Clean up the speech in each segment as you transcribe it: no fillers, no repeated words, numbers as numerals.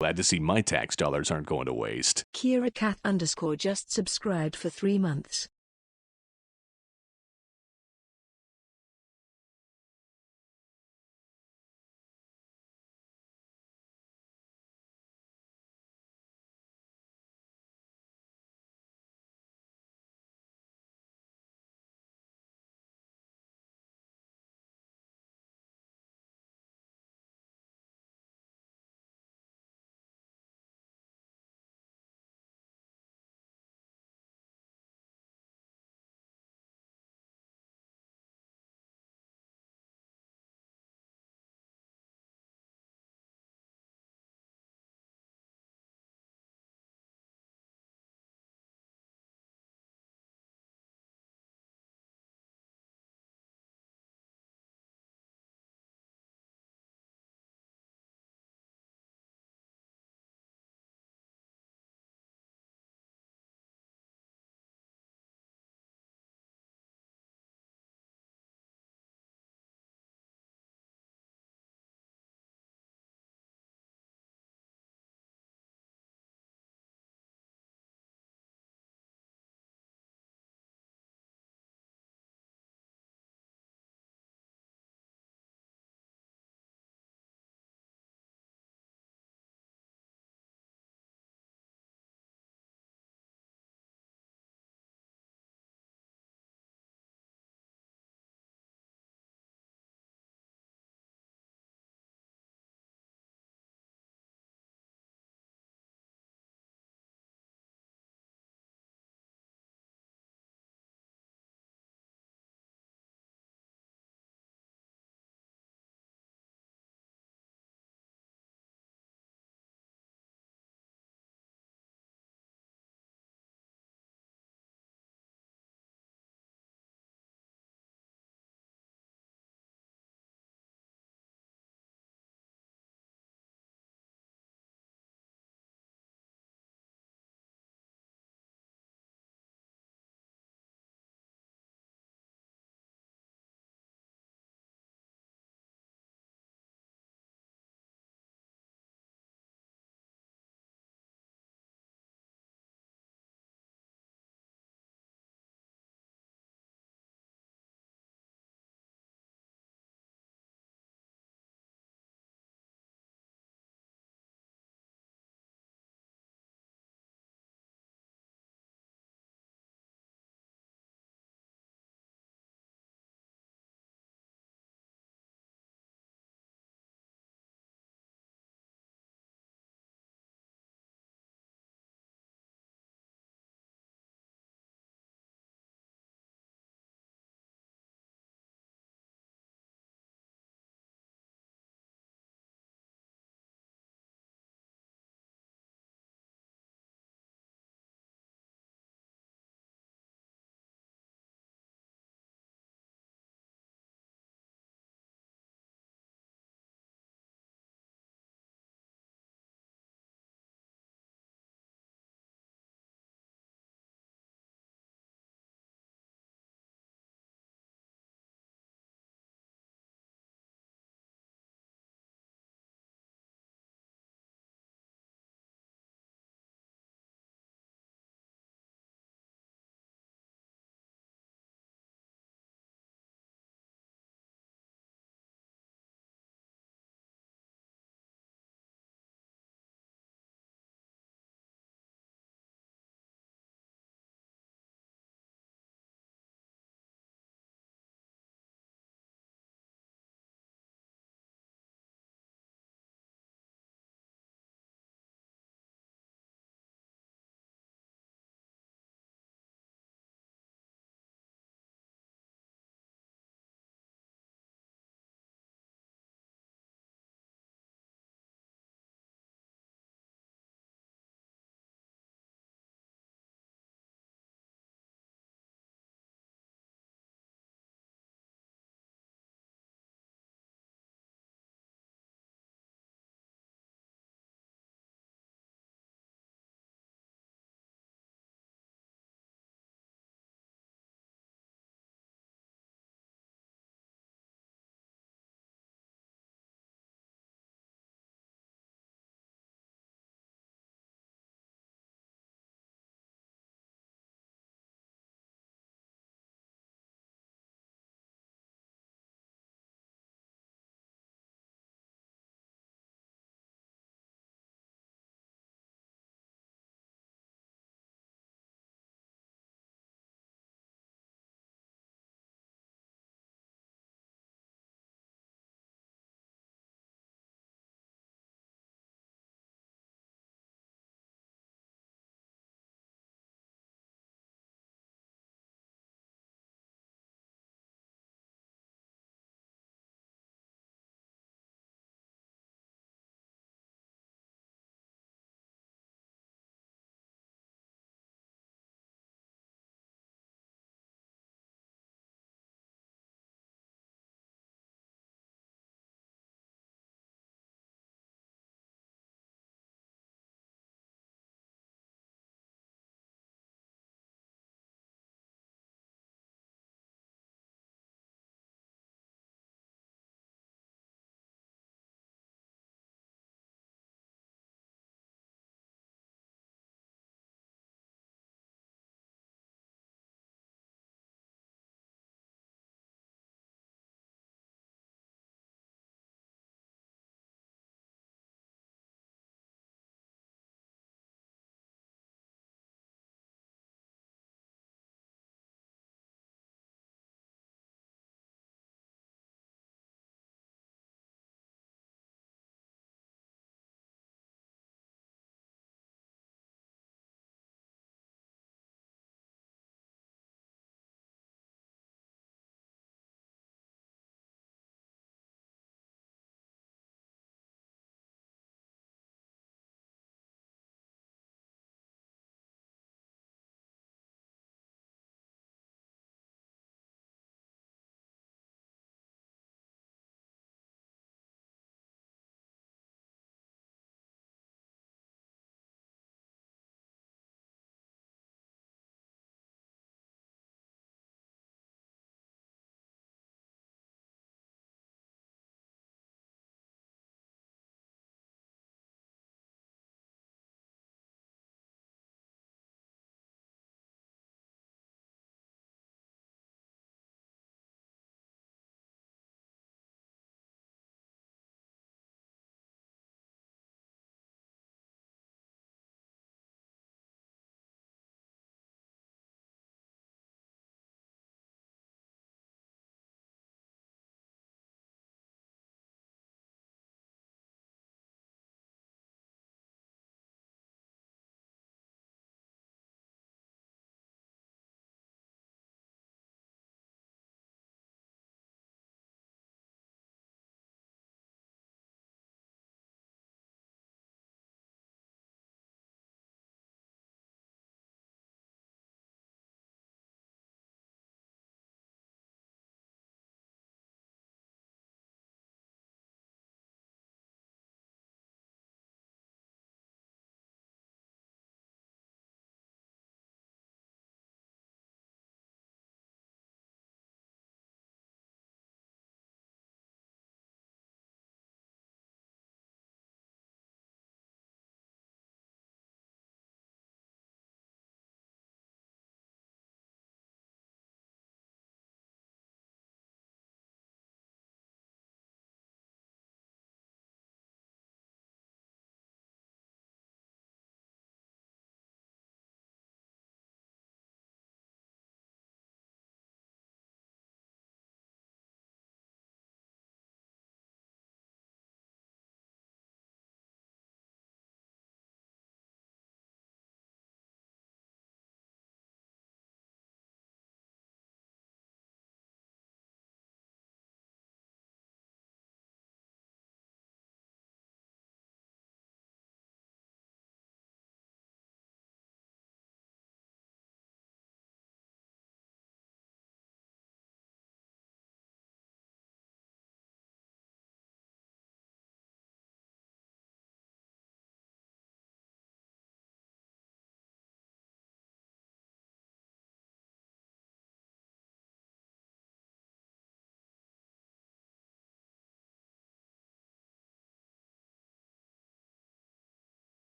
Glad to see my tax dollars aren't going to waste. Kira_Kath_ just subscribed for 3 months.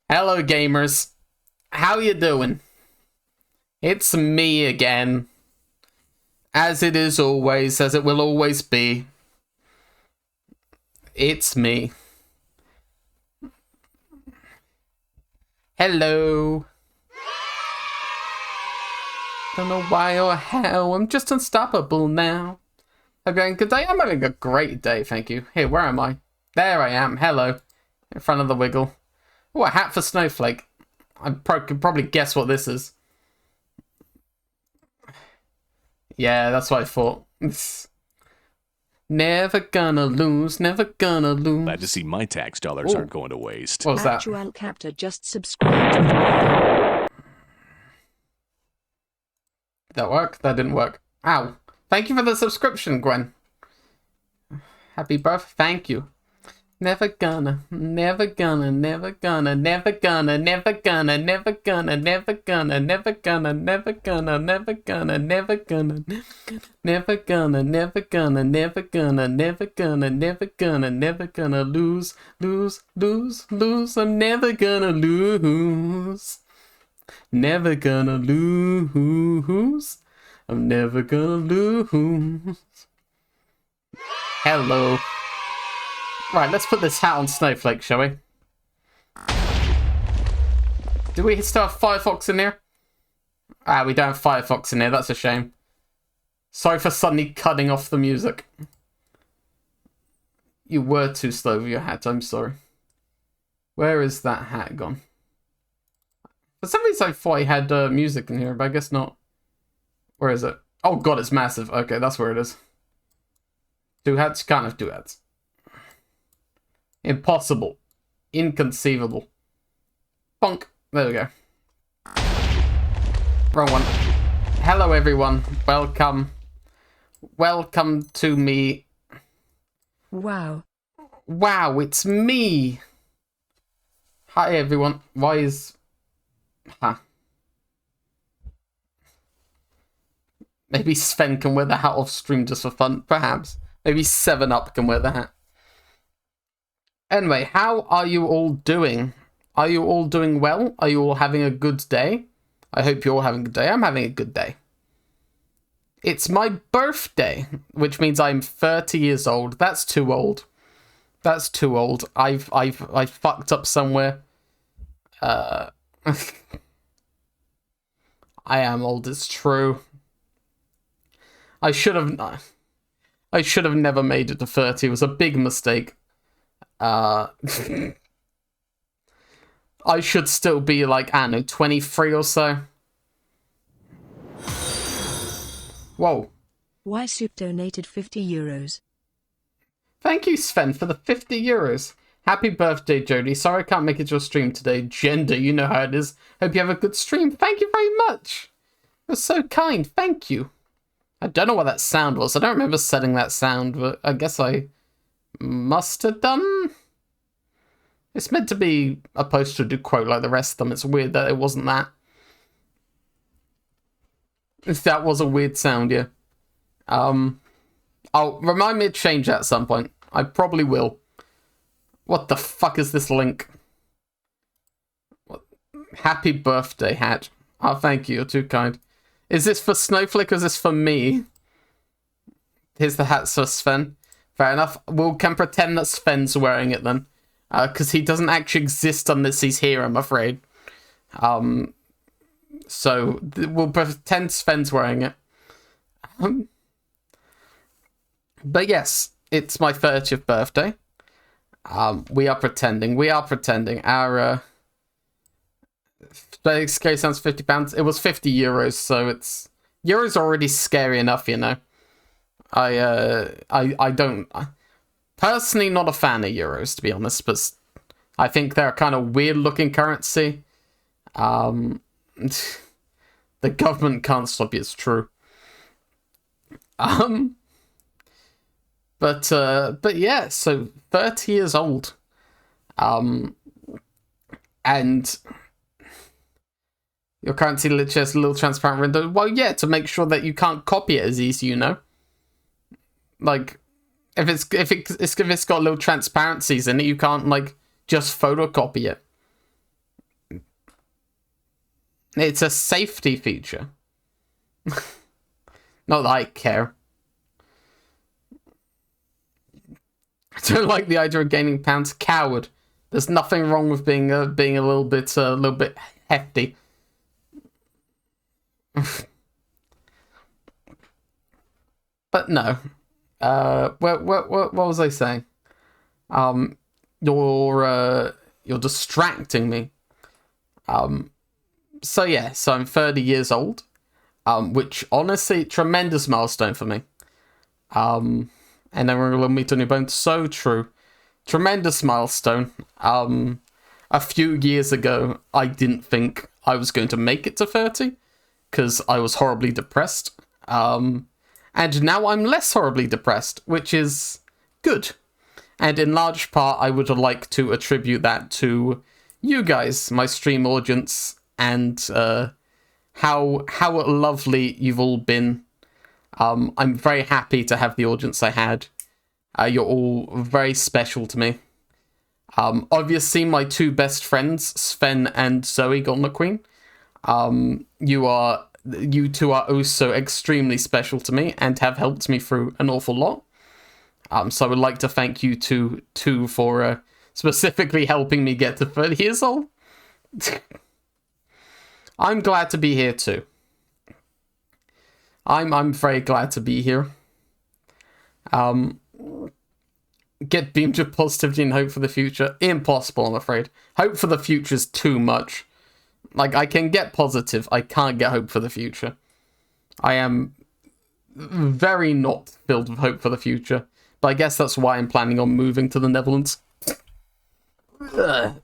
Hello, gamers. How you doing? It's me again. As it is always, as it will always be. It's me. Hello. Don't know why or how, I'm just unstoppable now. I'm having a good day? I'm having a great day, thank you. Here, where am I? There I am, hello. In front of the wiggle. Oh, a hat for Snowflake. I could probably guess what this is. Yeah, that's what I thought. Never gonna lose, never gonna lose. Glad to see my tax dollars aren't going to waste. What was that? Actual Captor just subscribed with Prime. Did that work? That didn't work. Ow. Thank you for the subscription, Gwen. Happy birthday. Thank you. Never gonna, never gonna, never gonna, never gonna, never gonna, never gonna, never gonna, never gonna, never gonna, never gonna, never gonna, never gonna, never gonna, never gonna, never gonna, never gonna, never gonna lose, lose, lose, lose. I'm never gonna lose. Never gonna lose. I'm never gonna lose. Hello. Right, let's put this hat on Snowflake, shall we? Do we still have Firefox in here? Ah, we don't have Firefox in here, that's a shame. Sorry for suddenly cutting off the music. You were too slow with your hat, I'm sorry. Where is that hat gone? For some reason I thought I had music in here, but I guess not. Where is it? Oh god, it's massive. Okay, that's where it is. Two hats? Can't have two hats. Impossible. Inconceivable. Bonk. There we go. Wrong one. Hello everyone. Welcome. Welcome to me. Wow. Wow, it's me. Hi everyone. Why is... Huh. Maybe Sven can wear the hat off stream just for fun. Perhaps. Maybe 7-Up can wear the hat. Anyway, how are you all doing? Are you all doing well? Are you all having a good day? I hope you're all having a good day. I'm having a good day. It's my birthday, which means I'm 30 years old. That's too old. That's too old. I've fucked up somewhere. I am old, it's true. I should have never made it to 30. It was a big mistake. I should still be like, I don't know, 23 or so. Whoa. YSoup donated 50 euros. Thank you, Sven, for the 50 euros. Happy birthday, Jodie. Sorry I can't make it to your stream today. Gender, you know how it is. Hope you have a good stream. Thank you very much. You're so kind. Thank you. I don't know what that sound was. I don't remember setting that sound, but I guess I must have done. It's meant to be a post-to-do quote like the rest of them. It's weird that it wasn't that. If that was a weird sound, yeah. I'll remind me to change that at some point. I probably will. What the fuck is this link? What? Happy birthday hat. Oh, thank you. You're too kind. Is this for Snowflake or is this for me? Here's the hat for Sven. Fair enough. We can pretend that Sven's wearing it then. Because he doesn't actually exist unless he's here, I'm afraid. So we'll pretend Sven's wearing it. But yes, it's my 30th birthday. We are pretending. Our scary sounds £50. It was 50 euros, so it's euros are already scary enough, you know. I don't personally not a fan of euros, to be honest, but I think they're a kind of weird looking currency. The government can't stop you, it's true. But yeah, so 30 years old. And your currency literally has a little transparent window. Well, yeah, to make sure that you can't copy it as easy, you know? Like, if it's got little transparencies in it, you can't, like, just photocopy it. It's a safety feature. Not that I care. I don't like the idea of gaining pounds. Coward. There's nothing wrong with being a little bit hefty. But no. What was I saying? You're distracting me. So yeah, so I'm 30 years old. Which honestly, tremendous milestone for me. And then we're gonna meet on your bone. So true. Tremendous milestone. A few years ago, I didn't think I was going to make it to 30 because I was horribly depressed. And now I'm less horribly depressed, which is good. And in large part, I would like to attribute that to you guys, my stream audience, and how lovely you've all been. I'm very happy to have the audience I had. You're all very special to me. Obviously, my two best friends, Sven and Zoe Golden Queen. You two are also extremely special to me and have helped me through an awful lot. So I would like to thank you two for specifically helping me get to 30 years old. I'm glad to be here too. I'm very glad to be here. Get beamed with positivity and hope for the future. Impossible, I'm afraid. Hope for the future is too much. Like, I can get positive, I can't get hope for the future. I am very not filled with hope for the future. But I guess that's why I'm planning on moving to the Netherlands.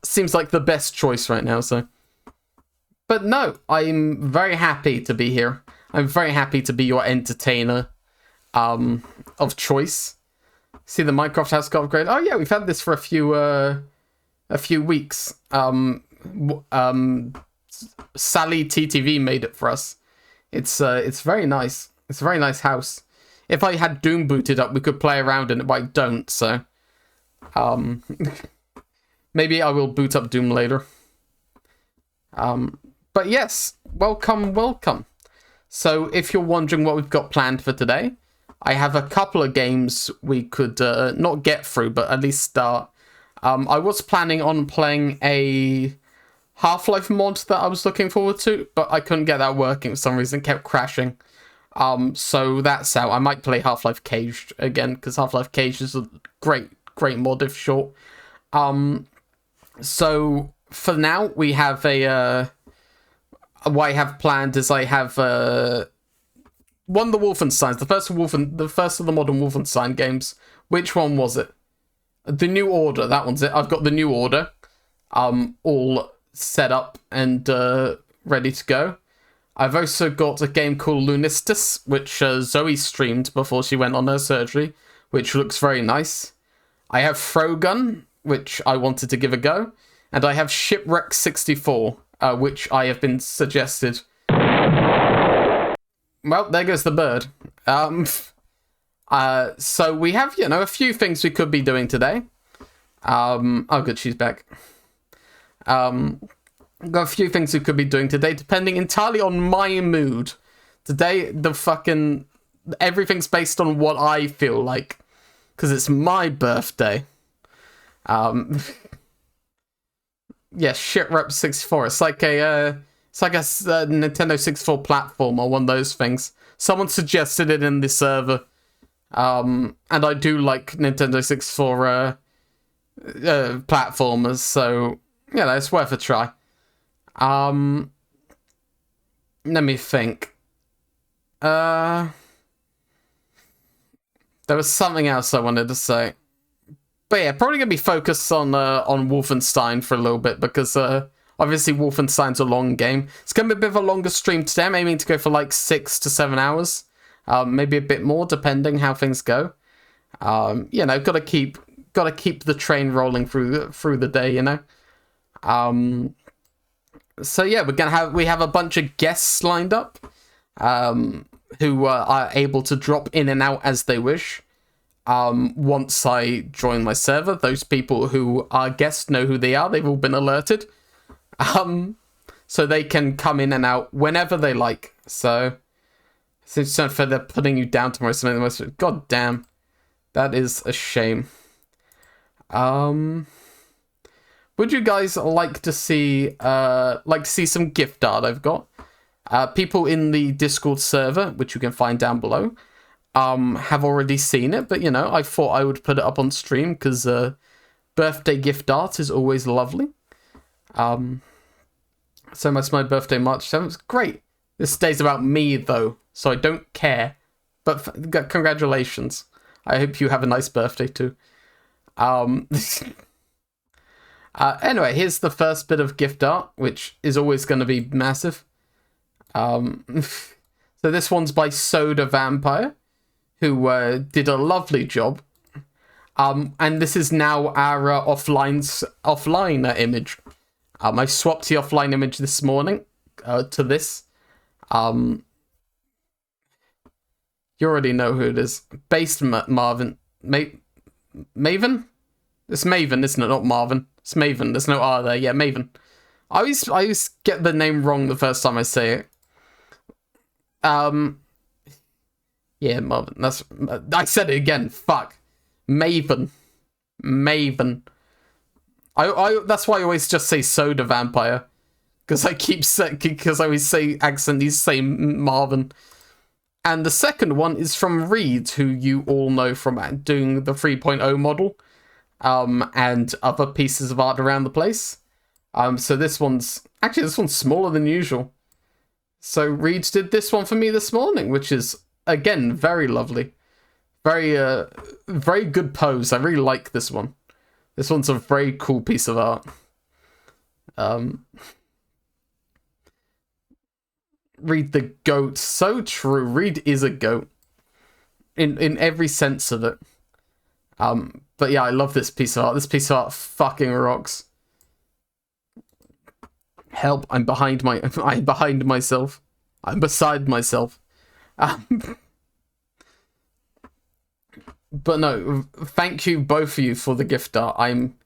Seems like the best choice right now, so. But no, I'm very happy to be here. I'm very happy to be your entertainer of choice. See, the Minecraft house got upgraded. Oh yeah, we've had this for a few weeks. Sally TTV made it for us. It's very nice. It's a very nice house. If I had Doom booted up, we could play around in it, but I don't, so maybe I will boot up Doom later. But yes, welcome. So if you're wondering what we've got planned for today, I have a couple of games we could not get through, but at least start. I was planning on playing a Half-Life mod that I was looking forward to, but I couldn't get that working for some reason. It kept crashing. So that's out. I might play Half-Life Caged again, because Half-Life Caged is a great mod if short. So for now, we have what I have planned is I have one of the Wolfensteins, the first of the modern Wolfenstein games. Which one was it? The New Order. That one's it. I've got the New Order, all set up and ready to go. I've also got a game called Lunistus, which Zoe streamed before she went on her surgery, which looks very nice. I have Throgun, which I wanted to give a go, and I have Shipwreck 64, which I have been suggested. Well, there goes the bird. So we have, a few things we could be doing today. Oh, good, she's back. Got a few things we could be doing today, depending entirely on my mood. Today, everything's based on what I feel like, because it's my birthday. Yeah, Shipwreck 64. It's like a Nintendo 64 platform or one of those things. Someone suggested it in the server. And I do like Nintendo 64 platformers, so it's worth a try. Let me think. There was something else I wanted to say. But yeah, probably gonna be focused on Wolfenstein for a little bit, because obviously Wolfenstein's a long game. It's gonna be a bit of a longer stream today. I'm aiming to go for like 6 to 7 hours. Maybe a bit more, depending how things go. Gotta keep the train rolling through the day, So yeah, we have a bunch of guests lined up, who are able to drop in and out as they wish. Once I join my server, those people who are guests know who they are. They've all been alerted. so they can come in and out whenever they like. So since for they're putting you down tomorrow, something. God damn, that is a shame. Would you guys like to see some gift art I've got? People in the Discord server, which you can find down below, have already seen it, but you know, I thought I would put it up on stream because birthday gift art is always lovely. So much my birthday, March 7th. Great. This day's about me though, so I don't care. But congratulations. I hope you have a nice birthday too. Anyway, here's the first bit of gift art, which is always going to be massive. So this one's by Soda Vampire, who did a lovely job. And this is now our offline image. I swapped the offline image this morning to this. You already know who it is. Based Marvin. Maven? It's Maven, isn't it? Not Marvin. It's Maven. There's no R there. Yeah, Maven. I always get the name wrong the first time I say it. Yeah, Marvin. I said it again. Fuck. Maven. That's why I always just say Soda Vampire, because I always accidentally say Marvin. And the second one is from Reed, who you all know from doing the 3.0 model, and other pieces of art around the place. So this one's smaller than usual. So Reed did this one for me this morning, which is again very lovely, very good pose. I really like this one. This one's a very cool piece of art. Reed the goat. So true. Reed is a goat. In every sense of it. But yeah, I love this piece of art. This piece of art fucking rocks. Help, I'm behind myself. I'm beside myself. But no, thank you both of you for the gift art. I'm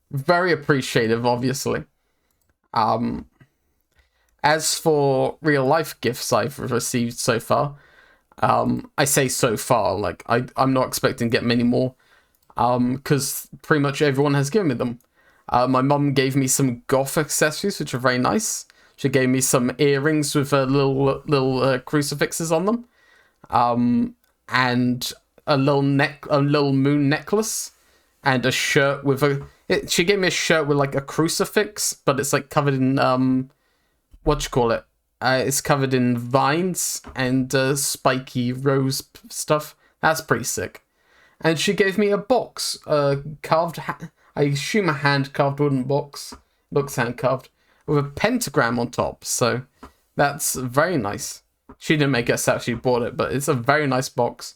very appreciative, obviously. As for real life gifts I've received so far, I say so far, like I'm not expecting to get many more, because pretty much everyone has given me them. My mum gave me some goth accessories, which are very nice. She gave me some earrings with little crucifixes on them, and a little moon necklace, and a shirt with she gave me a shirt with like a crucifix, but it's like covered in it's covered in vines and spiky rose stuff. That's pretty sick. And she gave me a box, carved. I assume a hand-carved wooden box. Looks hand-carved with a pentagram on top. So that's very nice. She didn't make us out. She bought it, but it's a very nice box.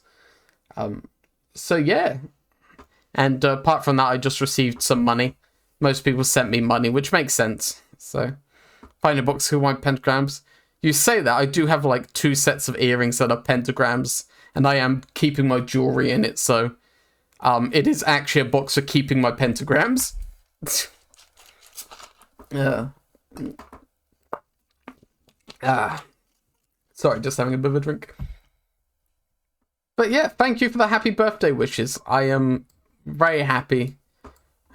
So yeah. And apart from that, I just received some money. Most people sent me money, which makes sense. So find a box with my pentagrams. You say that, I do have like 2 sets of earrings that are pentagrams, and I am keeping my jewelry in it, so it is actually a box for keeping my pentagrams. Sorry, just having a bit of a drink. But yeah, thank you for the happy birthday wishes. I am very happy.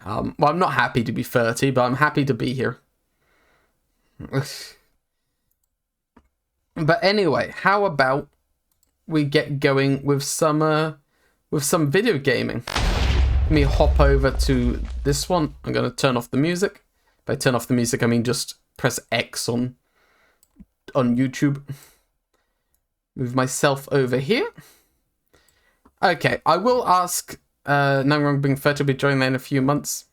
Well, I'm not happy to be 30, but I'm happy to be here. But anyway, how about we get going with some video gaming? Let me hop over to this one. I'm going to turn off the music. By turn off the music, I mean just press X on YouTube. Move myself over here. Okay, I will ask No Wrong Being 30 will be joining there in a few months.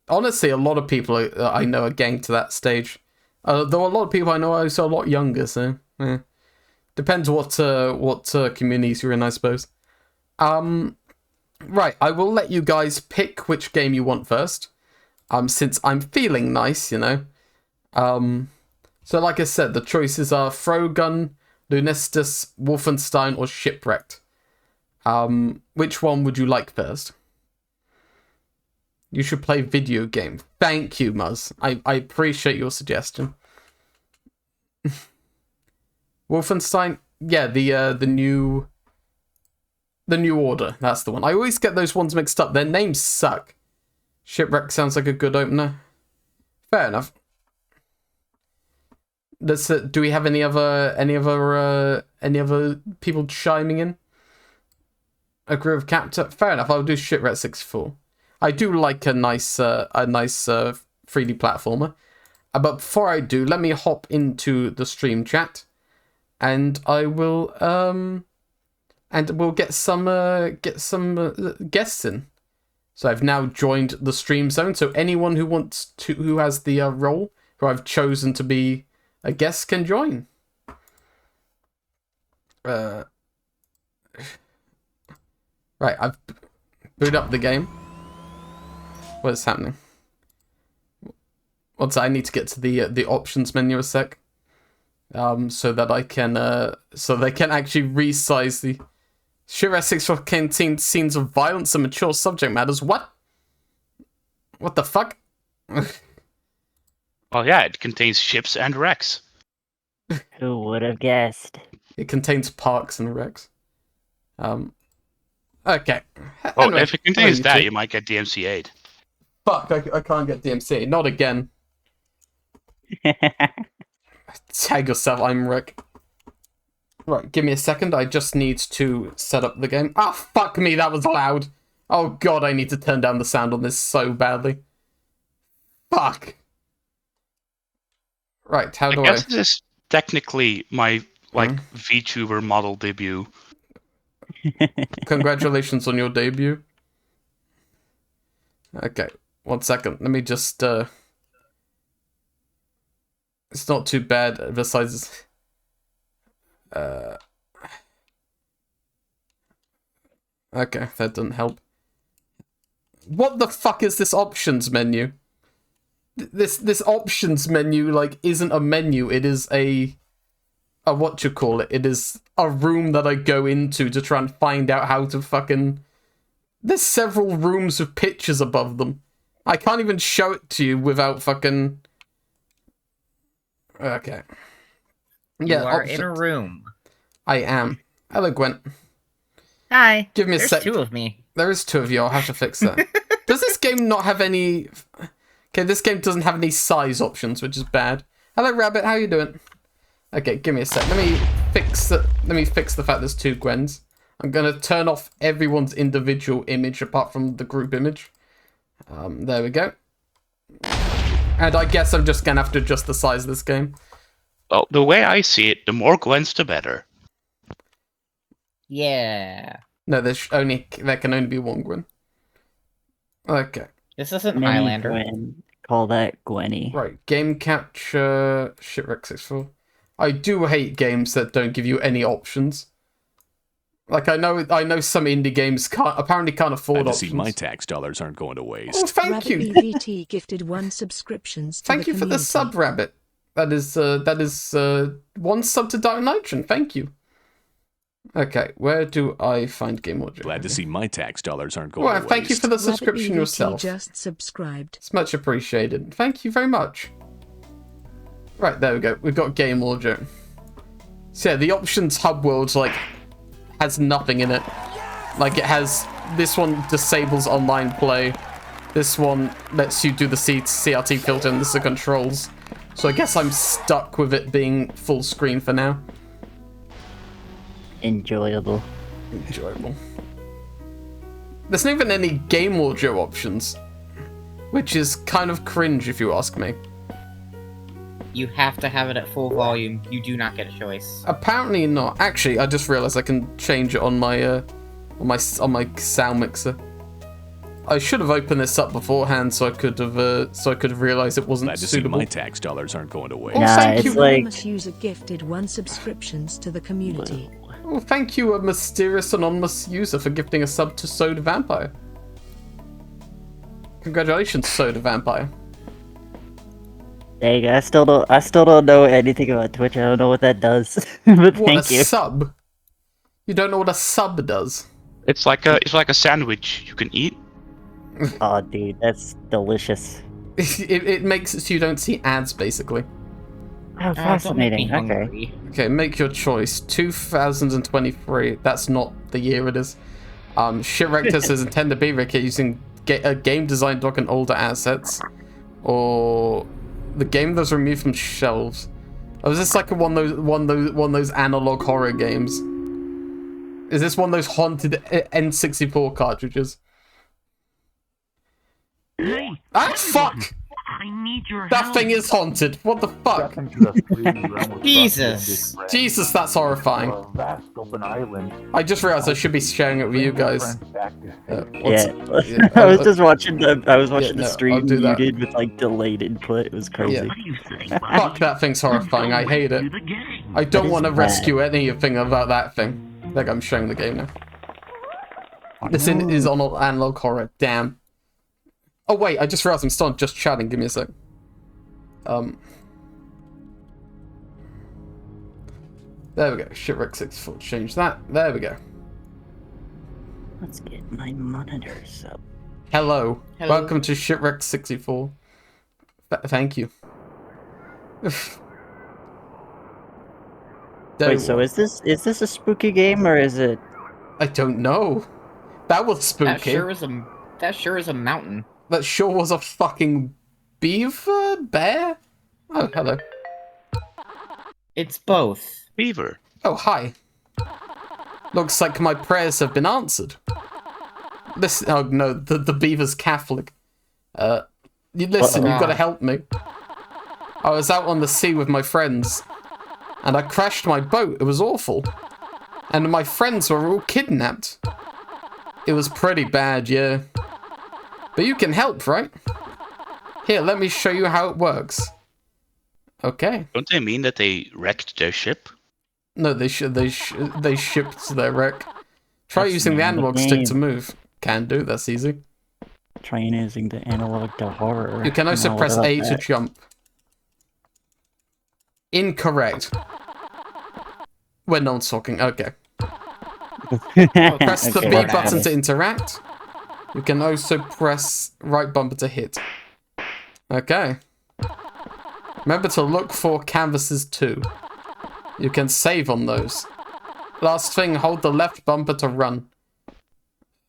Honestly, a lot of people I know are getting to that stage. Though a lot of people I know are also a lot younger, so yeah. Depends what communities you're in, I suppose. Right, I will let you guys pick which game you want first. Since I'm feeling nice, you know. So like I said, the choices are Throgun, Lunistus, Wolfenstein, or Shipwrecked. Which one would you like first? You should play video game. Thank you, Muzz. I appreciate your suggestion. Wolfenstein. Yeah, the new order. That's the one. I always get those ones mixed up. Their names suck. Shipwreck sounds like a good opener. Fair enough. Do we have any other people chiming in? Agree with Captor? Fair enough. I'll do Shipwreck 64. I do like a nice 3D platformer. But before I do, let me hop into the stream chat, and I will and we'll get some guests in. So I've now joined the stream zone. So anyone who has the role who I've chosen to be a guest can join. Right, I've booted up the game. What is happening? I need to get to the options menu a sec, so that I can so they can actually resize the Shipwreck 64 contains scenes of violence and mature subject matters. What the fuck? Well, yeah, it contains ships and wrecks. Who would have guessed? It contains parks and wrecks. Okay. Oh, Anyway, if it contains hello, that, YouTube. you might get DMCA'd. Fuck, I can't get DMC. Not again. Tag yourself, I'm Rick. Right, give me a second. I just need to set up the game. Ah, fuck me, that was loud. Oh god, I need to turn down the sound on this so badly. Fuck. Right, how do I guess this is technically my VTuber model debut. Congratulations on your debut. Okay, 1 second. Let me just it's not too bad besides okay, that doesn't help. What the fuck is this options menu? This options menu like isn't a menu, it is a whatchamacallit. It is a room that I go into to try and find out how to fucking... There's several rooms with pictures above them. I can't even show it to you without fucking... Okay. Yeah, you are in a room. I am. Hello, Gwen. Hi. Give me a There's sec. two of me. There is two of you. I'll have to fix that. Does this game not have any... Okay, this game doesn't have any size options, which is bad. Hello, Rabbit. How you doing? Okay, give me a sec. Let me fix the fact there's two Gwens. I'm gonna turn off everyone's individual image apart from the group image. There we go. And I guess I'm just gonna have to adjust the size of this game. Well, the way I see it, the more Gwens, the better. Yeah. No, there can only be one Gwen. Okay. This isn't Many Highlander. Gwen. Call that Gwenny. Right, game capture, Shipwreck 64. I do hate games that don't give you any options. Like, I know some indie games apparently can't afford Glad to options. see my tax dollars aren't going to Oh, waste. thank Rabbit you. BVT gifted 1 subscriptions to Thank the you for the community. sub, Rabbit. That is 1 sub to Dark Nitron. Thank you. Okay, where do I find Game Audio? Glad to see my tax dollars aren't going Well, to waste. thank you for the Rabbit subscription BVT yourself. just subscribed. It's much appreciated. Thank you very much. Right, there we go. We've got Game Audio. So yeah, the options hub world like has nothing in it. Like it has this one disables online play. This one lets you do the CRT filter, and this is the controls. So I guess I'm stuck with it being full screen for now. Enjoyable. Enjoyable. There's not even any game audio options, which is kind of cringe if you ask me. You have to have it at full volume. You do not get a choice. Apparently not. Actually, I just realized I can change it on my sound mixer. I should have opened this up beforehand so I could have realized it wasn't Glad to suitable. see my tax dollars aren't going to waste. Oh, Nah, thank it's you. like... Anonymous user gifted 1 subscriptions to the community. Well, thank you, a mysterious anonymous user, for gifting a sub to Soda Vampire. Congratulations, Soda Vampire. Dang, I still don't know anything about Twitch. I don't know what that does. But What, thank a you. sub? You don't know what a sub does? It's like a sandwich you can eat. Oh, dude, that's delicious. It makes it so you don't see ads, basically. Oh, Don't make me fascinating. Okay. hungry. Okay, make your choice. 2023. That's not the year it is. Shipwrecked is intended to be Rick using a game designed to look at older assets, or the game that was removed from shelves. Oh, is this like one of those analog horror games? Is this one of those haunted N64 cartridges? Hey, Ah, fuck! I need your That help. thing is haunted. What the fuck? Jesus. Jesus, that's horrifying. Vast open island. I just realized I should be sharing it with you guys. Yeah. yeah, I was I'll- just watching the no, I'll stream do that. muted with like delayed input. It was crazy. Yeah. What are you saying, buddy? Fuck, that thing's horrifying. I hate it. Do the game. I don't is want to bad. rescue anything about that thing. Like, I'm showing the game now. This is on analog horror. Damn. Oh, wait, I just realized I'm still just chatting. Give me a sec. There we go. Shipwreck 64. Change that. There we go. Let's get my monitors up. Hello. Hello. Welcome to Shipwreck 64. Thank you. Wait, so is this a spooky game or is it? I don't know. That was spooky. That sure is a mountain. That sure was a fucking beaver? Bear? Oh, hello. It's both. Beaver. Oh, hi. Looks like my prayers have been answered. Listen, oh no, the beaver's Catholic. You listen, you've got to help me. I was out on the sea with my friends, and I crashed my boat. It was awful. And my friends were all kidnapped. It was pretty bad, yeah. But you can help, right? Here, let me show you how it works. Okay. Don't they mean that they wrecked their ship? No, they shipped their wreck. Try That's using the the name of analog the stick game. to move. Can do, that's easy. Trying using the analog to horror. You can also Now, press what A about to that? jump. Incorrect. When no one's talking, okay. Press the Okay, B got button it. to interact. You can also press right bumper to hit. Okay. Remember to look for canvases too. You can save on those. Last thing, hold the left bumper to run.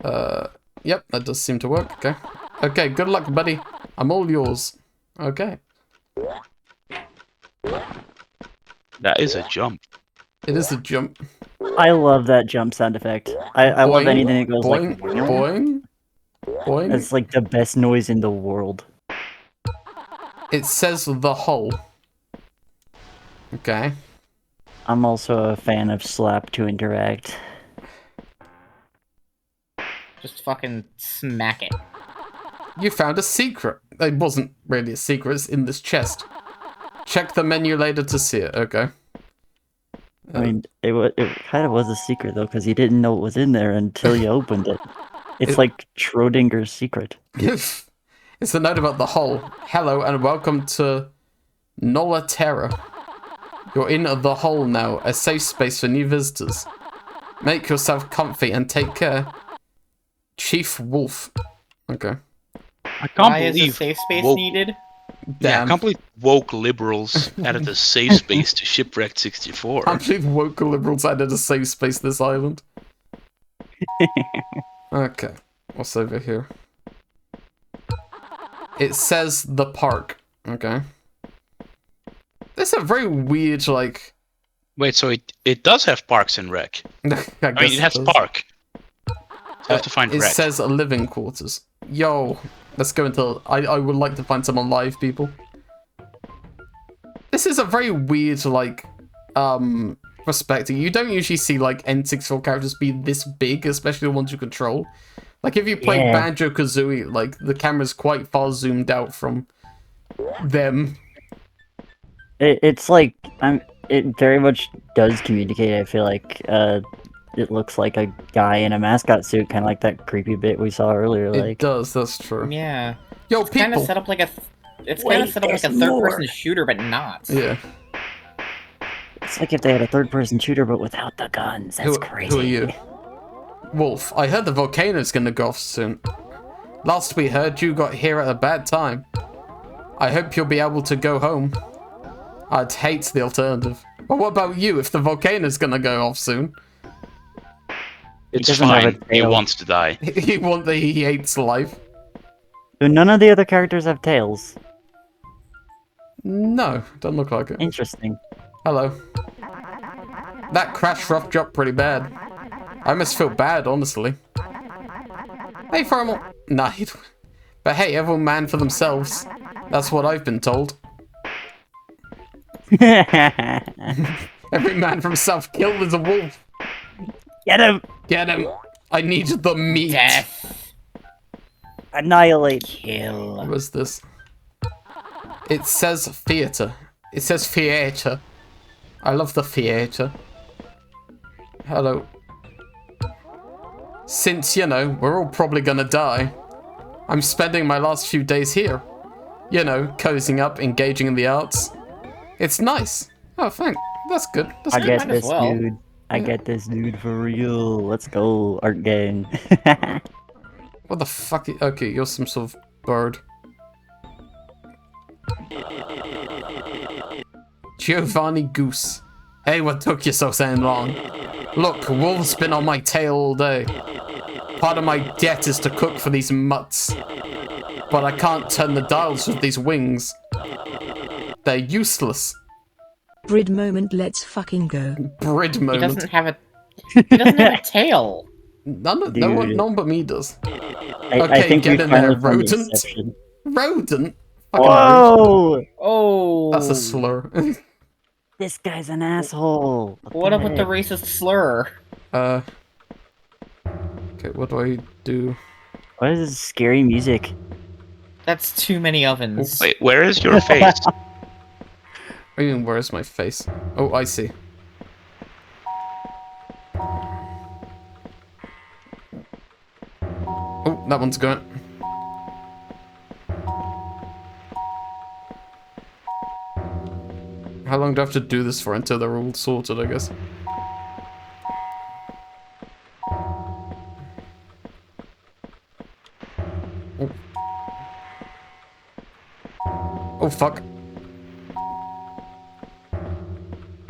Yep, that does seem to work. Okay. Okay, good luck, buddy. I'm all yours. Okay. That is a jump. It is a jump. I love that jump sound effect. I love Boing, anything that goes boing, like. boing, boing. It's like the best noise in the world. It says the hull. Okay. I'm also a fan of slap to interact. Just fucking smack it. You found a secret. It wasn't really a secret, it's in this chest. Check the menu later to see it, okay. I mean, it kind of was a secret though, because you didn't know what was in there until you opened it. It's It- like Schrodinger's secret. It's a note about the hull. Hello and welcome to Nola Terra. You're in the hull now, a safe space for new visitors. Make yourself comfy and take care. Chief Wolf. Okay. I can't Why is a believe safe space woke, needed? Yeah, I Damn. can't believe woke liberals added a safe space to Shipwrecked 64. I believe woke liberals added a safe space to this island. Okay. What's over here? It says the park. Okay. This is a very weird, like... Wait, so it does have Parks and Rec. I I mean, it has does. Park. So I have to find It Rec. says living quarters. Yo, let's go into... I would like to find some live people. This is a very weird, like, perspective. You don't usually see, like, N64 characters be this big, especially the ones you control. Like, if you play Yeah. Banjo-Kazooie, like, the camera's quite far zoomed out from them. It's like it very much does communicate. I feel like it looks like a guy in a mascot suit, kind of like that creepy bit we saw earlier. It Like, does, that's true. Yeah. Yo, It's kind of people! set up like a. It's Wait, kind of set up like a there's third-person more. shooter, but not. Yeah. it's like if they had a third-person shooter but without the guns. That's crazy. Who are you? Wolf, I heard the volcano's gonna go off soon. Last we heard, you got here at a bad time. I hope you'll be able to go home. I'd hate the alternative. But what about you, if the volcano's gonna go off soon? It's doesn't have a fine. He tail. wants to die. He hates life. Do none of the other characters have tails? No, don't look like it. Interesting. Hello. That crash rough dropped pretty bad. I almost feel bad, honestly. Hey, Formal. Nah, but hey, every man for themselves. That's what I've been told. Every man for himself. Killed as a wolf. Get him! Get him. I need the meat. Death. Annihilate. Kill. What was this? It says theater. It says theater. I love the theater. Hello. Since, you know, we're all probably gonna die, I'm spending my last few days here. You know, cozying up, engaging in the arts. It's nice. Oh, thank. That's good. That's I good. get might as this well. dude. I get this dude for real. Let's go, art gang. What the fuck? Okay, you're some sort of bird. Giovanni Goose. Hey, what took you so long? Look, wolves been on my tail all day. Part of my debt is to cook for these mutts. But I can't turn the dials with these wings. They're useless. Brid moment, let's fucking go. Brid He moment. doesn't have a. He doesn't have a tail. No Dude. one but me does. I Okay, think get we in there, finally found the rodent. exception. Rodent? Fucking rodent. Whoa! Oh. That's a slur. This guy's an asshole. What up with the heck? racist slur? Okay, what do I do? What is this scary music? That's too many ovens. Wait, where is your face? I mean, where's my face? Oh, I see. Oh, that one's going. How long do I have to do this for until they're all sorted, I guess? Oh. Oh, fuck.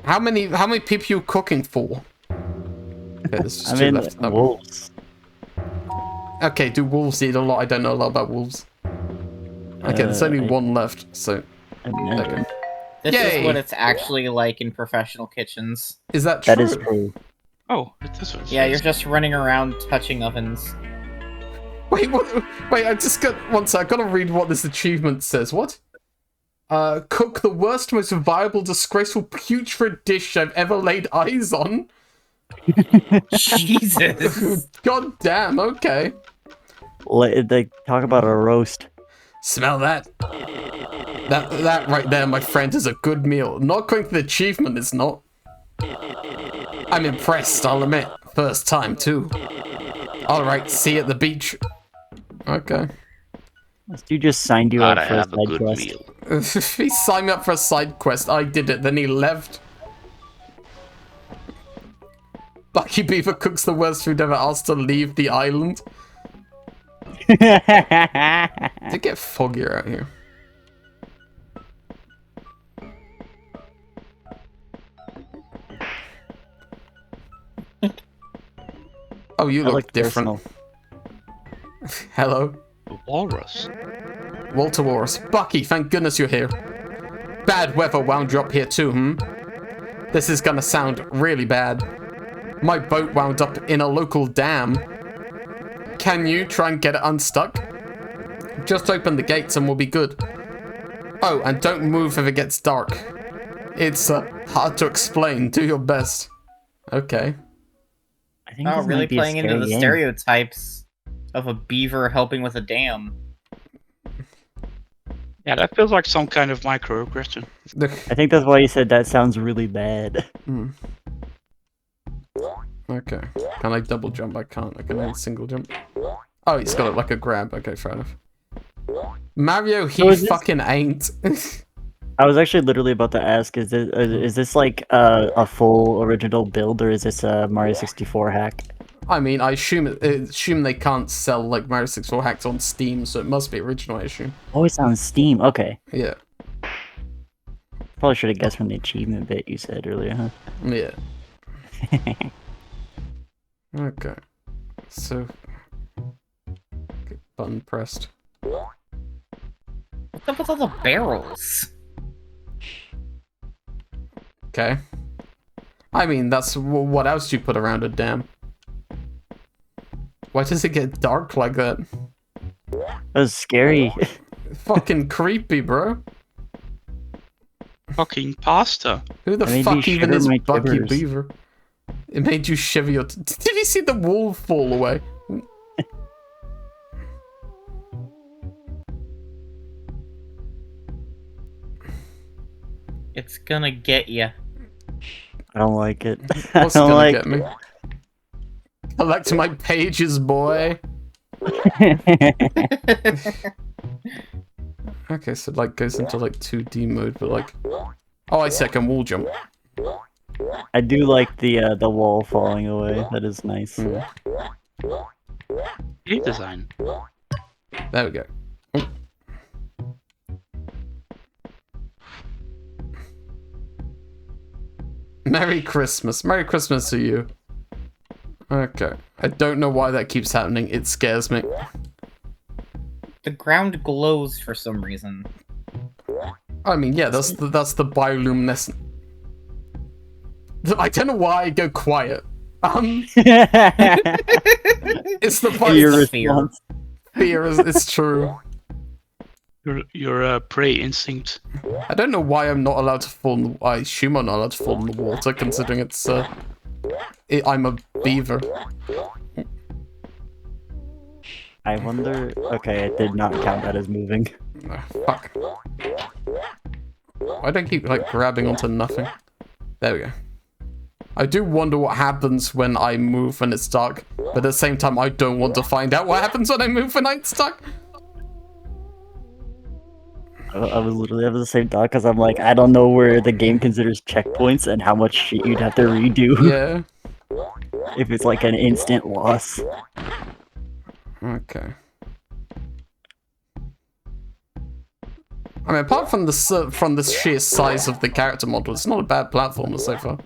How many people you cooking for? Okay, there's just I two mean, left. Oh. wolves. Okay, do wolves eat a lot? I don't know a lot about wolves. Okay, there's only one left, so... I don't know. Okay. This Yay! is what it's actually like in professional kitchens. Is that true? That is true. Oh, this one's Yeah, you're just running around touching ovens. Wait, what? Wait, I just got... One sec, I gotta read what this achievement says. What? Cook the worst, most vile, disgraceful, putrid dish I've ever laid eyes on? Jesus. God damn, okay. They talk about a roast. Smell that? That right there, my friend, is a good meal. Not according to the achievement, it's not. I'm impressed, I'll admit. First time, too. Alright, see you at the beach. Okay. This dude just signed you Gotta up for a have a side good quest. meal. He signed me up for a side quest. I did it, then he left. Lucky Beaver cooks the worst food ever, asked to leave the island. Did it get foggier out here? Oh, you I look look different. personal. Hello? The walrus. Walter Walrus. Bucky, thank goodness you're here. Bad weather wound you up here too, This is gonna sound really bad. My boat wound up in a local dam. Can you try and get it unstuck? Just open the gates and we'll be good. Oh, and don't move if it gets dark. It's hard to explain. Do your best. Okay. I think Oh, this really might be a playing into scary the game. stereotypes of a beaver helping with a dam. Yeah, that feels like some kind of microaggression. I think that's why you said that sounds really bad. Okay. Can I double jump? I can't. I can only single jump. Oh, he's got it like a grab. Okay, fair enough. Mario, he So is this- fucking ain't. I was actually literally about to ask: is this like a full original build, or is this a Mario 64 hack? I mean, I assume they can't sell like Mario 64 hacks on Steam, so it must be original. I assume. Oh, it's on Steam. Okay. Yeah. probably should have guessed from the achievement bit you said earlier, huh? Yeah. Okay. So, get button pressed. What's up with all the barrels? Okay. I mean, that's what else do you put around a dam? Why does it get dark like that? That was scary. Fucking creepy, bro. Fucking pasta. Who the It made me fuck even shiver is my Bucky shivers. Beaver? It made you shiver your... Did you see the wall fall away? It's gonna get you. I don't like it. I What's don't gonna like get me? Collect my pages, boy. Okay, so like goes into like 2D mode, but like... Oh, I second wall jump. I do like the wall falling away. That is nice. Game design. There we go. Oh. Merry Christmas. Merry Christmas to you. Okay. I don't know why that keeps happening. It scares me. The ground glows for some reason. I mean, yeah, that's the bioluminescent. I don't know why I go quiet. It's the Your fear. response. fear is it's true. Your prey instinct. I don't know why I'm not allowed to fall in the... I assume I'm not allowed to fall in the water, considering it's, I'm a beaver. I wonder. Okay, it did not count that as moving. Fuck. Why do I keep, like, grabbing onto nothing? There we go. I do wonder what happens when I move when it's dark, but at the same time, I don't want to find out what happens when I move when it's dark. I was literally having the same thought because I'm like, I don't know where the game considers checkpoints and how much shit you'd have to redo Yeah. if it's like an instant loss. Okay. I mean, apart from the sheer size of the character model, it's not a bad platformer so far.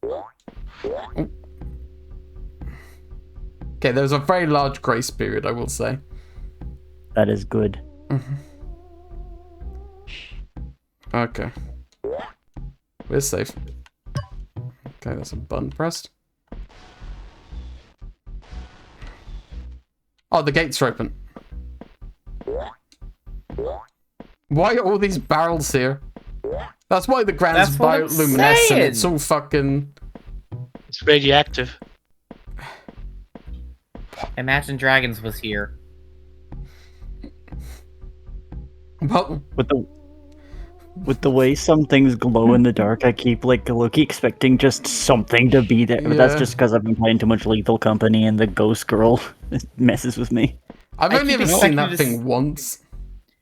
Oh. Okay, there's a very large grace period, I will say. That is good. Okay. We're safe. Okay, that's a button pressed. Oh, the gates are open. Why are all these barrels here? That's why the ground's That's what I'm bioluminescent. saying. It's all fucking... It's radioactive. Imagine Dragons was here. Well, With the way some things glow in the dark, I keep like low-key expecting just something to be there. But that's Yeah. just because I've been playing too much Lethal Company and the Ghost Girl messes with me. I've I only keep ever seen expecting that to thing once.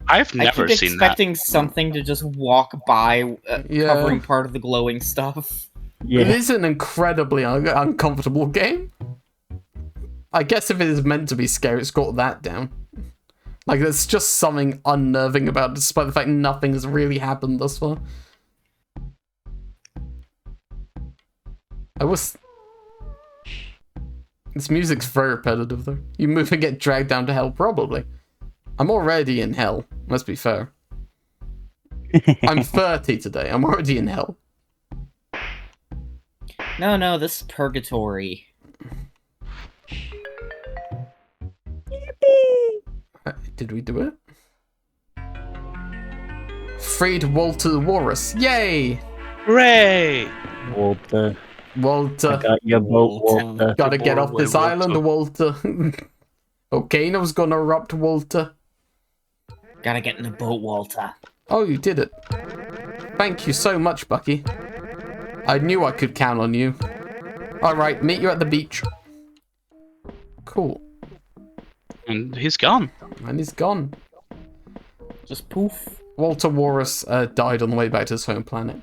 I've I never keep seen that. expecting something to just walk by, Yeah. covering part of the glowing stuff. Yeah. It is an incredibly uncomfortable game. I guess if it is meant to be scary, it's got that down. Like, there's just something unnerving about it, despite the fact nothing has really happened thus far. This music's very repetitive, though. You move and get dragged down to hell, probably. I'm already in hell, let's be fair. I'm 30 today, I'm already in hell. No, this is purgatory. Did we do it? Freed Walter Walrus. Yay! Hooray! Walter, Walter. I got your boat, Walter. Gotta get off Boy, this Walter. island, Walter. Volcano's gonna erupt, Walter. Gotta get in the boat, Walter. Oh, you did it. Thank you so much, Bucky. I knew I could count on you. Alright, meet you at the beach. Cool. And he's gone. And he's gone. Just poof. Walter Walrus died on the way back to his home planet.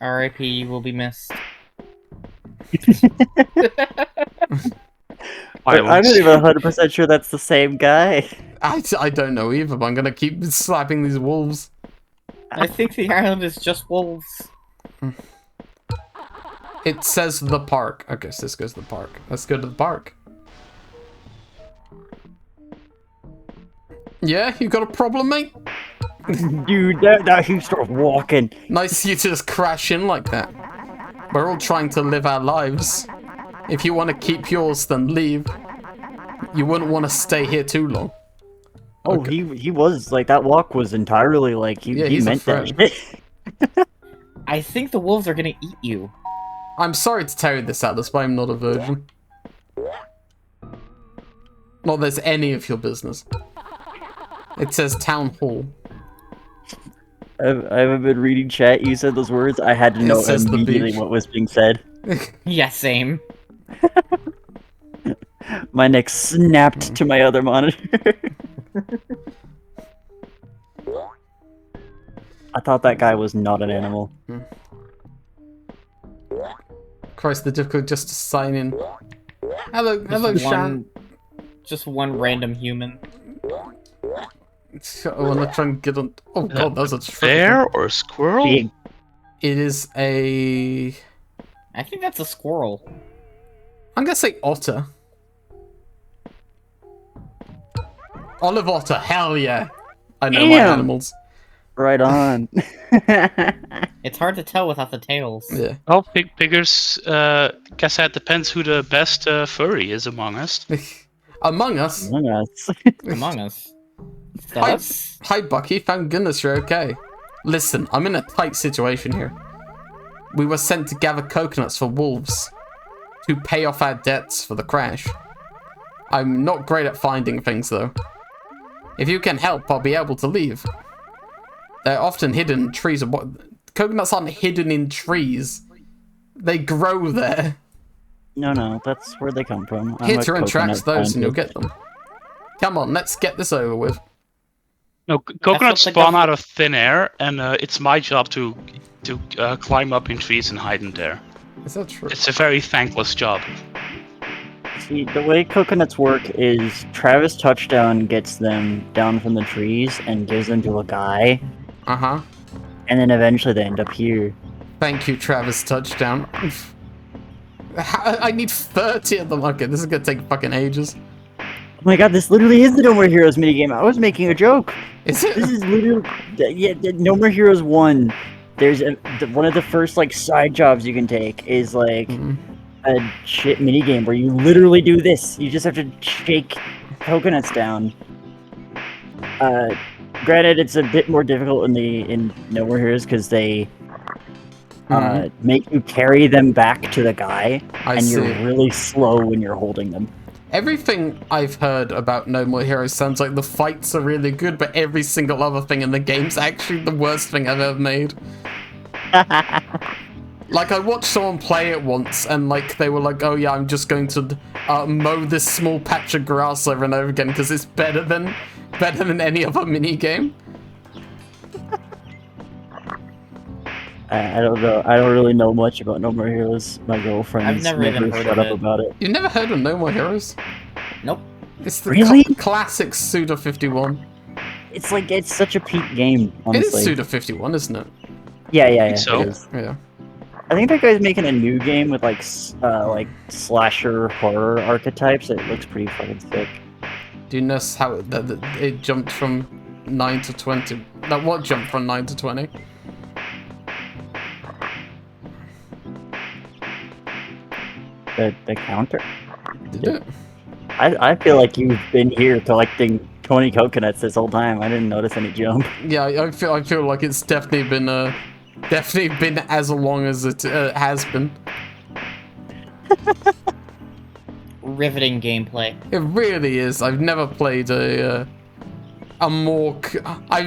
R.I.P. You will be missed. I'm not even 100% sure that's the same guy. I don't know either, but I'm gonna keep slapping these wolves. I think the island is just wolves. It says the park. Okay, so this goes to the park. Let's go to the park. Yeah, you got a problem, mate? Dude, that he started walking. Nice you just crash in like that. We're all trying to live our lives. If you want to keep yours, then leave. You wouldn't want to stay here too long. Oh, Okay. he was like that walk was entirely like he He's a meant that friend. shit. I think the wolves are gonna eat you. I'm sorry to tell you this, Atlas, but I'm not a virgin. Not there's any of your business. It says town hall. I haven't been reading chat. You said those words. I had to It know says the immediately beach. what was being said. Yeah, same. My neck snapped to my other monitor. I thought that guy was not an animal. Christ, the difficult just to sign in. Hello, Shan. Just one random human. I want to try and get on. Oh god, that was a Bear or squirrel? Big. It is a. I think that's a squirrel. I'm gonna say otter. Olive otter, hell yeah! I know my Damn. animals. Right on. It's hard to tell without the tails. Yeah. Well, Piggers, guess that depends who the best furry is among us. Among Us. Among Us. Among Us. Hi, Us? hi, Bucky. Thank goodness you're okay. Listen, I'm in a tight situation here. We were sent to gather coconuts for wolves to pay off our debts for the crash. I'm not great at finding things, though. If you can help, I'll be able to leave. They're often hidden in trees. Coconuts aren't hidden in trees. They grow there. No, that's where they come from. I'm Hit a her and tracks coconut those and you'll scientist. get them. Come on, let's get this over with. No, coconuts what the spawn gov- out of thin air, and it's my job to climb up in trees and hide in there. Is that true? It's a very thankless job. See, the way coconuts work is Travis Touchdown gets them down from the trees and gives them to a guy, Uh-huh. and then eventually they end up here. Thank you, Travis Touchdown. I need 30 of them. Okay, this is gonna take fucking ages. Oh my god, this literally is the No More Heroes minigame. I was making a joke. Is This it? is literally No More Heroes 1. There's one of the first like side jobs you can take is like Mhm. a shit minigame where you literally do this. You just have to shake coconuts down. Granted, it's a bit more difficult in No More Heroes because they make you carry them back to the guy, I and see. you're really slow when you're holding them. Everything I've heard about No More Heroes sounds like the fights are really good, but every single other thing in the game's actually the worst thing I've ever made. Like, I watched someone play it once, and, like, they were like, oh yeah, I'm just going to mow this small patch of grass over and over again, because it's better than any other minigame. I don't know. I don't really know much about No More Heroes. My girlfriend's I've never even heard shut of up it. about it. You've never heard of No More Heroes? Nope. It's the Really? classic Suda 51. It's like it's such a peak game, It is honestly. Suda 51, isn't it? Yeah. so. It is. Yeah. I think that guy's making a new game with like slasher horror archetypes. It looks pretty fucking sick. Do you notice how it jumped from 9 to 20? Like, what jumped from 9 to 20? The counter. Did it? I feel like you've been here collecting 20 coconuts this whole time. I didn't notice any jump. Yeah, I feel like it's definitely been as long as it has been. Riveting gameplay. It really is. I've never played I've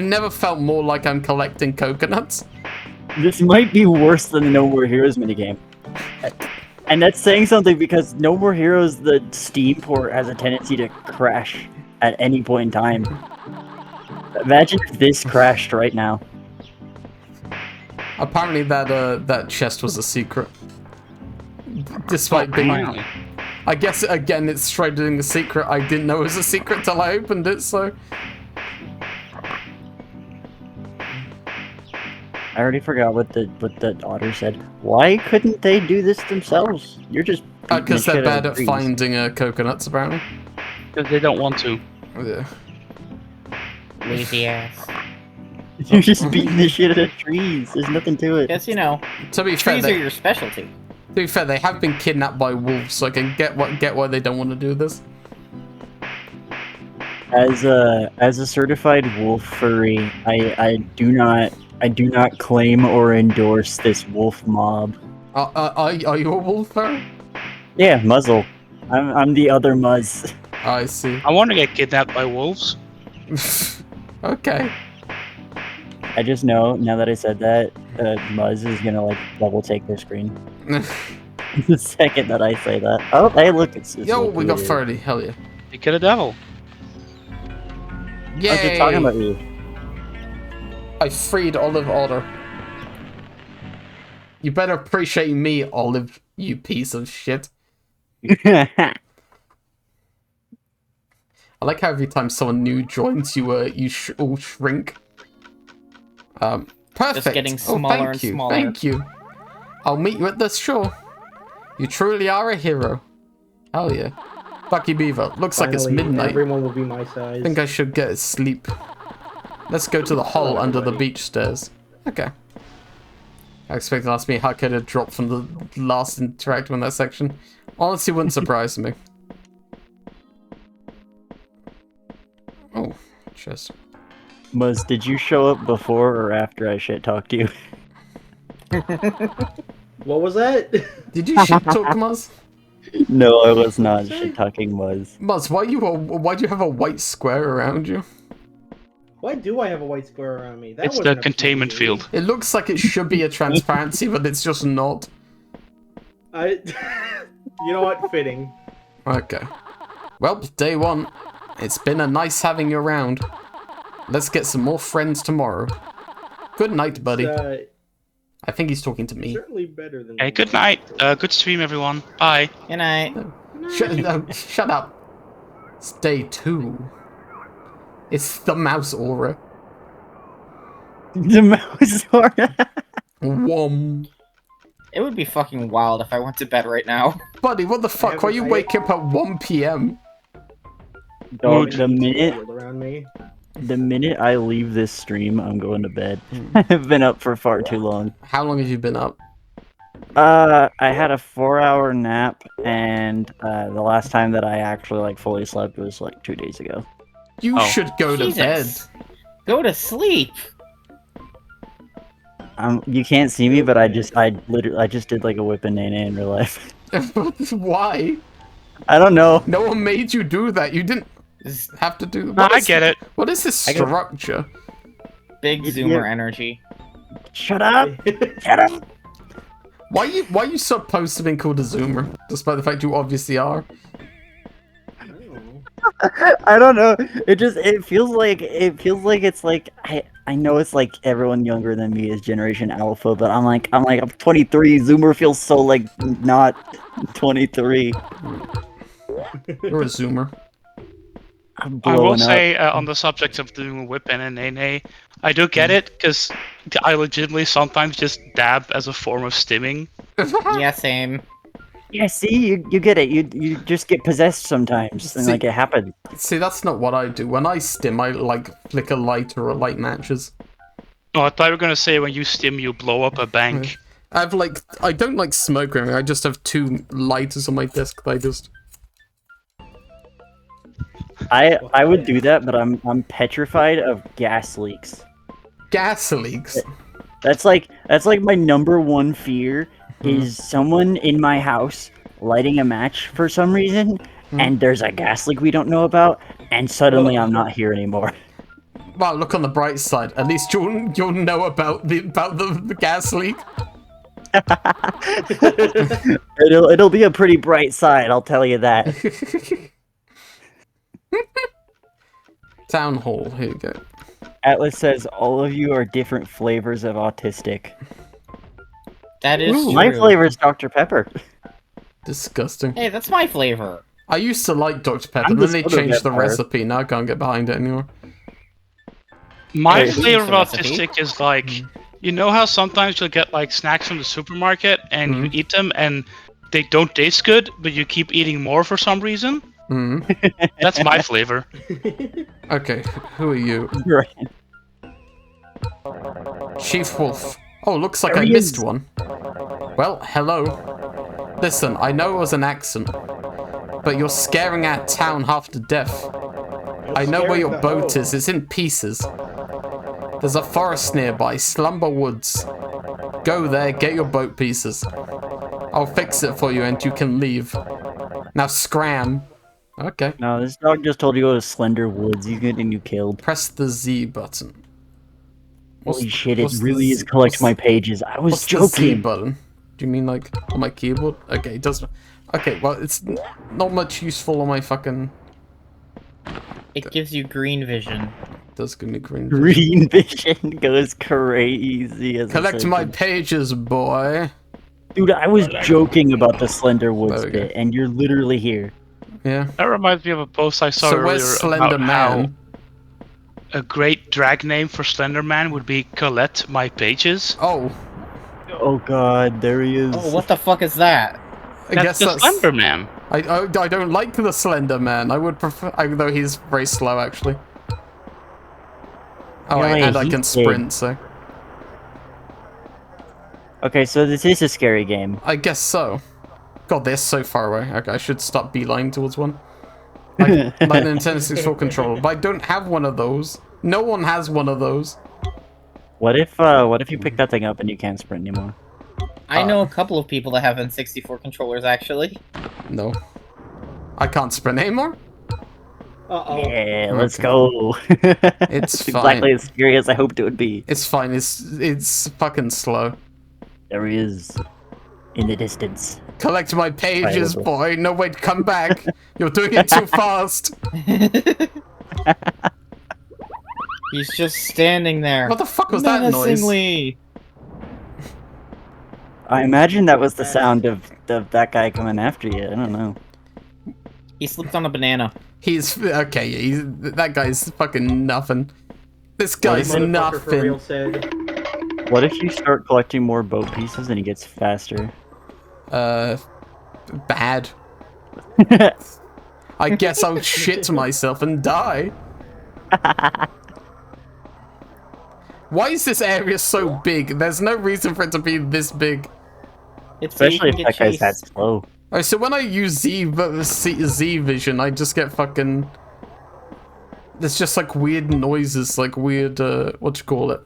never felt more like I'm collecting coconuts. This might be worse than the No More Heroes minigame. And that's saying something because No More Heroes, the Steam port, has a tendency to crash at any point in time. Imagine if this crashed right now. Apparently that chest was a secret. Despite being Finally. I guess, again, it's shredding a secret. I didn't know it was a secret till I opened it, so... I already forgot what the otter said. Why couldn't they do this themselves? You're just Because they're bad at finding coconuts, apparently. Because they don't want to. Yeah. Lazy ass. You're just beating the shit out of trees. There's nothing to it. Guess you know, To be fair, trees are your specialty. to be fair, they have been kidnapped by wolves, so I can get why they don't want to do this. As a certified wolf furry, I do not claim or endorse this wolf mob. Are you a wolf, though? Yeah, muzzle. I'm the other Muzz. I see. I want to get kidnapped by wolves. Okay. I just know now that I said that, Muzz is gonna like double take their screen. The second that I say that. Oh, hey, look, it's Yo, we got weird. 30. Hell yeah. You get a devil. I was Yay! just talking about you. I freed Olive Otter. You better appreciate me, Olive, you piece of shit. I like how every time someone new joins, you all shrink. Perfect. getting Oh, smaller thank and you, smaller. Thank you. I'll meet you at the shore. You truly are a hero. Hell yeah. Bucky Beaver. Looks like it's Finally, midnight. Everyone will be my size. I think I should get sleep. Let's go to the hole under the beach stairs. Okay. I expect to ask me how could it drop from the last interaction in that section. Honestly, wouldn't surprise me. Oh, chest. Muzz, did you show up before or after I shit talked you? What was that? Did you shit talk Muzz? No, I was not shit talking Muzz. Muzz, why do you have a white square around you? Why do I have a white square around me? That It's the wasn't a containment PG. field. It looks like it should be a transparency, but it's just not. You know what? Fitting. Okay. Well, day one. It's been a nice having you around. Let's get some more friends tomorrow. Good night, buddy. I think he's talking to me. Certainly better than. Hey, good night. Good stream, everyone. Bye. Good night. Shut up. It's day 2. It's the mouse aura. The mouse aura. Whom. It would be fucking wild if I went to bed right now. Buddy, what the fuck? Why you wake up at 1 p.m.? Dog, Field around me. the minute I leave this stream, I'm going to bed. I've been up for far too long. How long have you been up? I had a 4-hour nap, and the last time that I actually like fully slept was like 2 days ago. You Oh. should go to bed. Jesus. Go to sleep. You can't see me, but I just did like a whip and nana in real life. Why? I don't know. No one made you do that. You didn't have to do. I get it. What is this I get- structure? Big zoomer energy. Shut up! Shut up! Why you supposed to be called a zoomer, despite the fact you obviously are? I don't know. I don't know. It feels like it's like I know it's like everyone younger than me is Generation Alpha, but I'm 23. Zoomer feels so like not 23. You're a zoomer. I'm I will blowing up. say, on the subject of doing a whip and a nene, I do get it, because I legitimately sometimes just dab as a form of stimming. Yeah, same. Yeah, see, you get it. You just get possessed sometimes, and See- like it happens. See, that's not what I do. When I stim, I like flick a lighter or light matches. Oh, I thought you were gonna say when you stim, you blow up a bank. I don't like smoke or anything. I just have 2 lighters on my desk that I just. I would do that, but I'm petrified of gas leaks. Gas leaks. That's like my number one fear is someone in my house lighting a match for some reason, and there's a gas leak we don't know about, and suddenly I'm not here anymore. Well, look on the bright side. At least you'll know about the gas leak. It'll be a pretty bright side, I'll tell you that. Town hall. Here you go. Atlas says all of you are different flavors of autistic. That is true. My flavor is Dr. Pepper. Disgusting. Hey, that's my flavor. I used to like Dr. Pepper, I'm then the they soda changed the vampire. recipe. Now I can't get behind it anymore. My Wait, flavor of who's the recipe? autistic is like, you know how sometimes you'll get like snacks from the supermarket and you eat them and they don't taste good, but you keep eating more for some reason? Mm. That's my flavor. Okay, who are you? Right. Chief Wolf. Oh, looks like There I he missed is. one. Well, hello. Listen, I know it was an accident, but you're scaring our town half to death. I know where your boat is. It's in pieces. There's a forest nearby, Slumber Woods. Go there, get your boat pieces. I'll fix it for you and you can leave. Now scram. Okay. No, this dog just told you to go to Slender Woods. He's getting you killed. Press the Z button. Holy shit, it what's the really Z- is collect what's- my pages. I was What's the Z joking. button? Do you mean like on my keyboard? Okay, it does. Okay, well, it's not much useful on my fucking. It gives you green vision. It does give me green. vision. Green vision goes crazy as a Collect my surgeon. pages, boy. Dude, I was joking about the Slender Woods There we go. bit, and you're literally here. Yeah. That reminds me of a post I saw So earlier where's Slender about how Man? a great drag name for Slender Man would be Colette My Pages. Oh, Oh god, there he is. Oh, what the fuck is that? I That's guess the that's. Slender Man. I don't like the Slender Man. I would prefer, though he's very slow actually. Oh, Yeah, and I he's can dead. sprint, so Okay, so this is a scary game. I guess so. God, they're so far away. Okay, I should start beeline towards one. Like Nintendo 64 controller, but I don't have one of those. No one has one of those. What if you pick that thing up and you can't sprint anymore? I know a couple of people that have N64 controllers, actually. No, I can't sprint anymore. Uh-oh. Yeah, let's Okay. go. It's It's exactly fine. as scary as I hoped it would be. It's fine. It's fucking slow. There he is, in the distance. Collect my pages, Right, boy. No, wait, come back. You're doing it too fast. He's just standing there. What the fuck was that noise? Menacingly. I imagine that was the sound of that guy coming after you. I don't know. He slipped on a banana. He's okay. That guy's fucking nothing. This guy's Motherfucker for real nothing. said. What if you start collecting more boat pieces and he gets faster? Bad. I guess I'll shit myself and die. Why is this area so big? There's no reason for it to be this big. It's so you Especially if can that get guy's that chased. slow. Oh, so when I use Z vision, I just get fucking. There's just like weird noises, like weird. What you call it?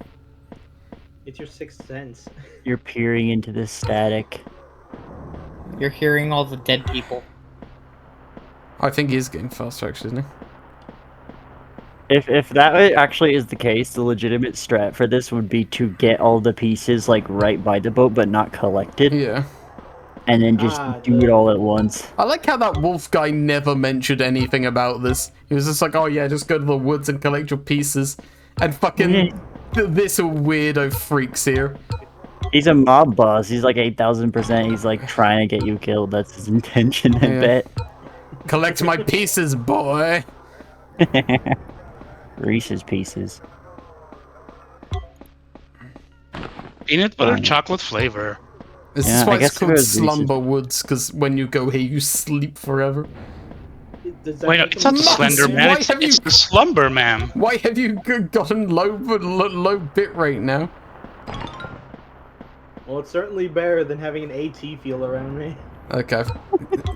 It's your sixth sense. You're peering into the static. You're hearing all the dead people. I think he's getting faster, actually, isn't he? If that actually is the case, the legitimate strat for this would be to get all the pieces like right by the boat, but not collected, Yeah. and then just do it all at once. I like how that wolf guy never mentioned anything about this. He was just like, oh yeah, just go to the woods and collect your pieces. And fucking this weirdo freaks here. He's a mob boss. He's like 8,000%. He's like trying to get you killed. That's his intention, I Yeah. bet. Collect my pieces, boy. Reese's Pieces. Peanut butter Fine. chocolate flavor. This Yeah, is why I it's guess it called was Reese's. Slumber Woods, because when you go here, you sleep forever. Does that Wait, no, make it's not the sense? Slender Man, Why it's, have you- it's the Slumber Man. Why have you gotten low bit rate now? Well, it's certainly better than having an AT feel around me. Okay.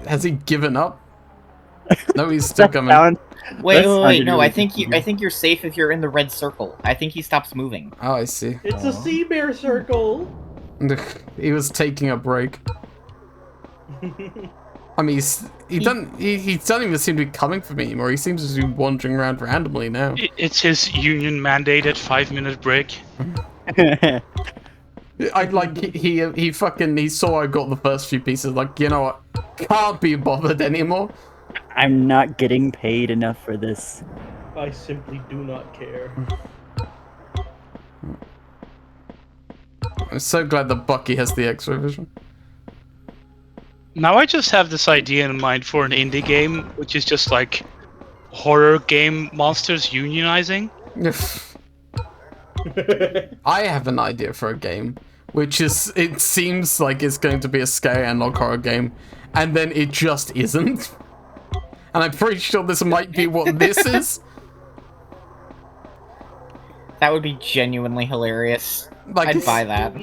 Has he given up? No, he's still coming. Sound- Wait, That wait, wait, sounded no, really I think confusing. you're safe if you're in the red circle. I think he stops moving. Oh, I see. It's a sea bear circle. He was taking a break. I mean, he doesn't even seem to be coming for me anymore. He seems to be wandering around randomly now. It's his union mandated 5-minute break. I like he saw I got the first few pieces. Like, you know what? Can't be bothered anymore. I'm not getting paid enough for this. I simply do not care. I'm so glad that Bucky has the X-ray vision. Now I just have this idea in mind for an indie game, which is just like horror game monsters unionizing. I have an idea for a game, which is, it seems like it's going to be a scary analog horror game, and then it just isn't. And I'm pretty sure this might be what this is. That would be genuinely hilarious. Like, I'd buy that.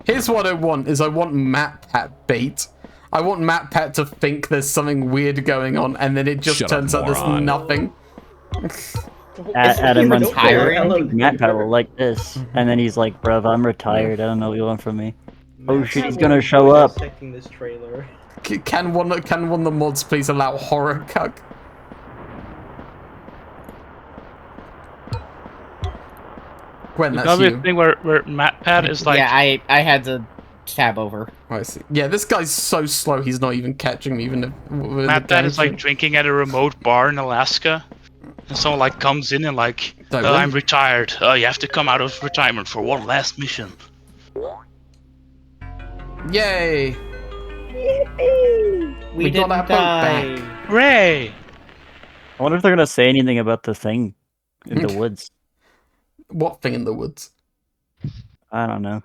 Here's what I want, is I want MatPat bait. I want MatPat to think there's something weird going on, and then it just Shut up, turns out there's moron. nothing. Adam runs retiring? Matt Paddle like this, and then he's like, bruv, I'm retired, I don't know what you want from me. Oh shit, he's gonna show up. This trailer. Can one of the mods please allow horror cuck? Gwen, that's Another you. thing where MatPat is like, Yeah, I had to tab over. Oh, I see. Yeah, this guy's so slow, he's not even catching me, even if... MatPat is like drinking at a remote bar in Alaska, and someone like comes in and like, Don't "Oh, win. I'm retired. You have to come out of retirement for one last mission." Yay! We got didn't our boat die. back. Hooray! I wonder if they're gonna say anything about the thing in the woods. What thing in the woods? I don't know.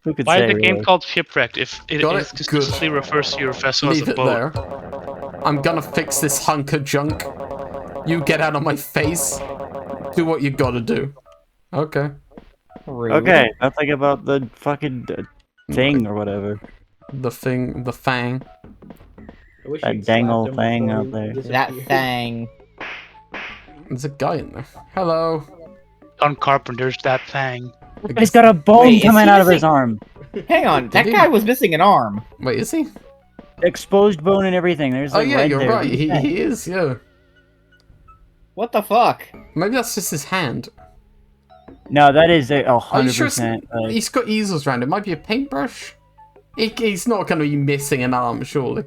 Who could Why say? is the game really? called Shipwrecked if it Got it? exclusively refers to your vessel as Leave a it boat? there. I'm gonna fix this hunk of junk. You get out of my face. Do what you gotta do. Okay. Rude. Okay, I think about the fucking thing or whatever. The thing, the fang. I wish That you'd dang slapped old him thing before out he there. That disappeared. thing. There's a guy in there. Hello. John Carpenter's that thing. He's got a bone Wait, is coming he out of his missing- arm. Hang on, that he? guy was missing an arm. Wait, is he? Exposed bone and everything. There's Oh like yeah, red you're there. right. He is, yeah. What the fuck? Maybe that's just his hand. No, that is a Are you sure it's- 100%. He's got easels around. It might be a paintbrush. He's not gonna be missing an arm, surely.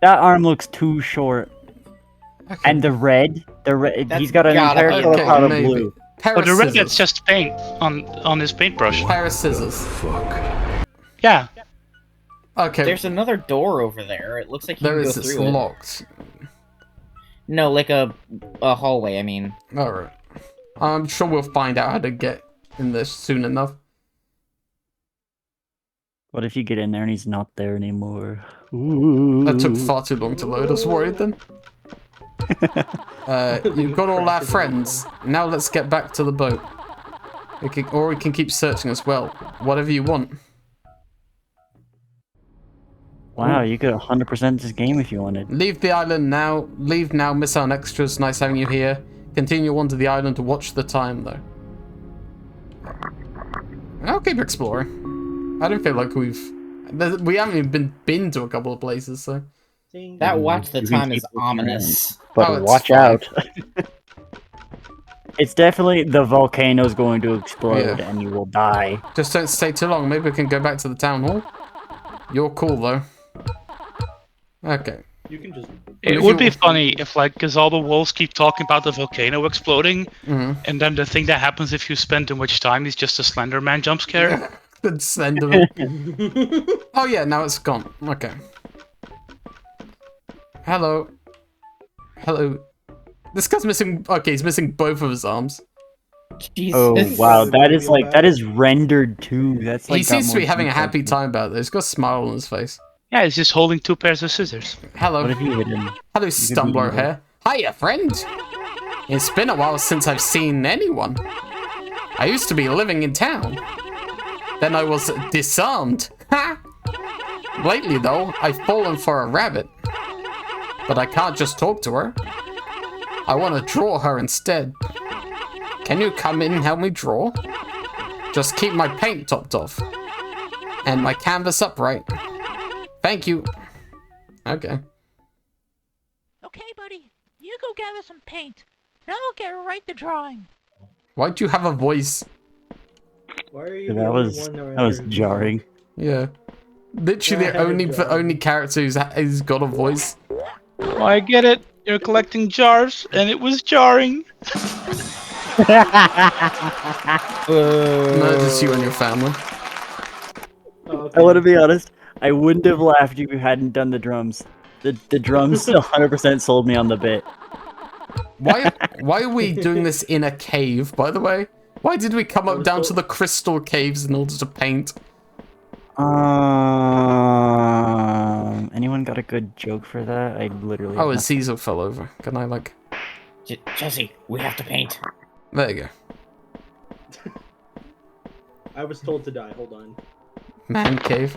That arm looks too short. Okay. And the red, That's he's got an gotta entire be color okay, palette of maybe. blue. Pair Oh, of the red scissors. gets just paint on his paintbrush. Pair of scissors. Yeah. Okay. There's another door over there. It looks like you There can is. go It's through it. locked. No, like a hallway, I mean. Alright. I'm sure we'll find out how to get in there soon enough. What if you get in there and he's not there anymore? That took far too long to load. I was worried then. You've got all our friends. Now let's get back to the boat. We can keep searching as well. Whatever you want. Wow, you could 100% this game if you wanted. Leave the island now. Leave now. Miss out on extras. Nice having you here. Continue on to the island to watch the time, though. I'll keep exploring. I don't feel like we haven't even been to a couple of places, so. That watch the You can time is keep looking ominous. But Oh, it's watch fine. out. It's definitely the volcano's going to explode Yeah. and you will die. Just don't stay too long. Maybe we can go back to the town hall. You're cool, though. Okay. You can just. It if would be you- funny if, like, because all the wolves keep talking about the volcano exploding, Mhm. and then the thing that happens if you spend too much time is just a Slender Man jump scare. The Slenderman. Oh yeah, now it's gone. Okay. Hello. Hello. This guy's missing. Okay, he's missing both of his arms. Jesus. Oh wow, that is like that is rendered too. That's like He got seems to be more having a detail happy to it. time about this. He's got a smile on his face. Yeah, he's just holding two pairs of scissors. Hello. What if you hit him? Hello, be Stumbler evil. here. Hiya, friend. It's been a while since I've seen anyone. I used to be living in town. Then I was disarmed. Ha! Lately, though, I've fallen for a rabbit. But I can't just talk to her. I want to draw her instead. Can you come in and help me draw? Just keep my paint topped off. And my canvas upright. Thank you. Okay. Okay, buddy. You go gather some paint. And I'll get right to drawing. Why'd you have a voice? Why are you the That only was one around that was here? jarring. Yeah. Literally Yeah, the only John. only character who's got a voice. Oh, I get it. You're collecting jars, and it was jarring. No, just you and your family. Oh, I want to be honest. I wouldn't have laughed if you hadn't done the drums. The drums 100% sold me on the bit. Why are we doing this in a cave, by the way? Why did we come up down to the crystal caves in order to paint? Anyone got a good joke for that? I literally. Oh, his Caesar fell over. Can I, like... Jesse, we have to paint. There you go. I was told to die. Hold on. Man cave.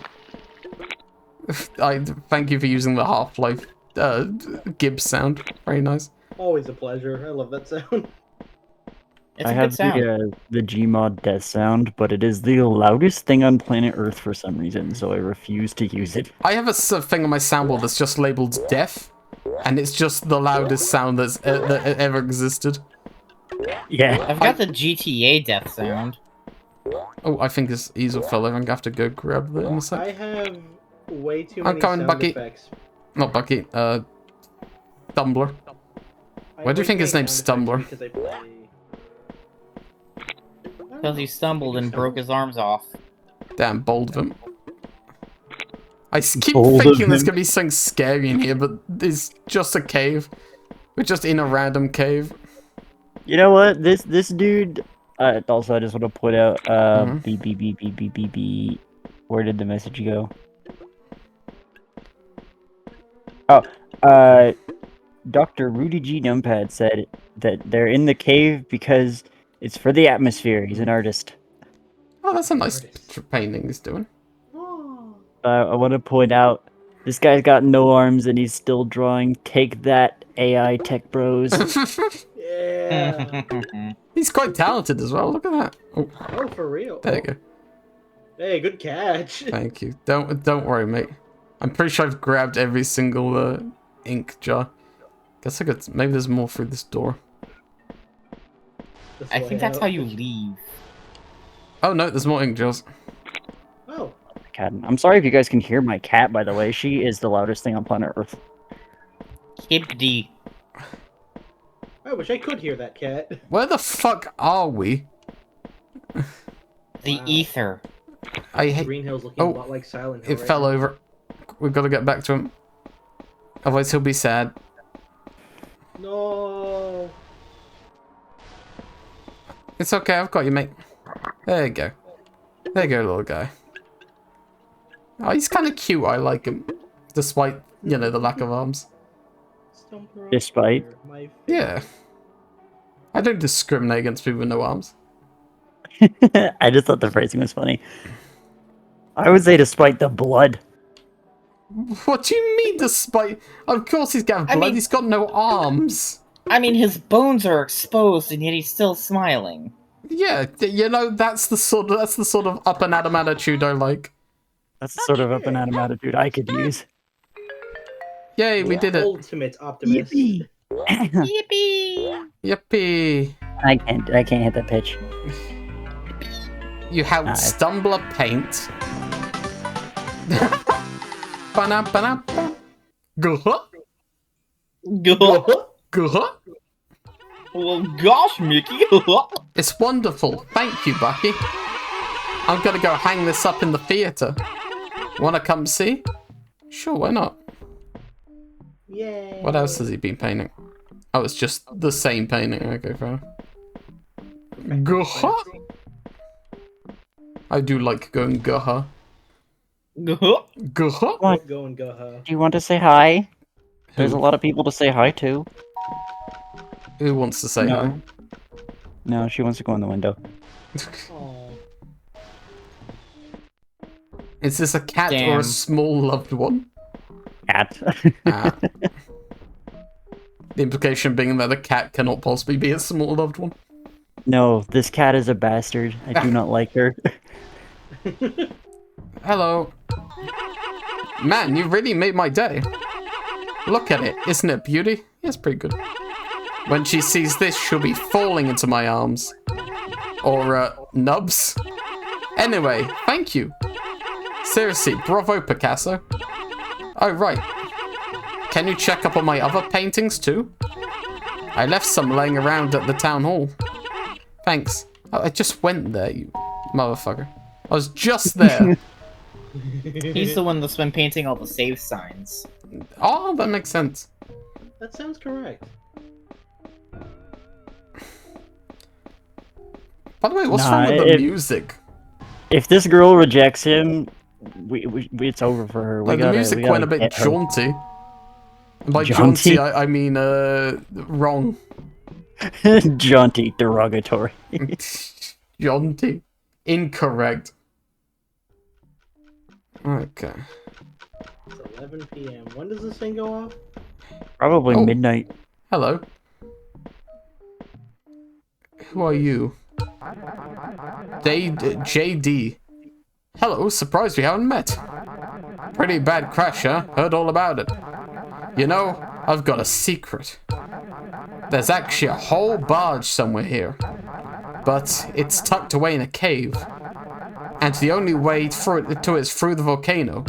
I thank you for using the Half-Life Gibbs sound. Very nice. Always a pleasure. I love that sound. It's I a have good sound. the Gmod death sound, but it is the loudest thing on planet Earth for some reason, so I refuse to use it. I have a thing on my soundboard that's just labeled death, and it's just the loudest sound that ever existed. Yeah. I've got the GTA death sound. Oh, I think his easel fell over. I'm gonna have to go grab that in a sec. I have way too I'm many coming, sound Bucky. effects. Not Bucky, Stumbler. Why do you think his name's Stumbler? Because I play... Because he stumbled and broke his arms off. Damn, bold of him. I keep Bold of thinking there's him. gonna be something scary in here, but it's just a cave. We're just in a random cave. You know what? This dude. Also, I just want to point out. Mhm. B. Where did the message go? Oh, Dr. Rudy G. Numpad said that they're in the cave because it's for the atmosphere. He's an artist. Oh, that's a nice painting he's doing. I want to point out this guy's got no arms and he's still drawing. Take that, AI tech bros. Yeah. He's quite talented as well. Look at that. Oh, Oh, for real? there you go. Hey, good catch. Thank you. Don't worry, mate. I'm pretty sure I've grabbed every single ink jar. Guess I could. Maybe there's more through this door. This I way think that's out. how you leave. Oh no, there's more ink jars. Oh. Cat. I'm sorry if you guys can hear my cat, by the way. She is the loudest thing on planet Earth. Kibdi. I wish I could hear that cat. Where the fuck are we? The Wow. ether. I hate. Green Hill's looking Oh, a lot like Silent Hill. It fell now. over. We've got to get back to him. Otherwise he'll be sad. No. It's okay, I've got you, mate. There you go. There you go, little guy. Oh, he's kind of cute. I like him. Despite, you know, the lack of arms. Stumper Despite? up here, my Yeah. I don't discriminate against people with no arms. I just thought the phrasing was funny. I would say despite the blood. What do you mean, despite? Of course he's got blood. mean- He's got no arms. I mean, his bones are exposed, and yet he's still smiling. Yeah, you know, that's the sort of up and at 'em attitude I like. That's the sort of up and at 'em attitude I could use. Yay, we did it. Ultimate optimist. Yippee! Yippee! Yippee. I can't hit that pitch. You have Nice. Stumbler paint. Ba-na-ba-na-ba. Guh-huh. Go. Guh-huh. Well, gosh, Mickey. It's wonderful. Thank you, Bucky. I'm gonna go hang this up in the theater. Wanna come see? Sure, why not? Yay. What else has he been painting? Oh, it's just the same painting. Okay, fair enough. Guh-huh. I do like going guh-huh. Go. Guh-huh. What? Go and go, huh? Do you want to say hi? There's a Who? lot of people to say hi to. Who wants to say No. No, she wants to go in the window. Aw. Is this a cat or Damn. a small loved one? Cat. Ah. The implication being that a cat cannot possibly be a small loved one. No, this cat is a bastard. I do not like her. Hello. Man, you really made my day. Look at it. Isn't it a beauty? Yeah, it's pretty good. When she sees this, she'll be falling into my arms. Or, nubs. Anyway, thank you. Seriously, bravo, Picasso. Oh, right. Can you check up on my other paintings, too? I left some laying around at the town hall. Thanks. Oh, I just went there, you motherfucker. I was just there. He's the one that's been painting all the save signs. Oh, that makes sense. That sounds correct. By the way, what's Nah, wrong with the music? If this girl rejects him, it's over for her. Like, the music went a bit jaunty. And by jaunty, I mean, wrong. Jaunty, derogatory. Jaunty. Incorrect. Okay. It's 11 p.m. When does this thing go off? Probably midnight. Hello. Who are you? JD. Hello, surprised we haven't met. Pretty bad crash, huh? Heard all about it. You know, I've got a secret. There's actually a whole barge somewhere here. But it's tucked away in a cave. And the only way through it is through the volcano.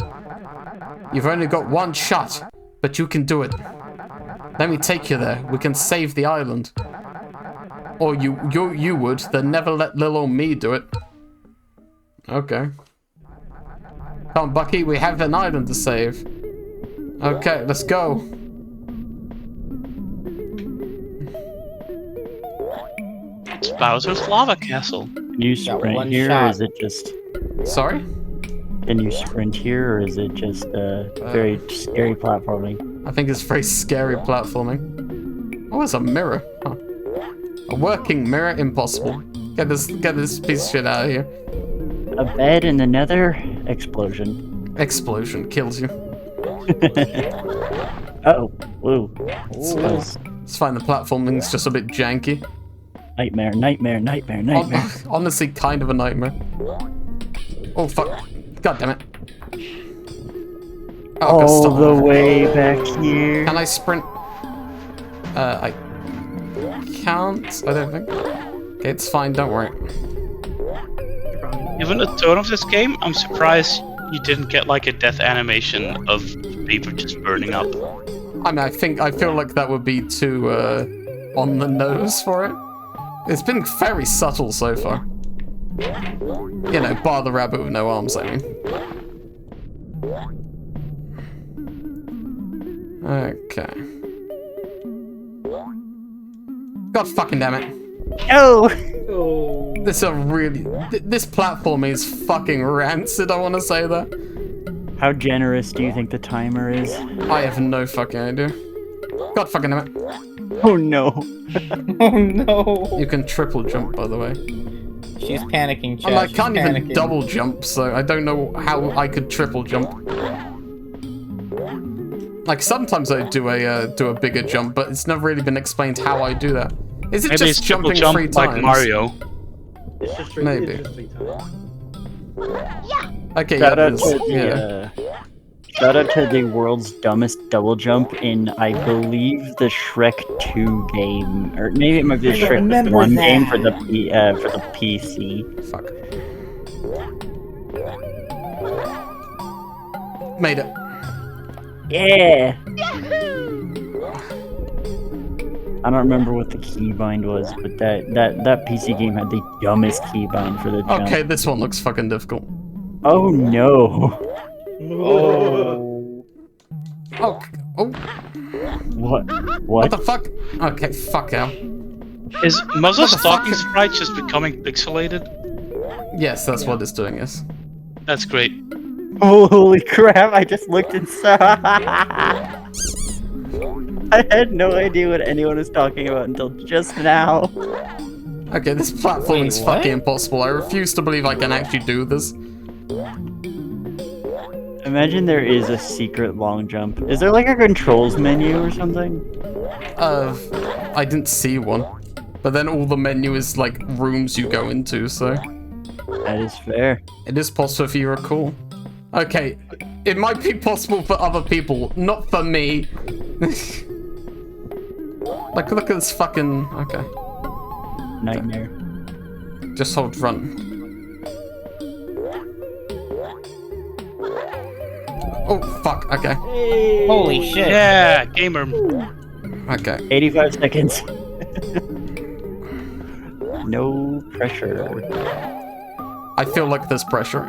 You've only got one shot, but you can do it. Let me take you there. We can save the island. Or you would, then never let little old me do it. Okay. Come on, Bucky, we have an island to save. Okay, let's go. It's Bowser's Lava Castle. Can you Got sprint one here, or shot. is it just... Sorry? Can you sprint here, or is it just very scary platforming? I think it's very scary platforming. Oh, it's a mirror. Huh. A working mirror? Impossible. Get this piece of shit out of here. A bed in the nether? Explosion. Explosion kills you. Uh-oh. Whoa. It's fine, the platforming's just a bit janky. Nightmare, nightmare, nightmare, nightmare. Honestly, kind of a nightmare. Oh, fuck. God damn it. Oh, All stop. the way back here. Can I sprint? I can't, I don't think. Okay, it's fine, don't worry. Given the tone of this game, I'm surprised you didn't get like a death animation of people just burning up. I mean, I feel like that would be too, on the nose for it. It's been very subtle so far. You know, bar the rabbit with no arms, I mean. Okay. God fucking damn it. Oh! Oh. This platform is fucking rancid, I want to say that. How generous do you think the timer is? I have no fucking idea. God fucking damn it. Oh no. Oh no! You can triple jump, by the way. She's panicking, chat. I She's can't even panicking. double jump, so I don't know how I could triple jump. Like, sometimes I do a bigger jump, but it's never really been explained how I do that. Is it Maybe just it's triple jumping jump 3 times? like Mario. It's just three, Maybe. It's just 3 times. Okay, yeah, Shout out there's- to the, yeah. shout out to the world's dumbest double jump in, I believe, the Shrek 2 game, or maybe it might be the Shrek remember 1 that. game for the PC. Fuck. Made it. Yeah. I don't remember what the keybind was, but that PC game had the dumbest keybind for the jump. Okay, this one looks fucking difficult. Oh no. Oh. Oh, oh, What? what What? the fuck? Okay, fuck out. Is most of What the fuck Stalking is- Sprite just becoming pixelated? Yes, that's what it's doing, yes. That's great. Holy crap, I just looked inside. I had no idea what anyone was talking about until just now. Okay, this platform is Wait, what? fucking impossible. I refuse to believe I can actually do this. Imagine there is a secret long jump. Is there like a controls menu or something? I didn't see one. But then all the menu is like rooms you go into, so That is fair. it is possible if you recall. Okay, it might be possible for other people, not for me. Like, look at this fucking... Okay, Nightmare. just hold run. Oh, fuck, okay. Holy shit. Yeah, gamer. Okay. 85 seconds. No pressure. I feel like there's pressure.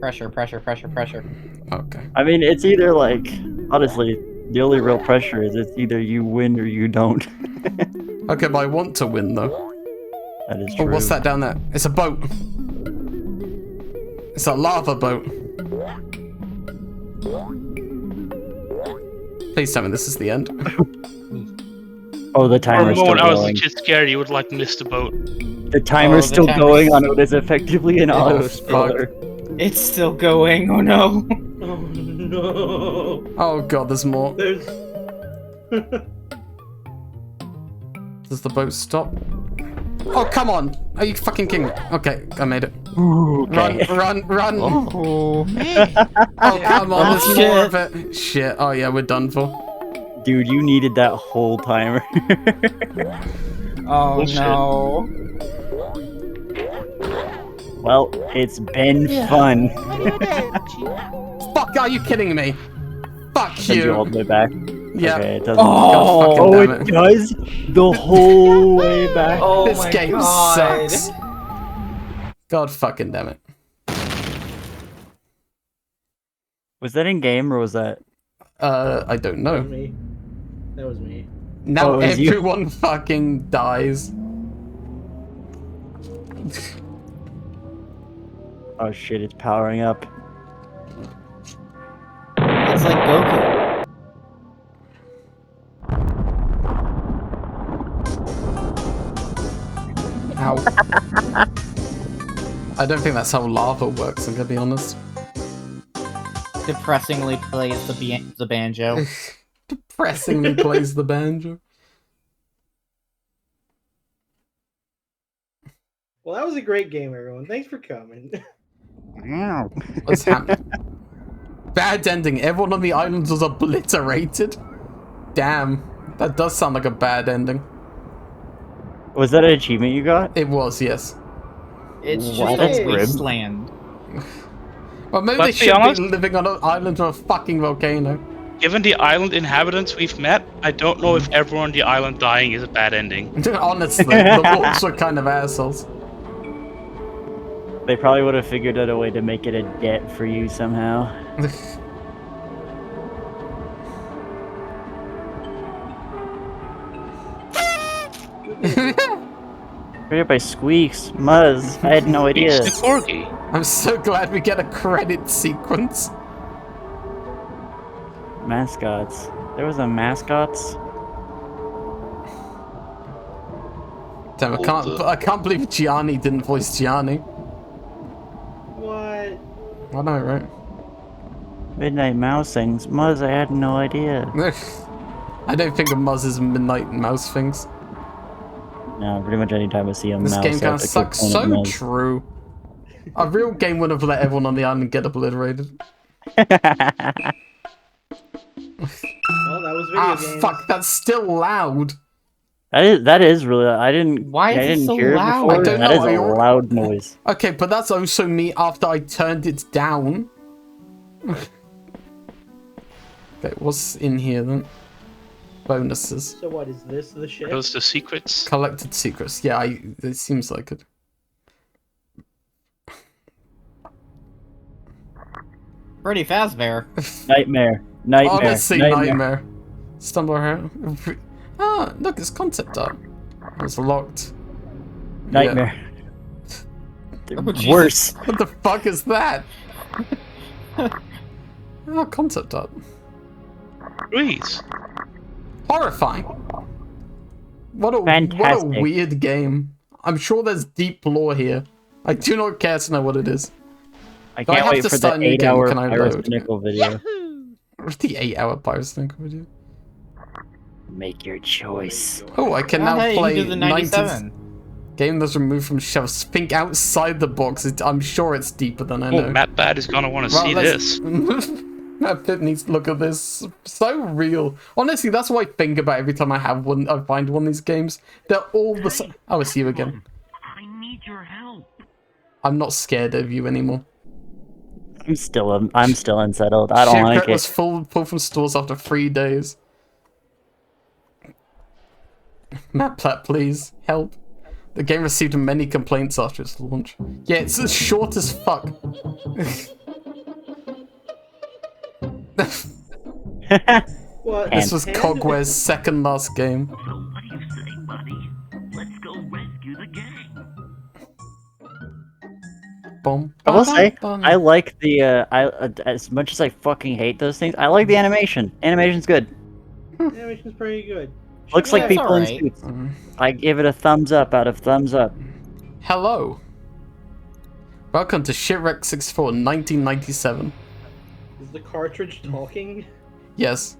Pressure, pressure, pressure, pressure. Okay. I mean, it's either like, honestly, the only real pressure is it's either you win or you don't. Okay, but I want to win though. That is Oh, true. what's that down there? It's a boat. It's a lava boat. Please tell me this is the end. Oh, the For a timer's still moment, I was going. legit scared you would like miss the boat. The timer's the still timer's- going on what is effectively an auto fuck. spoiler. It's still going. Oh no. Oh no. Oh god, there's more. There's. Does the boat stop? Oh, come on! Are you fucking kidding me? Okay, I made it. Okay. Run, run! Oh. Oh, come on, there's shit. more of it. Shit, oh yeah, we're done for. Dude, you needed that whole timer. Oh Bullshit. no. Well, it's been fun. Fuck, are you kidding me? Fuck Send you all you! the way back. Yeah. Okay, it doesn't. God fucking Oh, damn it it. does the whole way back. Oh This my game god. sucks. God fucking damn it. Was that in game or was that? I don't That was know. me. That was me. Now Oh, it was you. everyone fucking dies. Oh shit! It's powering up. It's like Goku. Ow. I don't think that's how lava works, I'm gonna be honest. Depressingly plays the banjo. Depressingly plays the banjo. Well, that was a great game, everyone. Thanks for coming. What's happening? Bad ending. Everyone on the island was obliterated. Damn. That does sound like a bad ending. Was that an achievement you got? It was, yes. It's just Wow, a that's grim. wasteland. Well, maybe Let's they be should honest. be living on an island with a fucking volcano. Given the island inhabitants we've met, I don't know if everyone on the island dying is a bad ending. Honestly, the wolves were kind of assholes. They probably would have figured out a way to make it a debt for you somehow. Created by Squeaks. Muzz. I had no idea. It's the corgi. I'm so glad we get a credit sequence. Mascots. There was a mascots? Damn, I can't believe Gianni didn't voice Gianni. What? I know, right? Midnight Mouse things. Muzz, I had no idea. I don't think of Muzz as Midnight Mouse things. No, pretty much any time I see a This mouse, game I kind have of to sucks. click on So Muzz. true. A real game would have let everyone on the island get obliterated. Well, that was video Ah, games. fuck, that's still loud. That is really. I didn't. Why is I it didn't so hear loud? it before. I don't That know, is a I- loud noise. Okay, but that's also me after I turned it down. Okay, what's in here then? Bonuses. So what is this? The shit? Those the secrets. Collected secrets. Yeah, it seems like it. Pretty fast, Bear. Nightmare. Nightmare. Honestly, nightmare. Stumble around. Ah, look, it's concept art. It's locked. Nightmare. Oh, Jesus. Worse. What the fuck is that? Oh, concept art. Please. Horrifying. What a Fantastic. weird game. I'm sure there's deep lore here. I do not care to know what it is. I Do I can't have wait to for start the a new game? 8-hour Can I load? Pyrocynical video. The 8-hour Pyrosync video. Make your choice. Oh, I can Oh, now hey, you play can do the 97. Game that's removed from shelves. Think outside the box. I'm sure it's deeper than I know. Oh, Matt Bad is gonna want to Well, see let's- this. Matt Pitt needs to look at this. So real. Honestly, that's what I think about every time I find one of these games. They're all the same. Oh, it's you again. I need your help. I'm not scared of you anymore. I'm still unsettled. I don't like Shipwreck was it. pulled from stores after 3 days. Matt Platt, please help. The game received many complaints after its launch. Yeah, it's as short as fuck. What? This was Ten? Cogware's second last game. So what do you say, buddy? Let's go rescue the gang. Boom. I will say, Ba-dum-bum. I like the, as much as I fucking hate those things, I like the animation. Animation's good. Animation's pretty good. Looks Yeah, like it's people in alright. suits. I give it a thumbs up out of thumbs up. Hello. Welcome to Shipwreck 64 1997. Is the cartridge talking? Yes.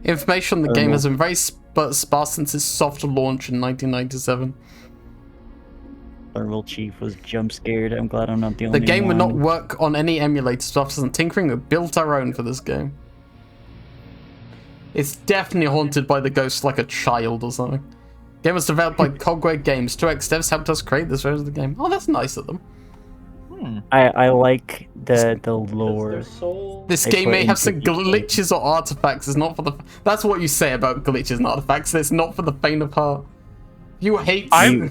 Information on the game has been very sparse since its soft launch in 1997. Thermal Chief was jump scared. I'm glad I'm not the only The game one. would not work on any emulator stuff, and tinkering we built our own for this game. It's definitely haunted by the ghost like a child or something. Game was developed by Cogware Games. 2X devs helped us create this version of the game. Oh, that's nice of them. I like the lore. Their soul. This They game put may have into some the game. glitches or artifacts. It's not for the. That's what you say about glitches and artifacts. It's not for the faint of heart. You hate. I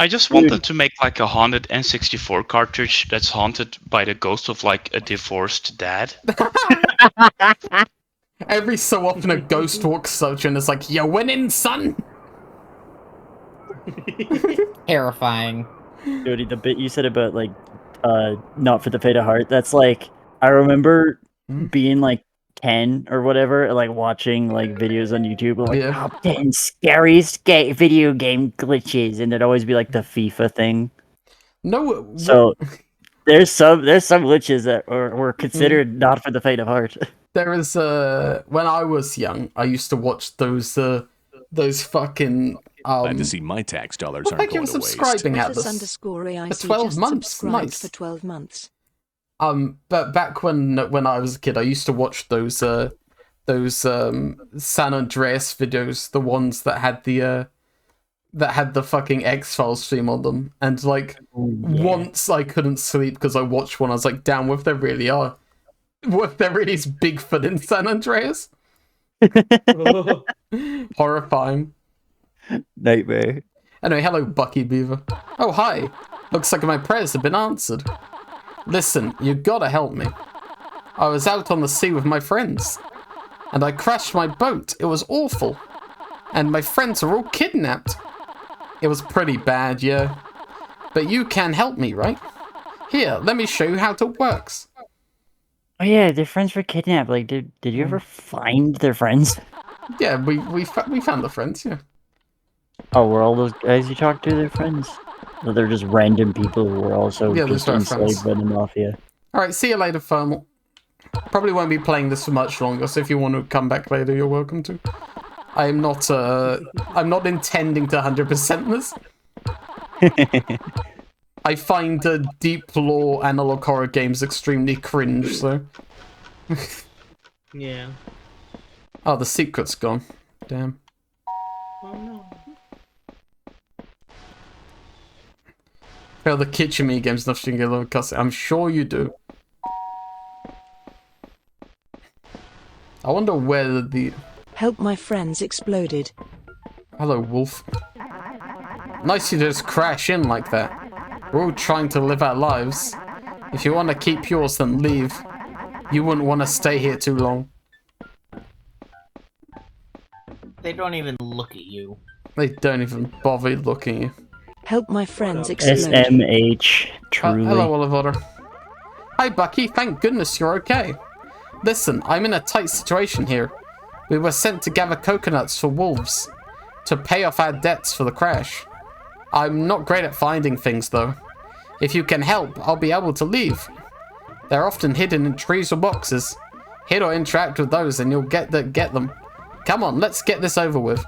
just want them to make like a haunted N64 cartridge that's haunted by the ghost of like a divorced dad. Every so often, a ghost walks out and it's like, "You're winning, son." Terrifying. Jody, the bit you said about like not for the faint of heart, that's like I remember being like 10 or whatever, like watching like videos on YouTube like Yeah. top 10 scariest video game glitches, and it'd always be like the FIFA thing. No. So there's some glitches that were considered not for the faint of heart. There is when I was young, I used to watch those fucking Glad to see my tax dollars well, aren't thank you going for to waste. subscribing at Princess this. underscore AIC For 12 just months, subscribed nice. for 12 months. But back when I was a kid, I used to watch those San Andreas videos, the ones that had the fucking X-Files stream on them, and like once I couldn't sleep because I watched one. I was like, damn, what if there really are? What if there really is Bigfoot in San Andreas? Horrifying. Nightmare. Anyway, hello, Bucky Beaver. Oh, hi. Looks like my prayers have been answered. Listen, you gotta help me. I was out on the sea with my friends, and I crashed my boat. It was awful. And my friends were all kidnapped. It was pretty bad, yeah. But you can help me, right? Here, let me show you how it works. Oh yeah, their friends were kidnapped. Like, did you ever find their friends? Yeah, we found the friends, yeah. Oh, were all those guys you talked to their friends? Or they're just random people who were also Yeah, just those are friends. enslaved by the mafia. Alright, see you later, Thermal. Probably won't be playing this for much longer, so if you want to come back later, you're welcome to. I'm not intending to 100% this. I find deep lore analog horror games extremely cringe, so... Yeah. Oh, the secret's gone. Damn. Oh no. Well, the kitchen mini games enough to get a little cussing. I'm sure you do. I wonder where the... Help my friends exploded. Hello, Wolf. Nice you just crash in like that. We're all trying to live our lives. If you want to keep yours, then leave. You wouldn't want to stay here too long. They don't even look at you. They don't even bother looking at you. Help my friends explode. SMH, truly. Hello, Oliver. Hi, Bucky. Thank goodness you're okay. Listen, I'm in a tight situation here. We were sent to gather coconuts for wolves to pay off our debts for the crash. I'm not great at finding things, though. If you can help, I'll be able to leave. They're often hidden in trees or boxes. Hit or interact with those and you'll get them. Come on, let's get this over with.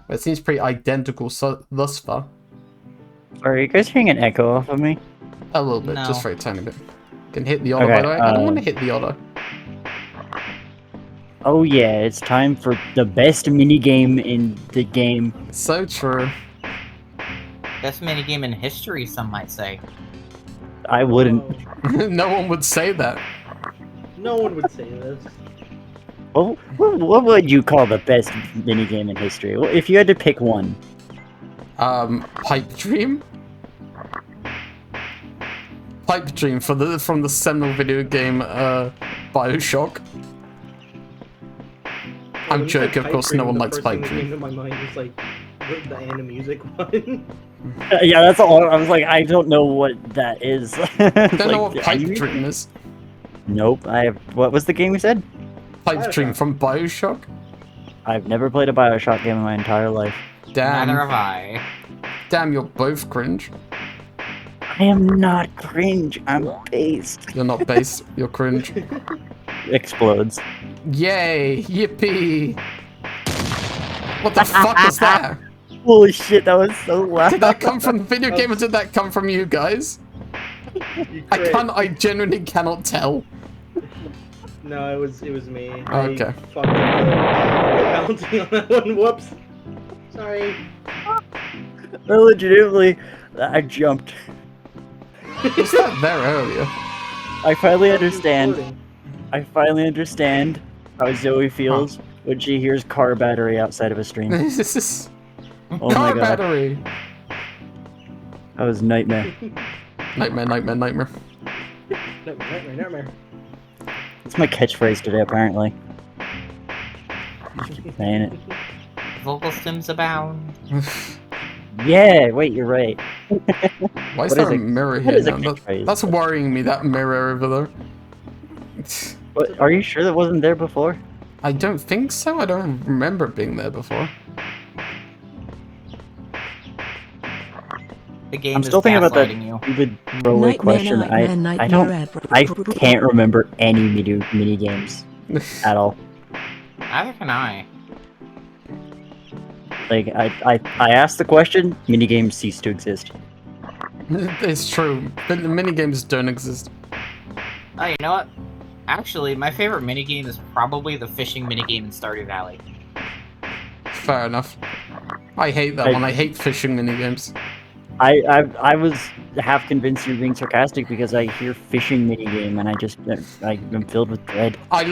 It seems pretty identical thus far. Are you guys hearing an echo off of me? A little bit, No. just very tiny bit. Can hit the auto, Okay, by the way. I don't want to hit the auto. Oh yeah, it's time for the best minigame in the game. So true. Best minigame in history, some might say. I wouldn't. No one would say that. No one would say this. What would you call the best minigame in history? Well, if you had to pick one. Pipe Dream? Pipe Dream from the seminal video game, Bioshock. I'm joking, of course, no one likes Pipe Dream. The Dream. first thing that came to my mind was like the Anna music one. Yeah, that's all. I was like, I don't know what that is. Don't know what Pipe Dream is. Nope. What was the game you said? Pipe Dream from Bioshock? I've never played a Bioshock game in my entire life. Damn. Neither have I. Damn, you're both cringe. I am not cringe. I'm based. You're not base, you're cringe. Explodes. Yay! Yippee! What the fuck was that? Holy shit, that was so loud. Did that come from the video game or did that come from you guys? I genuinely cannot tell. No, it was me. Okay. I fucked up the penalty on that one. Whoops. Sorry. No, legitimately, I jumped. Was that there earlier? I finally understand. I finally understand how Zoe feels when she hears car battery outside of a stream. This is Oh car my god. battery. That was nightmare. Nightmare, nightmare, nightmare. Nightmare. It's my catchphrase today, apparently. Just keep saying it. Vocal stems abound. Yeah, wait, you're right. Why is What there is a it? mirror What here is a now? catchphrase? That's worrying me, that mirror over there. What, are you sure that wasn't there before? I don't think so. I don't remember it being there before. The game I'm is still thinking about that gaslighting you. stupid throwaway question. I can't remember any mini games at all. Neither can I. Like I asked the question, mini games cease to exist. It's true. The minigames don't exist. Oh, you know what? Actually, my favorite minigame is probably the fishing minigame in Stardew Valley. Fair enough. I hate that one. I hate fishing minigames. I was half convinced you were being sarcastic because I hear fishing minigame and I'm filled with dread. I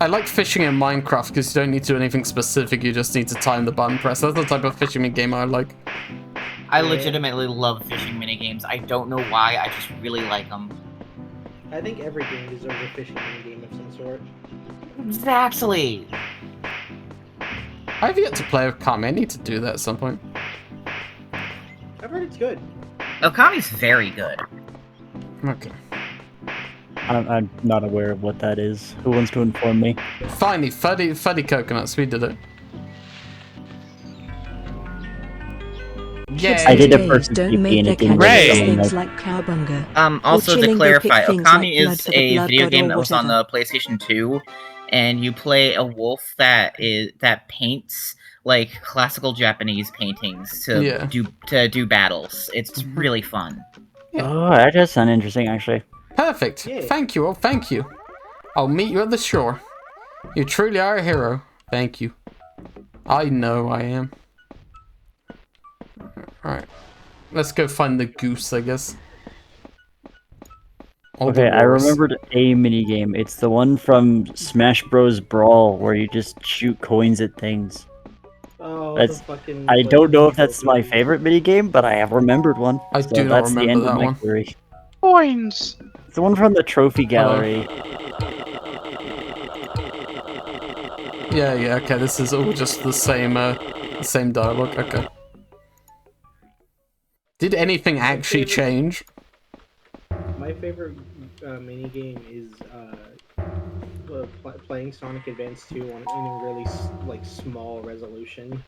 like fishing in Minecraft because you don't need to do anything specific. You just need to time the button press. That's the type of fishing minigame I like. I legitimately love fishing minigames. I don't know why, I just really like them. I think every game deserves a fishing minigame of some sort. Exactly! I've yet to play Okami. I need to do that at some point. I've heard it's good. Okami's very good. Okay. I'm not aware of what that is. Who wants to inform me? Finally, Fuddy Coconuts. We did it. Kids Yay! I did a these person days keep don't make being their a demon. candles Hooray! things like cowbunga. Also Or to chilling clarify, pick things Okami like blood is for the a blood video god game or that was on whatever. the PlayStation 2, and you play a wolf that paints like classical Japanese paintings to do battles. It's really fun. Oh, that does sound interesting, actually. Perfect. Yay. Thank you. Oh, thank you. I'll meet you at the shore. You truly are a hero. Thank you. I know I am. Alright. Let's go find the goose, I guess. Or the Okay, I walrus. remembered a mini game. It's the one from Smash Bros. Brawl where you just shoot coins at things. Oh, That's- the fucking. I don't know if that's my favorite mini game, but I have remembered one. I So do not that's the remember end that of my one. query. Coins! It's the one from the trophy gallery. Yeah, okay, this is all just the same dialogue, okay. Did anything actually change? My favorite minigame is playing Sonic Advance 2 in a really small resolution.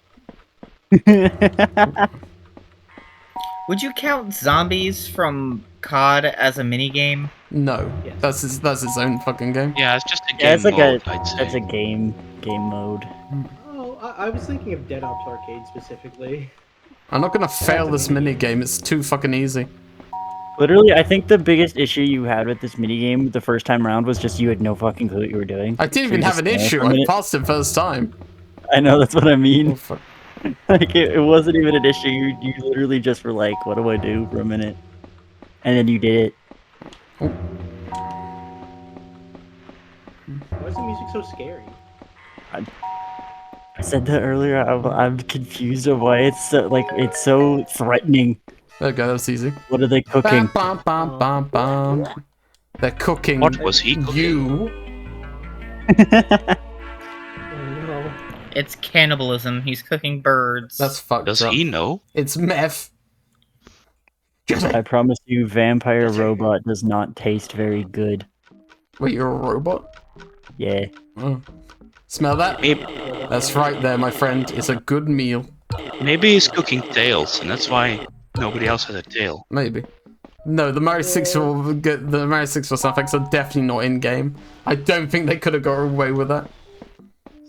Would you count zombies from COD as a minigame? No. Yes. That's its own fucking game. Yeah, it's just a game Yeah, it's like mode, I'd say. that's a game mode. Oh, I was thinking of Dead Ops Arcade specifically. I'm not gonna fail this minigame, it's too fucking easy. Literally, I think the biggest issue you had with this minigame the first time around was just you had no fucking clue what you were doing. I didn't So even you have just an stand there issue, for a I minute. passed it first time. I know, that's what I mean. Oh, fuck. Like, it wasn't even an issue. You literally just were like, what do I do for a minute? And then you did it. so scary? I said that earlier. I'm confused of why it's so, like it's so threatening. There you go, that's easy. What are they cooking? Bam, bam, bam, bam, bam. They're cooking What was he cooking? you. Oh no. It's cannibalism. He's cooking birds. That's fucked Does up. he know? It's meth. I promise you, vampire robot does not taste very good. Wait, you're a robot? Yeah. Oh. Smell that? Maybe, That's right there, my friend. It's a good meal. maybe he's cooking tails, and that's why nobody else has a tail. Maybe. No, the Mario 6 will get the Mario 6 sound effects are definitely not in game. I don't think they could have got away with that.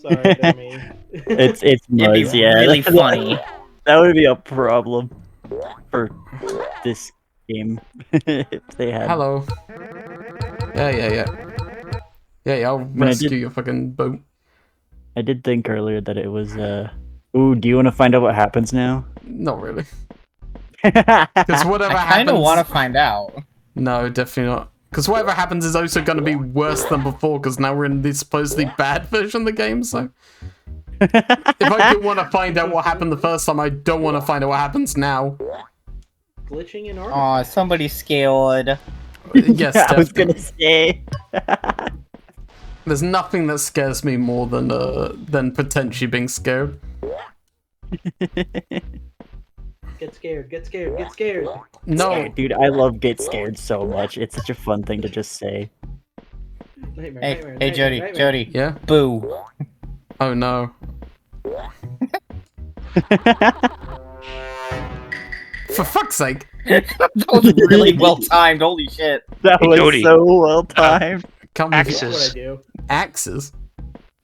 Sorry, Demi. It's It'd be Muzz, yeah. really funny. That would be a problem for this game if they had. Hello. Yeah. I'll I rescue did- your fucking boat. I did think earlier that it was. Ooh, do you want to find out what happens now? Not really. Because whatever I kind happens. of want to find out. No, definitely not. Because whatever happens is also going to be worse than before. Because now we're in the supposedly bad version of the game. So if I didn't want to find out what happened the first time, I don't want to find out what happens now. Glitching in art. Aw, somebody scared. Yes, I was definitely. gonna say. There's nothing that scares me more than potentially being scared. Get scared. Get scared. Get scared. No, Dude, I love Get Scared so much. It's such a fun thing to just say. Nightmare, Hey, nightmare, hey, nightmare, Jody, nightmare. Jody. yeah. Boo. Oh no. For fuck's sake. That was really well timed. Holy shit. That Hey, was Jody. so well timed. Come That's with what I Axes. do. axes.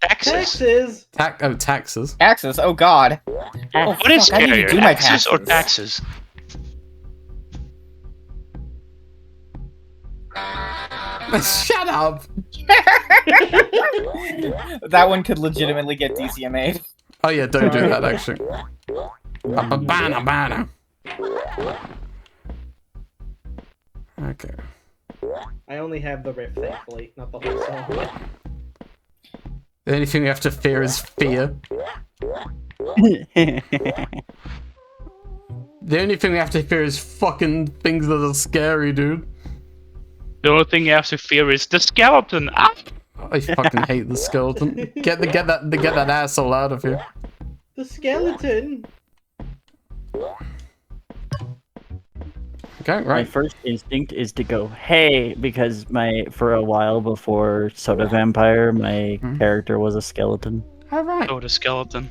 Taxes. Taxes. Taxes. Taxes. Oh God. Oh, What is fuck, I need to scarier, do my axes or taxes. taxes? Shut up. That one could legitimately get DCMA'd. Oh yeah, don't do that actually. Ba-ba-ba-na-ba-na. Okay. I only have the riff, thankfully, not the whole song. The only thing we have to fear is fear. The only thing we have to fear is fucking things that are scary, dude. The only thing you have to fear is the skeleton. Ah! I fucking hate the skeleton. Get that asshole out of here. The skeleton. Okay, My right. first instinct is to go, hey, because for a while before Soda Vampire, my character was a skeleton. Alright. Oh, the skeleton.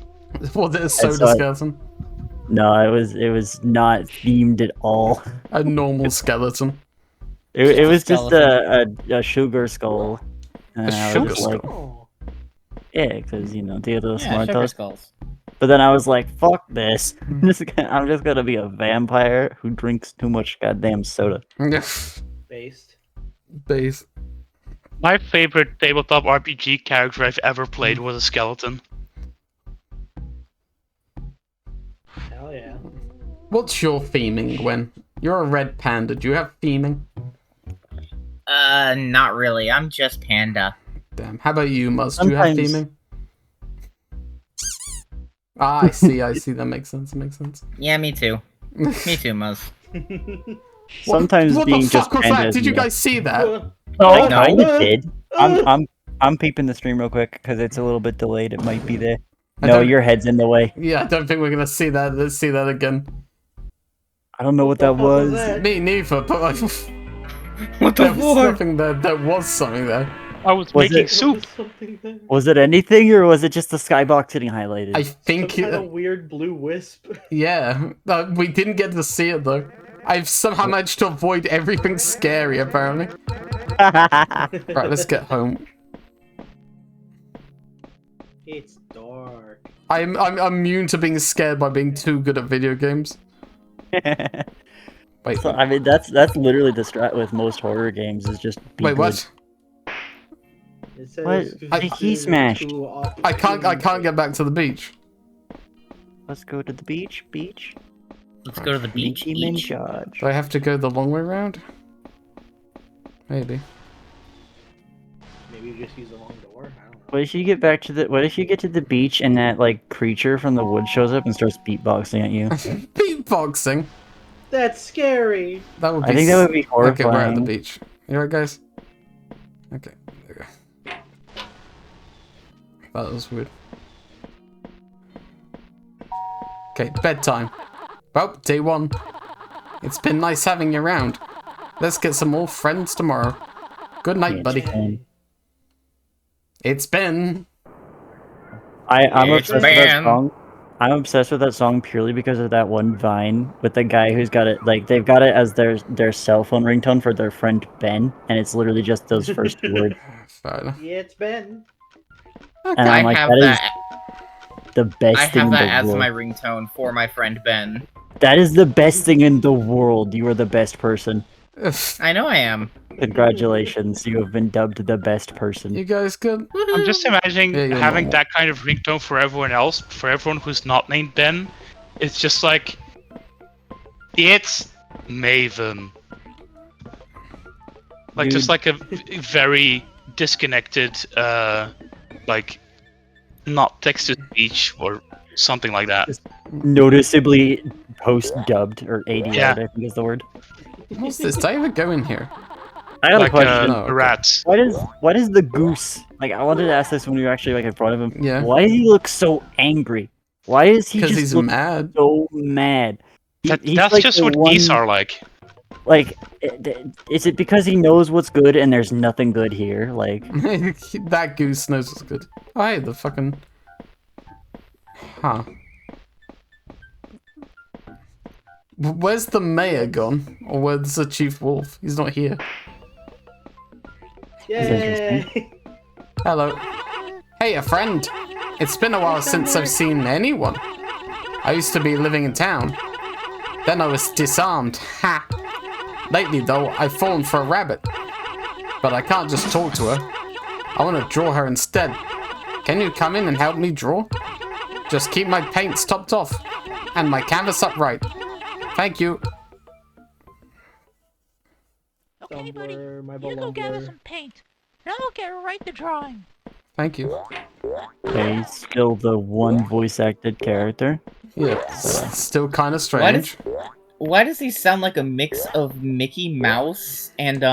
Was it a soda saw it. skeleton? No, it was not themed at all. A normal skeleton. It was just a sugar skull. And A I was sugar just like, skull? yeah, because, you know, Theodore Yeah, Smart sugar Toast. skulls. But then I was like, fuck this. I'm just gonna be a vampire who drinks too much goddamn soda. Based. Base. My favorite tabletop RPG character I've ever played was a skeleton. Hell yeah. What's your theming, Gwen? You're a red panda. Do you have theming? Not really. I'm just Panda. Damn. How about you, Muzz? Do you have Sometimes- theming? Ah, I see. That makes sense. Yeah, me too. Me too, Muzz. Sometimes what being the just fuck was panda that? is Did you enough. guys see that? I no. kinda did. I'm peeping the stream real quick because it's a little bit delayed. It might be there. I No, don't- your head's in the way. Yeah, I don't think we're gonna see that. Let's see that again. I don't know what the that fuck was was. that? Me neither. But like, What there was nothing there. There was something there. I was Was making it- soup. Something that... Was it anything or was it just the skybox getting highlighted? I Some think. kind of weird blue wisp. Yeah, we didn't get to see it though. I've somehow managed to avoid everything scary. Apparently. Right, let's get home. It's dark. I'm immune to being scared by being too good at video games. Wait, So, I mean, that's literally the strat with most horror games is just be wait, good. what? It says What? He smashed. I can't get back to the beach. Let's go to the beach. Let's go to the beach. Meet him in Each. charge. Do I have to go the long way round? Maybe. Maybe you just use the long door. I don't know. What if you get back to the? What if you get to the beach and that like creature from the wood shows up and starts beatboxing at you? Beatboxing? That's scary. That would be I think that would be Okay, we're at the horrifying. beach. You alright, guys? Okay, there we go. That was weird. Okay, bedtime. Well, day 1. It's been nice having you around. Let's get some more friends tomorrow. Good night, buddy. It's been. I'm It's obsessed with that been. song. I'm obsessed with that song purely because of that one Vine with the guy who's got it. Like they've got it as their cell phone ringtone for their friend Ben, and it's literally just those first two words. Fine. Yeah, it's Ben. And I'm like, have that is that. the best I thing have in that the as world. my ringtone for my friend Ben. That is the best thing in the world. You are the best person. I know I am. Congratulations, you have been dubbed the best person. You guys good? I'm just imagining Yeah, you're having normal. that kind of ringtone for everyone else, for everyone who's not named Ben. It's just like, it's Maven. Like, just Dude. like a very disconnected, like, not text to speech or something like that. Noticeably post-dubbed, or ADR'd, Yeah. I think is the word. What's this? Did I ever go in here? I got Like a question. No, okay. a rat. What is the goose? Like, I wanted to ask this when we were actually like in front of him. Yeah. Why does he look so angry? Why is he Because just he's look mad. so mad? He's That's like just the what geese are like. Like, is it because he knows what's good and there's nothing good here? Like, That goose knows what's good. Oh, hey, the fucking. Huh. Where's the mayor gone? Or where's the chief wolf? He's not here. Yay! Hello. Hey, a friend. It's been a while since I've seen anyone. I used to be living in town. Then I was disarmed. Ha! Lately, though, I've fallen for a rabbit. But I can't just talk to her. I want to draw her instead. Can you come in and help me draw? Just keep my paints topped off. And my canvas upright. Thank you. Okay, buddy. Tumblr, my You go gather Tumblr. some paint, and I'll get right to drawing. Thank you. okay, he's still the one voice-acted character. Yeah, still kind of strange. Why does he sound like a mix of Mickey Mouse and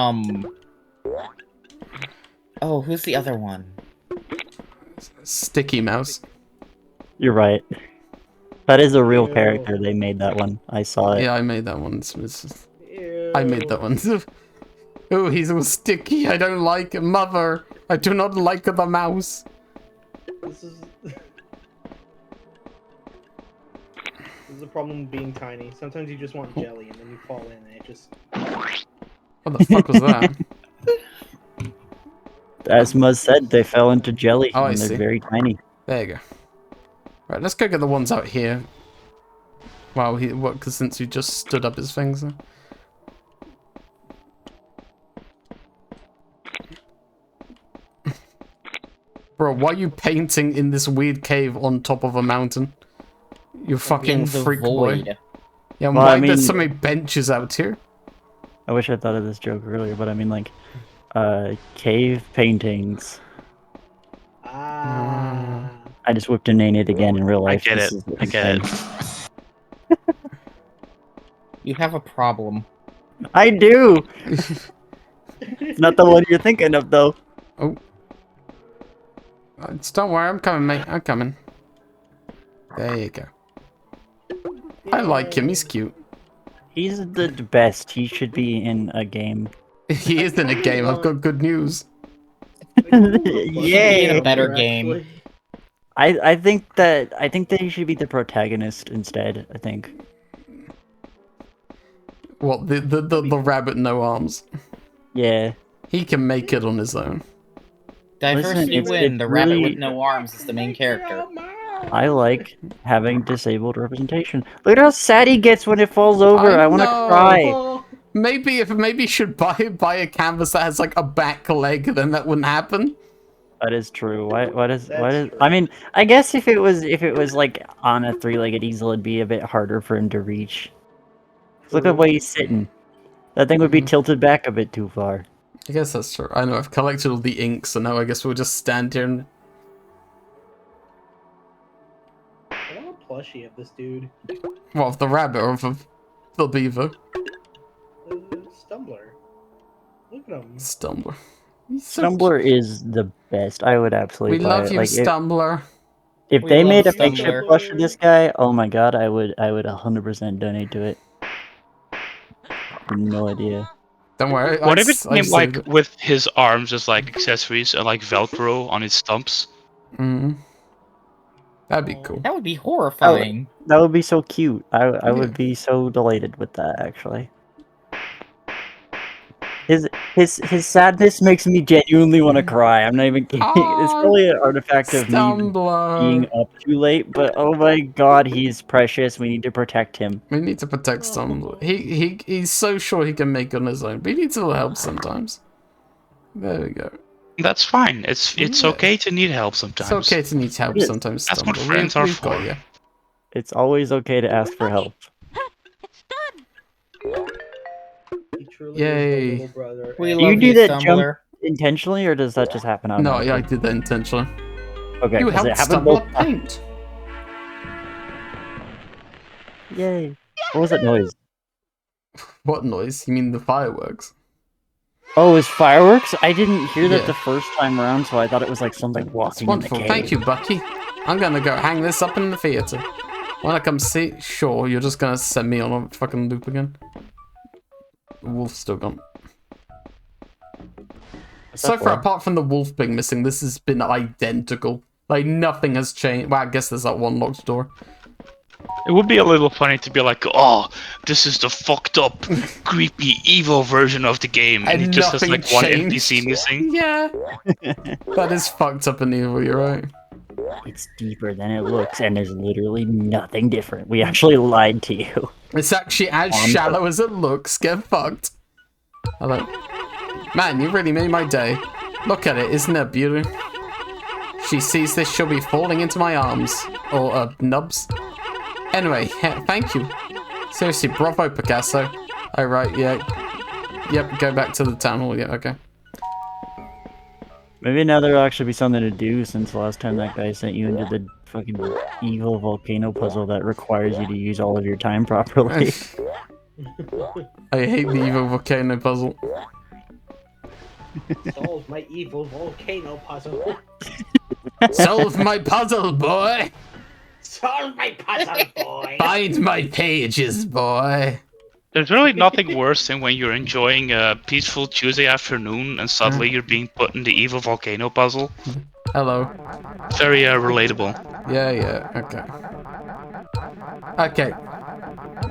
Oh, who's the other one? Sticky Mouse. You're right. That is a real Ew. character. They made that one. I saw it. Yeah, I made that one. I made that Ew. one. Oh, he's all sticky. I don't like it. Mother. I do not like the mouse. This is. This is a problem with being tiny. Sometimes you just want jelly, and then you fall in, and it just. What the fuck was that? As Muzz said, they fell into jelly, Oh, I and they're see. very tiny. There you go. Right, let's go get the ones out here. Wow, because since you just stood up his things. Bro, why are you painting in this weird cave on top of a mountain? You fucking In the freak boy. void. Yeah, Well, why I there's mean- so many benches out here? I wish I thought of this joke earlier, but I mean, like, cave paintings. Ah. I just whipped a name it again in real I life. get This it. is I get it. insane. You have a problem. I do! It's not the one you're thinking of, though. Oh. Don't worry, I'm coming, mate. I'm coming. There you go. I like him. He's cute. He's the best. He should be in a game. He is in a game. I've got good news. Yay! In a better game. Actually. I think that he should be the protagonist instead. I think. What, the rabbit no arms? Yeah. He can make it on his own. Diversity it's- win. it's The rabbit really- with no arms is the main character. I like having disabled representation. Look at how sad he gets when it falls over. I want to know. cry. Oh, Maybe you should buy a canvas that has like a back leg, then that wouldn't happen. That is true. What is? That's true. I mean, I guess if it was like on a three-legged easel, it'd be a bit harder for him to reach. Look at where he's sitting. That thing would be tilted back a bit too far. I guess that's true. I know, I've collected all the ink, so now I guess we'll just stand here and plushie of this dude. What, of the rabbit or of the beaver? The Stumbler. Look at him. Stumbler. He's so Stumbler is the best. I would absolutely We buy love it. you, Like, Stumbler. if We they love made a Stumbler. makeshift plush of this guy, oh my god, I would 100% donate to it. No idea. Don't worry. What if it I came like saved it. with his arms as like accessories and like Velcro on his stumps? That'd be cool. That would be horrifying. That would be so cute. I would be so delighted with that, actually. His sadness makes me genuinely want to cry. I'm not even kidding. It's probably an artifact of me Stumbler. being up too late, but oh my god, he's precious. We need to protect him. We need to protect Stumbler. He's so sure he can make it on his own, but he needs a little help sometimes. There we go. That's fine. It's okay to need help sometimes. It's okay to need help Yes. sometimes. That's what Stumbler. friends are We've got for. you. It's always okay to ask for help. It's done. He truly Yay. is the little brother. We And- Do you love do you, that jump Stumbler. intentionally, or does that just happen No, automatically? yeah, I did that intentionally. Okay, You 'cause helped it happened Stumbler both paint. Yay. What was that noise? What noise? You mean the fireworks? Oh, it was fireworks? I didn't hear that Yeah. the first time around, so I thought it was like something That's walking in the wonderful. cave. Thank you, Bucky. I'm gonna go hang this up in the theater. Wanna come see? Sure, you're just gonna send me on a fucking loop again. The wolf's still gone. What's So that far, for? apart from the wolf being missing, this has been identical. Like, nothing has changed. Well, I guess there's that one locked door. It would be a little funny to be like, oh, this is the fucked up, creepy, evil version of the game, and it just has nothing like one changed. NPC missing. Yeah. That is fucked up and evil, you're right. It's deeper than it looks, and there's literally nothing different. We actually lied to you. It's actually as On shallow as it looks. Get fucked. Hello. Man, you really made my day. Look at it, isn't it beauty? She sees this, she'll be falling into my arms. Or, nubs. Anyway, thank you. Seriously, bravo, Picasso. Oh, right, yeah. Yep, go back to the town hall. Yeah, okay. Maybe now there'll actually be something to do since the last time that guy sent you into the fucking evil volcano puzzle that requires you to use all of your time properly. I hate the evil volcano puzzle. Solve my evil volcano puzzle. Solve my puzzle, boy! Solve my puzzle, boy. Find my pages, boy! There's really nothing worse than when you're enjoying a peaceful Tuesday afternoon and suddenly you're being put in the evil volcano puzzle. Hello. Very relatable. Yeah, okay. Okay.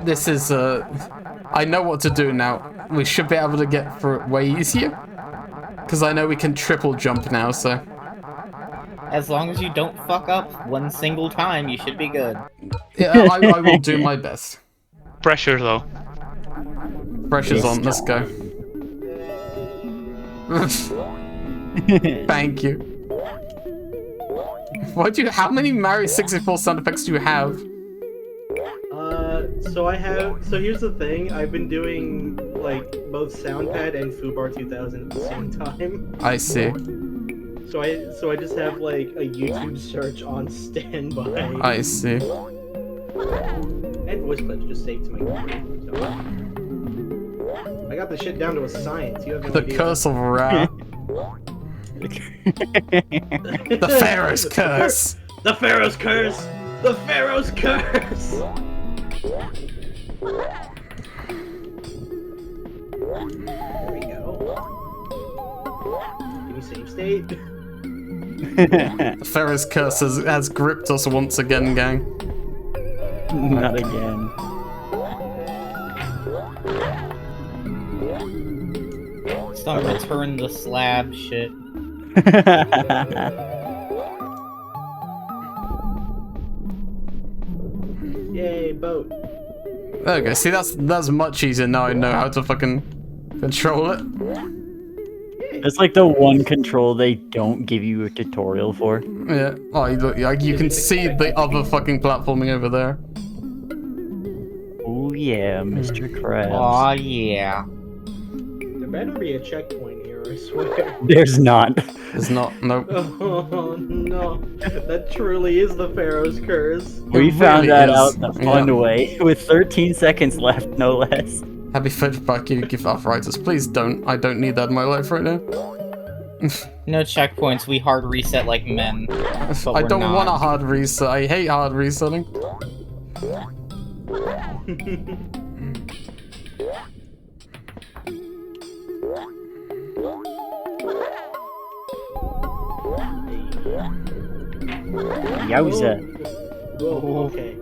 This is, I know what to do now. We should be able to get through it way easier. Because I know we can triple jump now, so... As long as you don't fuck up one single time, you should be good. Yeah, I will do my best. Pressure though. Pressure's on, let's go. Thank you. How many Mario 64 sound effects do you have? So here's the thing, I've been doing, like, both Soundpad and Fubar 2000 at the same time. I see. So I just have, like, a YouTube search on standby. I see. And voice clips just saved to my computer. So. I got the shit down to a science, you have no The idea. curse of Ra. The Pharaoh's curse. The Pharaoh's curse! The Pharaoh's curse! There we go. Give me save state. The Pharaoh's curse has gripped us once again, gang. Not again. Stop return the slab shit. Yay, boat. There we go. See, that's much easier now. I know how to fucking control it. It's like the one control they don't give you a tutorial for. Yeah. Oh, you can see the other fucking platforming over there. Oh yeah, Mr. Krabs. Aw, yeah. There better be a checkpoint here here, I swear. There's not. There's not. Nope. Oh no, that truly is the Pharaoh's curse. We It found really that is. out the fun Yeah. way, with 13 seconds left, no less. Happy foot Bucky, give arthritis. Please don't. I don't need that in my life right now. No checkpoints. We hard reset like men. But I we're don't not. want a hard reset. I hate hard resetting. Yowza. Whoa, okay.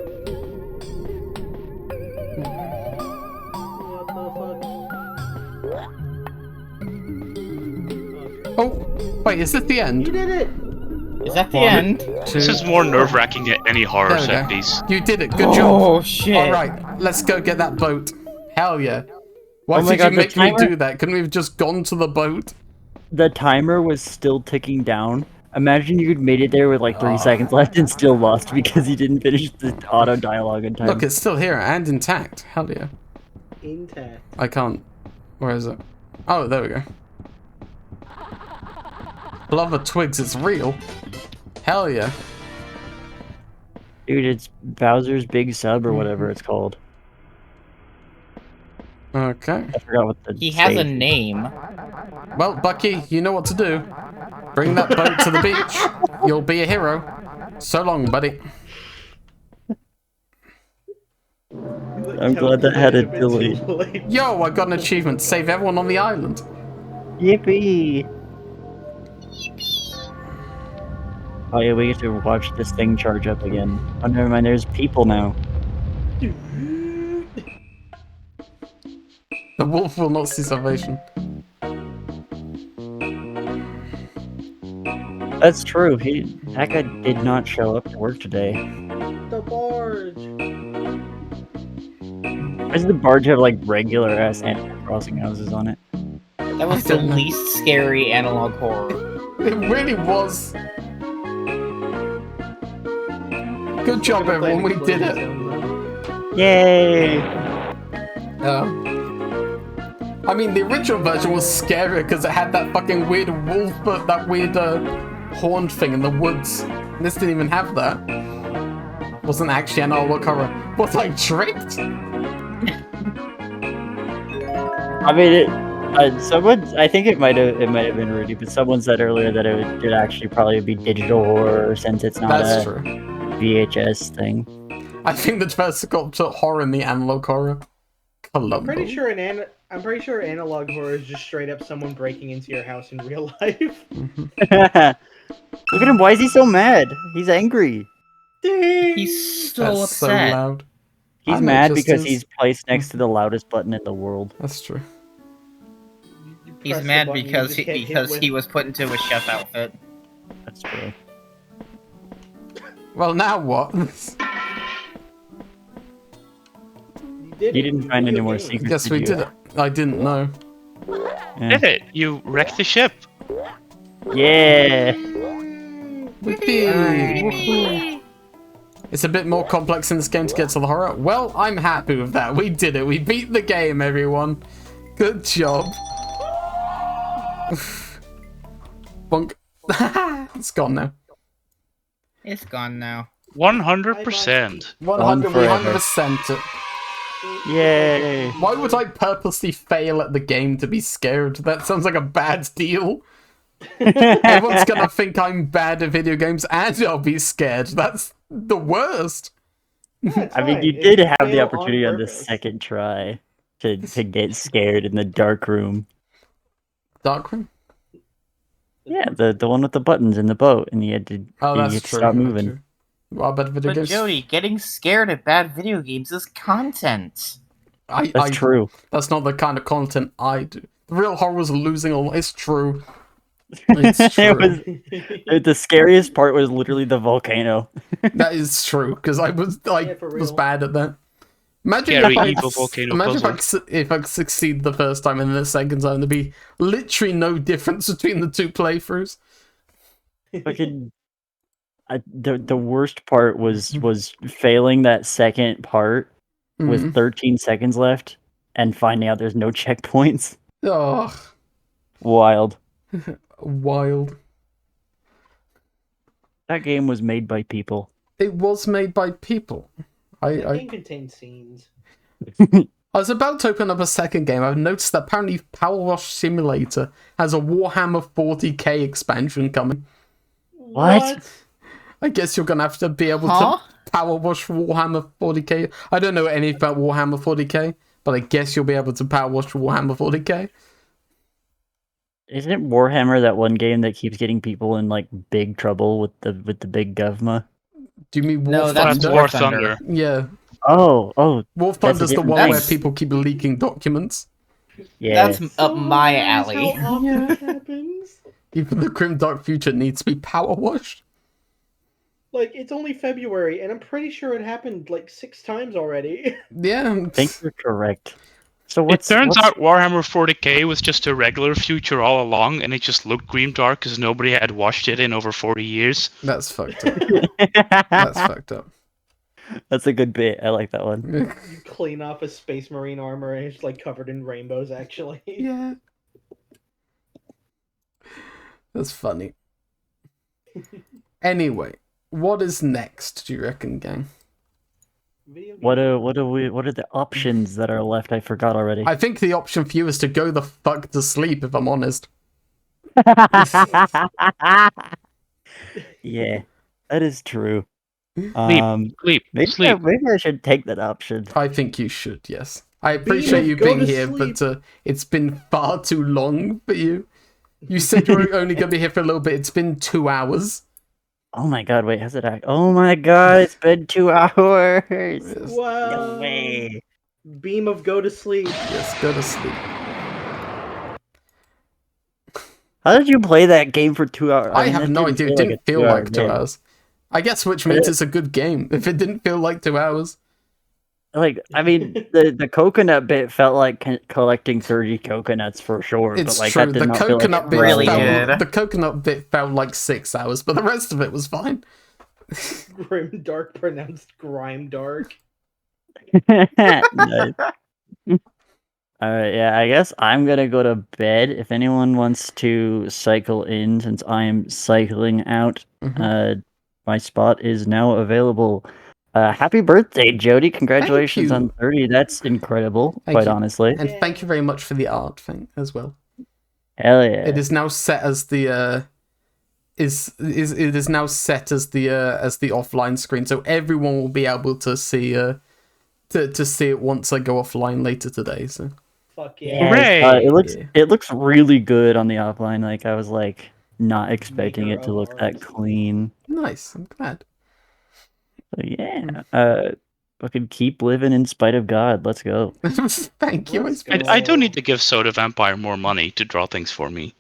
What the fuck? Oh, wait, is this the You end? did it! Is that the One, end? This is more nerve-wracking than any horror There we set go. piece. You did it. Good job. Oh shit! All right, let's go get that boat. Hell yeah. Why Oh my did God, you the make me timer- do that? Couldn't we have just gone to the boat? The timer was still ticking down. Imagine you'd made it there with like 3 Ah. seconds left and still lost because you didn't finish the auto dialogue in time. Look, it's still here and intact. Hell yeah. Intact. I can't. Where is it? Oh, there we go. Love of twigs, it's real. Hell yeah. Dude, it's Bowser's Big Sub or whatever it's called. Okay. I forgot what the He has a stage- name. Well, Bucky, you know what to do. Bring that boat to the beach. You'll be a hero. So long, buddy. I'm glad that had a delete. Yo, I got an achievement. Save everyone on the island. Yippee! Oh yeah, we get to watch this thing charge up again. Oh, never mind, there's people now. The wolf will not see salvation. That's true, that guy did not show up to work today. The barge. Why does the barge have like regular ass Animal Crossing houses on it? That was the least scary analog horror. It really was. Good job, everyone. We did it. Yay! I mean, the original version was scarier because it had that fucking weird wolf, but that weird horn thing in the woods. And this didn't even have that. Wasn't actually an analog horror. Was I tricked? I mean, I think it might have been Rudy, but someone said earlier that it would actually probably be digital horror since it's not That's a true. VHS thing. I think the first got to horror in the analog horror. Columbo. I'm pretty sure analog horror is just straight up someone breaking into your house in real life. Look at him, why is he so mad? He's angry. He's so That's upset. so loud. He's I know, mad just because is- he's placed next to the loudest button in the world. That's true. He's Press the mad button, you because just get hit because with- he was put into a chef outfit. That's true. Well, now what? You didn't find any more secrets. Guess we did it. I didn't know. Yeah. Did it? You wrecked the ship. Yeah. Woohoo. It's a bit more complex in this game to get to the horror. Well, I'm happy with that. We did it. We beat the game, everyone. Good job. Bonk. It's gone now. It's gone now. 100%. 100, forever. 100% it. Yay. Why would I purposely fail at the game to be scared? That sounds like a bad deal. Everyone's gonna think I'm bad at video games and I'll be scared. That's the worst. I mean, you did have the opportunity on the second try to get scared in the dark room. Dark room? Yeah, the one with the buttons in the boat, and you had to, Oh, you that's had to true. stop that's moving. true. Well, bad video But games. Jody, getting scared at bad video games is content. That's true. That's not the kind of content I do. The real horror was losing all. It's true. It's true. The scariest part was literally the volcano. That is true because I was for was real. bad at that. Imagine Scary, if I, evil volcano imagine puzzle. if I succeed the first time and the second time, there'd be literally no difference between the two playthroughs. Fucking, the worst part was failing that second part with 13 seconds left and finding out there's no checkpoints. Oh, Wild. Wild. That game was made by people. It was made by people. That I game contains scenes. was about to open up a second game. I've noticed that apparently Power Wash Simulator has a Warhammer 40k expansion coming. What? I guess you're gonna have to be able Huh? to power wash Warhammer 40k. I don't know anything about Warhammer 40k, but I guess you'll be able to power wash Warhammer 40k. Isn't Warhammer that one game that keeps getting people in like big trouble with the big govma? Do you mean War No, that's Thunder? War War Thunder. Thunder. Yeah, Oh, War That's a Thunder's the different one where thing. people keep leaking documents. yeah. That's up my That's alley. How often that happens? Even the Grim Dark Future needs to be power washed. Like, it's only February, and I'm pretty sure it happened like 6 times already. Yeah. I think you're correct. So It what's turns what's- out Warhammer 40k was just a regular future all along, and it just looked grimdark because nobody had watched it in over 40 years. That's fucked up. That's fucked up. That's a good bit. I like that one. You clean off a Space Marine armor, and it's like covered in rainbows, actually. Yeah. That's funny. Anyway, what is next, do you reckon, gang? Video game. What are the options that are left? I forgot already. I think the option for you is to go the fuck to sleep, if I'm honest. Yeah, that is true. Sleep, Maybe sleep. maybe I should take that option. I think you should, yes. I appreciate you go being to here, sleep. but it's been far too long for you. You said you were only going to be here for a little bit. It's been 2 hours. Oh my god! Wait, how's it act? Oh my god! It's been 2 hours. Yes, Wow. No way. Beam of go to sleep. yes, go to sleep. How did you play that game for 2 hours? I mean, have that no idea. It like didn't a feel 2 hour like 2 game. hours. I guess which means it's a good game. If it didn't feel like 2 hours. Like, I mean, the coconut bit felt like collecting 30 coconuts for sure. It's but like true. that did The not feel like coconut bit really felt, did. the coconut bit felt like 6 hours, but the rest of it was fine. Grim dark pronounced grime dark. Nice. Alright, yeah, I guess I'm gonna go to bed. If anyone wants to cycle in, since I'm cycling out, my spot is now available. Happy birthday, Jody! Congratulations you. on 30. That's incredible, Thank quite you. honestly. And thank you very much for the art thing as well. Hell yeah! It is now set as the it is now set as the offline screen, so everyone will be able to see to see it once I go offline later today. So Fuck Yeah, yeah. Hooray! it looks really good on the offline. Like I was like not expecting Maker it to of look that art. clean. nice. I'm glad. So yeah, fucking keep living in spite of God. Let's go. Thank you. Let's I do need to give Soda Vampire more money to draw things for me.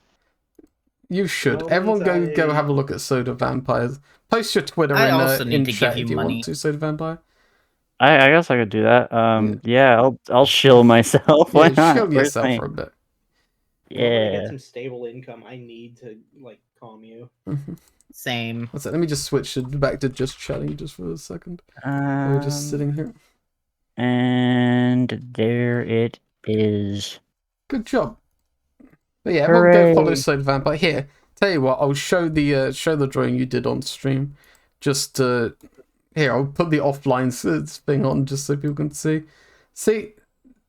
You should. Moments Everyone go I- have a look at Soda Vampires. Post your Twitter I in, also need in to chat give if you you money. want to, Soda Vampire. I guess I could do that. Yeah, I'll shill myself. Why Yeah, not? show Where's yourself my- for a bit. When I get Yeah. some stable income, I need to like calm you. Same. What's that? Let me just switch it back to just chatting just for a second. We're just sitting here. And there it is. Good job. But yeah, everyone go follow Hooray. Soda Vampire. Here, tell you what, I'll show the drawing you did on stream. Just here, I'll put the offline thing on just so people can see. See,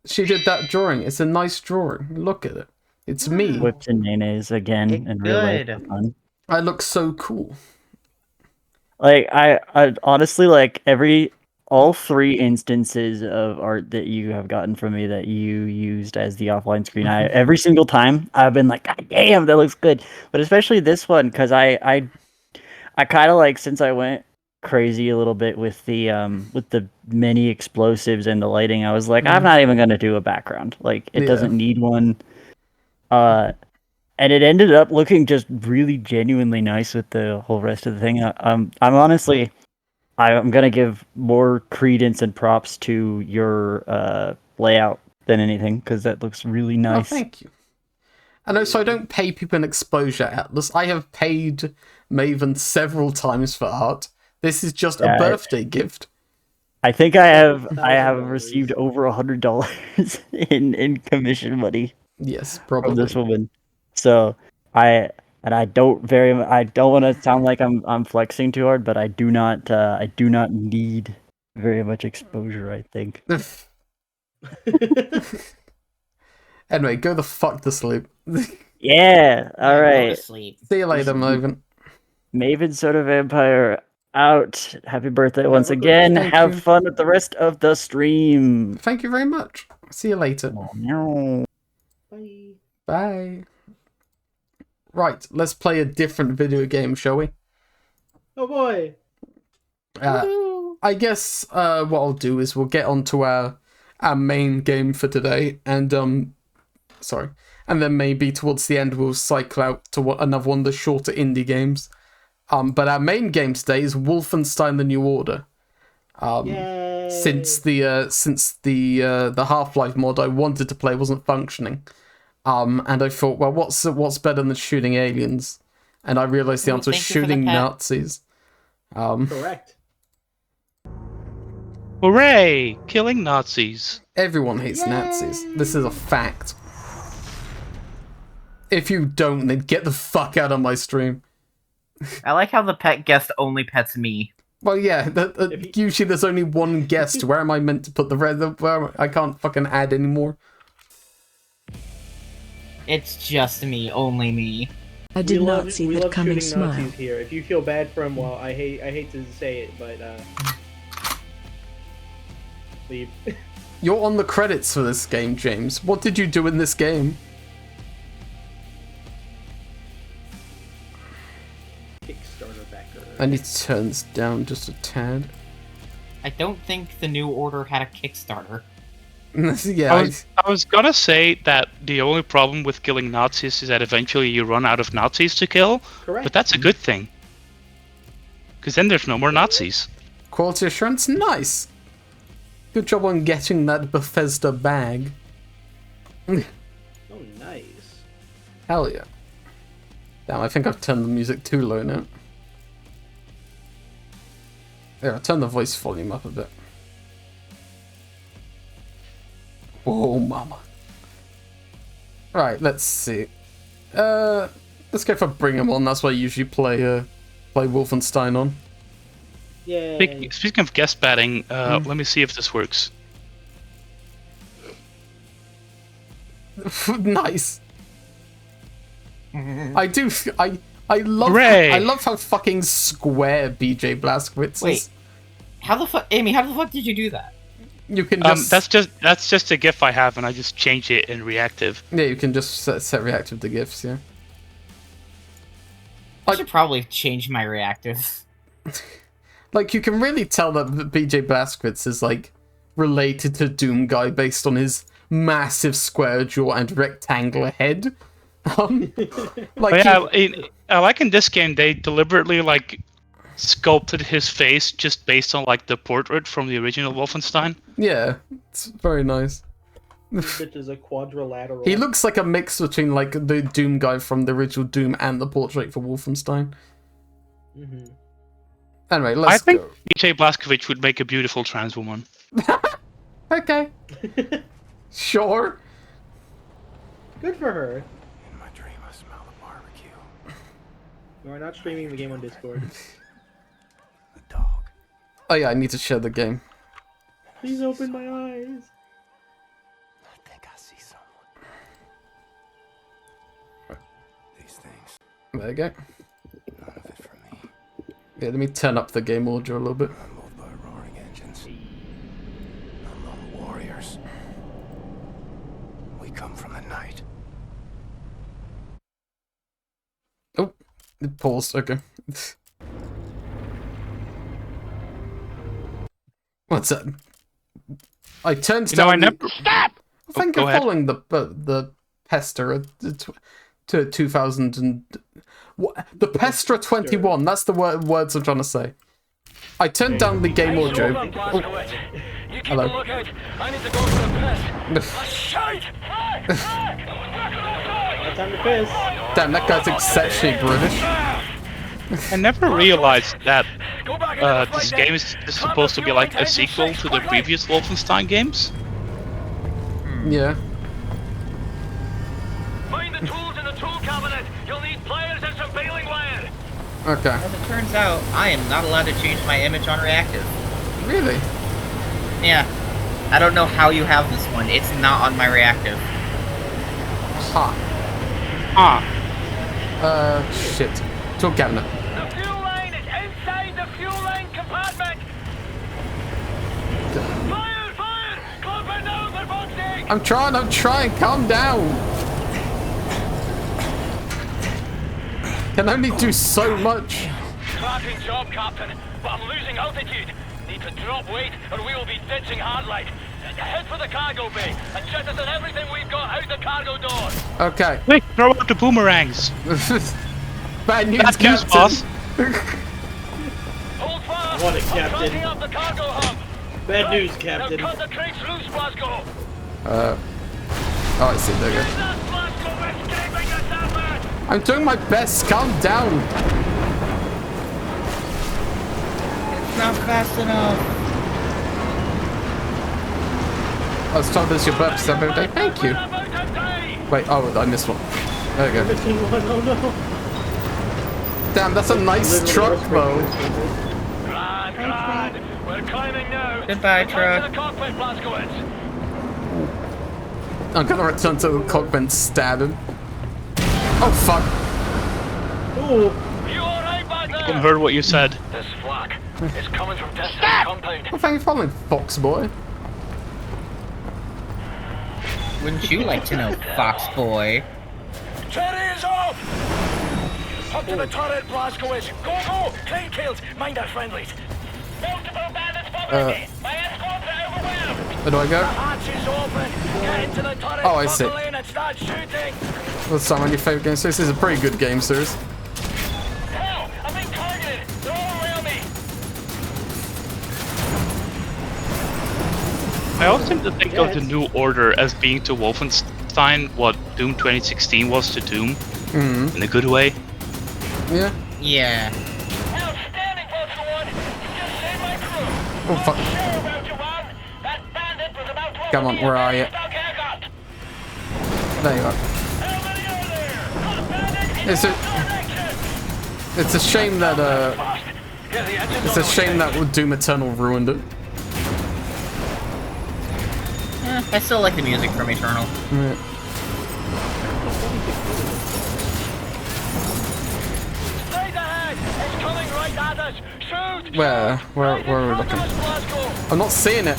she did that drawing. It's a nice drawing. Look at it. It's me. Whips and nays again It's in real life. good. Fun. I look so cool. Like I honestly like all 3 instances of art that you have gotten from me that you used as the offline screen. Every single time I've been like, God damn, that looks good. But especially this one, because I kind of like, since I went crazy a little bit with the many explosives and the lighting, I was like, I'm not even gonna do a background. Like it Yeah. doesn't need one. And it ended up looking just really genuinely nice with the whole rest of the thing. I'm honestly, I'm gonna give more credence and props to your layout than anything because that looks really Oh, nice. thank you. And also, I don't pay people an exposure atlas. I have paid Maven several times for art. This is just a Yeah, birthday gift. I think I have $1,000. received over $100 in commission money Yes, from probably. this woman. So I don't want to sound like I'm flexing too hard, but I do not need very much exposure, I think. Anyway, go the fuck to sleep. Yeah, all Go to right. sleep. See you later, Maven. Maven Soda Vampire out. Happy birthday once a good again. Thank Have you. fun with the rest of the stream. Thank you very much. See you later. Meow. Bye. Bye. Right, let's play a different video game, shall we? Oh boy. I guess what I'll do is we'll get onto our main game for today, and and then maybe towards the end we'll cycle out to another one of the shorter indie games. But our main game today is Wolfenstein: The New Order. Yay. Since the Half-Life mod I wanted to play wasn't functioning, and I thought, well, what's better than shooting aliens? And I realized the answer is thank you for the shooting pet. Nazis. Correct. Hooray! Killing Nazis. Everyone hates Nazis. This is a fact. If you don't, then get the fuck out of my stream. I like how the pet guest only pets me. Well, yeah, usually there's only one guest. Where am I meant to put the red? I can't fucking add anymore. It's just me, only me. I did we not love, see we that love coming shooting smile. Nazis here. If you feel bad for him, well, I hate to say it, but leave. You're on the credits for this game, James. What did you do in this game? Kickstarter backer. I need to turn this down just a tad. I don't think the New Order had a Kickstarter. Yeah, I was gonna say that the only problem with killing Nazis is that eventually you run out of Nazis to kill, Correct. but that's a good thing. Because then there's no more Nazis. quality assurance, nice. Good job on getting that Bethesda bag. Oh, nice. Hell yeah. Damn, I think I've turned the music too low now. There, I'll turn the voice volume up a bit. Whoa, mama. Right, let's see. Let's go for Bring 'Em On. That's what I usually play Wolfenstein on. Yay. Speaking of guest batting, let me see if this works. Nice. I Hooray! I love how fucking square BJ Blazkowicz is. Wait. How the fuck, Amy? How the fuck did you do that? You can just That's just a GIF I have, and I just change it in reactive. yeah, you can just set reactive to GIFs, yeah. I should probably change my reactive. Like, you can really tell that BJ Blazkowicz is, like, related to Doom Guy based on his massive square jaw and rectangular head. But yeah, I like in this game they deliberately like sculpted his face just based on like the portrait from the original Wolfenstein. Yeah, it's very nice. This bitch is a quadrilateral. He looks like a mix between, like, the Doom Guy from the original Doom and the portrait for Wolfenstein. Mm-hmm. Anyway, let's I think go. BJ Blazkowicz would make a beautiful trans woman. Okay. Sure. Good for her. In my dream, I smell the barbecue. We're not streaming the game on Discord. The dog. Oh yeah, I need to share the game. Please open my eyes. I think I see someone. These things, There you go. none of it for me. Yeah, let me turn up the game audio a little bit. I'm moved by roaring engines. I'm lone warriors. We come from the night. Oh, it paused. Okay. What's that? I turned down. I never. Stop! I think go you're ahead. following the Pester to 2000 and the Pester 21. That's the words I'm trying to say. I turned down the game audio. Oh. Hello. What time to piss? Damn, that guy's exceptionally British. I never realized that this game is supposed to be like a sequel to the previous Wolfenstein games. Yeah. Find the tools in the tool cabinet. You'll need pliers and some baling wire. Okay. As it turns out, I am not allowed to change my image on reactive. Really? Yeah. I don't know how you have this one. It's not on my reactive. Ha. Shit. Tool cabinet. The fuel line is inside the fuel line compartment. Fire! Fire! Close her down for fuck's sake! I'm trying. Calm down. Can only do so much. Cracking job, Captain, but I'm losing altitude. Need to drop weight or we will be ditching hardlight. Head for the cargo bay and jettison everything we've got out the cargo door. Okay. Quick, throw out the boomerangs. Bad news, Bad news, Captain. boss. Hold fast. What a I'm captain. tracking up the cargo hub. Bad news, Now Captain. cut the crates loose, Glasgow. Oh, I see. There we go. Use that, Glasgow. We're escaping the Sapper. I'm doing my best. Calm down. It's not fast enough. I was told this is your birthday. Thank you. Wait, oh, I missed one. There we go. Missing one, oh no. Damn, that's a nice truck, though. Grand. We're climbing now. Goodbye, Return truck. to the cockpit, Blaskowitz. I'm gonna return to the cockpit and stab him. Oh, fuck. Ooh. You all right back I there? heard what you said. This flak is coming from distant compound. Well, thank you for following, Fox Boy. Wouldn't you like to know, Fox Boy? Cherry is off! Up to the turret, Blaskowitz. Go! Crane kills. Mind our friendlies. Multiple bandits following me. My escorts are overwhelmed. Where do I The go? hatch is open. Get into the turret. Oh, I see. buckle in and start shooting. What's some of your favorite game series? This is a pretty good game series. Hell, I'm being targeted. They're all around me. I always seem to think of the New Order as being to Wolfenstein what Doom 2016 was to Doom. Mm-hmm. In a good way. Yeah. Yeah. Outstanding, Vulture One. You just saved my crew. Oh, fuck. Sure, Vulture One. That bandit was about to Come on, where are you? stock haircut. There you are. How many are there? Got a bandit in It's a- the direction. It's a shame that, Fast. Get the engines it's on a shame that Doom Eternal ruined it. I still like the music from Eternal. Yeah. Straight ahead. It's coming right at us. Shoot. Where? Where are we looking? I'm not seeing it.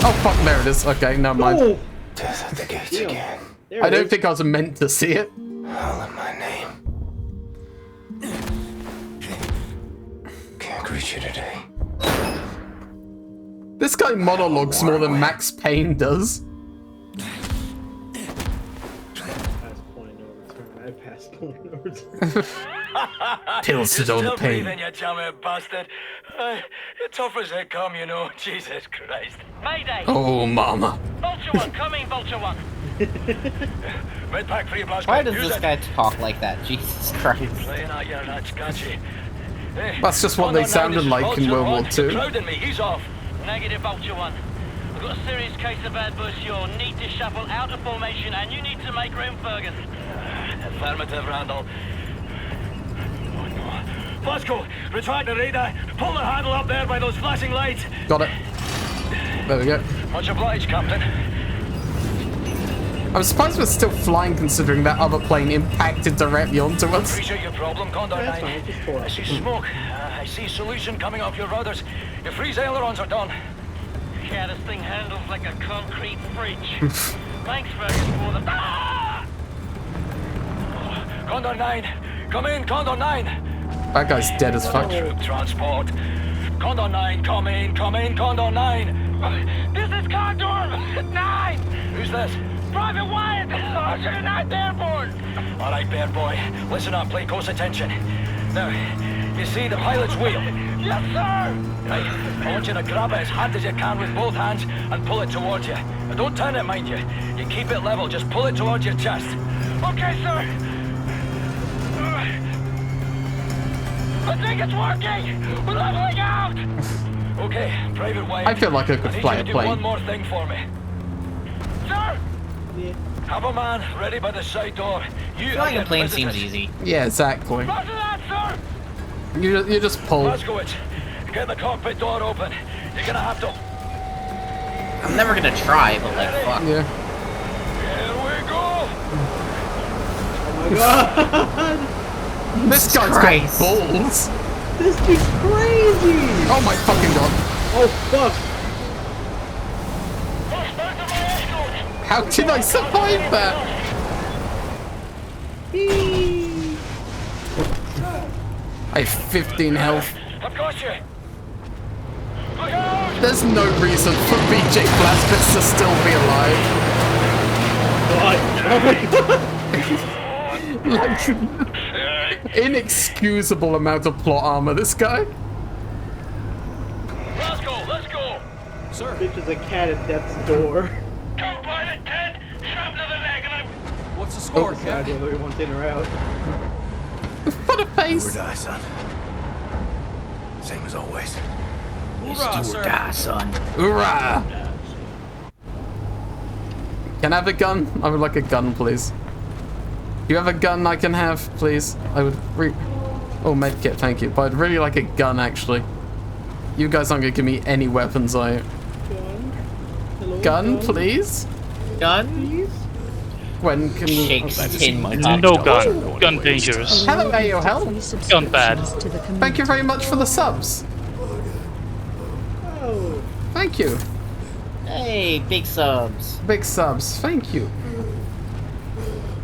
Oh, fuck, there it is. Okay, never mind. Oh. Death at the gates Deal. again. There I it don't is. think I was meant to see it. Holler my name. Can't reach you today. This guy monologues more than Max Payne does. I passed point no return. Pills to dull the pain. You chummy bastard. Tough as they come, you know. Jesus Christ. Mayday. Oh, mama. Vulture One, come in, Vulture One. Medpack free, Blaskowitz. Why does this guy talk like that? Jesus Christ. Playing out your nuts, can't you? Hey, That's just what they sounded like in World War II. Crowding me, he's off. Negative, Vulture One. We've got a serious case of bad bush. You'll need to shuffle out of formation and you need to make room, Fergus. Affirmative, Randall. Oh, no. Blasco, retract the radar. Pull the handle up there by those flashing lights. Got it. There we go. Much obliged, Captain. I'm surprised we're still flying considering that other plane impacted directly onto us. Appreciate your problem, Condor That's 9. fine, just pour I it. see smoke. I see solution coming off your rudders. Your freeze ailerons are done. Yeah, this thing handles like a concrete fridge. Thanks, Fergus, for the... Ah! Oh, Condor 9. Come in, Condor 9. That guy's dead as fuck. Troop transport. Condor 9, come in, Condor 9. This is Condor 9. Who's this? Private Wyatt, Sergeant 9th Airborne. All right, Bear Boy, listen up, pay close attention. Now, you see the pilot's wheel? Yes, sir. Right, I want you to grab it as hard as you can with both hands and pull it towards you. Now, don't turn it, mind you. You keep it level, just pull it towards your chest. Okay, sir. I think it's working. We're leveling out. Okay, Private Wyatt. I feel like I could need fly you a to do plane. one more thing for me. Sir. Yeah. Have a man ready by the side door. You Flying a plane seems easy. Yeah, exactly. Roger that, sir! You just pull. Blazkowicz, get the cockpit door open. You're gonna have to... I'm never gonna try, but like, fuck. Yeah. Here we go! Oh my god! This guy's Christ. got balls. This dude's crazy! Oh my fucking god. Oh fuck! How did I survive that? I have 15 health. I've got you! Look out! There's no reason for BJ Blazkowicz to still be alive. Oh my god! Like, inexcusable amount of plot armor, this guy. Let's go, let's go! Sir. Bitch is a cat at death's door. Come by the tent, shove to the leg, and I... What's the score, I don't know if he wants in or out. What a Do or face. die, son. Same as always. Hoorah, do or die, son. Hoorah! Can I have a gun? I would like a gun, please. Do you have a gun I can have, please? I would Oh, medkit, thank you. But I'd really like a gun, actually. You guys aren't gonna give me any weapons, are you? Hello, Gun, please? Gun? please? When can you... Shakes tin. No gun. Gun dangerous. Hello, AOL. Gun bad. Thank you very much for the subs. Oh. Thank you. Hey, big subs. Big subs. Thank you.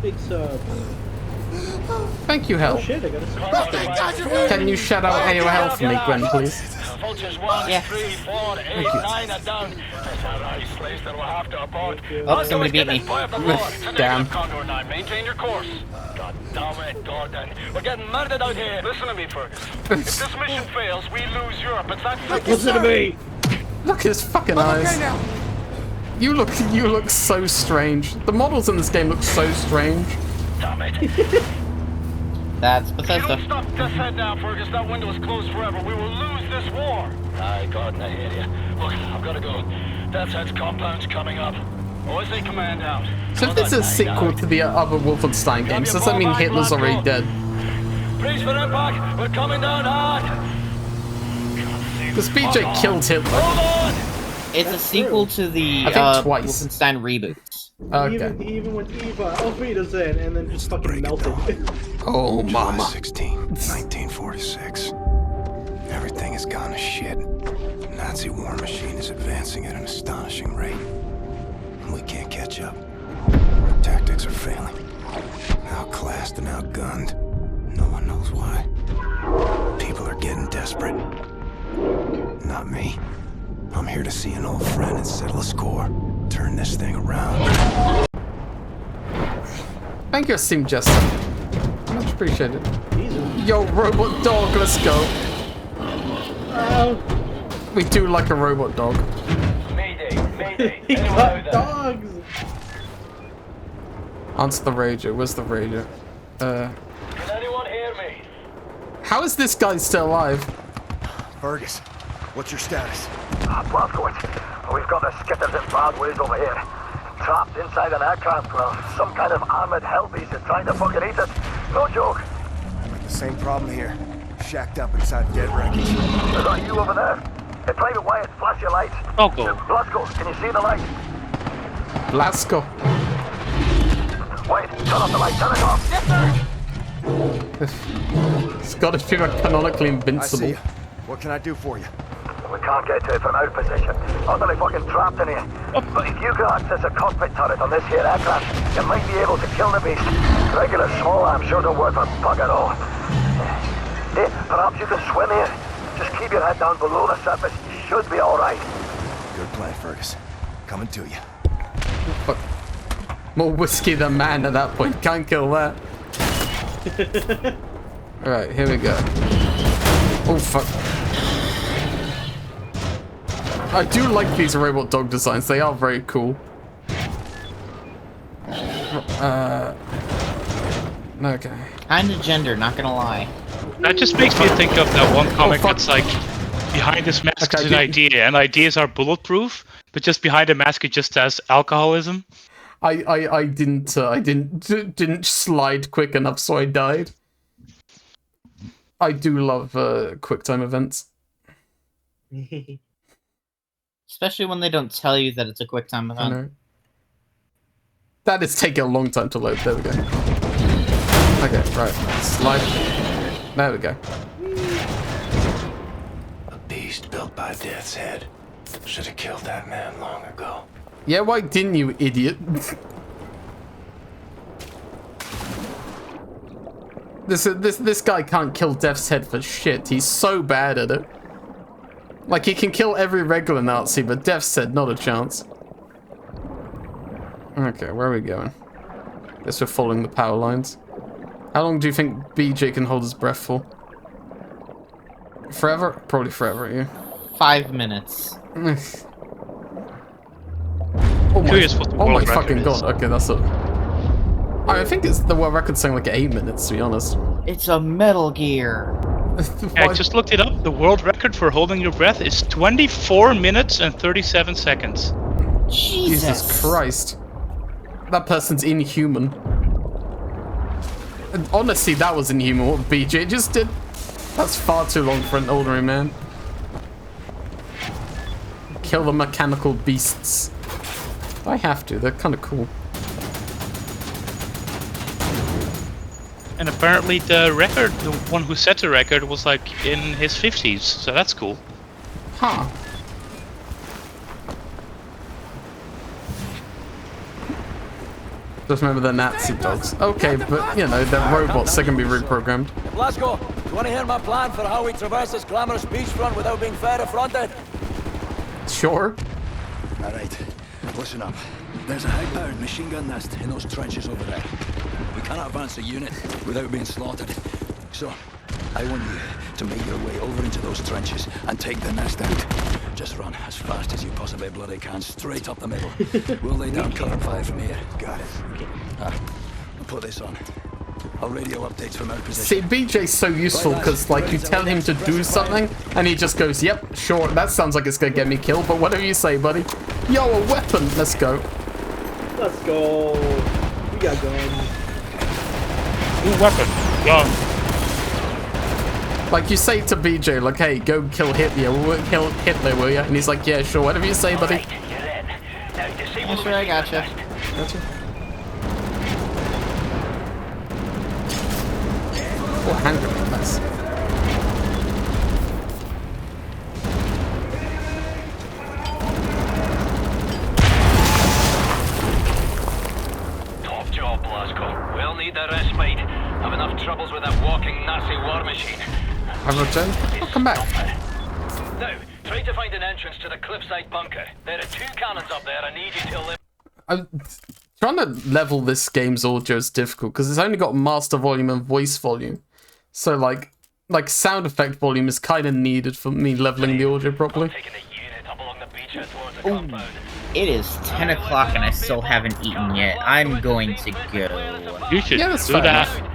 Big sub. Thank you, Oh Hell. shit, I got a Can you shout out AOL for me, Gwen, please? Vultures 1, Yeah. 3, 4, 8, 9 are down. That's all right, slaves that will have to abort. Oh, somebody beat me. Damn. Condor 9, maintain your course. God damn it, Gordon. We're getting murdered out here. Listen to me, Fergus. If this mission fails, we lose Europe. It's that simple. Listen to me! Look at his fucking eyes. You look so strange. The models in this game look so strange. Damn it. That's If you Bethesda. don't stop this head now, Fergus, that window is closed forever. We will lose this war. Aye, Gordon, I hear you. Look, I've got to go. Death's Head's compound's coming up. OSA command out. So if this is a sequel to the other Wolfenstein games, does that mean Hitler's already dead? Brace for impact. We're coming down hard. Because BJ killed Hitler. Hold on. It's a sequel to the I think twice. Wolfenstein reboots. Okay. He even went Eva Elfrida's in and then just fucking melted. Oh, July mama. 16, 1946. Everything has gone to shit. The Nazi war machine is advancing at an astonishing rate. We can't catch up. Our tactics are failing. Outclassed and outgunned. No one knows why. People are getting desperate. Not me. I'm here to see an old friend and settle a score. Turn this thing around. Thank you, Steam Jester. Much appreciated. Jesus. Yo, robot dog, let's go. Oh, We do like a robot dog. Mayday, mayday. he Anyone got out there? dogs! Answer the rager. Where's the rager? Can anyone hear me? How is this guy still alive? Fergus, what's your status? Blazkowicz, we've got the skitters in bad ways over here. Trapped inside an aircraft, well, some kind of armored hellbeast is trying to fucking eat us. No joke. The same problem here. Shacked up inside dead wreckage. Is that you over there? Hey, Private Wyatt, flash your lights. I'll go. Blazko, can you see the light? Blasco. Wait, turn off the light, turn it off. Yes, sir. Scottish people are canonically I see invincible. you. What can I do for you? We can't get to it from our position. Utterly fucking trapped in here. But if you can access a cockpit turret on this here aircraft, you might be able to kill the beast. Regular small arms sure don't work for bug at all. Hey, perhaps you can swim here. Just keep your head down below the surface. You should be alright. Good plan, Fergus. Coming to you. Fuck. More whiskey than man at that point. Can't kill that. Alright, here we go. Oh, fuck. I do like these robot dog designs. They are very cool. Okay. Kinda gender, not gonna lie. That just makes me think of that one comic fuck. that's like, behind this mask Okay, is an idea, and ideas are bulletproof, but just behind the mask it just has alcoholism. I didn't slide quick enough, so I died. I do love quick time events. Especially when they don't tell you that it's a quick time I event. know. That is taking a long time to load. There we go. Okay, right. Slide. There we go. A beast built by Death's Head. Should have killed that man long ago. Yeah, why didn't you, idiot? This guy can't kill Death's Head for shit. He's so bad at it. Like, he can kill every regular Nazi, but Death's Head, not a chance. Okay, where are we going? Guess we're following the power lines. How long do you think BJ can hold his breath for? Forever? Probably forever, yeah. 5 minutes. Curious what the Oh my world fucking record is. god, okay, that's it. I think it's the world record's saying like 8 minutes, to be honest. It's a Metal Gear. I just looked it up. The world record for holding your breath is 24 minutes and 37 seconds. Jesus Christ. That person's inhuman. And honestly, that was inhuman what BJ just did. That's far too long for an ordinary man. Kill the mechanical beasts. I have to, they're kind of cool. And apparently the record, the one who set the record, was like in his 50s, so that's cool. Huh. Just remember the Nazi dogs. Okay, but you know, they're robots, they can be reprogrammed. Glasgow, do you want to hear my plan for how we traverse this glamorous beachfront without being fair affronted? Sure. All right, listen up. There's a high-powered machine gun nest in those trenches over there. We cannot advance a unit without being slaughtered. So, I want you to make your way over into those trenches and take the nest out. Just run as fast as you possibly bloody can, straight up the middle. We'll lay down cover fire from here. Got it. I'll put this on. I'll radio updates from our See, position. BJ's so useful because, like, you tell him to do something and he just goes, yep, sure, that sounds like it's gonna get me killed, but whatever you say, buddy. Yo, a weapon! Let's go. Let's go. We got guns. Ooh, weapon. Gun. Like, you say to BJ, like, hey, go kill Hitler, will ya? And he's like, yeah, sure, whatever you say, buddy. Yeah, sure, I gotcha. Gotcha. Oh, hand grenade, nice. Top job, Glasgow. We'll need a respite. Have enough troubles with that walking Nazi war machine. Have a turn? I'll come back. Now, try to find an entrance to the cliffside bunker. There are 2 cannons up there. I need you to live. I'm trying to level this game's audio is difficult because it's only got master volume and voice volume. So like sound effect volume is kind of needed for me leveling the audio properly. Ooh, it is 10 o'clock and I still haven't eaten yet. I'm going to go. You should that's do fair that. enough.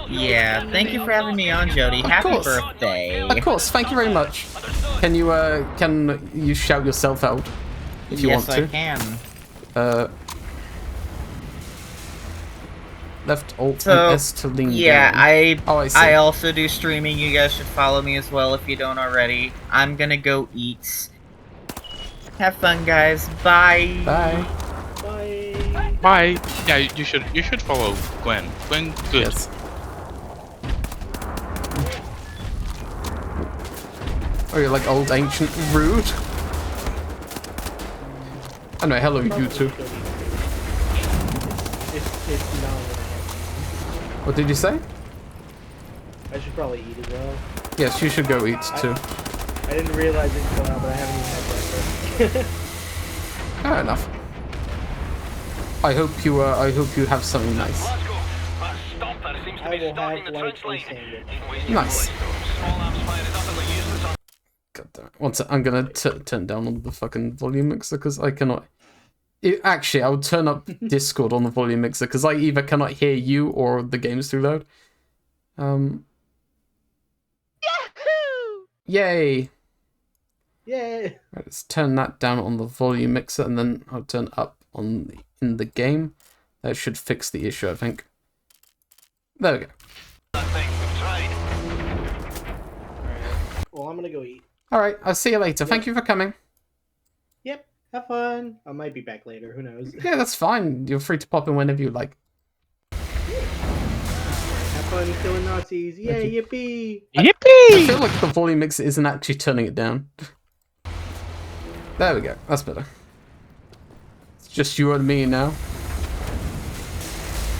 Yeah, thank you for having me on, Jody. Happy course. birthday. Of course, thank you very much. Can you shout yourself out if you Yes, want to? I can. Left Alt So, and S to lean yeah, down. I see. I also do streaming. You guys should follow me as well if you don't already. I'm gonna go eat. Have fun, guys. Bye. Bye. Bye. Bye. Yeah, you should follow Gwen. Gwen, good. Yes. Oh, you're like old ancient rude. Anyway, hello you two. It's not. What did you say? I should probably eat as well. Yes, you should go eat too. I didn't realize it until now, but I haven't even had breakfast. Fair enough. I hope you have something nice. I will have like a sandwich. Nice. God damn it. Once I'm gonna turn down on the fucking volume mixer because I cannot. Actually, I would turn up Discord on the volume mixer because I either cannot hear you or the game's too loud. Yahoo! Yay! Yay! Right, let's turn that down on the volume mixer and then I'll turn up in the game. That should fix the issue, I think. There we go. Well, I'm gonna go eat. Alright, I'll see you later. Thank you for coming. Yep, have fun. I might be back later, who knows. Yeah, that's fine. You're free to pop in whenever you like. Have fun killing Nazis. Yay, yippee! Yippee! I feel like the volume mixer isn't actually turning it down. There we go. That's better. It's just you and me now.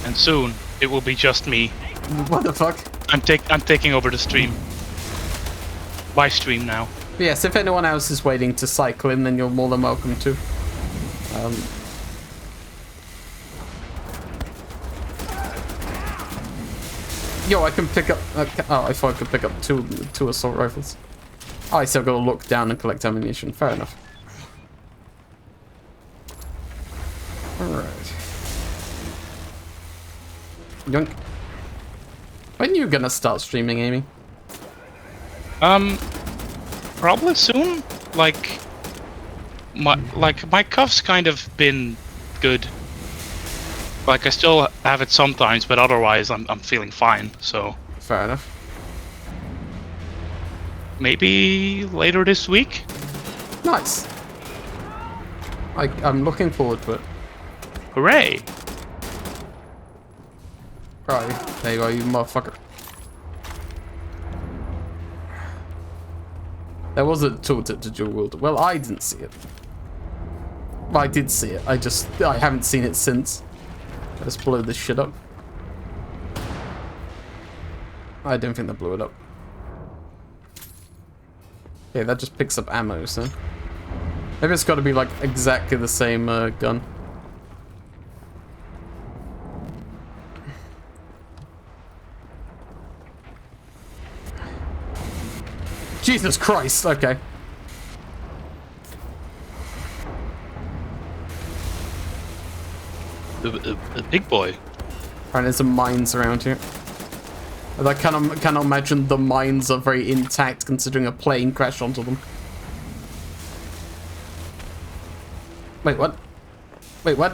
And soon, it will be just me. What the fuck? I'm taking over the stream. My stream now. But yes, if anyone else is waiting to cycle in, then you're more than welcome to. Yo, I can pick up... oh, I thought I could pick up two assault rifles. Oh, I still gotta look down and collect ammunition. Fair enough. Alright. Yoink. When are you gonna start streaming, Amy? Probably soon. Like my cuff's kind of been good. Like I still have it sometimes, but otherwise I'm feeling fine. So fair enough. Maybe later this week. Nice. I'm looking forward to it. Hooray! Right, there you go, you motherfucker. There was a tooltip to dual wield. Well, I didn't see it. Well, I did see it. I haven't seen it since. Let's blow this shit up. I don't think they blew it up. Okay, that just picks up ammo, so. Maybe it's got to be like exactly the same gun. Jesus Christ, okay. A big boy. Alright, there's some mines around here. I cannot imagine the mines are very intact considering a plane crashed onto them. Wait, what? Wait, what?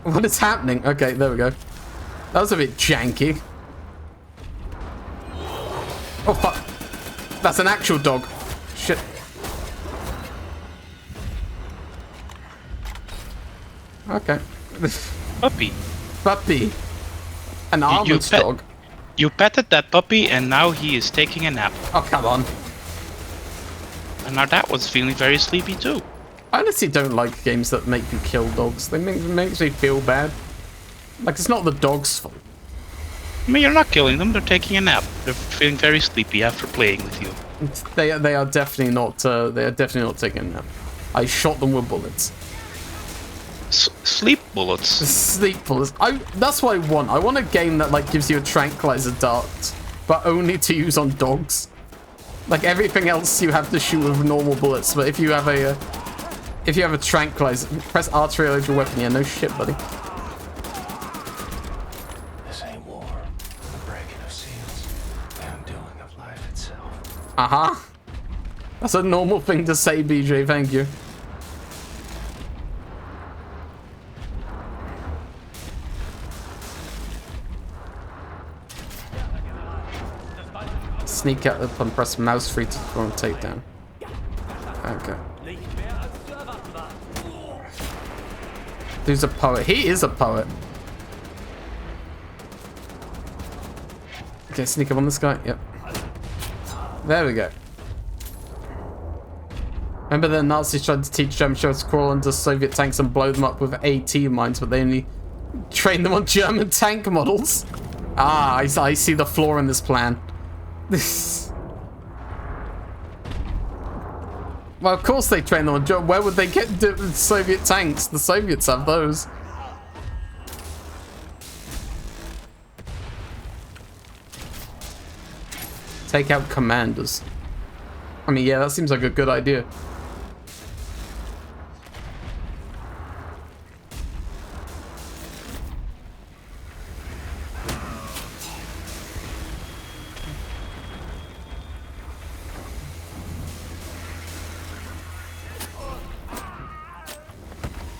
What is happening? Okay, there we go. That was a bit janky. Oh, fuck. That's an actual dog. Shit. Okay. Puppy. Puppy. An armored dog. You petted that puppy and now he is taking a nap. Oh, come on. And now that was feeling very sleepy too. I honestly don't like games that make you kill dogs. They makes me feel bad. Like, it's not the dog's fault. I mean, you're not killing them, they're taking a nap. They're feeling very sleepy after playing with you. They are definitely not taking a nap. I shot them with bullets. Sleep bullets. Sleep bullets. That's what I want. I want a game that like gives you a tranquilizer dart, but only to use on dogs. Like everything else, you have to shoot with normal bullets. But if you have a tranquilizer, press R to reload your weapon. Yeah, no shit, buddy. This ain't war. The breaking of seals. The undoing of life itself. Uh-huh. That's a normal thing to say, BJ. Thank you. Sneak out up and press mouse free to perform takedown. Okay. Who's a poet? He is a poet. Okay, sneak up on this guy. Yep. There we go. Remember the Nazis tried to teach German soldiers to crawl under Soviet tanks and blow them up with AT mines, but they only trained them on German tank models? Ah, I see the flaw in this plan. Well, of course they train them on. Where would they get Soviet tanks? The Soviets have those. Take out commanders. I mean, yeah, that seems like a good idea.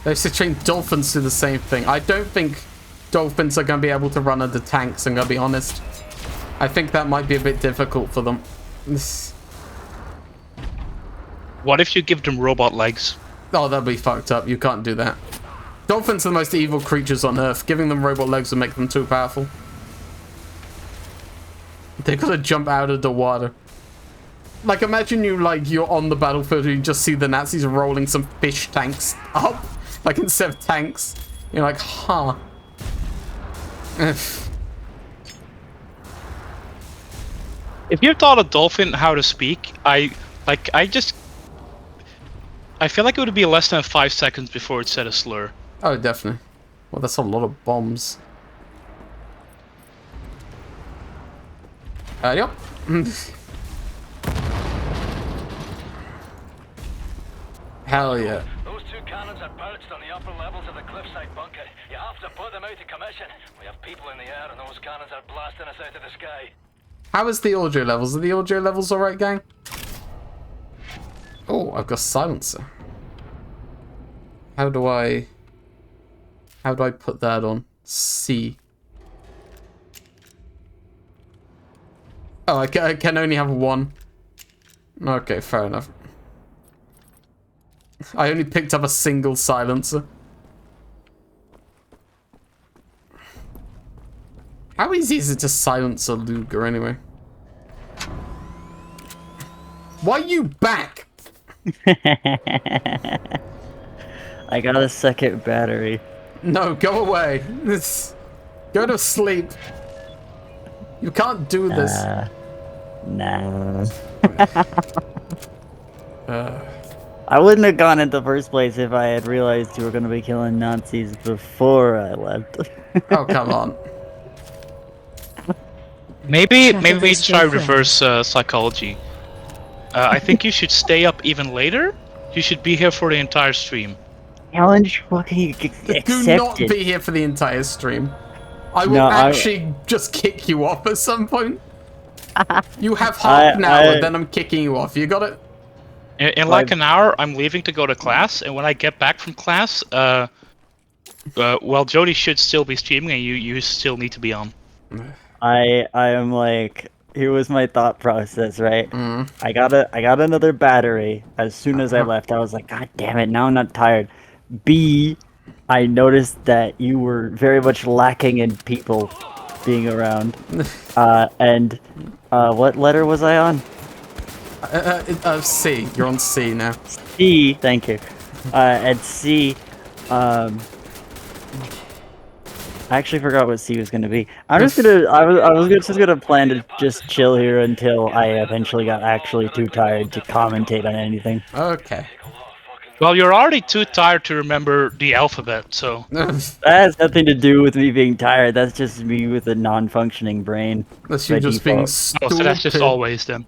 They should train dolphins to do the same thing. I don't think dolphins are going to be able to run under tanks, I'm going to be honest. I think that might be a bit difficult for them. What if you give them robot legs? Oh, that'd be fucked up. You can't do that. Dolphins are the most evil creatures on Earth. Giving them robot legs would make them too powerful. They're gonna jump out of the water. Like, imagine you're on the battlefield and you just see the Nazis rolling some fish tanks up. Like, instead of tanks. You're like, huh. If you taught a dolphin how to speak, I feel like it would be less than 5 seconds before it said a slur. Oh, definitely. Well, that's a lot of bombs. Yep. Hell yeah. Those two cannons are perched on the upper levels of the cliffside bunker. You have to put them out of commission. We have people in the air and those cannons are blasting us out of the sky. How is the audio levels? Are the audio levels alright, gang? Oh, I've got silencer. How do I put that on? C. Oh, I can only have one. Okay, fair enough. I only picked up a single silencer. How easy is it to silence a Luger anyway? Why are you back? I got a second battery. No, go away. Go to sleep. You can't do this. Nah. I wouldn't have gone in the first place if I had realized you were going to be killing Nazis before I left. Oh, come on. Maybe we try reverse psychology. I think you should stay up even later. You should be here for the entire stream. Challenge fucking accepted. Do not be here for the entire stream. I will actually just kick you off at some point. You have half an hour, then I'm kicking you off. You got it? In like an hour, I'm leaving to go to class, and when I get back from class, well, Jody should still be streaming, and you still need to be on. I am like, here was my thought process, right? I got another battery. As soon as I left, I was like, God damn it! Now I'm not tired. B, I noticed that you were very much lacking in people being around. And what letter was I on? C. You're on C now. C, thank you. And C, I actually forgot what C was gonna be. I was just gonna plan to just chill here until I eventually got actually too tired to commentate on anything. Okay. Well, you're already too tired to remember the alphabet, so... That has nothing to do with me being tired, that's just me with a non-functioning brain. That's you just being stupid. Oh, so that's just always then.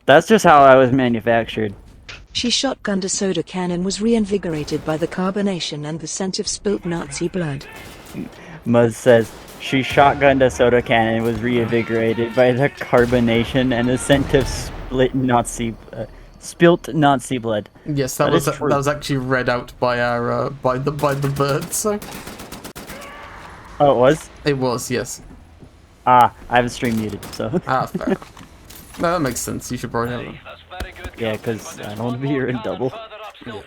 That's just how I was manufactured. She shotgunned a soda can and was reinvigorated by the carbonation and the scent of spilt Nazi blood. Muzz says, she shotgunned a soda can and was reinvigorated by the carbonation and the scent of spilt Nazi blood. Yes, that was actually read out by our by the bird. So. Oh, it was. It was, yes. I have a stream muted, so. Fair. No, that makes sense. You should probably have them. Yeah, because I don't want to be here in double. Yeah.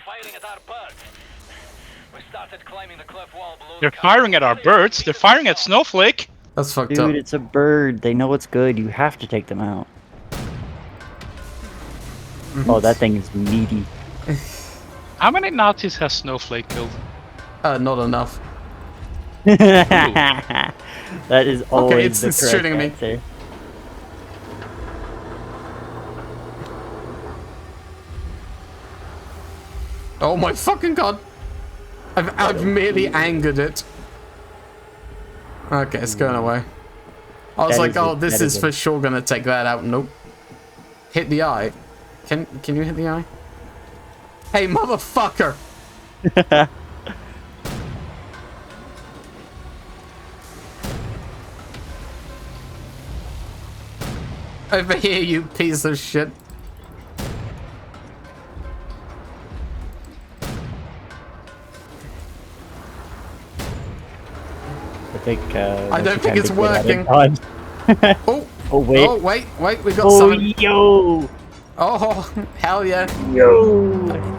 They're firing at our birds. They're firing at Snowflake. That's fucked up. Dude, it's a bird. They know it's good. You have to take them out. Oh, that thing is meaty. How many Nazis has Snowflake killed? Not enough. That is always the correct shooting me. answer. Oh my fucking god! I've merely angered it. Okay, it's going away. I was like, oh, this is for sure gonna take that out. Nope. Hit the eye. Can you hit the eye? Hey, motherfucker! Over here, you piece of shit. think. I don't think it's working. Oh, oh wait. Oh wait, we got something. Yo! Oh, hell yeah. Yo!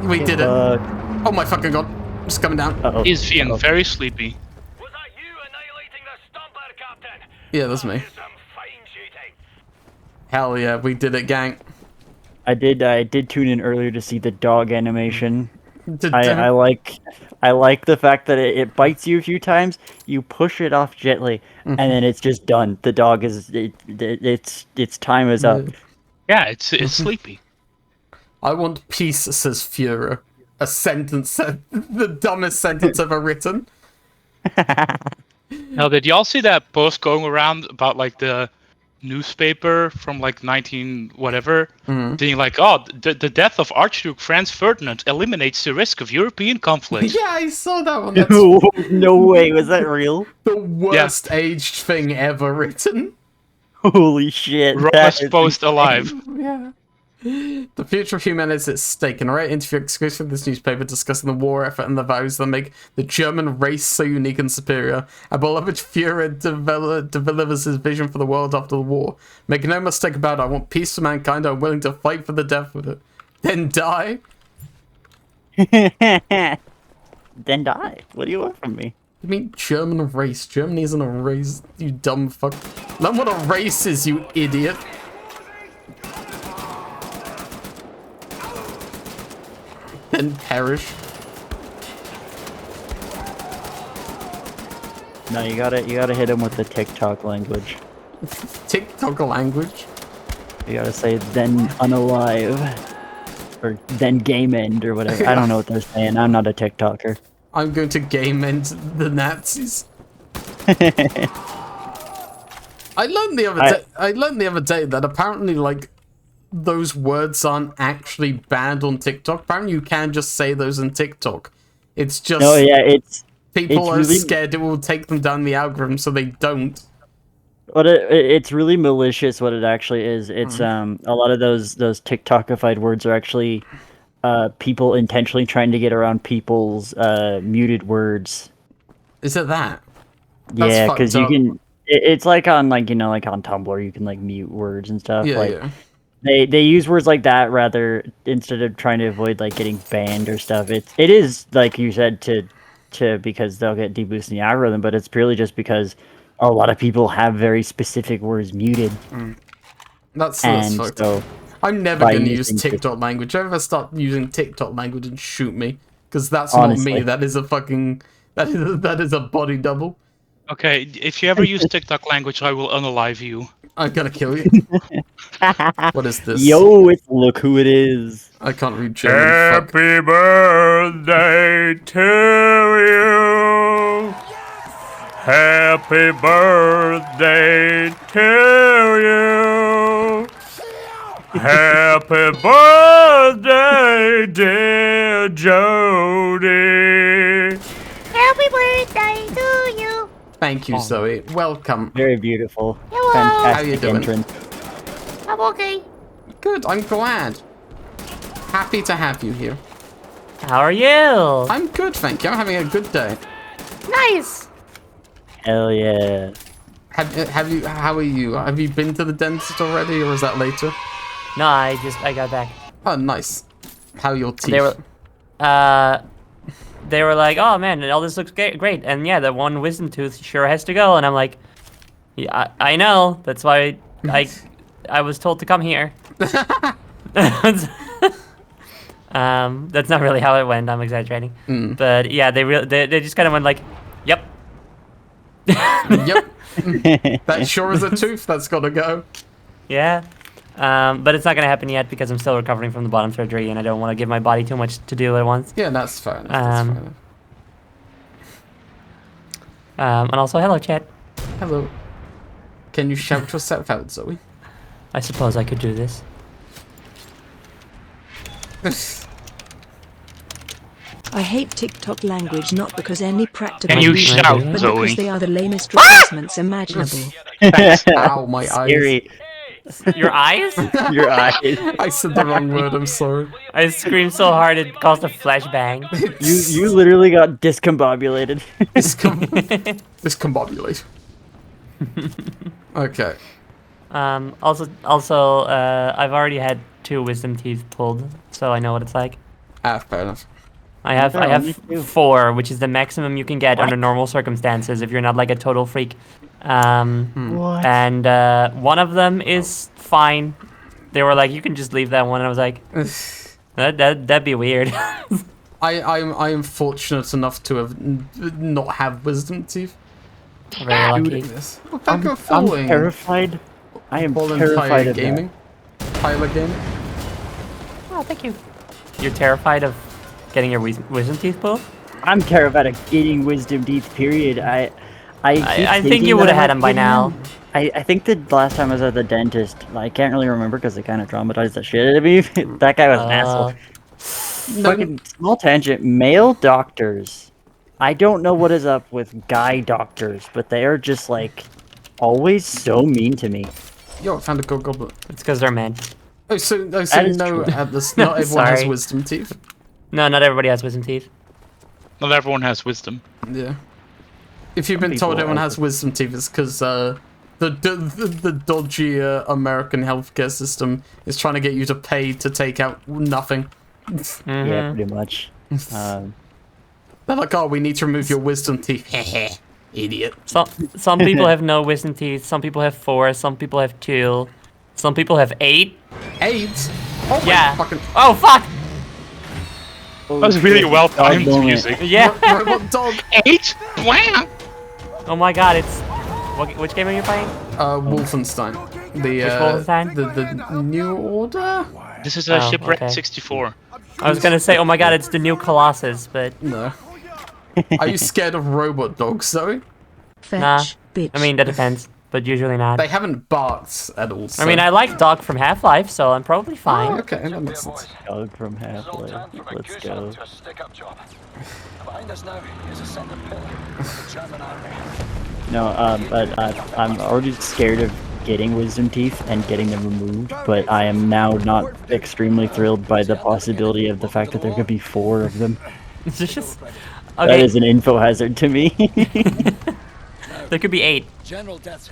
We did it. Oh my fucking god. It's coming down. Uh-oh. He's feeling very sleepy. Was that you annihilating the stomper, Captain? Yeah, that's me. Some fine shooting. Hell yeah, we did it, gang. I did tune in earlier to see the dog animation. I like the fact that it bites you a few times, you push it off gently, and then it's just done. The dog is its time is up. Yeah, it's sleepy. I want peace, says Führer. A sentence, the dumbest sentence ever written. Now, did y'all see that post going around about like the newspaper from like 19 whatever, being like, oh, the death of Archduke Franz Ferdinand eliminates the risk of European conflict. Yeah, I saw that one. No way, was that real? The worst aged thing ever written. Holy shit. Rawest post alive. Yeah. The future of humanity is at stake. In a rare interview exclusive with this newspaper discussing the war effort and the values that make the German race so unique and superior, our beloved Führer delivers his vision for the world after the war. Make no mistake about it, I want peace for mankind. I'm willing to fight for the death of it. Then die? Then die? What do you want from me? You mean German race? Germany isn't a race, you dumb fuck. Learn what a race is, you idiot. Then perish. No, you gotta hit him with the TikTok language. TikTok language? You gotta say then unalive. Or then game end or whatever. I don't know what they're saying. I'm not a TikToker. I'm going to game end the Nazis. I learned the other day that apparently like those words aren't actually banned on TikTok. Apparently you can just say those on TikTok. It's just people are really scared it will take them down the algorithm, so they don't. But it's really malicious what it actually is. It's a lot of those TikTokified words are actually people intentionally trying to get around people's muted words. Is it that? Yeah, because you can. It's like on like on Tumblr you can like mute words and stuff. Yeah, like, yeah. They use words like that rather instead of trying to avoid like getting banned or stuff. It is like you said to because they'll get deboosted in the algorithm, but it's purely just because a lot of people have very specific words muted. That's fucked up. I'm never going to use TikTok language. If I ever start using TikTok language, and shoot me, because that's Honestly. not me. That is a fucking that is a body double. Okay, if you ever use TikTok language, I will unalive you. I'm gonna kill you. What is this? Yo, look who it is. I can't read German. Happy birthday to you. Happy birthday to you. Happy birthday, dear Jody. Happy birthday to you. Thank you, Zoe. Welcome. Very beautiful. Hello. Fantastic How you doing? entrance. I'm okay. Good. I'm glad. Happy to have you here. How are you? I'm good, thank you. I'm having a good day. Nice. Hell yeah. Have you? How are you? Have you been to the dentist already, or is that later? No, I got back. Oh, nice. How are your teeth? They were like, oh man, all this looks great, and yeah, the one wisdom tooth sure has to go, and I'm like, yeah, I know, that's why I was told to come here. That's not really how it went. I'm exaggerating, but yeah, they just kind of went like, yep. Yep. That sure is a tooth that's got to go. Yeah. But it's not going to happen yet because I'm still recovering from the bottom surgery and I don't want to give my body too much to do at once. Yeah, that's fair enough. And also, hello, chat. Hello. Can you shout yourself out, Zoe? I suppose I could do this. I hate TikTok language not because any practical Can you reason, shout, but Zoe? because they are the lamest replacements imaginable. Ow, my eyes. Scary. Your eyes? Your eyes. I said the wrong word, I'm sorry. I screamed so hard it caused a flashbang. You literally got discombobulated. Discombobulate. Okay. Also, I've already had 2 wisdom teeth pulled, so I know what it's like. Fair enough. I have 4, which is the maximum you can get under normal circumstances if you're not like a total freak. What? And one of them is fine. They were like, you can just leave that one. And I was like, that'd be weird. I am fortunate enough to have not have wisdom teeth. Very lucky. I'm terrified. I am terrified of gaming. Pilot gaming. Oh, thank you. You're terrified of getting your wisdom teeth pulled? I'm terrified of getting wisdom teeth. Period. I think you would have had them by now. I think the last time I was at the dentist, I can't really remember because they kind of traumatized the shit out of me. That guy was an asshole. Fucking small tangent. Male doctors. I don't know what is up with guy doctors, but they are just like always so mean to me. Yo, I found a gold goblet. It's because they're men. Oh, so no, true. not everyone has wisdom teeth. No, not everybody has wisdom teeth. Not everyone has wisdom. Yeah. If you've been told everyone has wisdom teeth, it's because the dodgy American healthcare system is trying to get you to pay to take out nothing. Yeah, pretty much. They're like, oh, we need to remove your wisdom teeth. Idiot. Some people have no wisdom teeth. Some people have 4. Some people have 2. Some people have 8. 8? Oh yeah. Fucking... Oh fuck! That was really well timed music. Yeah. Robot dog. 8? Wow. Oh my god, it's which game are you playing? Wolfenstein. Which Wolfenstein? The New Order. This is Shipwreck 64. I was gonna say, oh my god, it's the new Colossus, but no. Are you scared of robot dogs, Zoe? Nah. I mean, that depends, but usually not. They haven't barked at all. So. I mean, I like Dog from Half-Life, so I'm probably fine. Oh, okay, that makes sense. Dog from Half-Life. Let's go. No, but I'm already scared of getting wisdom teeth and getting them removed, but I am now not extremely thrilled by the possibility of the fact that there could be 4 of them. It's just... Okay. That is an info hazard to me. There could be 8.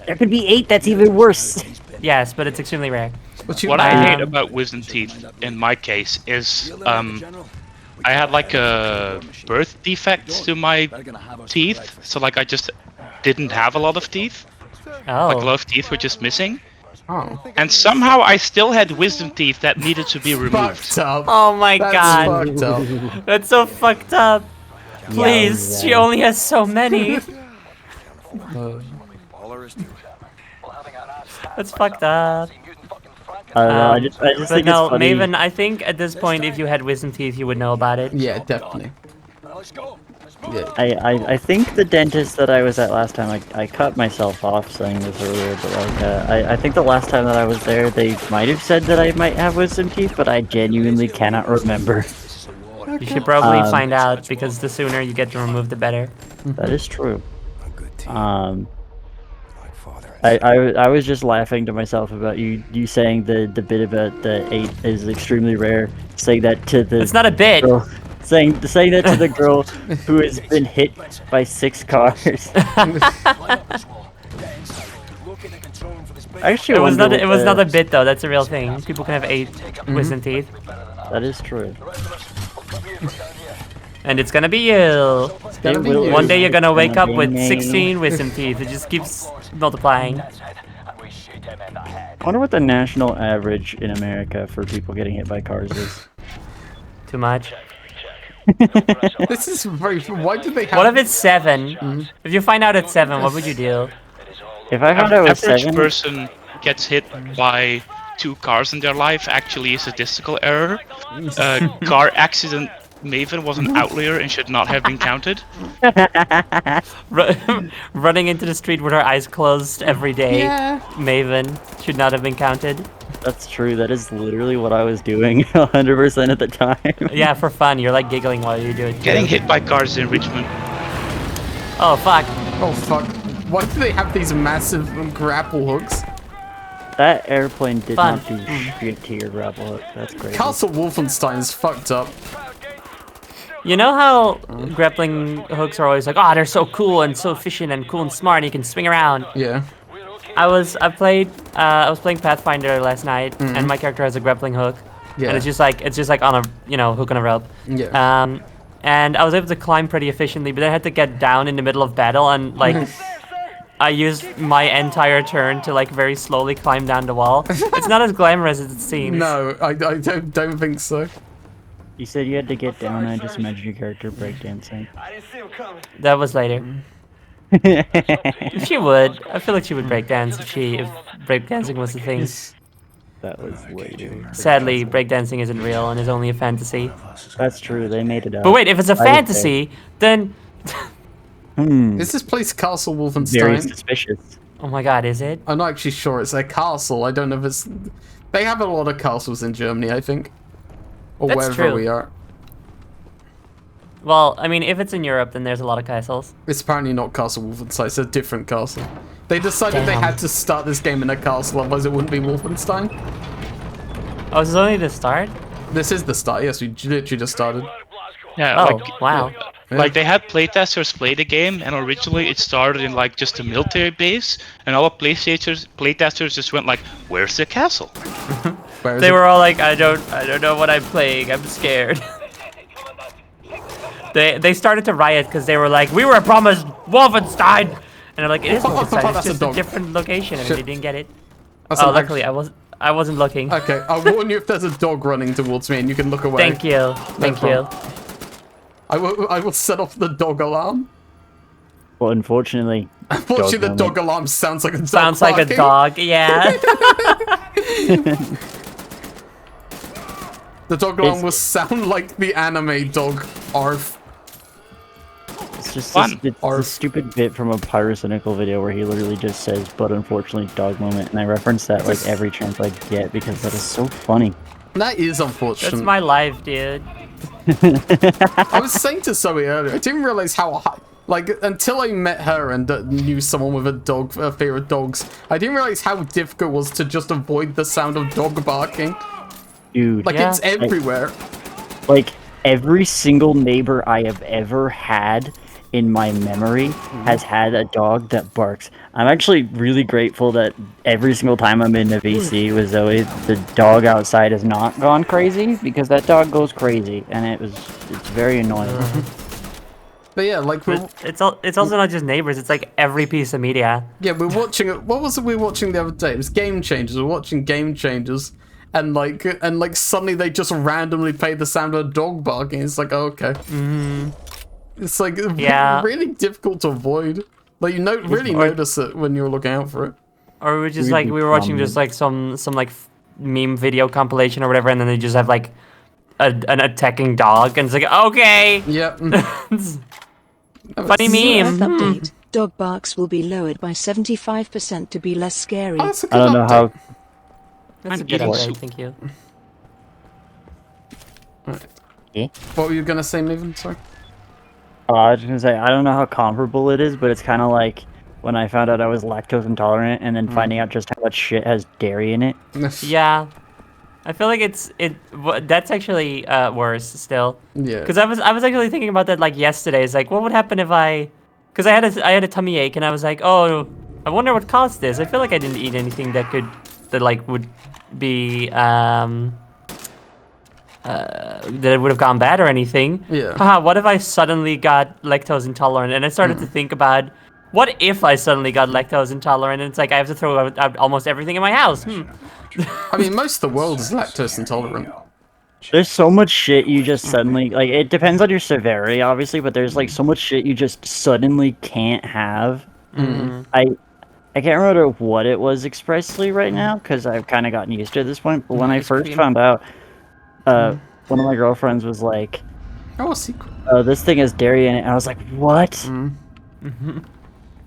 There could be 8, that's even worse. Yes, but it's extremely rare. What I hate about wisdom teeth, in my case, is I had like a birth defect to my teeth, so like I just didn't have a lot of teeth. Oh. Like a lot of teeth were just missing. Oh. And somehow I still had wisdom teeth that needed to be removed. Fucked up. Oh my god. Fucked up. That's so fucked up. Please, yeah. she only has so many. That's fucked up. I just think no, it's funny. Maven, I think at this point, if you had wisdom teeth, you would know about it. Yeah, definitely. Yeah. I think the dentist that I was at last time, I cut myself off saying this earlier, but like, I think the last time that I was there, they might have said that I might have wisdom teeth, but I genuinely cannot remember. You should probably find out, because the sooner you get to remove, the better. That is true. I was just laughing to myself about you saying the bit about the 8 is extremely rare, saying that to the... It's not a bit! Girl, saying that to the girl who has been hit by 6 cars. Actually, it was not a bit though, that's a real thing. People can have 8 wisdom teeth. That is true. And it's gonna be you. One day you're gonna wake up with 16 wisdom teeth. It just keeps multiplying. I wonder what the national average in America for people getting hit by cars is. Too much. This is very... Why do they have... What if it's 7? If you find out it's 7, what would you do? If I found out it was 7... average person gets hit by 2 cars in their life actually a statistical error. Car accident Maven was an outlier and should not have been counted. Running into the street with her eyes closed every day. Yeah. Maven should not have been counted. That's true. That is literally what I was doing 100% at the time. Yeah, for fun. You're like giggling while you do it. Getting hit by cars in Richmond. Oh, fuck. Oh, fuck. Why do they have these massive grapple hooks? That airplane did Fun. not do shit to your grapple hook. That's crazy. Castle Wolfenstein is fucked up. You know how grappling hooks are always like, oh, they're so cool and so efficient and cool and smart, and you can swing around. Yeah. I was playing Pathfinder last night, and my character has a grappling hook, Yeah. and it's just like on a hook on a rope. Yeah. And I was able to climb pretty efficiently, but then I had to get down in the middle of battle, and like I used my entire turn to like very slowly climb down the wall. It's not as glamorous as it seems. No, I don't think so. You said you had to get down. I just imagined your character breakdancing. That was later. She would. I feel like she would breakdance if breakdancing was the thing. That was later. Sadly, breakdancing isn't real and is only a fantasy. That's true. They made it up. But wait, if it's a fantasy, then Is this place Castle Wolfenstein? Very suspicious. Oh my god, is it? I'm not actually sure. It's a castle. I don't know if it's. They have a lot of castles in Germany, I think, or That's wherever true. we are. Well, I mean, if it's in Europe, then there's a lot of castles. It's apparently not Castle Wolfenstein. It's a different castle. They decided they Damn. had to start this game in a castle, otherwise it wouldn't be Wolfenstein. Oh, is this only the start? This is the start. Yes, we literally just started. Yeah, Oh, like, wow. Like they had playtesters play the game, and originally it started in like just a military base, and all the playtesters just went like, "Where's the castle?" They were all like, I don't know what I'm playing. I'm scared. They started to riot because they were like, we were promised Wolfenstein, and I'm like, it is Wolfenstein. It's That's a just a dog. different location, and Shit. they didn't get it. That's Oh, an luckily I wasn't looking. Okay, I'll warn you if there's a dog running towards me, and you can look away. Thank you. Thank you. I will set off the dog alarm. Well, unfortunately. Unfortunately, the dog alarm sounds like a dog. Sounds like a barking. dog. Yeah. The dog alarm will sound like the anime dog. Arf. It's just Fun. it's a stupid bit from a Pyrocynical video where he literally just says, but unfortunately, dog moment. And I reference that like every chance I get because that is so funny. That is unfortunate. That's my life, dude. I was saying to Zoe earlier, I didn't realize how like until I met her and knew someone with a fear of dogs, I didn't realize how difficult it was to just avoid the sound of dog barking. Dude. Like it's everywhere. Like every single neighbor I have ever had in my memory has had a dog that barks. I'm actually really grateful that every single time I'm in a VC with Zoe, the dog outside has not gone crazy, because that dog goes crazy, and it's very annoying. But yeah, like It's also not just neighbors. It's like every piece of media. Yeah, we're watching it. What was it we were watching the other day? It was Game Changers. We're watching Game Changers, and like suddenly they just randomly play the sound of a dog barking. It's like, oh, okay. It's like really difficult to avoid. Like you really notice it when you're looking out for it. Or we just like we were watching just like some like meme video compilation or whatever, and then they just have like an attacking dog, and it's like, okay. Yep. Funny meme. Update. Dog barks will be lowered by 75% to be less scary. I don't know how. That's a good update, thank you. What were you gonna say, Maven? Sorry. I was gonna say, I don't know how comparable it is, but it's kind of like when I found out I was lactose intolerant, and then finding out just how much shit has dairy in it. Yeah, I feel like that's actually worse still. Yeah. Because I was actually thinking about that like yesterday. It's like, what would happen if because I had a tummy ache, and I was like, oh, I wonder what caused this. I feel like I didn't eat anything that would be that it would have gone bad or anything. Yeah. Haha, what if I suddenly got lactose intolerant? And I started to think about, what if I suddenly got lactose intolerant? And it's like I have to throw out almost everything in my house. I mean, most of the world is lactose intolerant. There's so much shit you just suddenly, like, it depends on your severity, obviously, but there's like so much shit you just suddenly can't have. I can't remember what it was expressly right now, because I've kind of gotten used to it at this point, but when I first found out, one of my girlfriends was like, "Oh, a secret. This thing has dairy in it." And I was like, "What?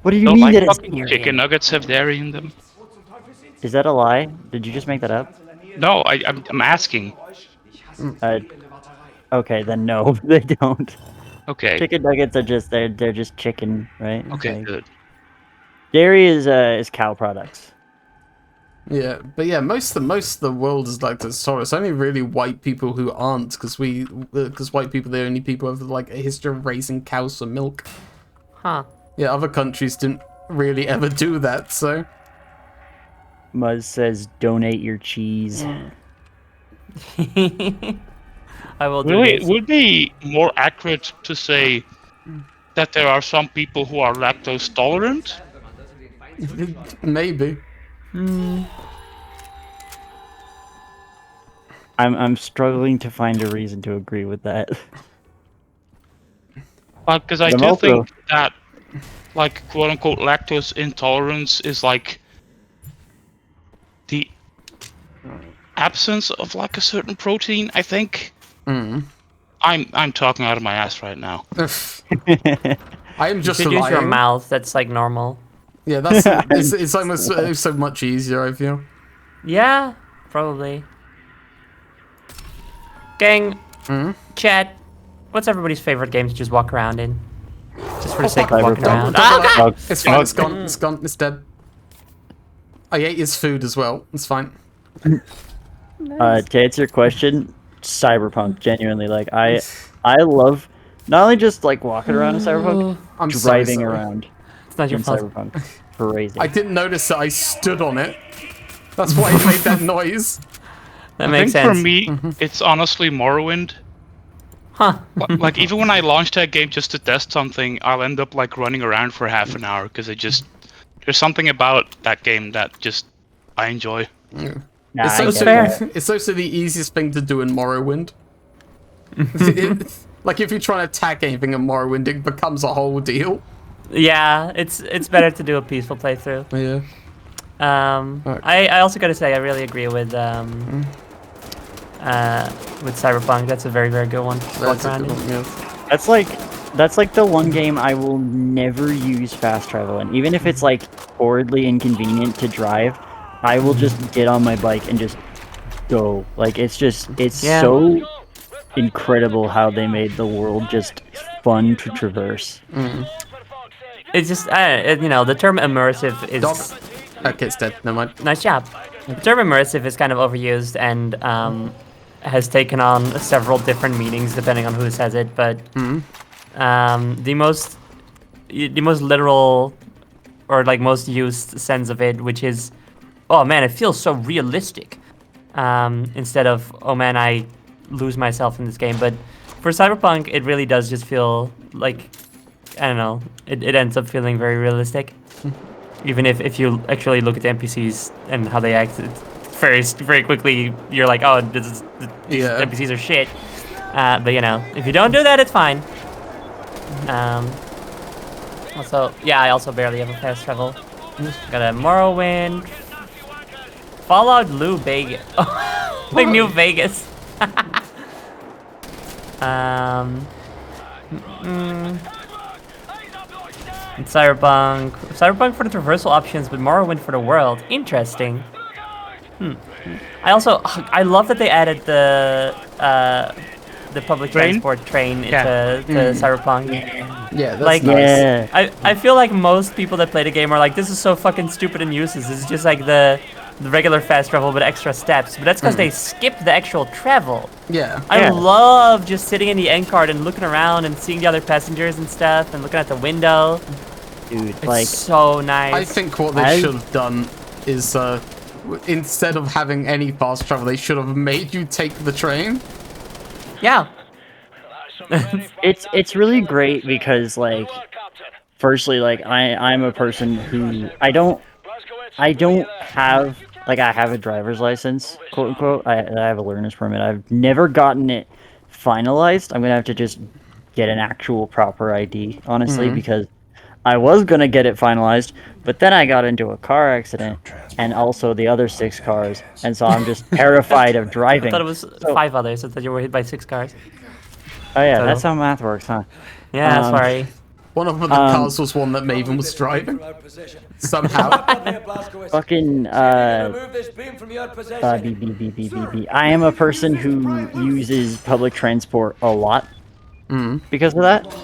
What do you No, mean my that it's fucking dairy?" chicken nuggets have dairy in them. Is that a lie? Did you just make that up? No, I'm asking. Okay, then no, they don't. Okay. Chicken nuggets are just they're just chicken, right? Okay, Like, good. dairy is cow products. Yeah, but yeah, most of the world is like this. So it's only really white people who aren't, because white people are the only people with like a history of raising cows for milk. Huh. Yeah, other countries didn't really ever do that. So Muzz says, "Donate your cheese." I will do this. Would it be more accurate to say that there are some people who are lactose tolerant? maybe. I'm struggling to find a reason to agree with that. Because I But I'm do also- think that, like, quote unquote, lactose intolerance is like the absence of like a certain protein. I think. I'm talking out of my ass right now. I am just you should use your lying. mouth. That's like normal. Yeah, that's it's almost so much easier. I feel. Yeah, probably. Gang, chat. What's everybody's favorite game to just walk around in? Just for the sake of walking around. Oh, it's fine. It's gone. It's gone. It's dead. I ate his food as well. It's fine. To answer your question, Cyberpunk. Genuinely, like I love not only just like walking around in Cyberpunk, I'm so driving sorry. around It's not your in fault. Cyberpunk. Crazy. I didn't notice that I stood on it. That's why it made that noise. That I makes think sense. for me, it's honestly Morrowind. Huh. Like even when I launch that game just to test something, I'll end up like running around for half an hour because there's something about that game that just I enjoy. Nah, It's I also, get that. it's also the easiest thing to do in Morrowind. Like if you're trying to attack anything in Morrowind, it becomes a whole deal. Yeah, it's better to do a peaceful playthrough. Yeah. I also gotta say I really agree with Cyberpunk. That's a very, very good one to walk around in. That's like the one game I will never use fast travel in. Even if it's like horridly inconvenient to drive, I will just get on my bike and just go. Like it's so incredible how they made the world just fun to traverse. It's just you know, the term immersive is. Okay, it's dead. Never mind. Nice job. The term immersive is kind of overused and has taken on several different meanings depending on who says it. But the most literal or like most used sense of it, which is, oh man, it feels so realistic, instead of, oh man, I lose myself in this game. But for Cyberpunk, it really does just feel like, I don't know, it ends up feeling very realistic. Even if you actually look at the NPCs and how they act, very quickly you're like, oh, these NPCs are shit. But you know, if you don't do that, it's fine. Also, yeah, I also barely have a fast travel. Got a Morrowind, Fallout New Vegas, like New Vegas. And Cyberpunk for the traversal options, but Morrowind for the world. Interesting. I love that they added the public transport train into Cyberpunk. Yeah, that's like, nice. I feel like most people that play the game are like, this is so fucking stupid and useless. This is just like the regular fast travel with extra steps. But that's because they skipped the actual travel. Yeah. I love just sitting in the end card and looking around and seeing the other passengers and stuff and looking at the window. Dude, it's like, so nice. I think what they should have done is, instead of having any fast travel, they should have made you take the train. Yeah. it's really great because, like, firstly, like, I'm a person who I don't have, like, I have a driver's license, quote unquote. I have a learner's permit. I've never gotten it finalized. I'm gonna have to just get an actual proper ID, honestly, because I was gonna get it finalized, but then I got into a car accident, and also the other 6 cars, and so I'm just terrified of driving. I thought it was 5 others. I thought you were hit by 6 cars. Oh yeah, that's how math works, huh? Yeah, sorry. One of the cars was one that Maven was driving. Somehow. Fucking, I am a person who uses public transport a lot because of that.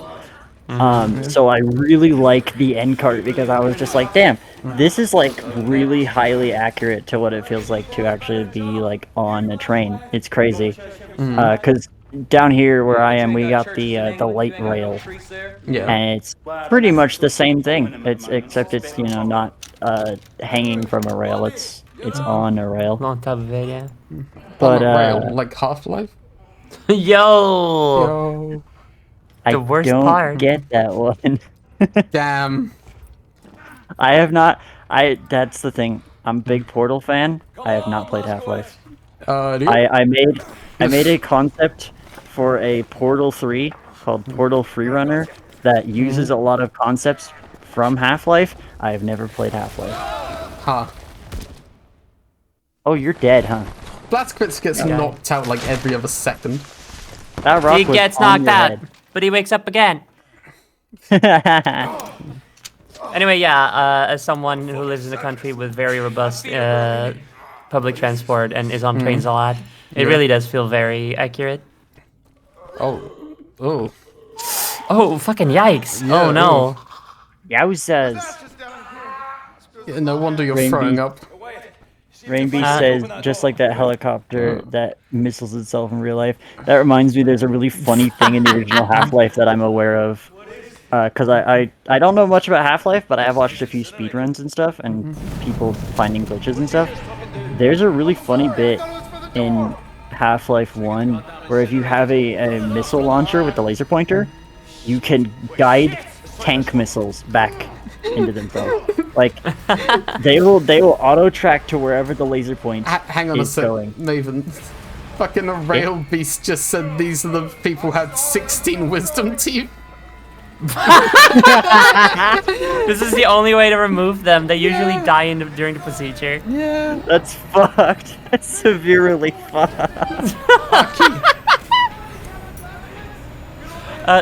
So I really like the end cart because I was just like, damn, this is like really highly accurate to what it feels like to actually be like on a train. It's crazy. Because down here where I am, we got the light rail, and it's pretty much the same thing. Except it's not hanging from a rail. It's on a rail. On top of it, yeah. But on a rail, like Half-Life. Yo. I The worst don't part. get that one. Damn. I have not. That's the thing. I'm a big Portal fan. I have not played Half-Life. I made a concept for a Portal 3 called Portal Freerunner that uses a lot of concepts from Half-Life. I have never played Half-Life. Huh. Oh, you're dead, huh? Blazkowicz gets knocked out like every other second. That rock He was gets on knocked your out, head. but he wakes up again. Anyway, yeah, as someone who lives in a country with very robust public transport and is on trains a lot, it really does feel very accurate. Oh, fucking yikes. Yeah, Oh no. Yowzas. Yeah, no wonder you're throwing up. Rainby says, just like that helicopter that missiles itself in real life. That reminds me, there's a really funny thing in the original Half-Life that I'm aware of. Because I don't know much about Half-Life, but I have watched a few speedruns and stuff, and people finding glitches and stuff. There's a really funny bit in Half-Life 1 where if you have a missile launcher with the laser pointer, you can guide tank missiles back into themselves. Like, they will auto track to wherever the laser point Hang on a is sec, going. Maven. Fucking a rail beast just said these are the people who had 16 wisdom teeth. This is the only way to remove them. They usually die during the procedure. Yeah. That's fucked. That's severely fucked.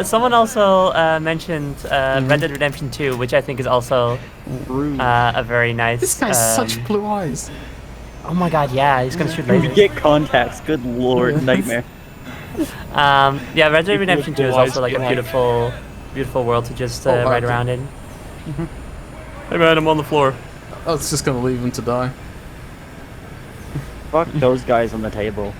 Someone also mentioned Red Dead Redemption 2, which I think is also a very nice... This guy's such blue eyes. Oh my god, yeah, he's gonna shoot We lasers. get contacts. Good lord, nightmare. Yeah, Red Dead Redemption 2 is also like a beautiful world to just ride around in. Hey man, I'm on the floor. I was just gonna leave him to die. Fuck those guys on the table.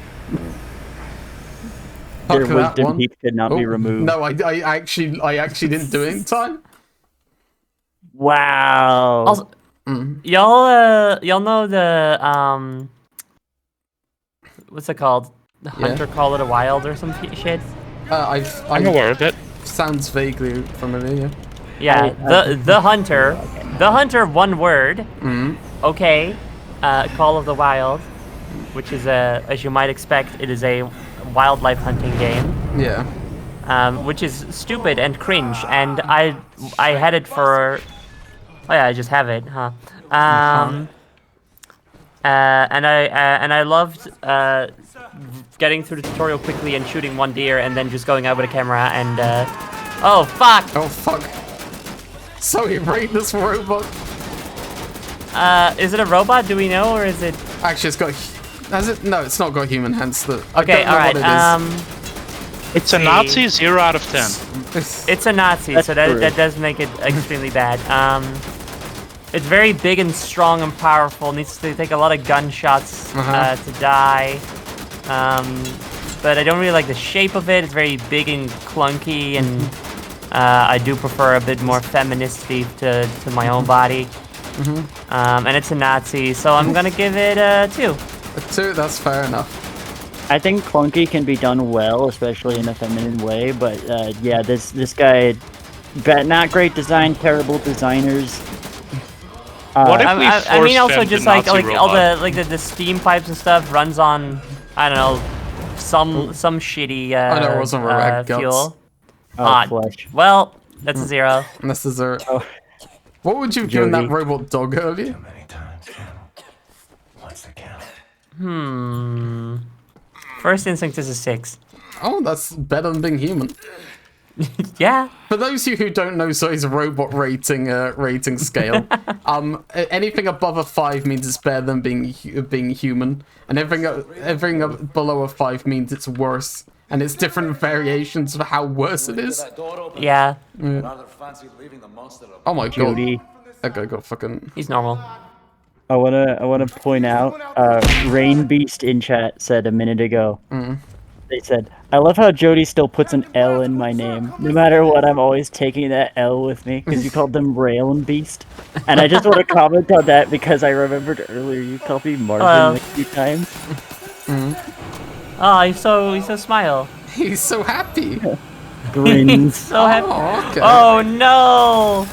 Fuck Their that wisdom one. teeth could not be removed. No, I actually didn't do it in time. Wow. Also, y'all know the what's it called? The Hunter Call It a Wild or some shit? I'm aware of it. Sounds vaguely familiar. Yeah, the Hunter, one word. Okay, Call of the Wild, which is as you might expect, it is a wildlife hunting game. Yeah. Which is stupid and cringe, and I had it for. Oh yeah, I just have it, huh? And I loved getting through the tutorial quickly and shooting one deer and then just going out with a camera and oh fuck! Oh fuck! So he raped this robot. Is it a robot? Do we know, or is it? Actually, it's got. Has it? No, it's not got human hands. Okay, all right. It's a Nazi. 0 out of 10. It's a Nazi, so that does make it extremely bad. It's very big and strong and powerful. Needs to take a lot of gunshots to die. But I don't really like the shape of it. It's very big and clunky, and I do prefer a bit more femininity to my own body. And it's a Nazi, so I'm gonna give it a 2. A 2, that's fair enough. I think clunky can be done well, especially in a feminine way. But yeah, this guy, not great design, terrible designers. What if we I mean, also force-fed just the like Nazi all robot? the steam pipes and stuff runs on, I don't know, some shitty I know it wasn't red guts. fuel. Flesh. Well, that's a 0. That's a 0. What would you have given that robot dog earlier? First instinct is a 6. Oh, that's better than being human. Yeah. For those of you who don't know Zoe's robot rating scale, anything above a 5 means it's better than being human, and everything below a 5 means it's worse, and it's different variations of how worse it is. Yeah. Oh my Jody. god. That guy got fucking... He's normal. I wanna point out, Rain Beast in chat said a minute ago. They said, I love how Jody still puts an L in my name. No matter what, I'm always taking that L with me, because you called them Rail and Beast. And I just want to comment on that because I remembered earlier you called me Marvin like a few times. Oh, he's so smile. He's so happy. Grins. So happy. Oh, okay. Oh no!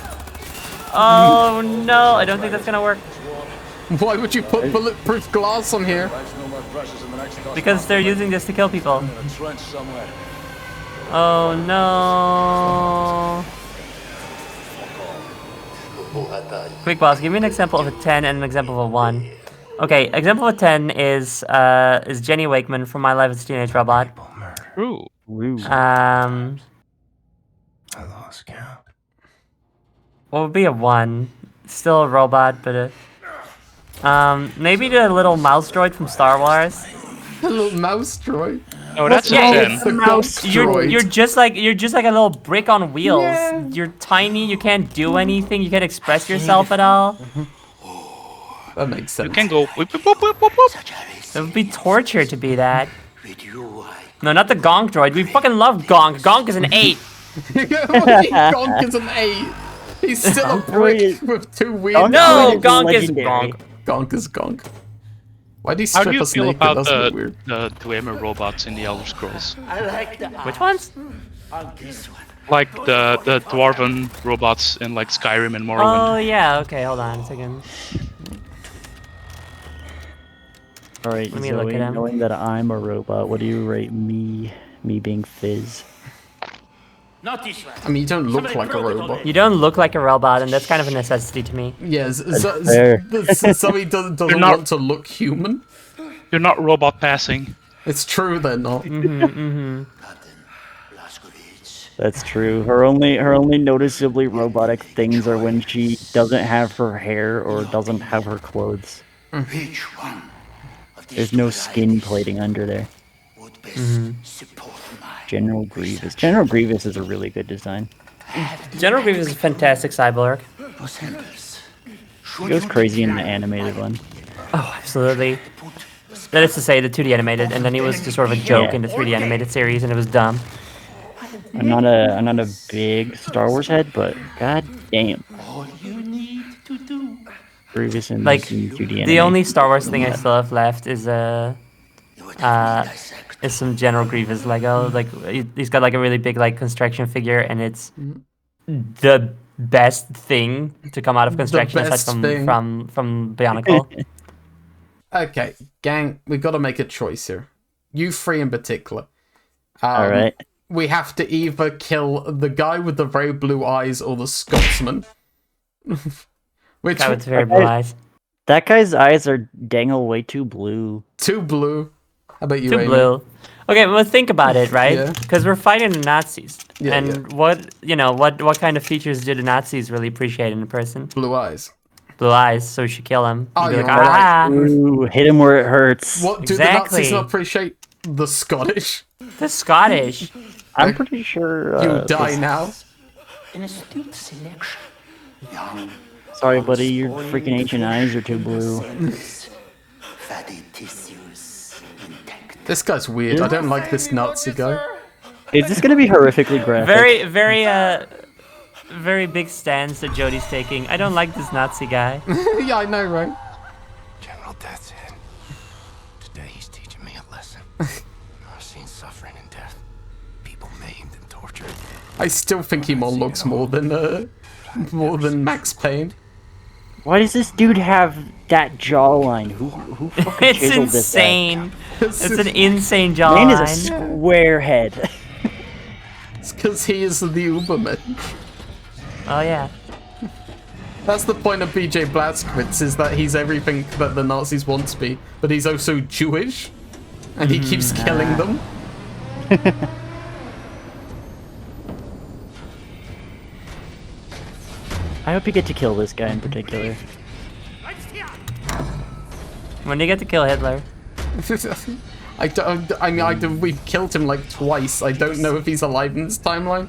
Oh no! I don't think that's gonna work. Why would you put bulletproof glass on here? Because they're using this to kill people. Oh no! Quick boss, give me an example of a 10 and an example of a 1. Okay, example of a 10 is Jenny Wakeman from My Life as a Teenage Robot. Ooh. I lost count. What would be a 1? Still a robot, but maybe the little mouse droid from Star Wars. The little mouse droid. Oh, that's the mouse droid. You're just like a little brick on wheels. Yeah. You're tiny. You can't do anything. You can't express yourself at all. That makes sense. You can go. It would be torture to be that. No, not the Gonk droid. We fucking love Gonk. Gonk is an 8. Gonk is an 8. He's still a brick with 2 wheels. No, Gonk is Gonk. Gonk is Gonk. Why do you How strip do you us feel naked? about That's the weird. Dwemer robots in the Elder Scrolls? Which ones? Like the dwarven robots in like Skyrim and Morrowind. Oh yeah. Okay, hold on a second. All right, Let me Zoe, look at him. knowing that I'm a robot, what do you rate me being Fizz? I mean, you don't look like a robot. You don't look like a robot, and that's kind of a necessity to me. Yes, fair. Zoe doesn't want to look human. You're not robot passing. It's true, they're not. That's true. Her only noticeably robotic things are when she doesn't have her hair or doesn't have her clothes. There's no skin plating under there. General Grievous. General Grievous is a really good design. General Grievous is a fantastic cyborg. He goes crazy in the animated one. Oh, absolutely. That is to say, the 2D animated, and then he was just sort of a joke in the 3D animated series, and it was dumb. I'm not a big Star Wars head, but god damn. Grievous in Like, 2D anime. the only Star Wars thing I still have left is some General Grievous Lego. Like, he's got like a really big like construction figure, and it's the best thing to come out of construction aside from Bionicle. Okay, gang, we've got to make a choice here. You three in particular. All right. We have to either kill the guy with the very blue eyes or the Scotsman. Which guy with very blue eyes. That guy's eyes are dangle way too blue. Too blue. How about you, Too Amy? blue. Okay, well, think about it, right? Yeah. Because we're fighting the Nazis, Yeah, and what kind of features do the Nazis really appreciate in a person? Blue eyes. Blue eyes. So we should kill him. Oh, You'd be you're like, right. "Ah." Ooh, hit him where it hurts. What do Exactly. the Nazis not appreciate? The Scottish. The Scottish. I'm pretty sure. You die now. An astute selection. Young, Sorry, buddy, your freaking ancient eyes are too blue. fatty tissues intact. This guy's weird. I don't like this Nazi guy. Is this gonna be horrifically graphic? Very big stance that Jody's taking. I don't like this Nazi guy. Yeah, I know, right? General Death's Head. Today he's teaching me a lesson. I've seen suffering and death. People maimed and tortured. I still think he looks more than Max Payne. Why does this dude have that jawline? Who fucking It's chiseled this out? insane. It's an insane Man is a jawline. square head. It's because he is the Uberman. Oh yeah. That's the point of BJ Blazkowicz, is that he's everything that the Nazis want to be, but he's also Jewish, and he keeps killing them. I hope you get to kill this guy in particular. When do you get to kill Hitler? We've killed him like twice. I don't know if he's alive in this timeline.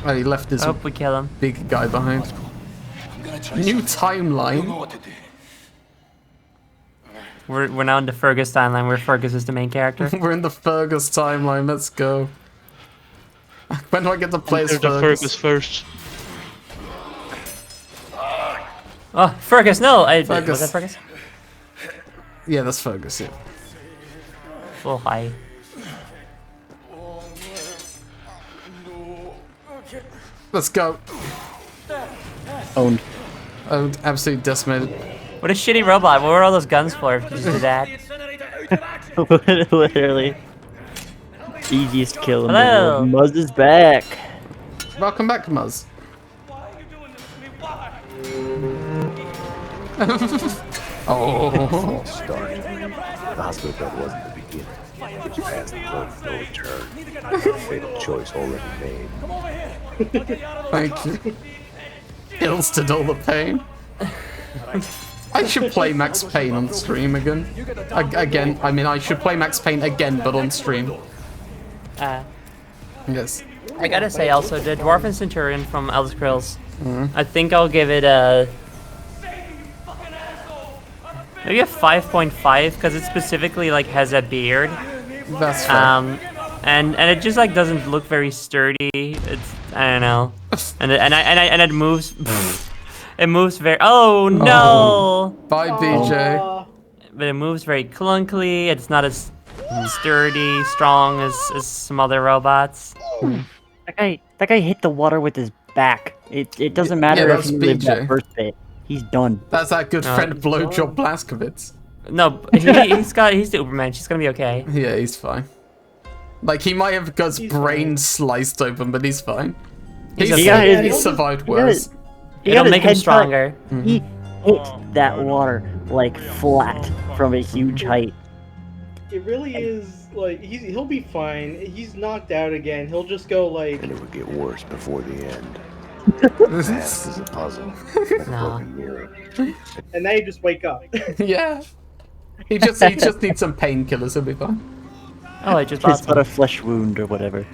Oh, he left his Hope we kill him. big guy behind. New timeline. We're now in the Fergus timeline where Fergus is the main character. We're in the Fergus timeline. Let's go. When do I get to play as Enter the Fergus? Fergus first. Oh, Fergus! No, Fergus. Was that Fergus? Yeah, that's Fergus. Yeah. Oh, hi. Let's go. Owned. Owned. Absolutely decimated. What a shitty robot. What were all those guns for if you just did that? Literally. Easiest kill in the Hello. world. Muzz is back. Welcome back, Muzz. Oh. Start. The hospital bed wasn't the beginning, but you passed the point of no return. Fatal choice already made. Thank you. Illsted all the pain. I should play Max Payne on stream again. Again, I mean, I should play Max Payne again, but on stream. Yes. I gotta say also, the Dwarven Centurion from Elder Scrolls, I think I'll give it a... maybe a 5.5, because it specifically like has a beard. That's fair. And it just like doesn't look very sturdy. It's, I don't know. And it moves... it moves very... Oh no! Bye, BJ. But it moves very clunkily. It's not as sturdy, strong as some other robots. That guy hit the water with his back. It doesn't matter if he lived that first bit. He's done. That's our good friend Blowjob Blazkowicz. No, he's the Uberman. She's gonna be okay. Yeah, he's fine. Like, he might have got his brain sliced open, but he's fine. He survived worse. It'll make him stronger. He hit that water like flat from a huge height. It really is like he'll be fine. He's knocked out again. He'll just go like. And it would get worse before the end. The past is a puzzle. Like a broken mirror. And now you just wake up. Yeah. He just needs some painkillers. He'll be fine. Oh, I just He's got a flesh wound or whatever.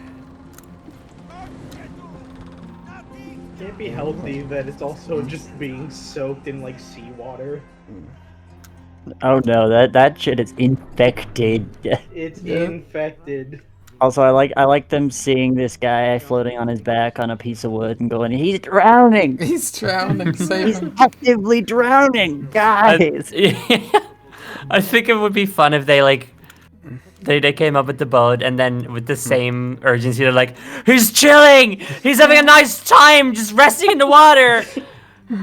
Can't be healthy that it's also just being soaked in like seawater. Oh no, that shit is infected. It's infected. Also, I like them seeing this guy floating on his back on a piece of wood and going, he's drowning. He's drowning. He's actively drowning, guys. I think it would be fun if they like they came up with the boat and then with the same urgency they're like, he's chilling, he's having a nice time, just resting in the water.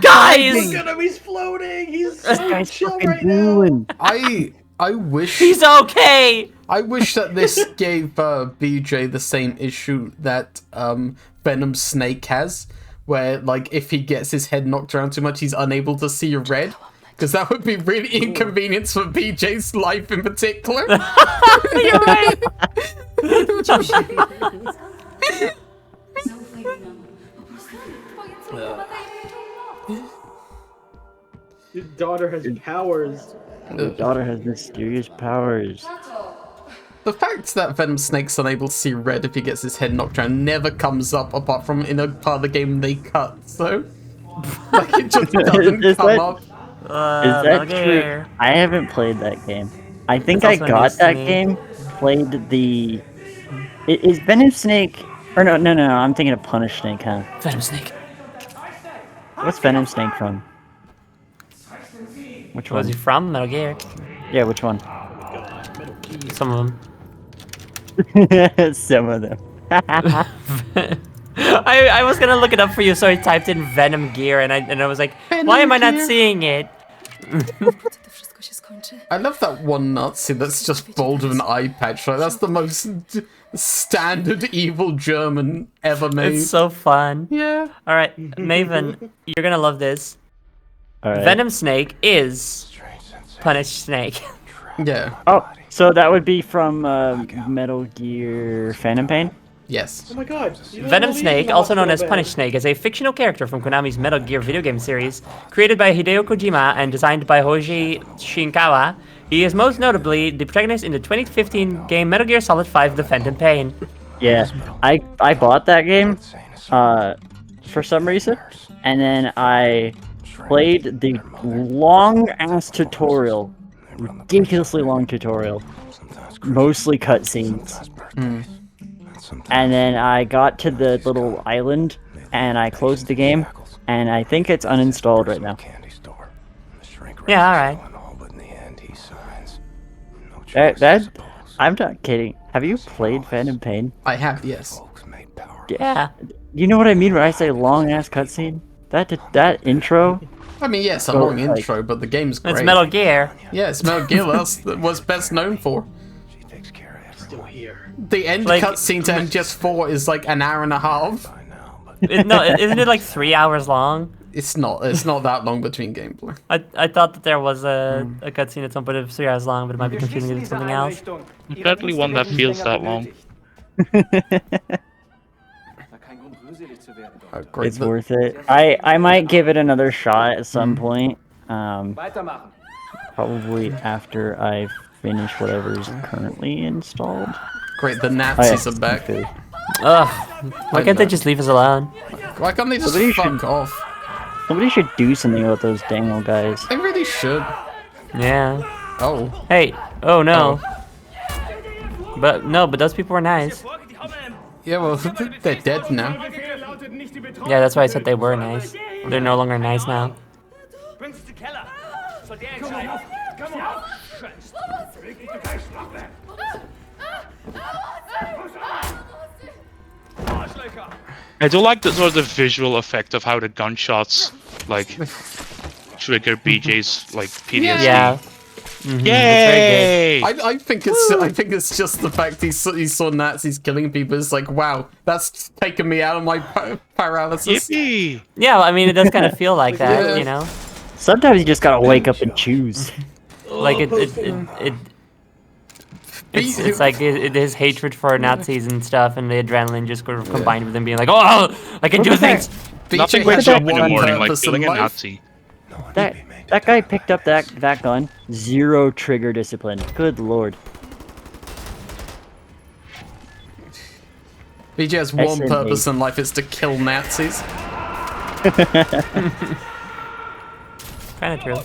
Guys! Look at him, he's floating! He's so chill right now! I wish... He's okay! I wish that this gave BJ the same issue that Venom Snake has, where, like, if he gets his head knocked around too much, he's unable to see red. Because that would be really inconvenient for BJ's life in particular. You're right! His daughter has powers. His daughter has mysterious powers. The fact that Venom Snake's unable to see red if he gets his head knocked around never comes up apart from in a part of the game they cut, so... like, it just doesn't come up. Is that true? I haven't played that game. I think I got that game, played the... Is Venom Snake... Or no, I'm thinking of Punish Snake, huh? Venom Snake. What's Venom Snake from? Which one? Was he from? Metal Gear? Yeah, which one? Some of them. Some of them. I was gonna look it up for you, so I typed in Venom Gear, and I was like, why am I not seeing it? I love that one Nazi that's just bald with an eye patch. Like, that's the most standard evil German ever made. It's so fun. Yeah. All right, Maven, you're gonna love this. All right. Venom Snake is Punish Snake. Yeah. Oh, so that would be from Metal Gear Phantom Pain? Yes. Oh my god. Venom Snake, also known as Punish Snake, is a fictional character from Konami's Metal Gear video game series, created by Hideo Kojima and designed by Hoji Shinkawa. He is most notably the protagonist in the 2015 game Metal Gear Solid 5: The Phantom Pain. Yeah, I bought that game for some reason, and then I played the long-ass tutorial, ridiculously long tutorial, mostly cutscenes. And then I got to the little island, and I closed the game, and I think it's uninstalled right now. Yeah, alright. I'm not kidding. Have you played Phantom Pain? I have, yes. Yeah. You know what I mean when I say long-ass cutscene? That intro? I mean, yes, a long intro, but the game's great. It's Metal Gear. Yeah, it's Metal Gear. That's what's best known for. Still here. The end cutscene to MGS4 is like an hour and a half. No, isn't it like 3 hours long? It's not. It's not that long between gameplay. I thought that there was a cutscene at some point of 3 hours long, but it might be confusing it with something else. Definitely one that feels that long. It's worth it. I might give it another shot at some point. Probably after I finish whatever's currently installed. Great, the Nazis are back. Ugh. Why can't they just leave us alone? Why can't they just fuck off? Somebody should do something about those dang old guys. They really should. Yeah. Oh. Hey. Oh no. But those people were nice. Yeah, well, they're dead now. Yeah, that's why I said they were nice. They're no longer nice now. I do like the sort of visual effect of how the gunshots like trigger BJ's like PTSD. Yeah. Yay! I think it's just the fact he saw Nazis killing people. It's like, wow, that's taken me out of my paralysis. Yippee! Yeah, I mean, it does kind of feel like that, you know. Sometimes you just gotta wake up and choose. Like it's like his hatred for Nazis and stuff, and the adrenaline just sort of combined with him being like, "Oh, I can do things." Nothing wakes up in the morning like killing a Nazi. That guy picked up that gun. 0 trigger discipline. Good lord. BJ has one purpose in life: is to kill Nazis. Kind of true.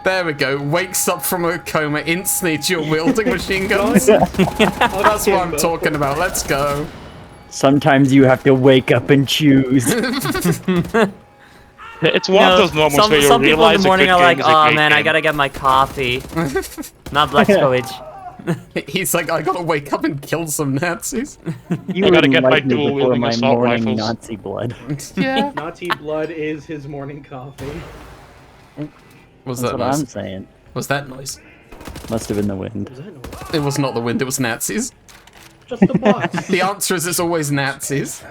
There we go. Wakes up from a coma instantly dual wielding machine guns. That's what I'm talking about. Let's go. Sometimes you have to wake up and choose. It's one of those moments where you some people in realize the morning a good are like, game is a "Oh great man, I game." gotta get my coffee." Not Blackowicz. He's like, I gotta wake up and kill some Nazis. You I gotta get my like me dual before wielding my assault morning rifles. Nazi blood. Yeah. Nazi blood is his morning coffee. Was That's that what noise? I'm saying. Was that noise? Must have been the wind. It was not the wind. It was Nazis. Just the bots. The answer is it's always Nazis.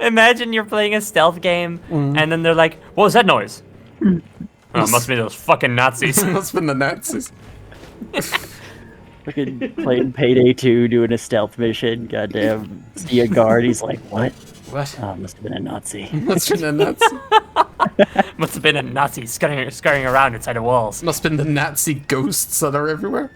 Imagine you're playing a stealth game, and then they're like, "What was that noise?" Oh, it must be those fucking Nazis. Must have been the Nazis. Fucking playing Payday 2, doing a stealth mission. Goddamn, see a guard. He's like, "What? What? Oh, must have been a Nazi." Must have been a Nazi. Must have been a Nazi scurrying around inside the walls. Must have been the Nazi ghosts that are everywhere.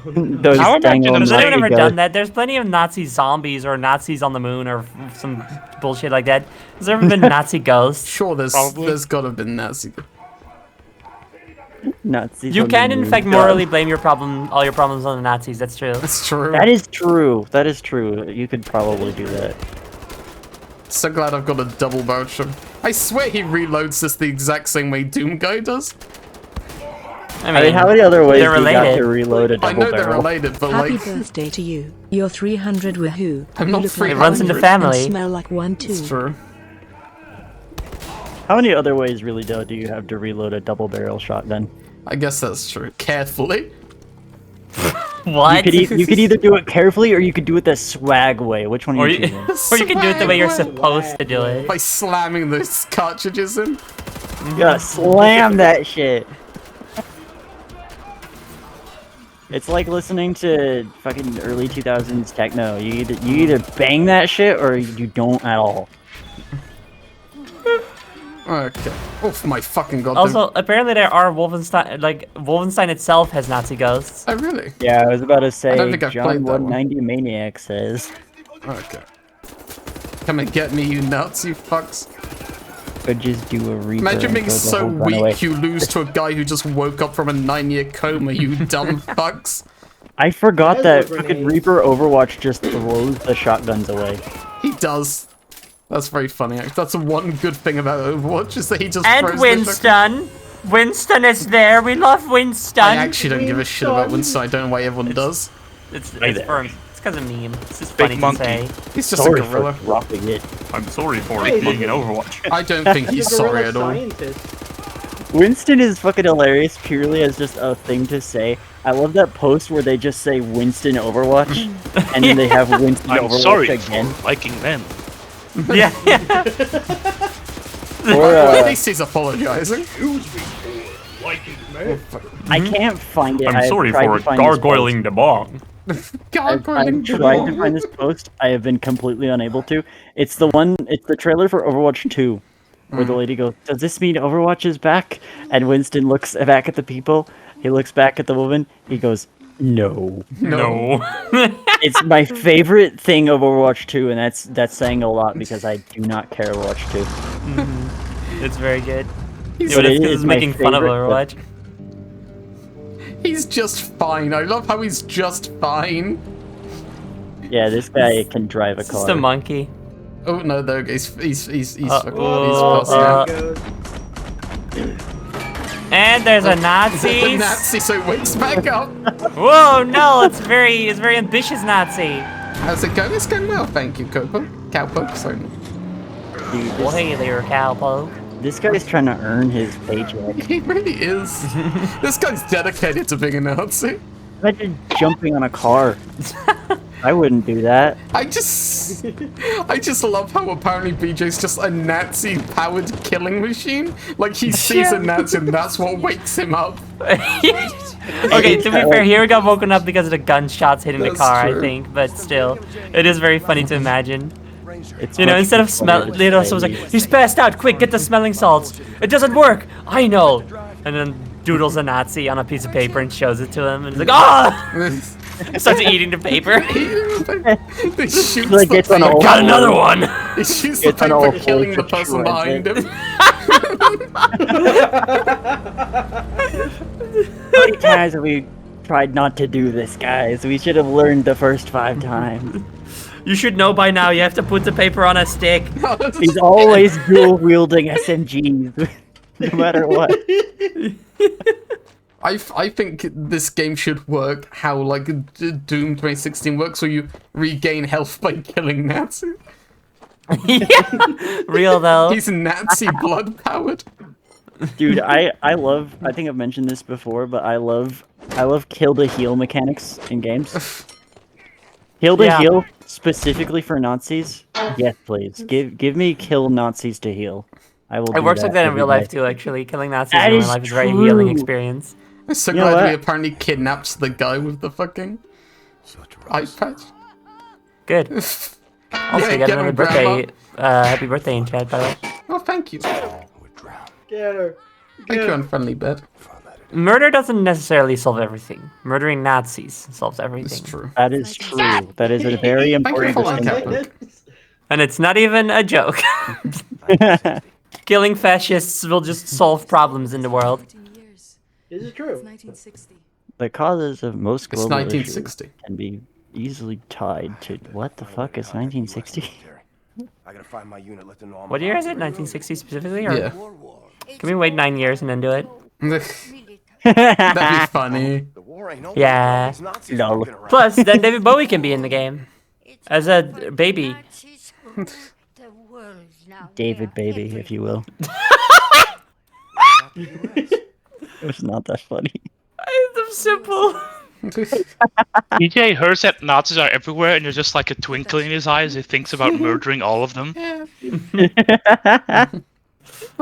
Those How dang imagine old Has anyone Nazi ever guards. done that? There's plenty of Nazi zombies or Nazis on the moon or some bullshit like that. Has there ever been Nazi ghosts? Sure, there's gotta have been Nazi. Nazis You on the can, in moon. fact, morally blame all your problems on the Nazis. That's true. That's true. That is true. That is true. You could probably do that. So glad I've got a double barrel shotgun. I swear he reloads this the exact same way Doom Guy does. I mean, how many other ways they're do you got related. to reload a I double know they're barrel? related, but Happy like, birthday to you. You're 300 woohoo. I'm You not look 300. It runs in the and family. smell like one too. it's true. How many other ways really do you have to reload a double barrel shotgun? I guess that's true. Carefully. What? You could either do it carefully or you could do it the swag way. Which one are you choosing? Or you can do it the way you're supposed to do it. By slamming those cartridges in. You gotta slam that shit. It's like listening to fucking early 2000s techno. You either bang that shit or you don't at all. Okay. Oh my fucking god. Also, apparently there are Wolfenstein, like, Wolfenstein itself has Nazi ghosts. Oh, really? Yeah, I was about to say, I don't think I've John played that one. 190 Maniac says. Okay. Come and get me, you Nazi fucks. Could just do a Reaper. Imagine being and throw the so whole gun away. weak you lose to a guy who just woke up from a 9-year coma, you dumb fucks. I forgot There's that a fucking grenade. Reaper Overwatch just throws the shotguns away. He does. That's very funny. That's the one good thing about Overwatch is that he just And throws Winston! Winston is there, we love Winston! I actually don't give a shit about Winston. I don't know why everyone does. It's there. firm. It's because of meme. It's just Big funny monkey. to say. He's just Sorry a gorilla. for dropping it. I'm sorry for Hey, being in Overwatch. I don't think he's He's a sorry gorilla at all. scientist. Winston is fucking hilarious purely as just a thing to say. I love that post where they just say Winston Overwatch, and then they have Winston I'm Overwatch sorry again. for liking men. Yeah. Or, Well, at least he's apologizing. I can't find it. I'm I've sorry tried for to find this gargoyling the bong. I've tried to find this post. I have been completely unable to. It's the one. It's the trailer for Overwatch 2, where the lady goes, "Does this mean Overwatch is back?" And Winston looks back at the people. He looks back at the woman. He goes, "No." No. It's my favorite thing of Overwatch 2, and that's saying a lot because I do not care Overwatch 2. It's very good. He's, But it's it because is it's my making fun of favorite, Overwatch. he's just fine. I love how he's just fine. Yeah, this guy can drive a It's car. just a monkey. Oh no, there he's Oh, busting and there's a out. Nazi. The Nazi, so it wakes back up. Whoa, no, it's very ambitious Nazi. How's it going? It's going well, thank you, Cowpoke. Sorry. Dude, Well, hey there, cowpoke. this guy's trying to earn his paycheck. He really is. This guy's dedicated to being a Nazi. Imagine jumping on a car. I wouldn't do that. I just love how apparently BJ's just a Nazi-powered killing machine. Like he sees a Nazi and that's what wakes him up. Okay, to be fair, here got woken up because of the gunshots hitting the That's car, true. I think. But still, it is very funny to imagine. It's You know, much instead of funnier smell, to you know, say. someone's like, he's passed out, quick, get the smelling salts. It doesn't work, I know. And then doodles a Nazi on a piece of paper and shows it to him, and he's like, ah! Starts eating the paper. He shoots Like, the gets on paper. a Got another one! He shoots the Gets on all paper, killing the fours, person shreds behind it. him. How many times have we tried not to do this, guys? We should have learned the first 5 times. You should know by now, you have to put the paper on a stick. He's always dual-wielding SMGs, no matter what. I think this game should work how like Doom 2016 works, where you regain health by killing Nazis. Yeah, real though. He's Nazi blood powered. Dude, I think I've mentioned this before, but I love kill to heal mechanics in games. Kill to heal specifically for Nazis? Yes, please. Give me kill Nazis to heal. I will. It works like that in every real life day. too, actually. Killing Nazis That in real is life is a very healing true. experience. I'm so You know glad we what? apparently kidnapped the guy with the fucking iPad. Good. Also, Yeah, you got get another him, birthday. Happy birthday in chat, by the way. Oh, thank you. Get her. Thank you, unfriendly bed. Murder doesn't necessarily solve everything. Murdering Nazis solves everything. It's true. That is true. That is a very Thank you important for following distinction. Cowpoke. And it's not even a joke. Killing fascists will just solve problems in the world. This is true. The causes of most It's global 1960. issues can be easily tied to what the fuck is 1960? I gotta find my unit, let them know I'm What year is it? 1960 specifically? Or Yeah. Can we wait 9 years and then do it? That'd be funny. The war ain't over. Yeah. These Nazis No. looking around. Plus, then David Bowie can be in the game. As a baby. David Baby, if you will. It's not that funny. It's simple. DJ hears that Nazis are everywhere, and there's just like a twinkle in his eye as he thinks about murdering all of them.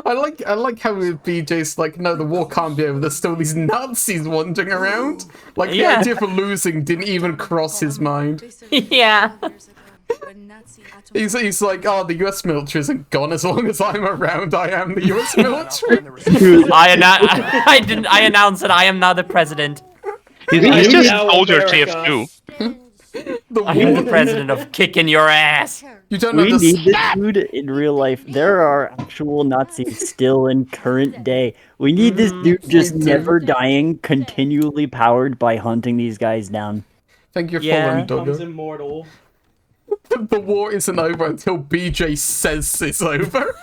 I like how BJ's like, no, the war can't be over. There's still these Nazis wandering around. Like the Yeah. idea for losing didn't even cross his mind. Yeah. He's like, oh, the US military isn't gone as long as I'm around. I am the US military. I announced that I am now the president. He's just soldier TF2. I am the president of kicking your ass. You don't We need this dude in real life. There are actual Nazis still in current day. We need this dude just never dying, continually powered by hunting these guys down. Thank you for Becomes Doggo. immortal. The war isn't over until BJ says it's over.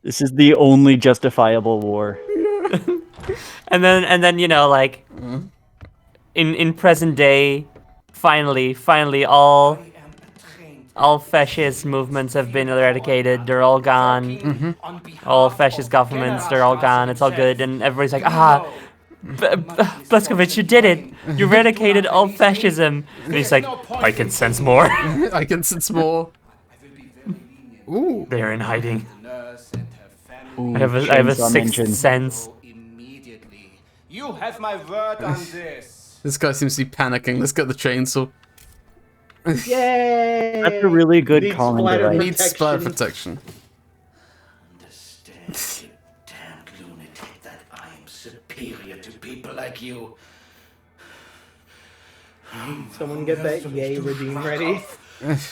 This is the only justifiable war. And then you know, like in present day, finally all fascist movements have been eradicated. They're all gone. All fascist governments, they're all gone. It's all good, and everybody's like, Blazkowicz, you did it. You eradicated all fascism. And he's like, I can sense more. I can sense more. Ooh, they're in hiding. Ooh, I have a sixth sense. You have my word on this. This guy seems to be panicking. Let's get the chainsaw. Yay! That's a really good calming device. Needs splatter protection. Understand, you damned lunatic, that I am superior to people like you. Someone get that yay redeem ready.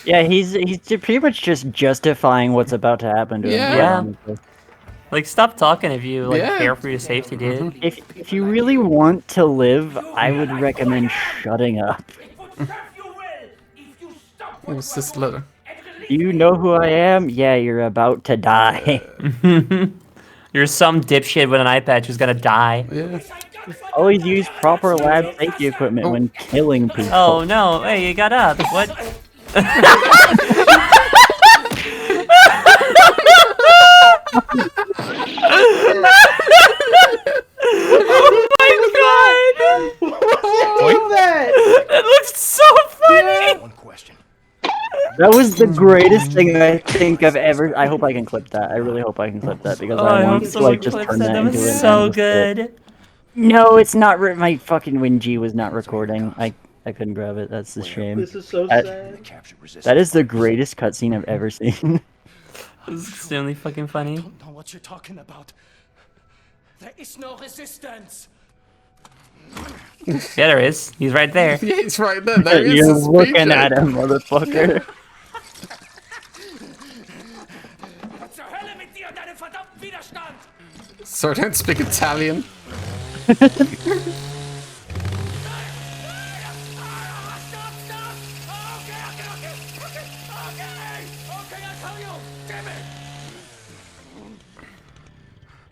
Yeah, he's pretty much just justifying what's about to happen to him. Yeah. Like, stop talking if you care for your safety, dude. If you really want to live, I would recommend shutting up. What's this letter? You know who I am? Yeah, you're about to die. You're some dipshit with an eye patch who's gonna die. Yeah. Always use proper lab safety equipment when killing people. Oh no, hey, you got up. What? Oh my god! What's that? It looks so funny! One question. That was the greatest thing I think I've ever. I hope I can clip that. I really hope I can clip that because I want to like just turn that into was so good. No, it's not. My fucking WinG was not recording. I couldn't grab it. That's the shame. This is so sad. That is the greatest cutscene I've ever seen. This is extremely fucking funny. I don't know what you're talking about. There is no resistance. Yeah, there is. He's right there. Yeah, he's right there. There he is. You're looking at him, motherfucker. Sorry, I don't speak Italian.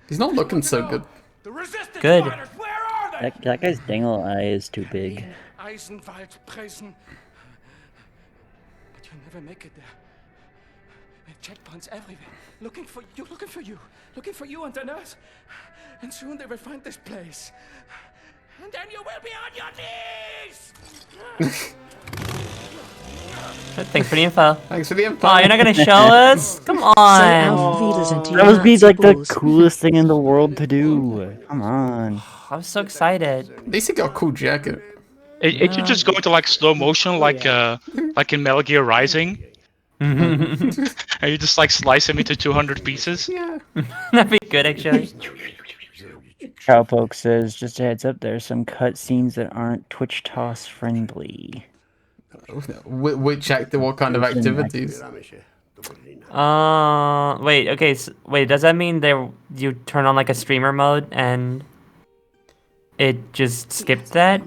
He's not looking so good. Good. That guy's dangle eye is too big. Eisenwald Prison. But you'll never make it there. There are checkpoints everywhere. Looking for you and the nurse. And soon they will find this place. And then you will be on your knees! Thanks for the info. Thanks for the info. Oh, you're not gonna show us? Come on. That would be like the coolest thing in the world to do. Come on. I'm so excited. At least he got a cool jacket. It should just go into like slow motion, like in Metal Gear Rising. And you just like slice him into 200 pieces. Yeah. That'd be good, actually. Cowpoke says, just a heads up, there's some cutscenes that aren't Twitch toss friendly. Which what kind of activities? Wait, okay, wait, does that mean you turn on like a streamer mode and it just skipped that?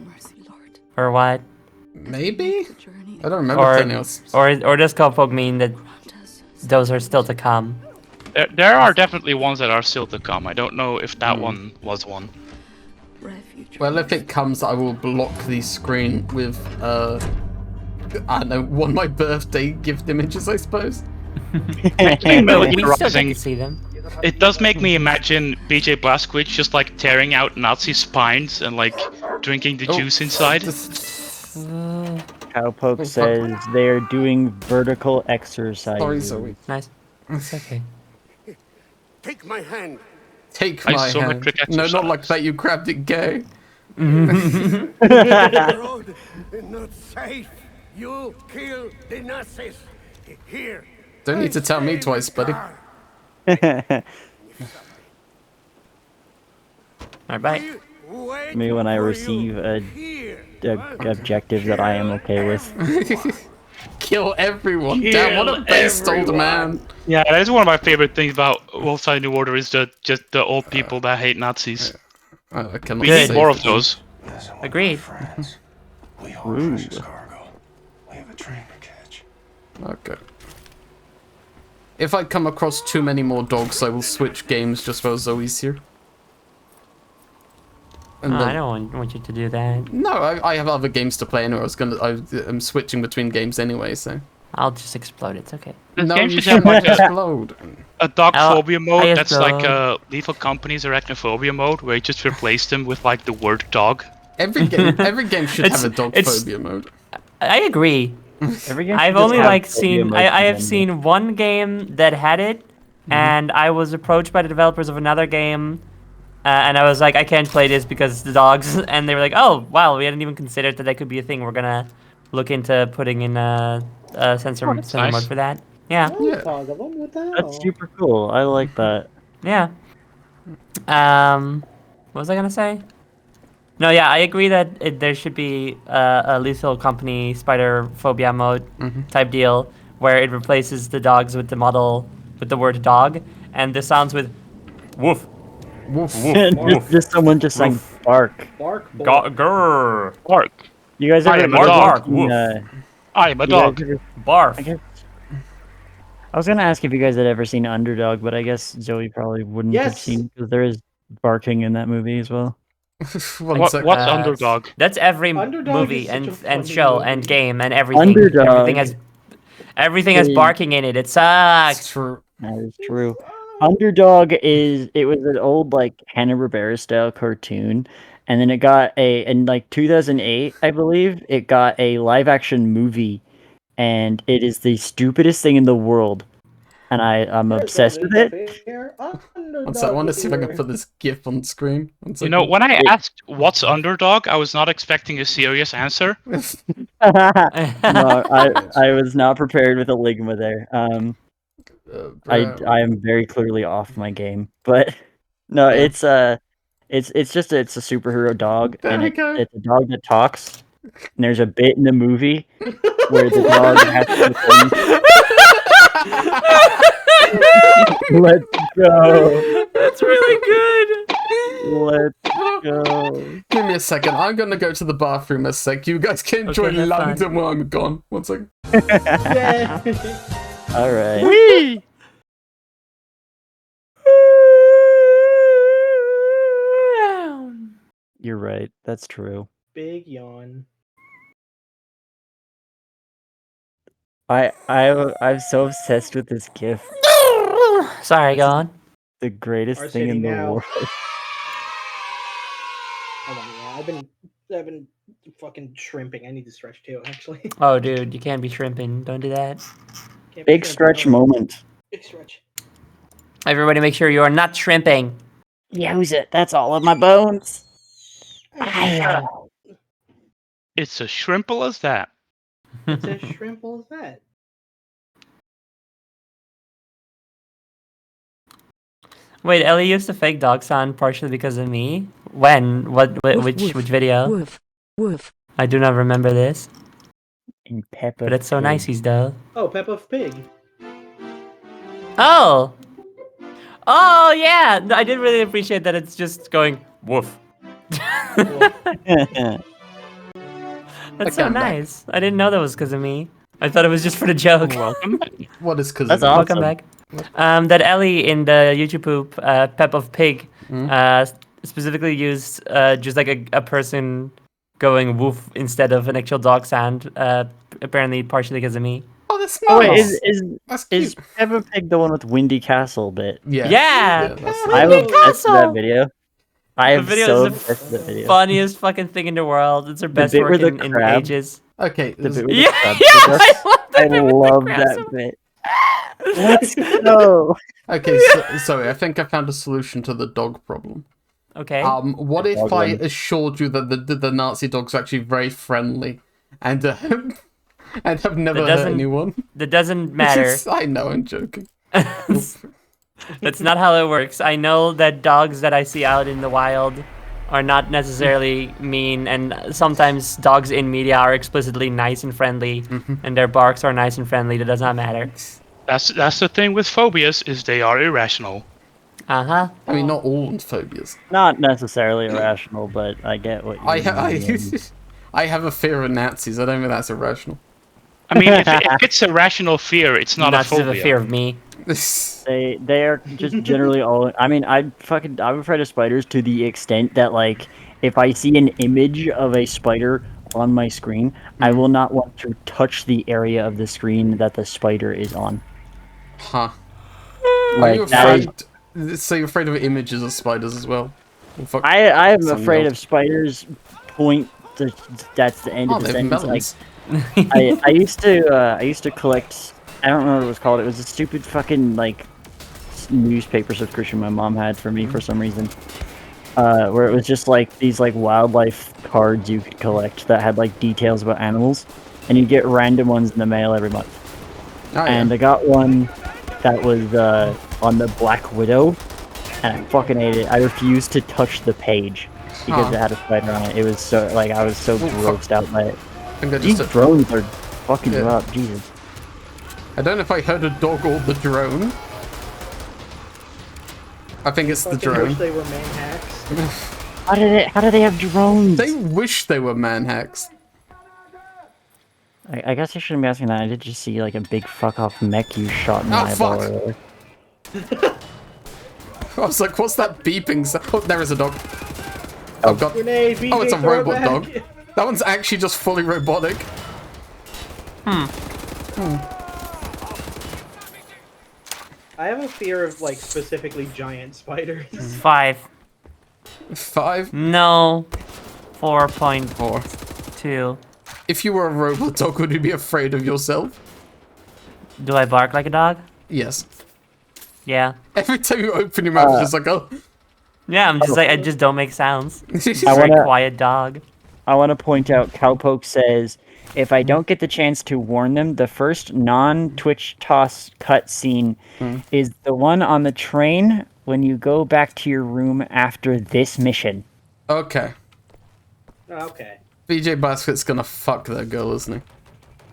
Or what? Maybe? I don't remember. Or does Cowpoke mean that those are still to come? There are definitely ones that are still to come. I don't know if that one was one. Well, if it comes, I will block the screen with, I don't know, one of my birthday gift images, I suppose. We still get to see them. It does make me imagine BJ Blazkowicz just like tearing out Nazi spines and like drinking the juice inside. Cowpoke says they're doing vertical exercise. Sorry. Nice. It's okay. Take my hand. Take my hand. No, not like that. You grabbed it gay. safe. You kill the Nazis. Here. Don't need to tell me twice, buddy. Alright. Maybe when I receive a objective that I am okay with. Kill everyone. Damn, what a based old man. Yeah, that is one of my favorite things about Wolfenstein New Order is just the old people that hate Nazis. We need more of those. Agreed. We haul precious cargo. We have a train to catch. Okay. If I come across too many more dogs, I will switch games just while Zoe's here. And I don't want you to do that. No, I have other games to play anyway. I'm switching between games anyway, so. I'll just explode. It's okay. This No, game you should shouldn't have like explode. a dog phobia I mode that's like explode. Lethal Company's arachnophobia mode, where you just replace them with like the word dog. Every game should have a dog phobia mode. I agree. Every game I've should only have like phobia seen mode I have in seen one game that had it, and I was approached by the developers of another game, and I was like, I can't play this because the dogs, and they were like, oh wow, we hadn't even considered that could be a thing. We're gonna look into putting in a sensor that's sensor nice. mode for that. Yeah. That's super cool. I like that. Yeah. What was I gonna say? No, yeah, I agree that there should be a Lethal Company spider phobia mode type deal where it replaces the dogs with the model with the word dog, and the sounds with woof, woof, woof, woof. Just someone just saying bark. Bark. Grr. Bark. You guys I ever am a dog. Bark, woof. I am a you guys dog. ever- Barf. I was gonna ask if you guys had ever seen Underdog, but I guess Zoe probably wouldn't have Yes. seen because there is barking in that movie as well. What's Underdog? That's every Underdog movie is such a and funny show movie. and game and everything. Underdog Everything has is- barking in it. It sucks. True. That is true. Underdog it was an old like Hanna-Barbera style cartoon, and then it got in like 2008, I believe, it got a live action movie, and it is the stupidest thing in the world, and I'm obsessed with it. One sec, I want to see if I can put this GIF on screen. One You know, second. when I asked what's Underdog, I was not expecting a serious answer. No, I was not prepared with a ligma there. I am very clearly off my game, but no, it's just it's a superhero dog, and it's a dog that talks. And there's a bit in the movie where the dog has to Let's go. That's really good. Let's go. Give me a second. I'm gonna go to the bathroom a sec. You guys can enjoy have fun. London while I'm gone. One second. All right. Whee! You're right. That's true. Big yawn. I'm so obsessed with this GIF. Sorry, go on. The greatest Our thing city in the now. world. Hold on, yeah, I've been fucking shrimping. I need to stretch too, actually. Oh, dude, you can't be shrimping. Don't do that. Can't be Big shrimping, stretch no. moment. Big stretch. Everybody, make sure you are not shrimping. Use it. That's all of my bones. It's as shrimple as that. It's as shrimple as that. Wait, Ellie used the fake dog sound partially because of me. When? Which video? Woof. Woof. I do not remember this. In Peppa But it's so Pig. nice, he's though. Oh, Peppa Pig. Oh! Oh, yeah! No, I did really appreciate that it's just going, woof. That's so I'm back. nice. I didn't know that was because of me. I thought it was just for the joke. Welcome back. What is because That's Welcome awesome. back. That Ellie in the YouTube poop, Pep of Pig, specifically used just like a person going woof instead of an actual dog sound, apparently partially because of me. Oh, that's Oh nice. wait, That's is cute. Peppa Pig the one with Windy Castle bit? Yeah. Yeah! that's I'm Windy obsessed with that Castle! video. I The am video so is obsessed with that the video. funniest fucking thing in the world. It's their best bit work where the in crab- ages. Okay. The bit with Yeah, the crab yeah, goes I up. love I that bit with the love crab that so- bit. Let's go. Okay, so I think I found a solution to the dog problem. Okay. What The if dog I one. assured you that the Nazi dogs are actually very friendly, and have never hurt anyone. That doesn't matter. I know, I'm joking. That's not how it works. I know that dogs that I see out in the wild are not necessarily mean, and sometimes dogs in media are explicitly nice and friendly, and their barks are nice and friendly. That does not matter. That's the thing with phobias, is they are irrational. Uh-huh. I mean, not all phobias. Not necessarily irrational, but I get what you mean. I have a fear of Nazis. I don't think that's irrational. I mean, if it's a rational fear, it's not a phobia. Have a fear of me. They are just generally all. I mean, I'm afraid of spiders to the extent that, like, if I see an image of a spider on my screen, I will not want to touch the area of the screen that the spider is on. Huh. Like, are you afraid? So you're afraid of images of spiders as well? I am afraid of spiders. That's the end of the sentence. Melons. Like, I used to collect. I don't remember what it was called. It was a stupid fucking like newspaper subscription my mom had for me for some reason. Where it was just like these like wildlife cards you could collect that had like details about animals, and you get random ones in the mail every month. Oh, yeah. And I got one that was on the Black Widow, and I fucking ate it. I refused to touch the page because it had a spider on it. It was so like I was so grossed out by it. These drones are fucking you up, Jesus. I don't know if I heard a dog or the drone. I think it's the drone. Wish they were man hacks. How do they have drones? They wish they were man hacks. I guess I shouldn't be asking that. I did just see like a big fuck off mech you shot in the eyeball earlier. I was like, what's that beeping sound? Oh, there is a dog. Oh god. Grenade, BJ, Oh, it's a throw it robot back. dog. That one's actually just fully robotic. I have a fear of like specifically giant spiders. 5. 5? No. 4.2. If you were a robot dog, would you be afraid of yourself? Do I bark like a dog? Yes. Yeah. Every time you open your mouth, it's just like, oh. Yeah, I'm just like, I just don't make sounds. It's I a very wanna- quiet dog. I want to point out, Cowpoke says, if I don't get the chance to warn them, the first non-Twitch toss cutscene is the one on the train when you go back to your room after this mission. Okay. Okay. BJ Basket's gonna fuck that girl, isn't he?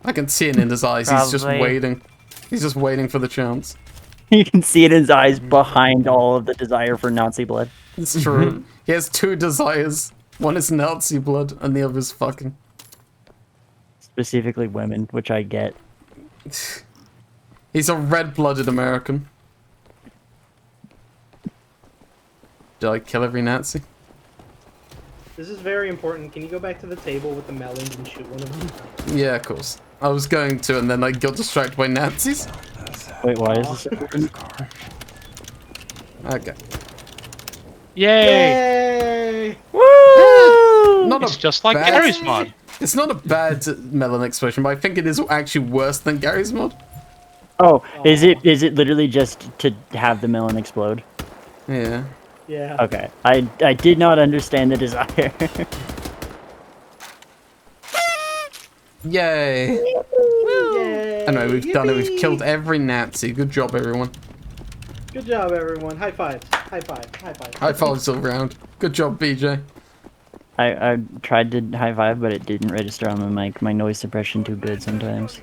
I can see it in his eyes. He's just Probably. waiting. He's just waiting for the chance. You can see it in his eyes behind all of the desire for Nazi blood. It's true. He has 2 desires. One is Nazi blood, and the other is fucking. Specifically women, which I get. He's a red-blooded American. Did I kill every Nazi? This is very important. Can you go back to the table with the melons and shoot one of them? Yeah, of course. I was going to, and then I got distracted by Nazis. Wait, why is this important? Okay. Yay! Woo! Not It's just like bad- Gary's mod. It's not a bad melon explosion, but I think it is actually worse than Gary's mod. Oh, is it literally just to have the melon explode? Yeah. Yeah. Okay. I did not understand the desire. Yay! Yay! Anyway, we've done it. We've Yippee! killed every Nazi. Good job, everyone. Good job, everyone. High fives. High five. High five. High fives all around. Good job, BJ. I tried to high five, but it didn't register on my mic. My noise suppression too good sometimes.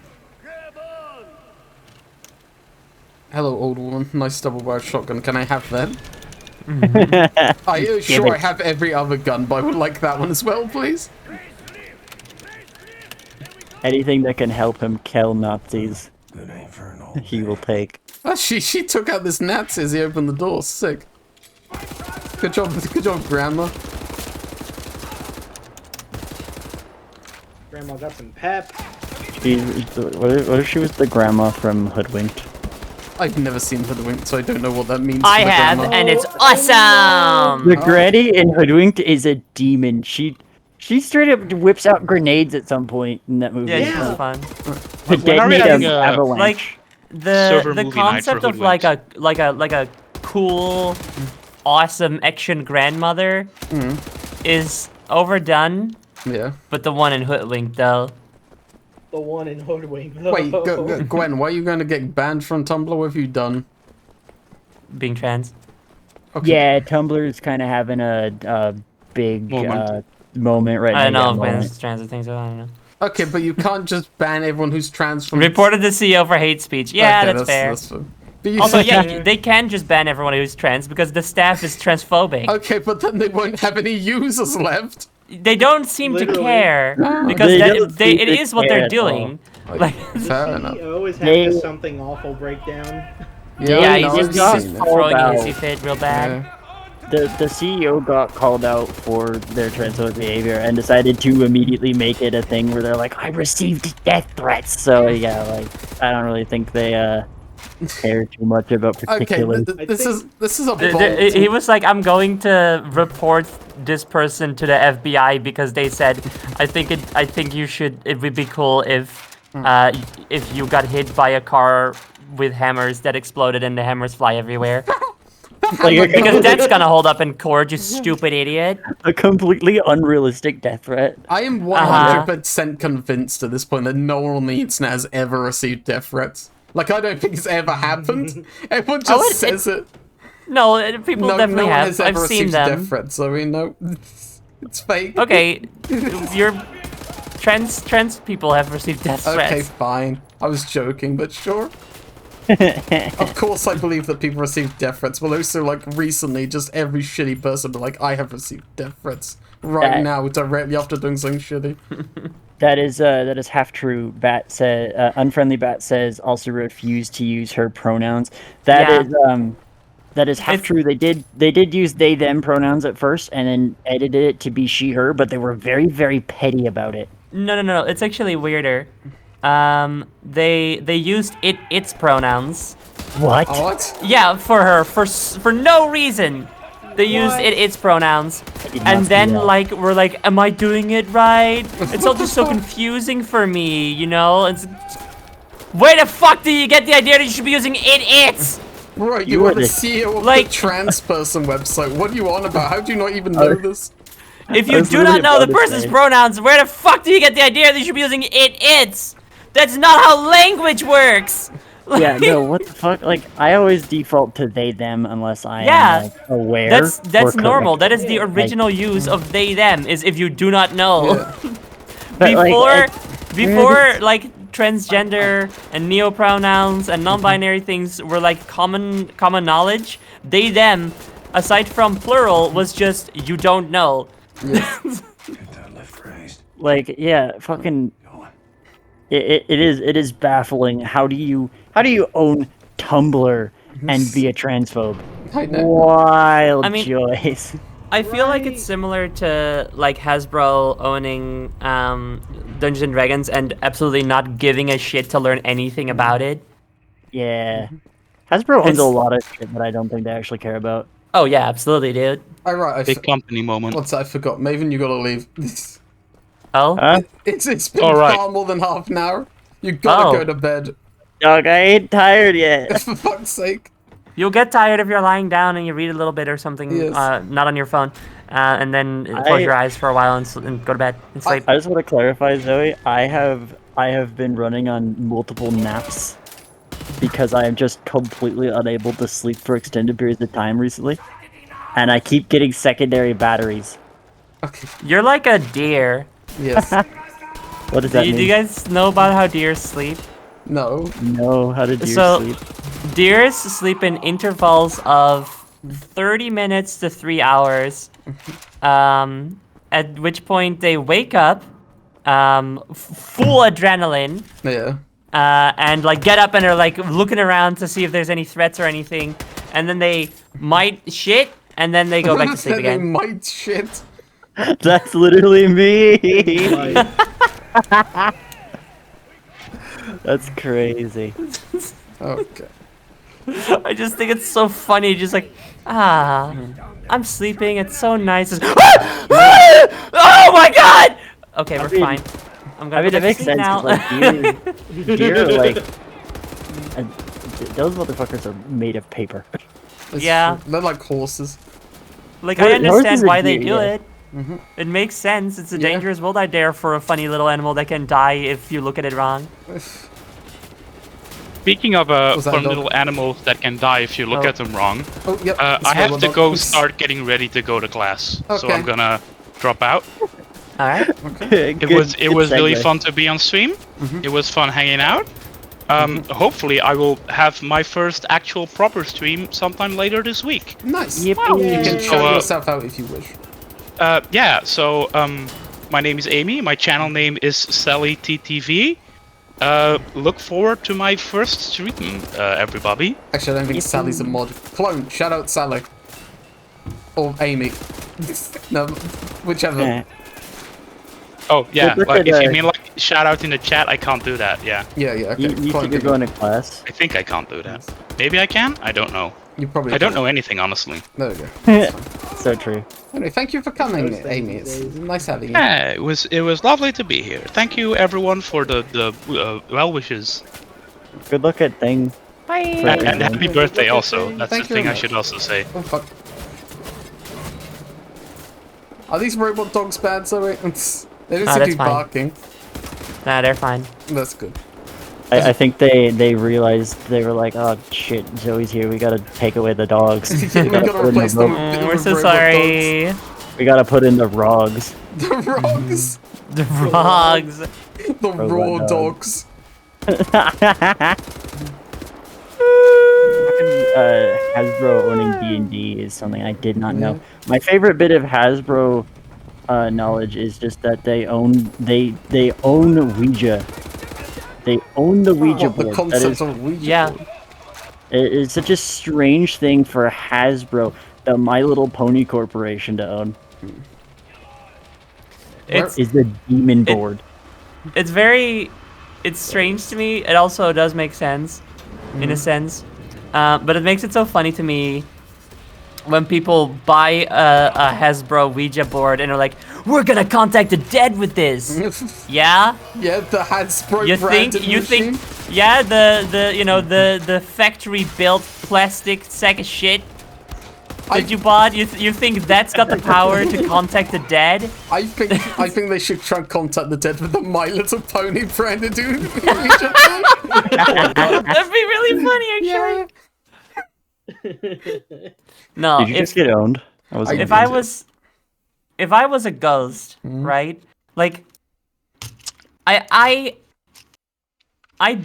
Hello, old woman. Nice double-barreled shotgun. Can I have that? I have every other gun, but I would like that one as well, please. Anything that can help him kill Nazis, he will take. Oh, she took out this Nazi as he opened the door. Sick. Good job, Grandma. Grandma got some pep. What if she was the grandma from Hoodwinked? I've never seen Hoodwinked, so I don't know what that means. I for the have, grandma. and it's awesome! The granny in Hoodwinked is a demon. She straight up whips out grenades at some point in that movie. Yeah, it's fun. To detonate an avalanche. Like Sober the movie night for concept of like a cool, awesome action grandmother is overdone. Yeah. But the one in Hoodwink though. the one in Hoodwink, though. Wait, Gwen, why are you going to get banned from Tumblr? What have you done? Being trans. Okay. Yeah, Tumblr's kind of having a big moment right now. I don't know if Gwen's trans or things, so I don't know. Okay, but you can't just ban everyone who's trans from... Reported the CEO for hate speech. Yeah, Okay, that's fair. That's fair. But you Also, yeah, they can just ban everyone who's trans because the staff is transphobic. Okay, but then they won't have any users left. They don't seem to care because it is what they're doing. Like, fair enough. He always has something awful breakdown. Yeah, he's just throwing a hissy fit real bad. The CEO got called out for their transphobic behavior and decided to immediately make it a thing where they're like, I received death threats. So yeah, like I don't really think they care too much about particular. Okay, this is a he was like, I'm going to report this person to the FBI because they said, I think it would be cool if you got hit by a car with hammers that exploded and the hammers fly everywhere. Because that's gonna hold up in court, you stupid idiot. A completely unrealistic death threat. I am 100% convinced at this point that no one on the internet has ever received death threats. Like, I don't think it's ever happened. Everyone just says it. No, people definitely have. Has ever I've seen received them. death threats. I mean, no, it's fake. Okay, you're trans people have received death threats. Okay, fine. I was joking, but sure. Of course I believe that people receive death threats, but also, like, recently, just every shitty person be like, I have received death threats right now, directly after doing something shitty. That is half true. Bat said, unfriendly Bat says also refused to use her pronouns. That is half true. They did use they them pronouns at first, and then edited it to be she her, but they were very very petty about it. No. It's actually weirder. They used its pronouns. What? Yeah, for her for no reason. They used its pronouns, and then like we're like, am I doing it right? It's all just so confusing for me, you know. It's where the fuck do you get the idea that you should be using its? Right, you are the CEO of the trans person website. What are you on about? How do you not even know this? If you do not know the person's pronouns, where the fuck do you get the idea that you should be using its? That's not how language works! Yeah, no, what the fuck? Like, I always default to they, them, unless I am, like, aware. That's normal. That is the original use of they, them, is if you do not know. Yeah. Before, like, transgender and neo-pronouns and non-binary things were, like, common knowledge, they, them, aside from plural, was just, you don't know. Yeah. Like, yeah, fucking... It is baffling. How do you own Tumblr and be a transphobe? Wild choice. I feel like it's similar to like Hasbro owning Dungeons and Dragons and absolutely not giving a shit to learn anything about it. Yeah, Hasbro owns a lot of shit that I don't think they actually care about. Oh yeah, absolutely, dude. Big company moment. What's that? I forgot. Maven, you gotta leave. Oh? It's been far more than half an hour. You gotta go to bed. Dog, I ain't tired yet. For fuck's sake. You'll get tired if you're lying down and you read a little bit or something, not on your phone, and then close your eyes for a while and go to bed and sleep. I just want to clarify, Zoe. I have been running on multiple naps because I am just completely unable to sleep for extended periods of time recently, and I keep getting secondary batteries. Okay. You're like a deer. Yes. What does that mean? Do you guys know about how deer sleep? No. No, how do deer sleep? Deers sleep in intervals of 30 minutes to 3 hours, at which point they wake up, full adrenaline. Yeah. And like get up and are like looking around to see if there's any threats or anything, and then they might shit, and then they go back to sleep again. They might shit. That's literally me. That's crazy. Okay. I just think it's so funny, just like, I'm sleeping, it's so nice. Oh my god! Okay, we're fine. I'm gonna go it makes sense, now. like, deer are like... those motherfuckers are made of paper. Yeah. They're like horses. Like, I understand why they do it. It makes sense. It's a dangerous world out there for a funny little animal that can die if you look at it wrong. Speaking of fun little animals that can die if you look at them wrong, I have to go start getting ready to go to class. So I'm gonna drop out. All right. It was really fun to be on stream. It was fun hanging out. Hopefully I will have my first actual proper stream sometime later this week. Nice. You can show yourself out if you wish. Yeah, so my name is Amy. My channel name is SallyTTV. Look forward to my first stream, everybody. Actually, I don't think Sally's a mod. Clone, shout out Sally. Or Amy. No, whichever. Oh, yeah, like, if you mean like shout out in the chat, I can't do that, yeah. Yeah, okay. You think you're going to class? I think I can't do that. Maybe I can? I don't know. You probably I don't know anything, honestly. There we go. So true. Anyway, thank you for coming, Amy. It's nice having you. Yeah, it was lovely to be here. Thank you, everyone, for the well wishes. Good luck at thing. Bye. And happy birthday, also. That's Thank the you thing I very should also say. Oh, fuck. Are these robot dogs bad, Zoe? They don't seem to be barking. Nah, they're fine. That's good. I think they realized, they were like, oh shit, Zoe's here, we gotta take away the dogs. We gotta replace them. We're so sorry. We gotta put in the rogs. The rogs? The rogs. The raw dogs. Hasbro owning D&D is something I did not know. My favorite bit of Hasbro knowledge is just that they own Ouija. They own the Ouija board. The concept of Ouija board. It is such a strange thing for Hasbro, the My Little Pony Corporation, to own. Is the demon board. It's strange to me. It also does make sense, in a sense. But it makes it so funny to me when people buy a Hasbro Ouija board and are like, "We're gonna contact the dead with this." Yeah. Yeah, the Hasbro you think, yeah, the factory built plastic sack of shit that you bought. You think that's got the power to contact the dead? I think they should try and contact the dead with the My Little Pony branded dude. That'd be really funny, actually. No, Did you just get owned? If I was a ghost, right? Like, I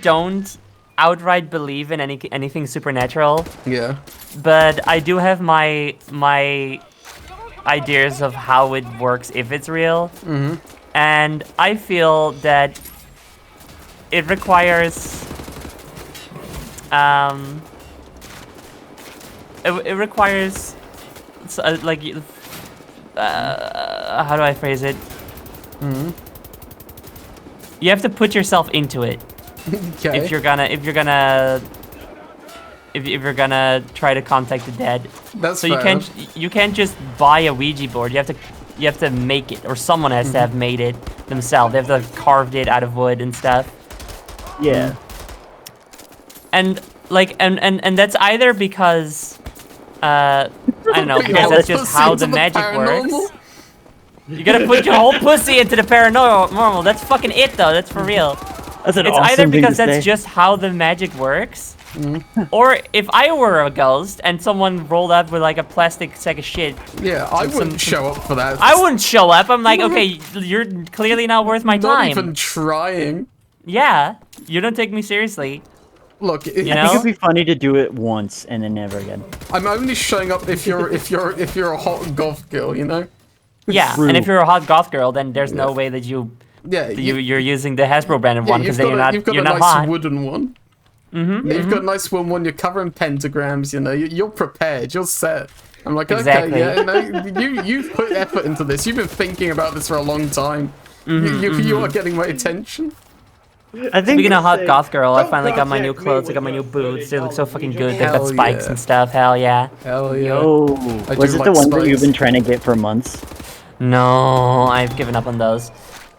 don't outright believe in anything supernatural. Yeah. But I do have my ideas of how it works if it's real. And I feel that it requires it requires like how do I phrase it? You have to put yourself into it. Okay. If you're gonna try to contact the dead. That's so fair. you can't just buy a Ouija board. You have to make it, or someone has to have made it themselves. They have to have carved it out of wood and stuff. Yeah. And like and that's either because I don't know, because that's just how the magic works. You gotta put your whole pussy into the paranormal. That's fucking it, though. That's for real. That's an it's awesome either thing because to that's say. just how the magic works, or if I were a ghost and someone rolled up with like a plastic sack of shit. Yeah, I wouldn't show up for that. I wouldn't show up. I'm like, okay, you're clearly not worth my time. Not even trying. Yeah, you don't take me seriously. Look, I think it'd be funny to do it once and then never again. I'm only showing up if you're a hot goth girl, you know. Yeah, and if you're a hot goth girl, then there's no way that you're using the Hasbro branded one, because then you're not you've got you're a not nice hot. wooden one. You've got a nice wooden one. You're covering pentagrams. You know, you're prepared. You're set. I'm like, Exactly. okay, yeah, no, you've put effort into this. You've been thinking about this for a long time. You are getting my attention. I think Speaking of hot goth girl, I finally got my new clothes. I got my new boots. They look so fucking good. They've got Hell spikes yeah. and stuff. Hell yeah. Hell yeah. Yo, I was do it like the one that spikes. you've been trying to get for months? No, I've given up on those.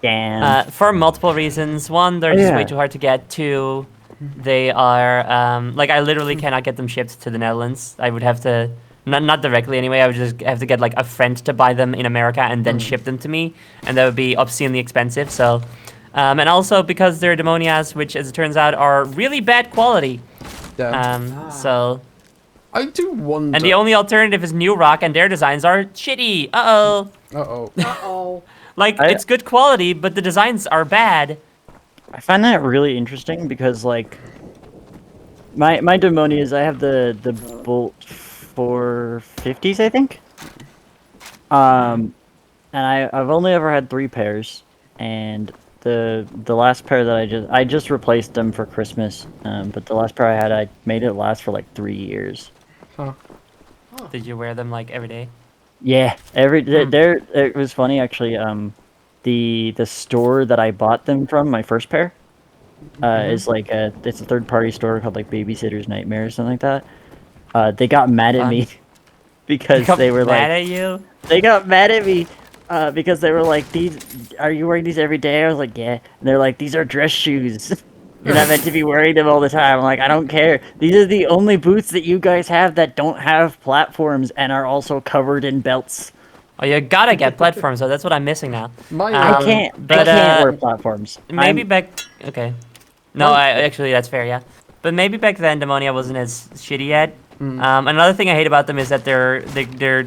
Damn. For multiple reasons. One, they're just way too hard to get. Two, they are like I literally cannot get them shipped to the Netherlands. I would have to Not directly anyway. I would just have to get like a friend to buy them in America and then ship them to me, and that would be obscenely expensive. So, and also because they're demonias, which as it turns out are really bad quality. So. I do wonder. And the only alternative is New Rock, and their designs are shitty. Like it's good quality, but the designs are bad. I find that really interesting because like my demonias, I have the Bolt 450s, I think. And I've only ever had 3 pairs, and the last pair that I just replaced them for Christmas. But the last pair I had, I made it last for like 3 years. Huh. Did you wear them like every day? Yeah, it was funny actually. The store that I bought them from, my first pair, is like it's a third-party store called like Babysitter's Nightmare or something like that. They got mad at me because they were mad like, at you? They got mad at me because they were like, are you wearing these every day? I was like, yeah. And they're like, these are dress shoes. You're not meant to be wearing them all the time. I'm like, I don't care. These are the only boots that you guys have that don't have platforms and are also covered in belts. Oh, you gotta get platforms, so that's what I'm missing now. I can't wear platforms. Maybe okay. No, actually, that's fair, yeah. But maybe back then, Demonia wasn't as shitty yet. Another thing I hate about them is that they're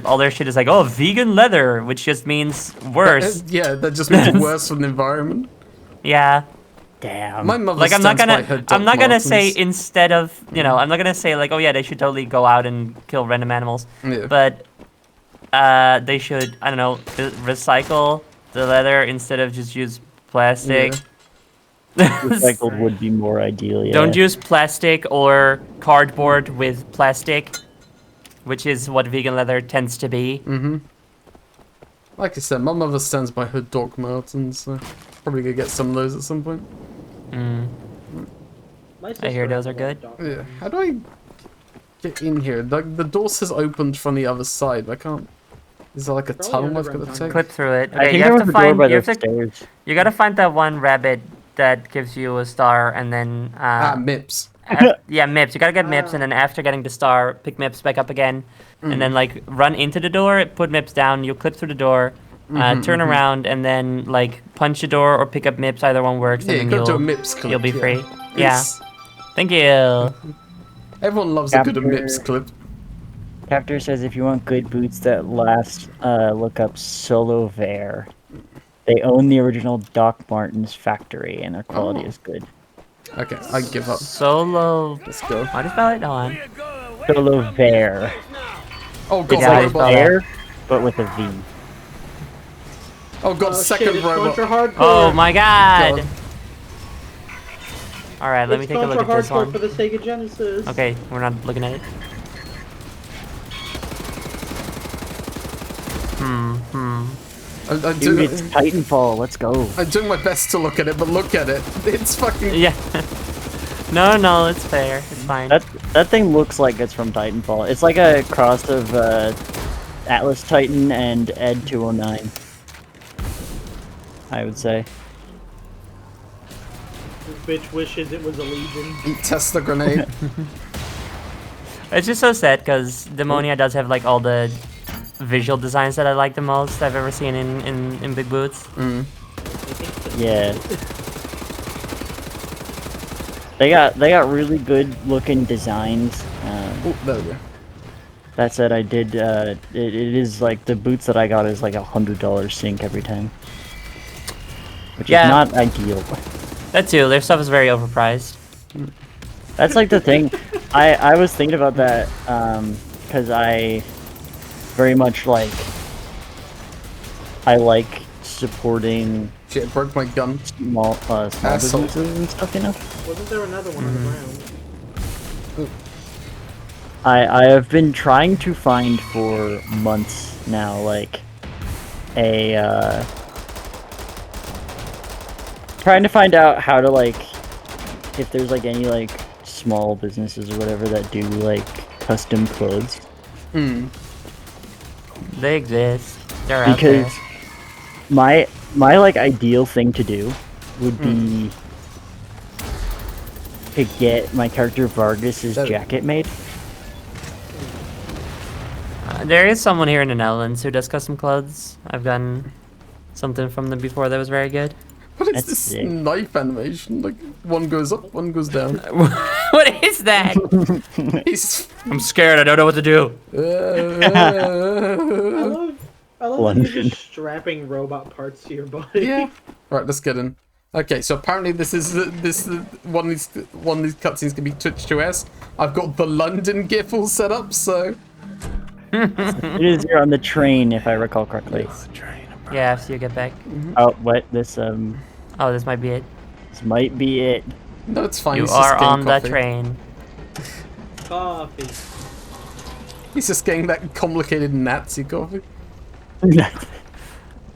all their shit is like, oh, vegan leather, which just means worse. Yeah, that just means worse for the environment. Yeah. Damn. My mother like I'm not stands by her gonna Doc Martens. say instead of I'm not gonna say like, oh yeah, they should totally go out and kill random animals. Yeah. But they should, I don't know, recycle the leather instead of just use plastic. Yeah. Recycled would be more ideal, yeah. Don't use plastic or cardboard with plastic, which is what vegan leather tends to be. Like I said, my mother stands by her Doc Martens, so probably gonna get some of those at some point. I hear those are good. Yeah. How do I get in here? Like the door says opened from the other side, but I can't. Is there like a tunnel I've got to take? Clip through it. I Okay, think you there have was to a door find. by You, have those to, stairs. you gotta find that one rabbit that gives you a star, and then Mips. Yeah, Mips. You gotta get Mips, and then after getting the star, pick Mips back up again, and then like run into the door, put Mips down. You clip through the door, turn around, and then like punch the door or pick up Mips. Either one works, Yeah, and you then go to a Mips clip. you'll be free. Yeah. Yes. Thank you. Everyone loves a good Mips clip. Captor says if you want good boots that last, look up Solo Vare. They own the original Doc Martens factory, and their quality is good. Okay, I give up. Solo. Let's go. How do you spell it? Hold on. Solo Vare. Oh god, It's robot. Vare, but with a V. Oh god, second robot. Oh my god. All right, let me take a look at this Hardcore one. for the Sega Genesis. Okay, we're not looking at it. Dude, it's Titanfall. Let's go. I'm doing my best to look at it, but look at it. It's fucking... Yeah. No, it's fair. It's fine. That thing looks like it's from Titanfall. It's like a cross of Atlas Titan and Ed 209. I would say. This bitch wishes it was a Legion. Test the grenade. It's just so sad because Demonia does have like all the visual designs that I like the most I've ever seen in Big Boots. Yeah. They got really good looking designs. Oh, there we go. That said, I did. It is like the boots that I got is like $100 sync every time, which is not ideal. That too. Their stuff is very overpriced. That's like the thing. I was thinking about that because I very much like supporting. Shit, broke my gun. Small businesses and stuff, you know. Wasn't there another one on the ground? I have been trying to find for months now, like, trying to find out how to, like, if there's, like, any, like, small businesses or whatever that do, like, custom clothes. They exist. They're out there. Because my, like, ideal thing to do would be to get my character Vargas's jacket made. There is someone here in the Netherlands who does custom clothes. I've gotten something from them before that was very good. What is this knife animation? Like, one goes up, one goes down. What is that? I'm scared. I don't know what to do. I love that you're just strapping robot parts to your body. Yeah. Right, let's get in. Okay, so apparently this is one of these cutscenes can be Twitch 2S. I've got the London GIF all set up, so. It is here on the train, if I recall correctly. Yeah, after you get back. Oh, what? This Oh, this might be it. This might be it. No, it's fine. You He's just are getting on coffee. the train. Coffee. He's just getting that complicated Nazi coffee.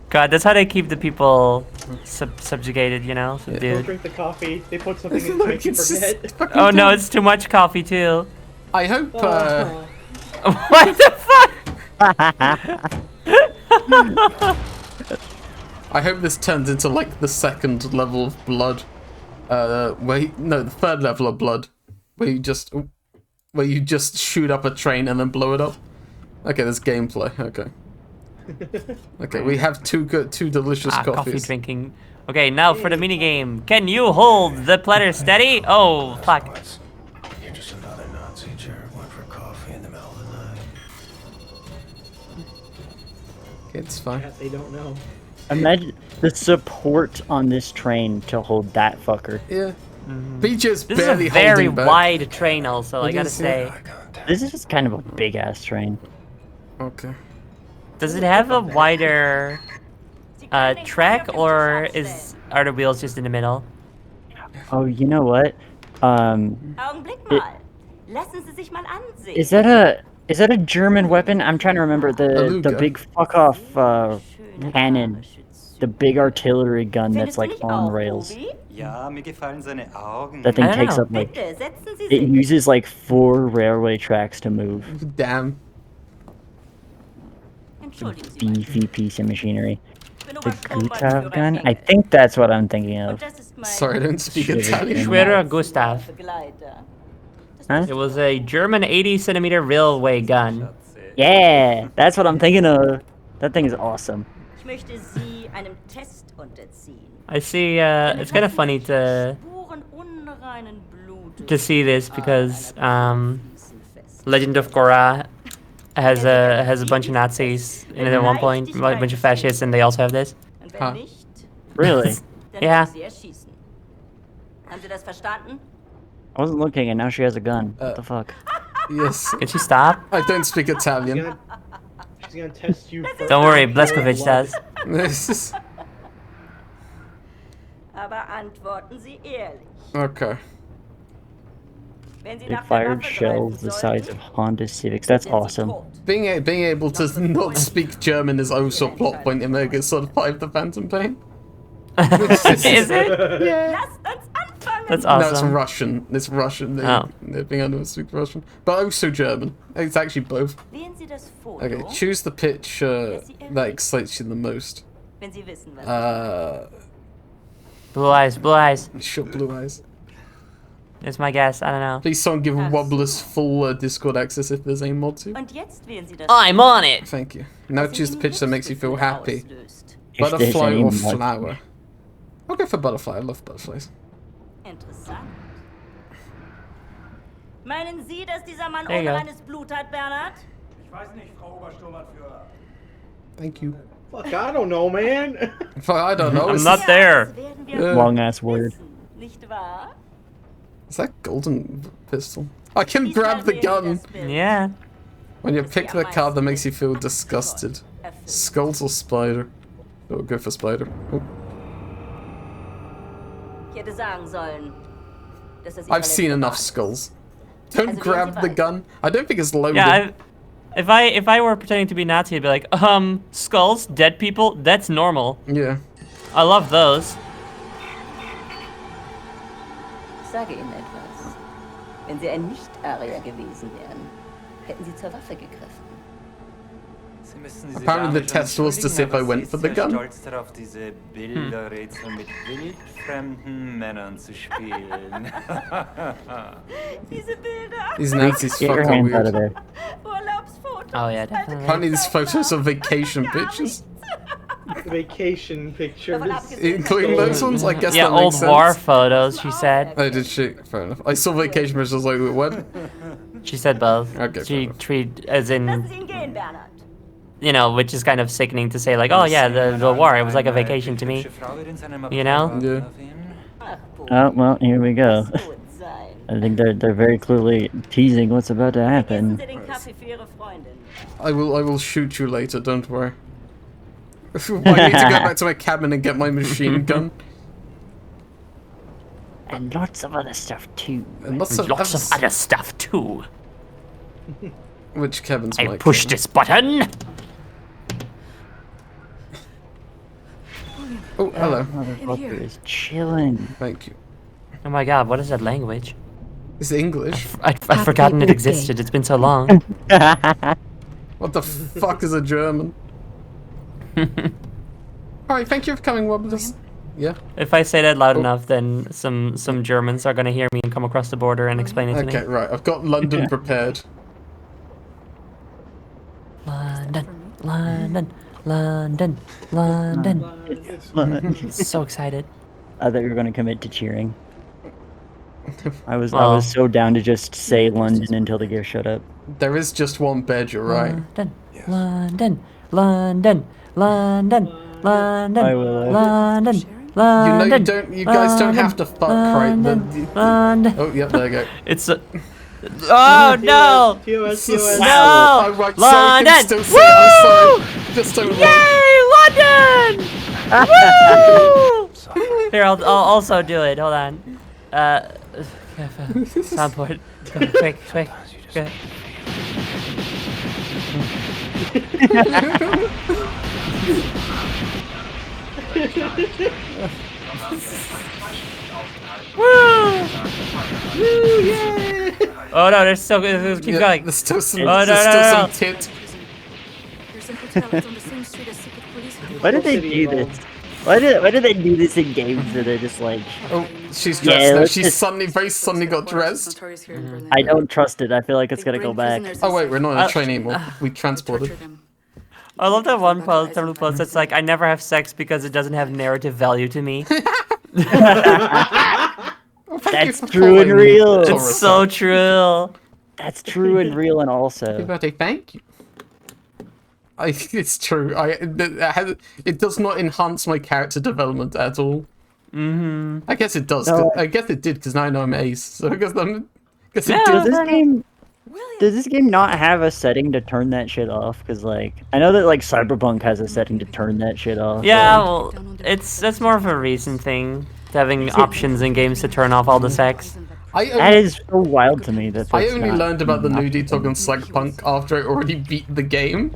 God, that's how they keep the people subjugated, you know? Don't Subdued. drink the coffee. They put something in to make you forget. Oh no, it's too much coffee too. I hope. What the fuck? I hope this turns into like the second level of blood. The third level of blood, where you just shoot up a train and then blow it up. Okay, there's gameplay. Okay. Okay, we have two delicious coffee coffees. drinking. Okay, now for the mini game. Can you hold the platter steady? Oh fuck. You're just another Nazi jerk went for coffee in the middle of the night. Okay, it's fine. Yeah, they don't know. Imagine the support on this train to hold that fucker. Yeah. BJ's This is a barely very holding back. wide train also, I It gotta is, say. yeah. This is just kind of a big ass train. Okay. Does it have a wider track, or are the wheels just in the middle? Oh, you know what? Augenblick mal. Lassen Sie sich mal ansehen. Is that a German weapon? I'm trying to remember the big fuck off cannon, the big artillery gun that's like on rails. Ja, mir gefallen seine Augen. That thing takes up like it uses like 4 railway tracks to move. Damn. Beefy piece of machinery. The Gustav gun? I think that's what I'm thinking of. Sorry, I don't speak Italian. Schwerer Gustav. Huh? It was a German 80-centimeter railway gun. Yeah, that's what I'm thinking of. That thing is awesome. Ich möchte Sie einem Test unterziehen. I see. It's kind of funny to see this because Legend of Korra has a bunch of Nazis in it at one point, a bunch of fascists, and they also have this. Huh. Really? Yeah. Haben Sie das verstanden? I wasn't looking, and now she has a gun. What the fuck? Yes. Can she stop? I don't speak Italian. She's gonna test you. Don't worry, Blazkowicz does. Aber antworten Sie ehrlich. Okay. Wenn Sie They nach der fired Waffe shells greifen the sollten, size of Honda Civics. That's awesome. Being able to not speak German is also a plot point in Mega Solid 5: The Phantom Pain. Is it? Yeah. Lasst uns anfangen. That's No, it's awesome. Russian. It's Russian. They're being able to speak Russian, but also German. It's actually both. Wählen Sie das Foto, Okay, choose the pitch that excites you the most. wenn Sie wissen, was Blue eyes, blue eyes. Sure, blue eyes. It's my guess. I don't know. Please, someone give Wobblers full Discord access if there's any mod to. Und jetzt wählen Sie das I'm on it. Thank you. Now choose the pitch that makes you feel happy. auslöst. If there's Butterfly any or mod. flower? I'll go for butterfly. I love butterflies. Interessant. Meinen Sie, dass dieser Mann There you go. unreines Blut hat, Bernhard? Ich weiß nicht, Frau Obersturmbannführer. Thank you. Fuck, I don't know, man. I don't know. I'm not there. Das werden wir Long ass word. wissen, nicht wahr? Is that golden pistol? I can grab the gun. Yeah. When you pick the card that makes you feel disgusted. Skulls or spider? Oh, go for spider. Oh. Ich hätte sagen sollen, dass das I've seen enough skulls. Don't grab the gun. I don't think it's loaded. Yeah. If I were pretending to be Nazi, I'd be like, skulls, dead people, that's normal. Yeah. I love those. Ich sage Ihnen etwas. Wenn Sie ein Nicht-Arier gewesen wären, hätten Sie zur Waffe gegriffen. Sie müssen diese Apparently the Dame schon test was to see if I entschuldigen, aber went sie for ist the sehr gun. stolz darauf, diese Bilderrätsel mit wildfremden Männern zu spielen. Diese Bilder. These Nazis Get your fucking hands out of weird. there. Urlaubsfotos. Oh yeah, definitely. Apparently these photos are vacation pictures. Vacation pictures. Including those ones, I guess Yeah, that old makes sense. war photos, she said. Oh, did she? Fair enough. I saw vacation pictures, I was like, wait, what? She said both. Okay, she treat as in, you know, which is kind of sickening to say, like, oh yeah, the war, it was like a vacation to me. You know? Yeah. Oh, well, here we go. I think they're very clearly teasing what's about to happen. I will shoot you later, don't worry. I need to go back to my cabin and get my machine gun. And lots of other stuff too. And lots of other stuff too. Which cabin's my push cabin? this button. Oh, hello. Motherfucker is chilling. Thank you. Oh my god, what is that language? It's English. I've forgotten it existed. It's been so long. What the fuck is a German? Alright, thank you for coming, Wobblers. Yeah. If I say that loud enough, then some Germans are gonna hear me and come across the border and explain it to me. Okay, right. I've got London prepared. London, London, London, London. So excited. I thought you were going to commit to cheering. I was so down to just say London until the gear shut up. There is just one bed, you're right. London, London, London, London, London, London, London. You guys don't have to fuck, right? London. Oh, yep, there you go. It's a... Oh no! TOS. No! Oh, right, London! Still say, I'm sorry. Just don't Yay, London! Woo! Here, I'll also do it. Hold on. Soundboard. Quick. Good. Woo! Woo, yay! Oh no, there's still keep going. There's still some, no. some tit. Why did they do this? Why do they do this in games where they're just like... Oh, she's dressed now. She's very suddenly got dressed. I don't trust it. I feel like it's gonna go back. Oh wait, we're not in a train anymore. We transported. I love that one post that's like, I never have sex because it doesn't have narrative value to me. That's true and real. It's so true. That's true and real and also. Thank you. It's true. It does not enhance my character development at all. I guess it does. No. I guess it did because now I know I'm ace. So I guess it Does this game not have a setting to turn that shit off? Because like I know that like Cyberpunk has a setting to turn that shit off. Yeah, well, that's more of a recent thing. Having options in games to turn off all the sex. That is so wild to me. I only learned about the nudie talk on Cyberpunk after I already beat the game.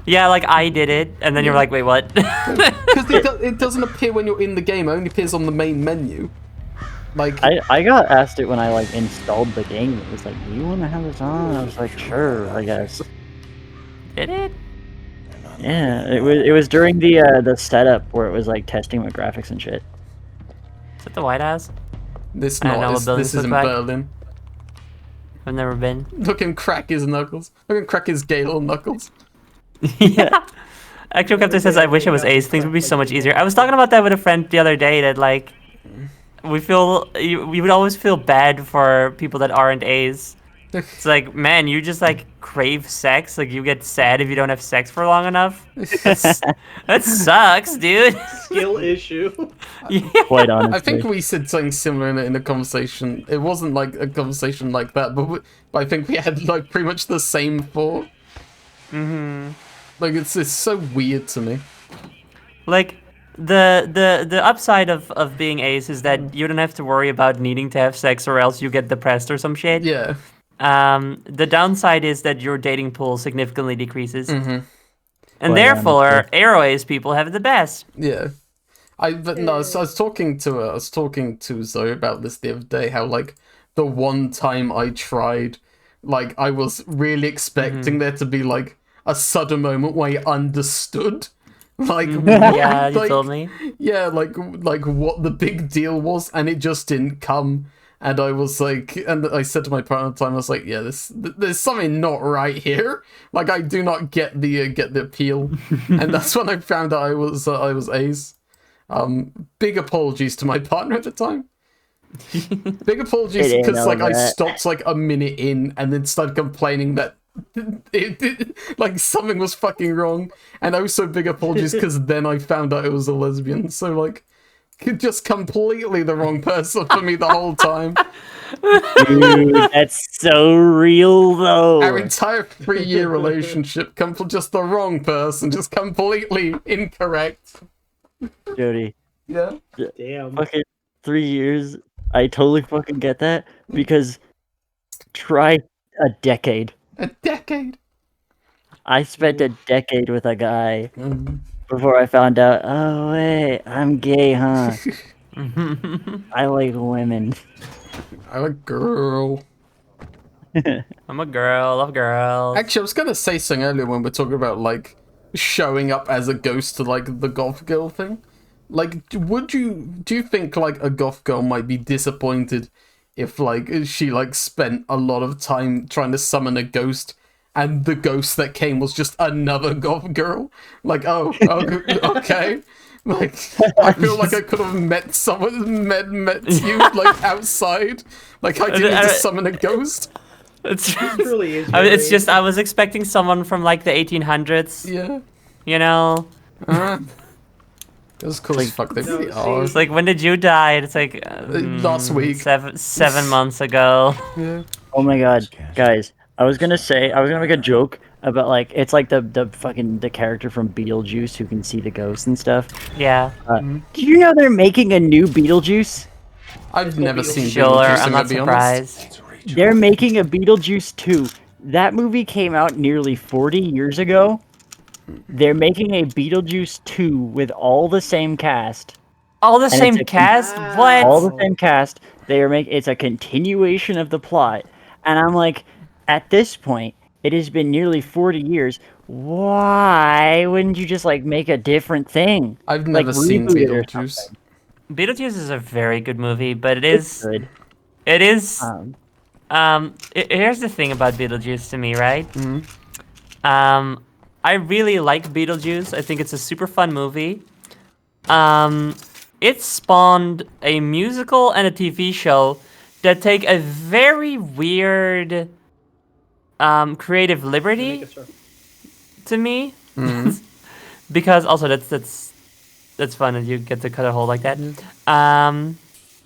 Yeah, like I did it, and then you're like, wait, what? Because it doesn't appear when you're in the game. It only appears on the main menu. Like I got asked it when I like installed the game. It was like, do you want to have this on? I was like, sure, I guess. Did it? Yeah, it was during the setup where it was like testing with graphics and shit. Is it the White House? This I don't know what this buildings is in look like. Berlin. I've never been. Look him crack his knuckles. Look him crack his gay little knuckles. Yeah. Actual Captain says, I wish it was Ace. Things would be so much easier. I was talking about that with a friend the other day, that like, we would always feel bad for people that aren't A's. It's like, man, you just like crave sex. Like you get sad if you don't have sex for long enough. That sucks, dude. Skill issue. Yeah. Quite honestly. I think we said something similar in a conversation. It wasn't like a conversation like that, but I think we had like pretty much the same thought. Like it's so weird to me. Like the upside of being Ace is that you don't have to worry about needing to have sex or else you get depressed or some shit. Yeah. The downside is that your dating pool significantly decreases. And Well, therefore, Aero Ace people have the best. Yeah. I was talking to Zoe about this the other day, how like the one time I tried, like I was really expecting there to be like a sudden moment where I understood. Like yeah, you like, told me. Yeah, like what the big deal was, and it just didn't come. And I was like, and I said to my partner at the time, I was like, yeah, there's something not right here. Like, I do not get the appeal. And that's when I found out I was A's. Big apologies to my partner at the time. Big apologies because like I stopped like a minute in and then started complaining that like something was fucking wrong, and also big apologies because then I found out it was a lesbian. So like, just completely the wrong person for me the whole time. Dude, that's so real though. Our entire 3-year relationship, just the wrong person, just completely incorrect. Jody. Yeah. Damn. Fucking 3 years. I totally fucking get that because try a decade. A decade. I spent a decade with a guy before I found out. Oh wait, I'm gay, huh? I like women. I'm a girl. I'm a girl. Love girls. Actually, I was gonna say something earlier when we're talking about like showing up as a ghost to like the goth girl thing. Like, do you think like a goth girl might be disappointed if like she like spent a lot of time trying to summon a ghost and the ghost that came was just another goth girl? Like, oh okay. Like, I feel like I could have met someone, met you like outside. Like, I didn't need to summon a ghost. It's really is. It's just I was expecting someone from like the 1800s. Yeah. You know. It was cool as fuck. They really are. It's like, when did you die? It's like last week. 7 months ago. Yeah. Oh my god, guys! I was gonna make a joke about like it's like the fucking the character from Beetlejuice who can see the ghosts and stuff. Yeah. Do you know they're making a new Beetlejuice? I've never seen Sure, Beetlejuice. I'm not surprised. They're making a Beetlejuice 2. That movie came out nearly 40 years ago. They're making a Beetlejuice 2 with all the same cast. All the same cast? What? All the same cast. It's a continuation of the plot. And I'm like, at this point, it has been nearly 40 years. Why wouldn't you just like make a different thing? I've never seen Beetlejuice. Beetlejuice is a very good movie, but it's good. It is. Here's the thing about Beetlejuice to me, right? I really like Beetlejuice. I think it's a super fun movie. It spawned a musical and a TV show that take a very weird creative liberty to me. Because also that's fun that you get to cut a hole like that.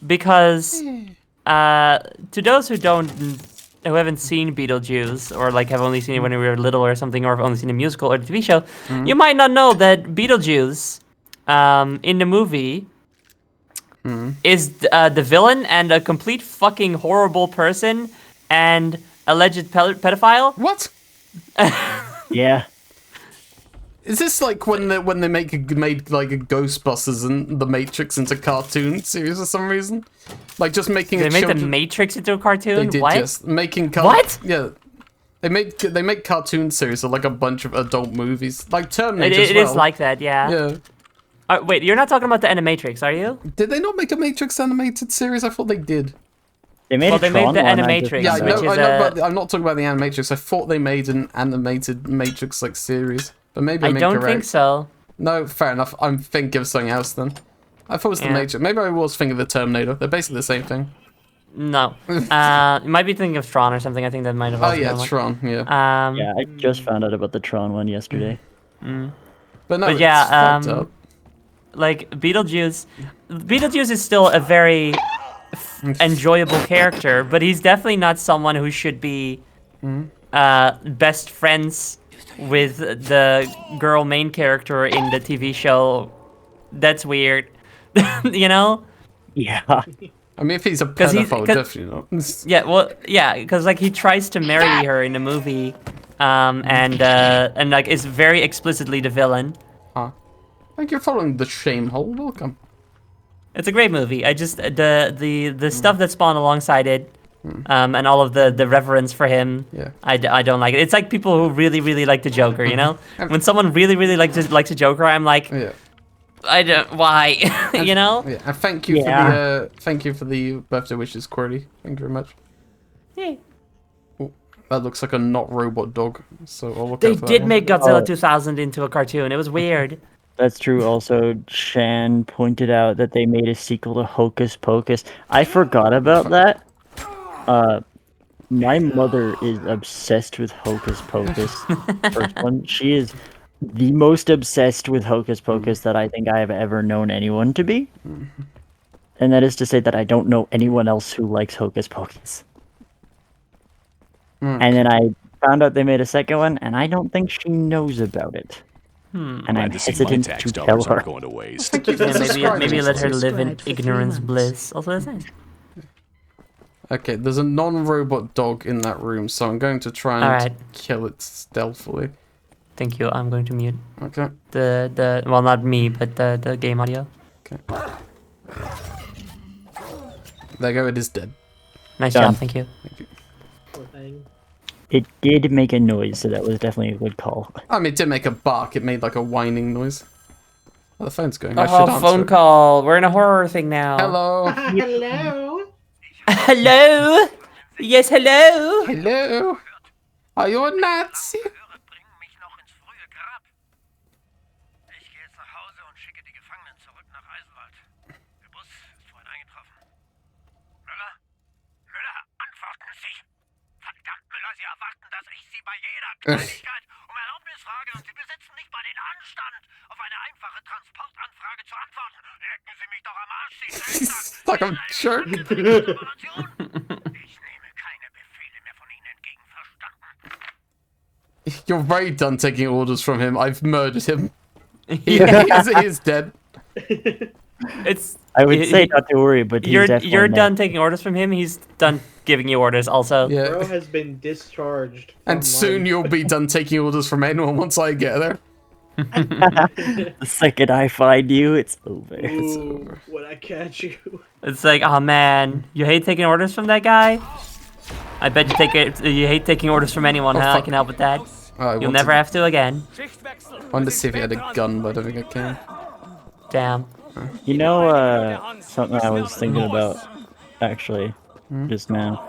Because to those who haven't seen Beetlejuice, or like have only seen it when we were little or something, or have only seen a musical or a TV show, you might not know that Beetlejuice in the movie is the villain and a complete fucking horrible person and alleged pedophile. What? Yeah. Is this like when they made like a Ghostbusters and The Matrix into cartoon series for some reason? Like just making They made The Matrix into a cartoon? They did, what? yes. Making What? Yeah. They make cartoon series of like a bunch of adult movies. Like Terminator as It well. is like that, yeah. Yeah. Wait, you're not talking about the Animatrix, are you? Did they not make a Matrix animated series? I thought they did. They made they made the Animatrix, Yeah, I know, which is but I'm not talking about the Animatrix. I thought they made an animated Matrix like series. But maybe I'm I don't incorrect. think so. No, fair enough. I'm thinking of something else then. I thought it was the Matrix. Maybe I was thinking of the Terminator. They're basically the same thing. No. You might be thinking of Tron or something. I think that might have Oh also yeah, been one. Tron. Yeah. Yeah, I just found out about the Tron one yesterday. But no, But it's yeah, fucked up. like Beetlejuice is still a very enjoyable character, but he's definitely not someone who should be best friends with the girl main character in the TV show. That's weird. You know? Yeah. I mean, if he's a pedophile, definitely not. Yeah, well, yeah, because like he tries to marry her in the movie, and like is very explicitly the villain. Like you're following the shame hole. Welcome. It's a great movie. I just the stuff that spawned alongside it, and all of the reverence for him. Yeah. I don't like it. It's like people who really like the Joker. You know, when someone really likes the Joker, I'm like, I don't. Why? You know? Yeah, and thank you for the birthday wishes, Cordy. Thank you very much. Yeah. Ooh, that looks like a not robot dog, so I'll look They out for that did one. make Godzilla 2000 into a cartoon. It was weird. That's true. Also, Shan pointed out that they made a sequel to Hocus Pocus. I forgot about that. My mother is obsessed with Hocus Pocus. First one, she is the most obsessed with Hocus Pocus that I think I have ever known anyone to be. And that is to say that I don't know anyone else who likes Hocus Pocus. And then I found out they made a second one, and I don't think she knows about it. And I'm hesitant to tell her. Yeah, maybe let her live in ignorance bliss. Also, that's nice. Okay, there's a non-robot dog in that room, so I'm going to try and Alright. kill it stealthily. Thank you. I'm going to mute. Okay. The well, not me, but the game audio. Okay. There you go. It is dead. Nice Done. job. Thank you. Thank you. It did make a noise, so that was definitely a good call. I mean, it did make a bark. It made like a whining noise. Oh, the phone's going. I should Oh, answer phone it. call. We're in a horror thing now. Hello. Hello. Hello. Yes, hello. Hello. Are you a Nazi? Like I'm jerk. You're very done taking orders from him. I've murdered him. He is dead. It's. I would say not to worry, but he's definitely you're not. done taking orders from him. He's done giving you orders. Also. Yeah. Bro has been discharged. And soon you'll be done taking orders from anyone once I get there. The second I find you, it's over. Ooh, when I catch you. It's like, oh man, you hate taking orders from that guy? I bet you hate taking orders from anyone, huh? I can help with that. You'll never have to again. I wanted to see if he had a gun, but I don't think I can. Damn. You know, something I was thinking about, actually, just now.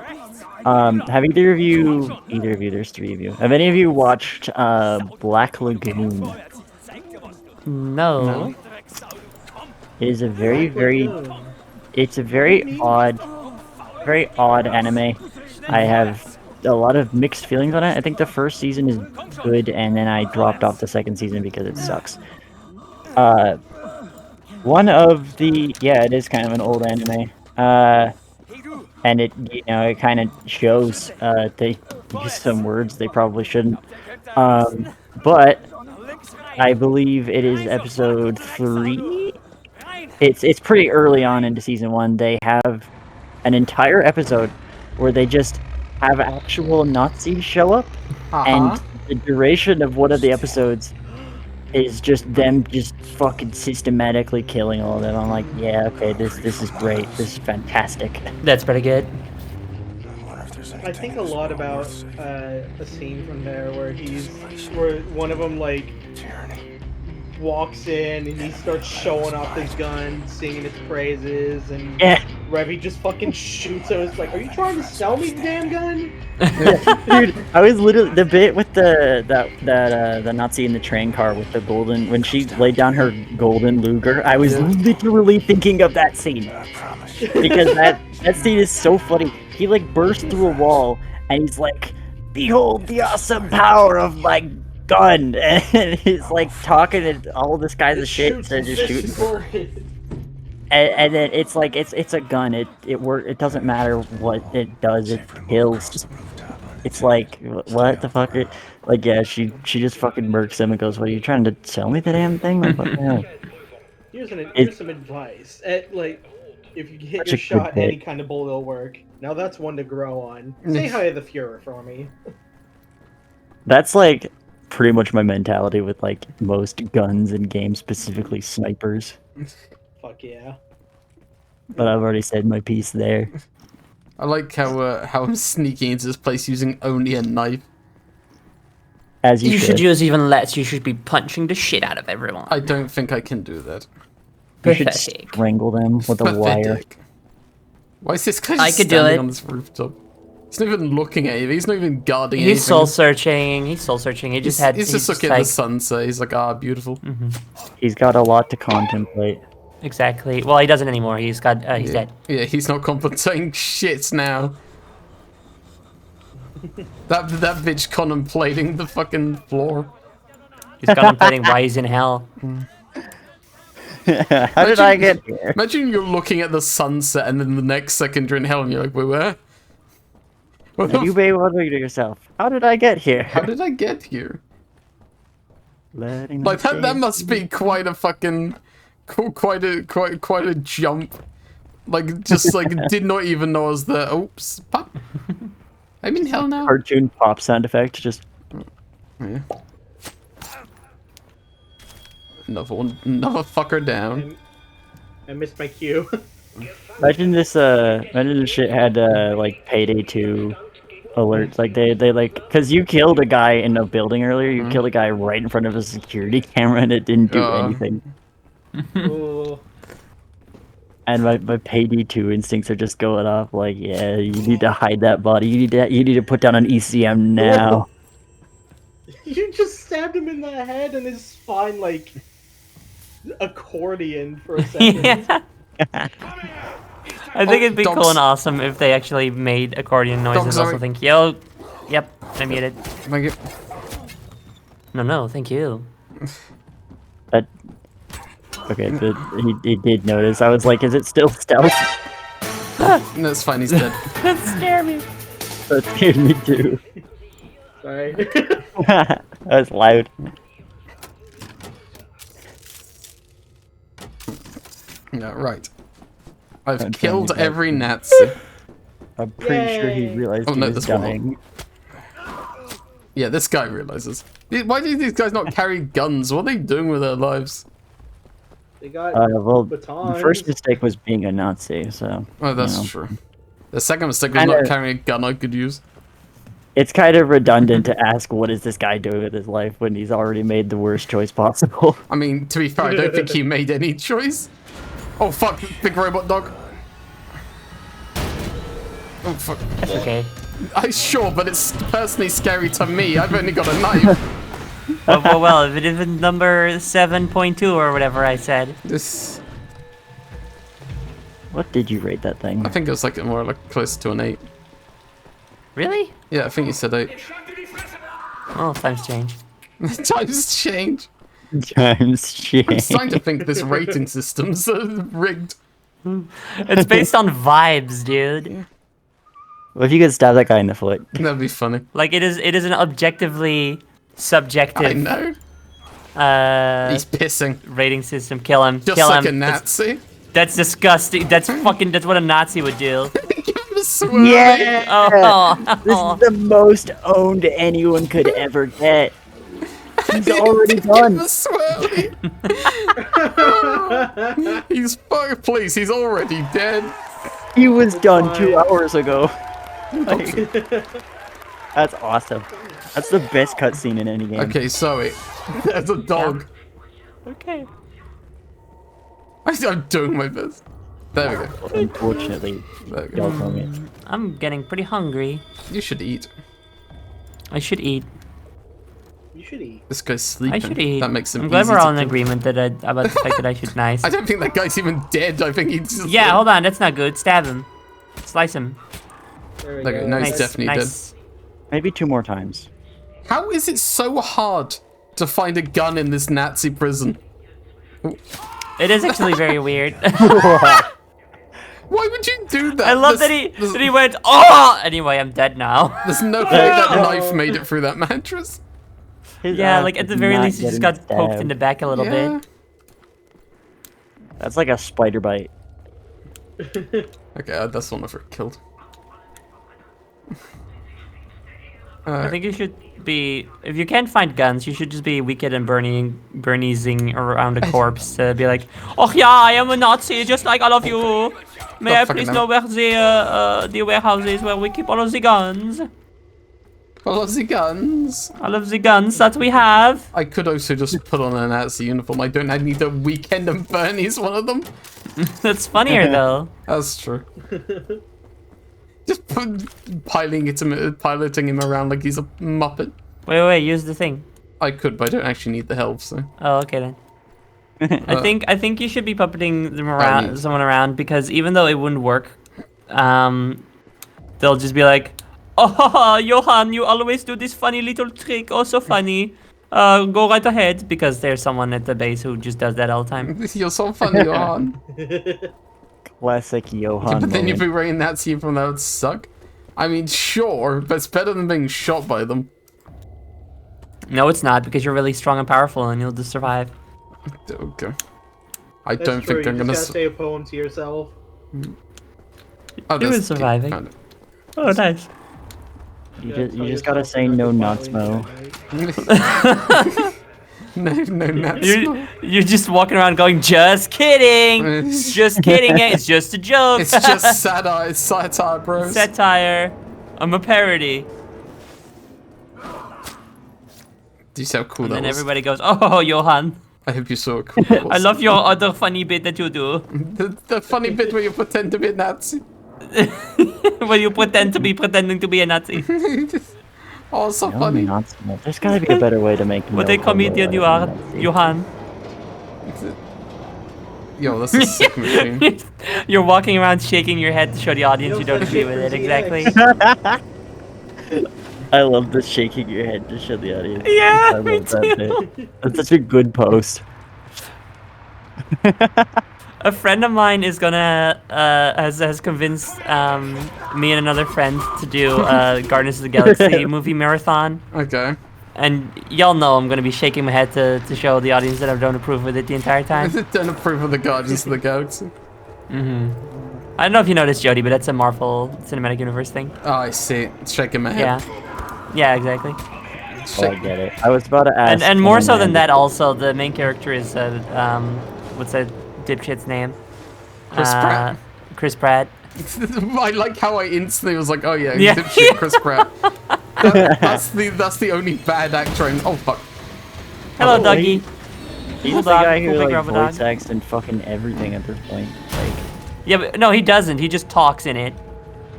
Have either of you, there's three of you, have any of you watched, Black Lagoon? No. It is a it's a very odd anime. I have a lot of mixed feelings on it. I think the first season is good, and then I dropped off the second season because it sucks. One of the it is kind of an old anime. And it it kind of shows they use some words they probably shouldn't. But I believe it is episode 3. It's pretty early on into season 1. They have an entire episode where they just have actual Nazis show up, and the duration of one of the episodes is just them just fucking systematically killing all of them. I'm like, yeah, okay, this is great. This is fantastic. That's pretty good. I think a lot about a scene from there where where one of them like walks in and he starts showing off his gun, singing its praises, and Revy just fucking shoots him. It's like, are you trying to sell me the damn gun? Dude, I was literally the bit with the Nazi in the train car with the golden, when she laid down her golden Luger. I was literally thinking of that scene because that scene is so funny. He like bursts through a wall and he's like, "Behold the awesome power of my gun," and he's like talking and all this kinds of shit instead of just shooting. And then it's like it's a gun. It doesn't matter what it does. It kills. It's like, what the fuck? Like, yeah, she just fucking murks him and goes, "What are you trying to sell me the damn thing?" Like, what the hell? Here's some advice. Like, if you hit your shot, any kind of bullet will work. Now that's one to grow on. Say hi to the Fuhrer for me. That's like pretty much my mentality with like most guns in games, specifically snipers. Fuck yeah. But I've already said my piece there. I like how I'm sneaking into this place using only a knife. As you should use even less. You should be punching the shit out of everyone. I don't think I can do that. You should strangle them with a wire. Why is this guy I just could do standing it. on this rooftop? He's not even looking at you. He's not even guarding He's anything. soul searching. He's soul searching. He just had. He's just looking at the sunset. He's like, ah, beautiful. He's got a lot to contemplate. Exactly. Well, he doesn't anymore. He's got. He's dead. Yeah, he's not contemplating shit now. that bitch contemplating the fucking floor. He's contemplating why he's in hell. How did I get here? Imagine you're looking at the sunset and then the next second you're in hell and you're like, wait, where? And you may wonder to yourself, how did I get here? How did I get here? Letting Like that must be quite a fucking quite a jump. Like just like did not even know I was there. Oops. Pop. I'm in hell now. Cartoon pop sound effect, just yeah. Another fucker down. I missed my cue. imagine this shit had like Payday 2 alerts. Like they like, cause you killed a guy in a building earlier, you killed a guy right in front of a security camera and it didn't do anything. And my Payday 2 instincts are just going off like, yeah, you need to hide that body. You need to put down an ECM now. You just stabbed him in the head and his spine like accordion for a second. Yeah. I think it'd be cool and awesome if they actually made accordion noises. Also think, yo, yep, I muted. Thank you. No, thank you. But okay, but he did notice. I was like, is it still stealth? That's fine, he's dead. That scared me. That scared me too. Sorry. That was loud. Yeah, right. I've killed every Nazi. I'm pretty sure he realized he was dying. Yeah, this guy realizes. Why do these guys not carry guns? What are they doing with their lives? They got well, batons. the first mistake was being a Nazi, so... Oh, that's true. The second mistake was not carrying a gun I could use. It's kind of redundant to ask what is this guy doing with his life when he's already made the worst choice possible. I mean, to be fair, I don't think he made any choice. Oh fuck, big robot dog. Oh fuck. That's okay. Sure, but it's personally scary to me. I've only got a knife. well, if it is number 7.2 or whatever I said. This. What did you rate that thing? I think it was like more like close to an 8. Really? Yeah, I think you said 8. Oh, times change. Times change. Times change. I'm starting to think this rating system's rigged. It's based on vibes, dude. Well, if you could stab that guy in the foot. That'd be funny. Like it is an objectively subjective. I know. He's pissing. Rating system. Kill him. Just Kill like him. a Nazi. That's disgusting. That's fucking. That's what a Nazi would do. Yeah! Oh. This is the most owned anyone could ever get. He's already done. He's please. He's already dead. He was done 2 hours ago. Like, that's awesome. That's the best cutscene in any game. Okay, sorry. There's a dog. Okay. I'm doing my best. There we go. Unfortunately, dog moment. I'm getting pretty hungry. You should eat. I should eat. You should eat. This guy's sleeping. I should eat. That makes him I'm glad easy we're to all in kill. agreement that about the fact that I should nice. I don't think that guy's even dead. I think he's just... Yeah, hold on. That's not good. Stab him. Slice him. There we Okay, go. no, he's Nice, definitely nice. Maybe 2 more times. How is it so hard to find a gun in this Nazi prison? It is actually very weird. Why would you do that? I love that he went, oh! Anyway, I'm dead now. There's no way that knife made it through that mattress. Yeah, like at the very least, he just got poked in the back a little bit. That's like a spider bite. Okay, that's one I've killed. I think you should be, if you can't find guns, you should just be wicked and Berniezing around a corpse to be like, oh yeah, I am a Nazi just like all of you. May I please know where the warehouse is where we keep all of the guns? All of the guns. All of the guns that we have. I could also just put on a Nazi uniform. I need a Weekend and Bernie's one of them. That's funnier though. That's true. Just piloting him around like he's a muppet. Wait, use the thing. I could, but I don't actually need the help, so. Oh, okay then. I think you should be puppeting them around, someone around, because even though it wouldn't work, they'll just be like, "Oh, Johan, you always do this funny little trick. Oh, so funny. Go right ahead," because there's someone at the base who just does that all the time. You're so funny, Johan. Classic Johan. But then you'd moment. be wearing that uniform, that would suck. I mean, sure, but it's better than being shot by them. No, it's not, because you're really strong and powerful, and you'll just survive. Okay. I That's don't true. think I'm you gonna. just gotta say a poem to yourself. Oh, He was surviving. Oh, nice. You just gotta say no nuts, Mo. No nuts. You're just walking around going, "Just kidding, just kidding. It's just a joke. It's just satire, bros. Satire. I'm a parody." Do you see how cool And that then was? everybody goes, "Oh, Johan. I hope you saw how cool that was. I love your other funny bit that you do." The funny bit where you pretend to be a Nazi. Where you pretend to be pretending to be a Nazi. Oh, so No, funny. not small. There's gotta be a better way to make. What no a comedian you are, Johan. Yo, that's a sick machine. You're walking around shaking your head to show the audience you don't agree with it. Exactly. I love the shaking your head to show the audience. Yeah, I love me that too. bit. That's such a good post. A friend of mine is gonna has convinced me and another friend to do Guardians of the Galaxy movie marathon. Okay. And y'all know I'm gonna be shaking my head to show the audience that I don't approve with it the entire time. Don't approve of the Guardians of the Galaxy. I don't know if you noticed, Jody, but that's a Marvel Cinematic Universe thing. Oh, I see. It's shaking my head. Yeah, exactly. Oh, I get it. I was about to ask. And more so than that, also the main character is what's that dipshit's name? Chris Pratt. Chris Pratt. I like how I instantly was like, oh yeah, Yeah. dipshit Chris Pratt. That's the only bad actor in. Oh fuck. Hello, Oh, Dougie. He's Cool the dog, guy cool who big like rubber dog. voice acts and fucking everything at this point. Like, Yeah, but no, he doesn't. He just talks in it.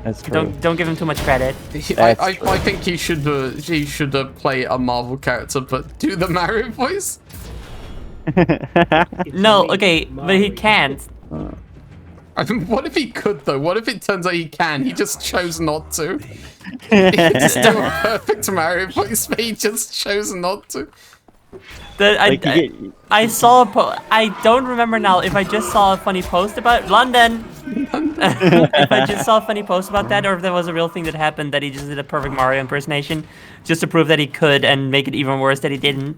that's true. Don't give him too much credit. I think he should play a Marvel character, but do the Mario voice. No, okay, but he can't. I mean, what if he could though? What if it turns out he can? He just chose not to. He could just do a perfect Mario voice, but he just chose not to. I saw I don't remember now if I just saw a funny post about London. If I just saw a funny post about that, or if there was a real thing that happened that he just did a perfect Mario impersonation, just to prove that he could and make it even worse that he didn't.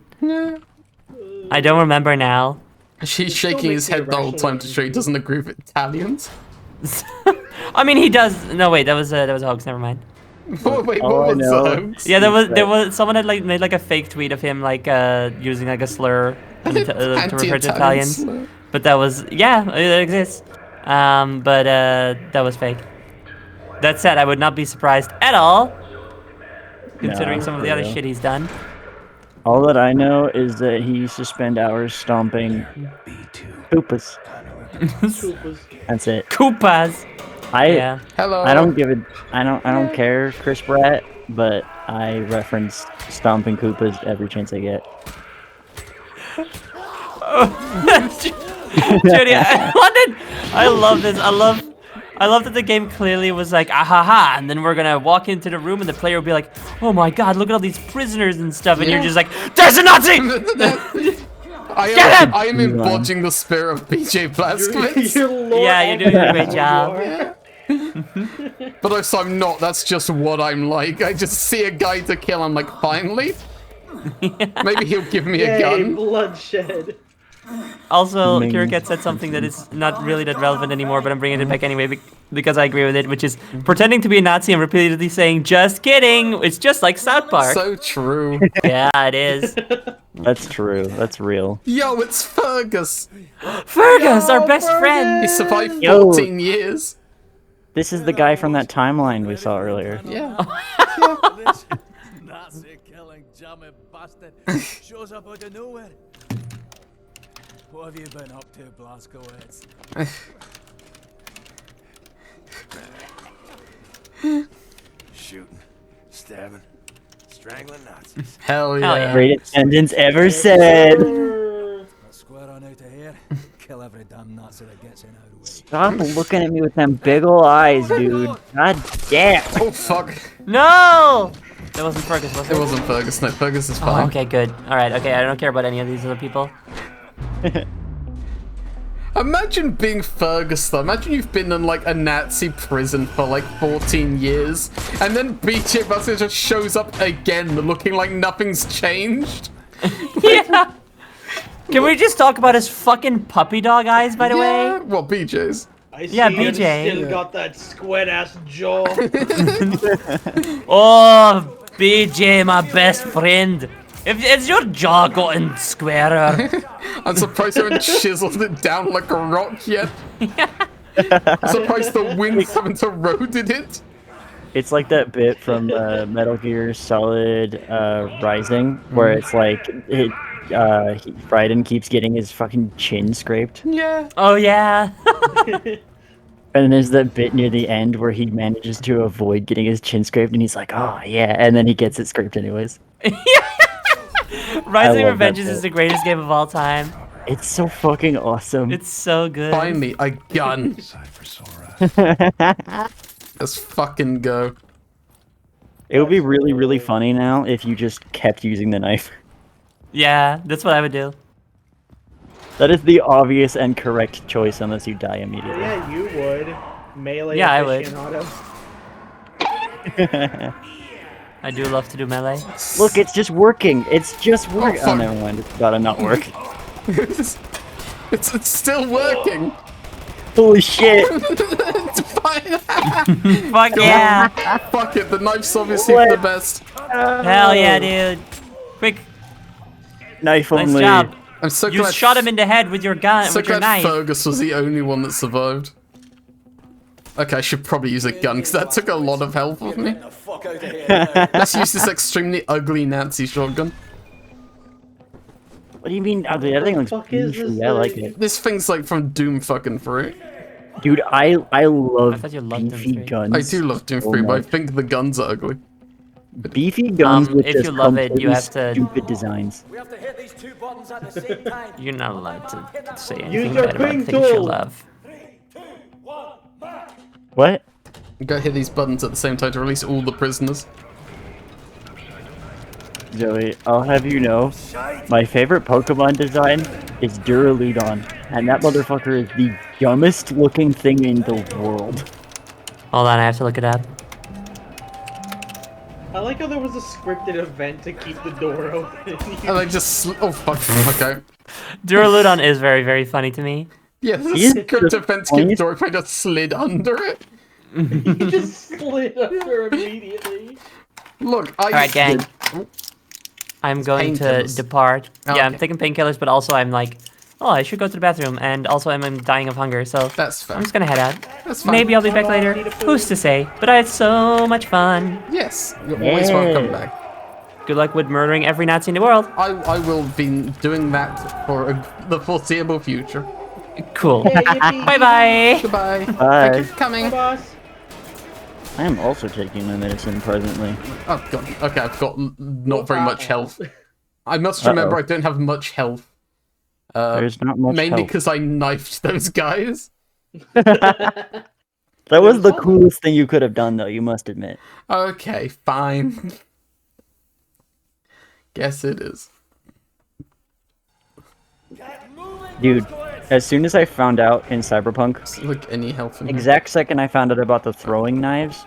I don't remember now. He's shaking his head the whole time to show he doesn't agree with Italians. I mean, he does. No, wait, that was a hoax. Never mind. Wait, what was the hoax? Yeah, there was someone had like made like a fake tweet of him like using like a slur to refer to Italians. Slur. But that was it exists. But that was fake. That said, I would not be surprised at all, considering some of the other for real. shit he's done. All that I know is that he used to spend hours stomping Koopas. That's it. Koopas. Yeah. Hello. I don't give it. I don't care, Chris Pratt, but I reference stomping Koopas every chance I get. Judy, I love this. I love that the game clearly was like, ahaha, and then we're gonna walk into the room and the player will be like, oh my god, look at all these prisoners and stuff, and you're just like, there's a Nazi! I am embodying the spirit of BJ Blazkowicz. Yeah, you're doing a great job. But also I'm not, that's just what I'm like. I just see a guy to kill, I'm like, finally? Maybe he'll give me a gun. Bloodshed. Also, Ming. Kirikat said something that is not really that relevant anymore, but I'm bringing it back anyway because I agree with it, which is pretending to be a Nazi and repeatedly saying, just kidding! It's just like South Park. So true. Yeah, it is. That's true. That's real. Yo, it's Fergus! Fergus, our best friend! He survived Yo. 14 years. This is the guy from that timeline we saw earlier. Yeah. Nazi-killing German bastard shows up out of nowhere. What have you been up to, Blazkowicz? Shooting, stabbing, strangling Nazis. Hell yeah. Greatest sentence ever said. Let's square on out of here. Kill every damn Nazi that gets in our way. Stop looking at me with them big ol' eyes, dude. God damn. Oh fuck. No! That wasn't Fergus, was it? It wasn't Fergus. No, Fergus is fine. Oh, okay, good. Alright, okay, I don't care about any of these other people. Imagine being Fergus though. Imagine you've been in like a Nazi prison for like 14 years, and then BJ Buster just shows up again looking like nothing's changed. Yeah! Can we just talk about his fucking puppy dog eyes, by the way? Well, BJ's. Yeah, BJ. Still got that squid ass jaw. Oh, BJ, my best friend. If your jaw gotten squarer. I'm surprised they haven't chiseled it down like a rock yet. I'm surprised the winds haven't eroded it. It's like that bit from Metal Gear Solid Rising, where it's like Raiden keeps getting his fucking chin scraped. Yeah. Oh yeah. And there's that bit near the end where he manages to avoid getting his chin scraped, and he's like, "Oh yeah," and then he gets it scraped anyways. Rising Revengeance is the greatest game of all time. It's so fucking awesome. It's so good. Finally, a gun. Let's fucking go. It would be really, really funny now if you just kept using the knife. Yeah, that's what I would do. That is the obvious and correct choice unless you die immediately. Yeah, you would. Melee Yeah, I would. aficionado. I do love to do melee. Look, it's just working. It's just working. Oh, fuck. never mind. It's gotta not work. it's still working. Holy shit. It's fine. Fuck yeah. Fuck it, the knife's obviously the best. Hell yeah, dude. Quick. Knife Nice only. job. I'm so You glad shot him in the head with your gun, so with your glad knife. Fergus was the only one that survived. Okay, I should probably use a gun because that took a lot of health off me. Let's use this extremely ugly Nazi shotgun. What do you mean ugly? That thing looks beautiful. I like it. This thing's like from Doom fucking 3. Dude, I love thought you loved beefy Doom 3. guns. I do love Doom 3, but I think the guns are ugly. Beefy guns with if just you love it, you completely have to- stupid designs. We have to hit these two buttons at the same time. You're not allowed to say Use anything your bad about ping things you tool. love. What? You gotta hit these buttons at the same time to release all the prisoners. Joey, I'll have you know, my favorite Pokemon design is Duraludon, and that motherfucker is the dumbest looking thing in the world. Hold on, I have to look it up. I like how there was a scripted event to keep the door open. And I just... Oh, fuck. Okay. Duraludon is very, very funny to me. Yeah, the He's script the defense funniest- kid door if I just slid under it. He just slid under immediately. Look, I... Alright, gang. I'm going to Painkillers. depart. Oh, Yeah, I'm okay. taking painkillers, but also I'm like, oh, I should go to the bathroom, and also I'm dying of hunger, so That's fair. I'm just gonna head out. That's fine. Maybe I'll be back later. Who's to say? But I had so much fun. Yes, you're always welcome back. Good luck with murdering every Nazi in the world. I will be doing that for the foreseeable future. Cool. Yeah, yippee. Bye-bye. Goodbye. Bye. Thank you for coming. Boss. I am also taking my medicine presently. Oh, God. Okay, I've got not very much health. I must remember I don't have much health. There's not much Mainly health. because I knifed those guys. That was the coolest thing you could have done, though, you must admit. Okay, fine. Guess it is. Dude, as soon as I found out in Cyberpunk, Look, any health in here. exact second I found out about the throwing knives,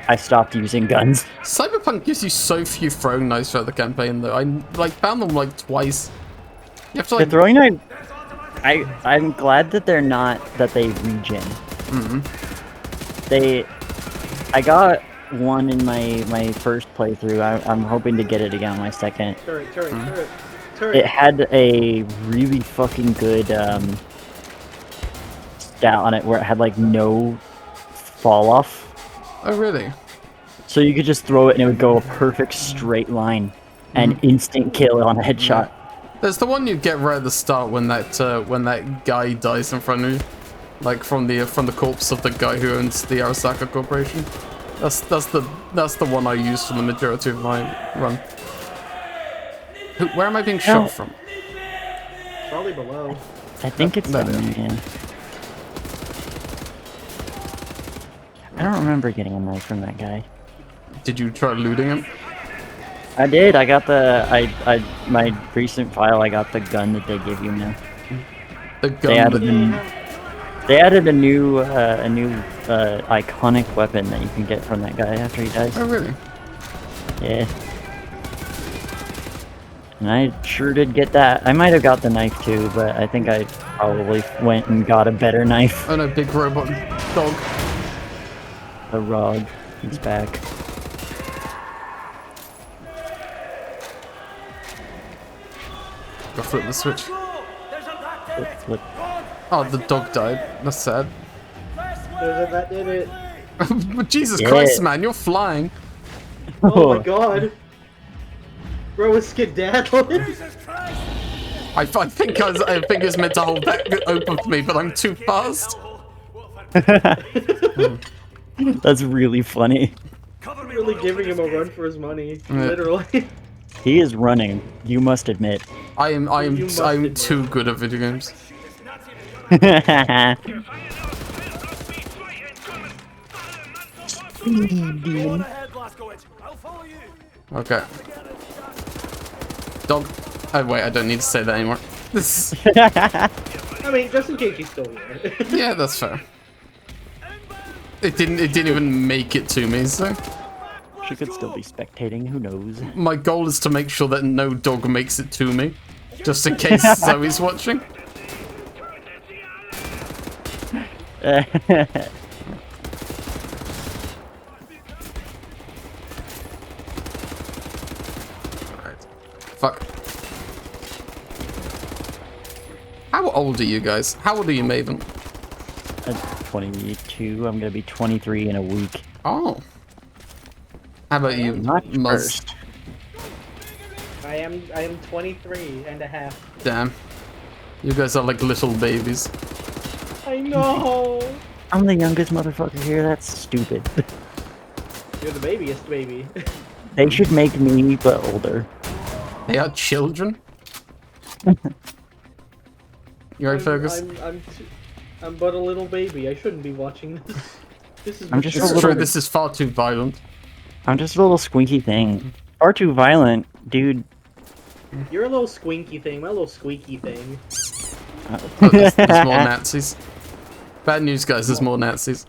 I stopped using guns. Cyberpunk gives you so few throwing knives throughout the campaign, though. I like found them like twice. You have to The like. throwing knife, I'm glad that they're not, that they regen. I got one in my first playthrough. I'm hoping to get it again on my second. Turret. It had a really fucking good stat on it where it had like no fall off. Oh really? So you could just throw it and it would go a perfect straight line, and instant kill on a headshot. There's the one you get right at the start when that guy dies in front of you, like from the corpse of the guy who owns the Arasaka Corporation. That's the one I use for the majority of my run. Where am I being shot from? Probably below. I think it's down there. I don't remember getting a knife from that guy. Did you try looting him? I did. I got my recent file. I got the gun that they give you now. The gun. They added a new iconic weapon that you can get from that guy after he dies. Oh really? Yeah. And I sure did get that. I might have got the knife too, but I think I probably went and got a better knife. Oh no, big robot dog. The Rog. He's back. Go flip the switch. Flip. Oh, the dog died. That's sad. That did it. Jesus Christ, man, you're flying. Oh my god. Bro is skedaddling. I think it's meant to hold that open for me, but I'm too fast. That's really funny. Really giving him a run for his money. Yeah. Literally. He is running, you must admit. I'm too good at video games. Okay. Dog. Oh wait, I don't need to say that anymore. I mean, just in case he's still here. Yeah, that's fair. It didn't even make it to me, so. She could still be spectating, who knows? My goal is to make sure that no dog makes it to me. Just in case Zoe's watching. Fuck. How old are you guys? How old are you, Maven? 22. I'm gonna be 23 in a week. Oh. How about you, Muzz? I am 23 and a half. Damn. You guys are like little babies. I know. I'm the youngest motherfucker here. That's stupid. You're the babyest baby. They should make me, but older. They are children. You right, Fergus? I'm but a little baby. I shouldn't be watching this. This is. It's true. This is far too violent. I'm just a little squinky thing. Far too violent, dude. You're a little squinky thing. My little squeaky thing. Oh, there's more Nazis. Bad news, guys. There's more Nazis.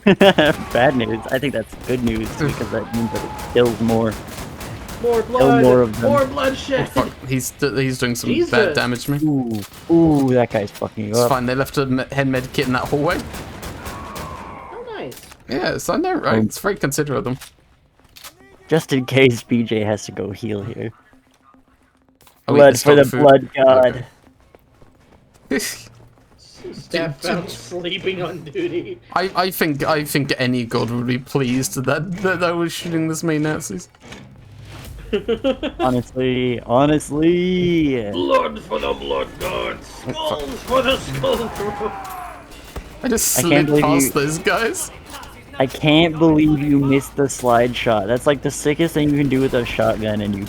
Bad news. I think that's good news because that means that it kills more. More blood. More of them. More bloodshed. Oh, fuck. He's doing some Jesus. bad damage to me. Ooh, that guy's fucking you It's up. fine. They left a head med kit in that hallway. Oh, nice. Yes, I know, right? It's very considerate of them. Just in case BJ has to go heal here. Oh, Blood for the blood god. Okay. Step found sleeping on duty. I think any god would be pleased that I was shooting this many Nazis. Honestly. Blood for the blood god. Skulls for the skull. I just slid past those guys. I can't believe you missed the slide shot. That's like the sickest thing you can do with a shotgun, and you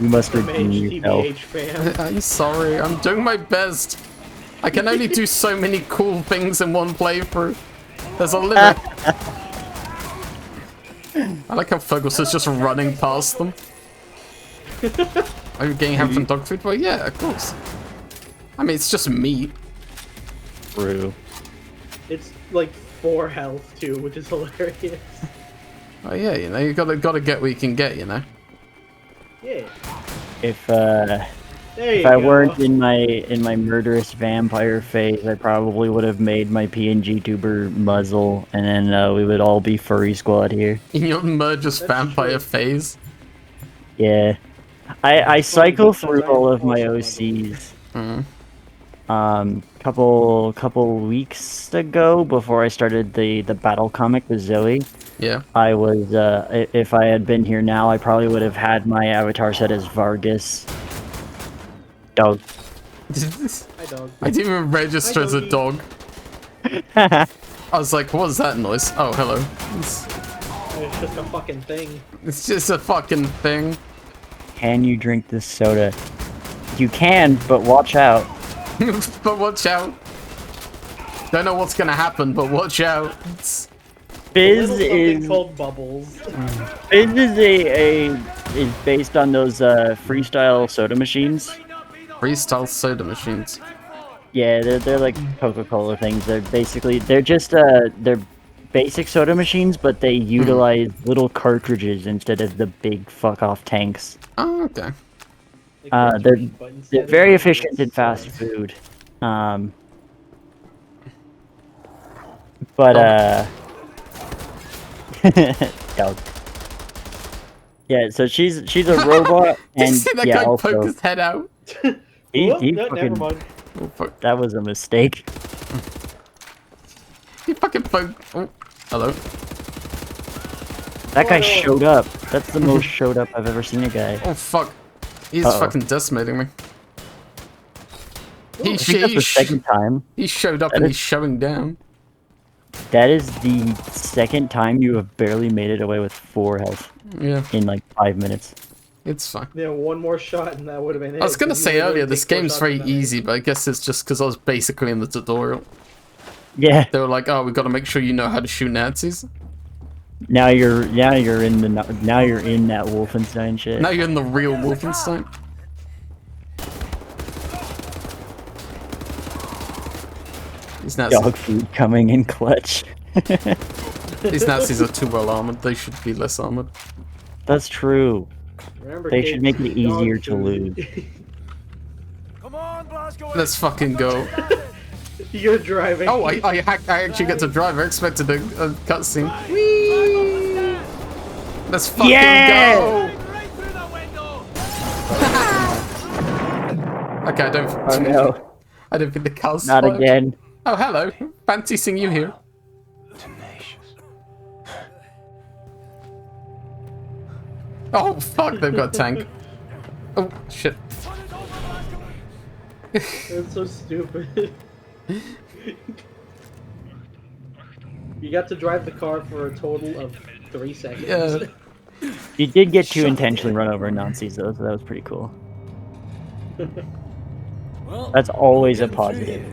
must redeem yourself. I'm sorry. I'm doing my best. I can only do so many cool things in one playthrough. There's a limit. I like how Fergus is just running past them. Are you getting help from dog food? Well, yeah, of course. I mean, it's just meat. True. It's like 4 health too, which is hilarious. Oh yeah, you know, you gotta get what you can get, you know. Yeah. If There you I go. weren't in my murderous vampire phase, I probably would have made my PNG tuber muzzle, and then we would all be furry squad here. In your murderous vampire phase. Yeah, I cycle through all of my OCs. couple weeks ago, before I started the battle comic with Zoe. Yeah. I was if I had been here now, I probably would have had my avatar set as Vargas. Dog. Hi, dog. I didn't even register as a dog. I was like, what's that noise? Oh, hello. It's just a fucking thing. It's just a fucking thing. Can you drink this soda? You can, but watch out. But watch out. Don't know what's gonna happen, but watch out. Fizz Something is called bubbles. Fizz is based on those freestyle soda machines. Freestyle soda machines. Yeah, they're like Coca-Cola things. They're just they're basic soda machines, but they utilize little cartridges instead of the big fuck off tanks. Oh, okay. They're very efficient in fast food. Dog. Yeah, so she's a robot, Did you and see that yeah, guy also poke his head out? he Never fucking, mind. Oh, fuck. that was a mistake. He fucking poked. Oh, hello. That guy showed up. That's the most showed up I've ever seen a guy. Oh fuck. He's Uh-oh. fucking decimating me. I think that's the second time. He showed up and he's showing down. That is the second time you have barely made it away with 4 health. Yeah. In like 5 minutes. It's fine. Yeah, one more shot and that would have been it. I was gonna 'cause you say literally earlier, this take 4 game's shots very and that easy, but I guess it's just because I was basically in the tutorial. Yeah. They were like, oh, we gotta make sure you know how to shoot Nazis. Now you're in that Wolfenstein shit. Now you're in the real Wolfenstein. These Nazis, Dog food coming in clutch. these Nazis are too well armored. They should be less armored. That's true. Remember, They kids, should make it easier dog to food. lose. Let's fucking go. You're driving. Oh, I actually get to drive. I expected a cutscene. Whee! Let's fucking go. Okay, I don't. Oh no. I don't think the car's Not spotted. again. Oh, hello. Fancy seeing you here. Oh, fuck, they've got a tank. Oh, shit. That's so stupid. You got to drive the car for a total of 3 seconds. Yeah. You did get to intentionally run over Nazis though, so that was pretty cool. That's always a positive.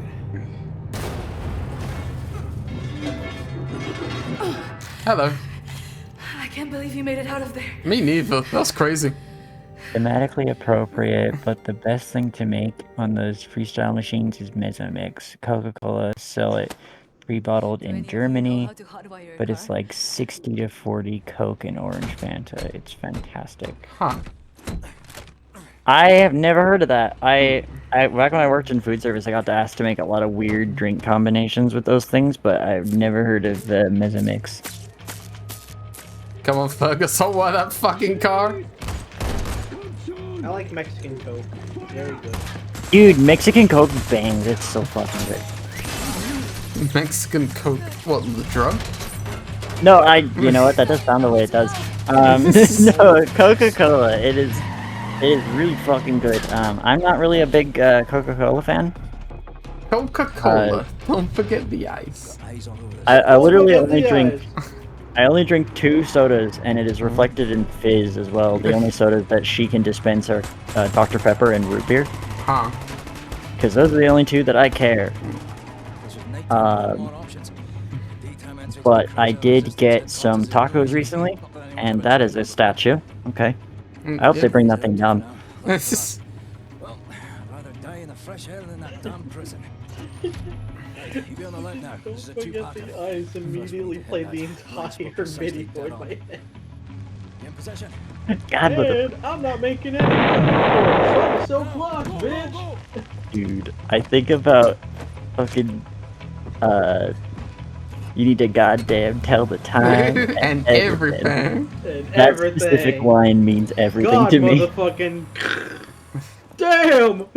Hello. I can't believe you made it out of there. Me neither. That's crazy. Thematically appropriate, but the best thing to make on those freestyle machines is Mezzamix. Coca-Cola sell it pre-bottled in Germany, but it's like 60 to 40 Coke and Orange Fanta. It's fantastic. Huh. I have never heard of that. I back when I worked in food service, I got asked to make a lot of weird drink combinations with those things, but I've never heard of the Mezzamix. Come on, Fergus, hold on that fucking car. I like Mexican Coke. Very good. Dude, Mexican Coke bangs. It's so fucking good. Mexican Coke. What, the drug? No, you know what? That does sound the way it does. No, Coca-Cola. It is really fucking good. I'm not really a big Coca-Cola fan. Coca-Cola. Don't forget the ice. I literally only drink. I only drink 2 sodas, and it is reflected in Fizz as well. The only sodas that she can dispense are Dr. Pepper and root beer. Huh. Because those are the only 2 that I care. But I did get some tacos recently, and that is a statue. Okay. I hope they bring that thing down. Well, I'd rather die in the fresh air than that damn prison. You be on the left now. This is a Don't forget the eyes immediately played the entire MIDI board in my head. In possession. God, what the... And I'm not making any noise. So blocked, bitch. Dude, I think about fucking, you need to goddamn tell the time and everything. And that everything. specific line means everything God, to me. motherfucking... Damn!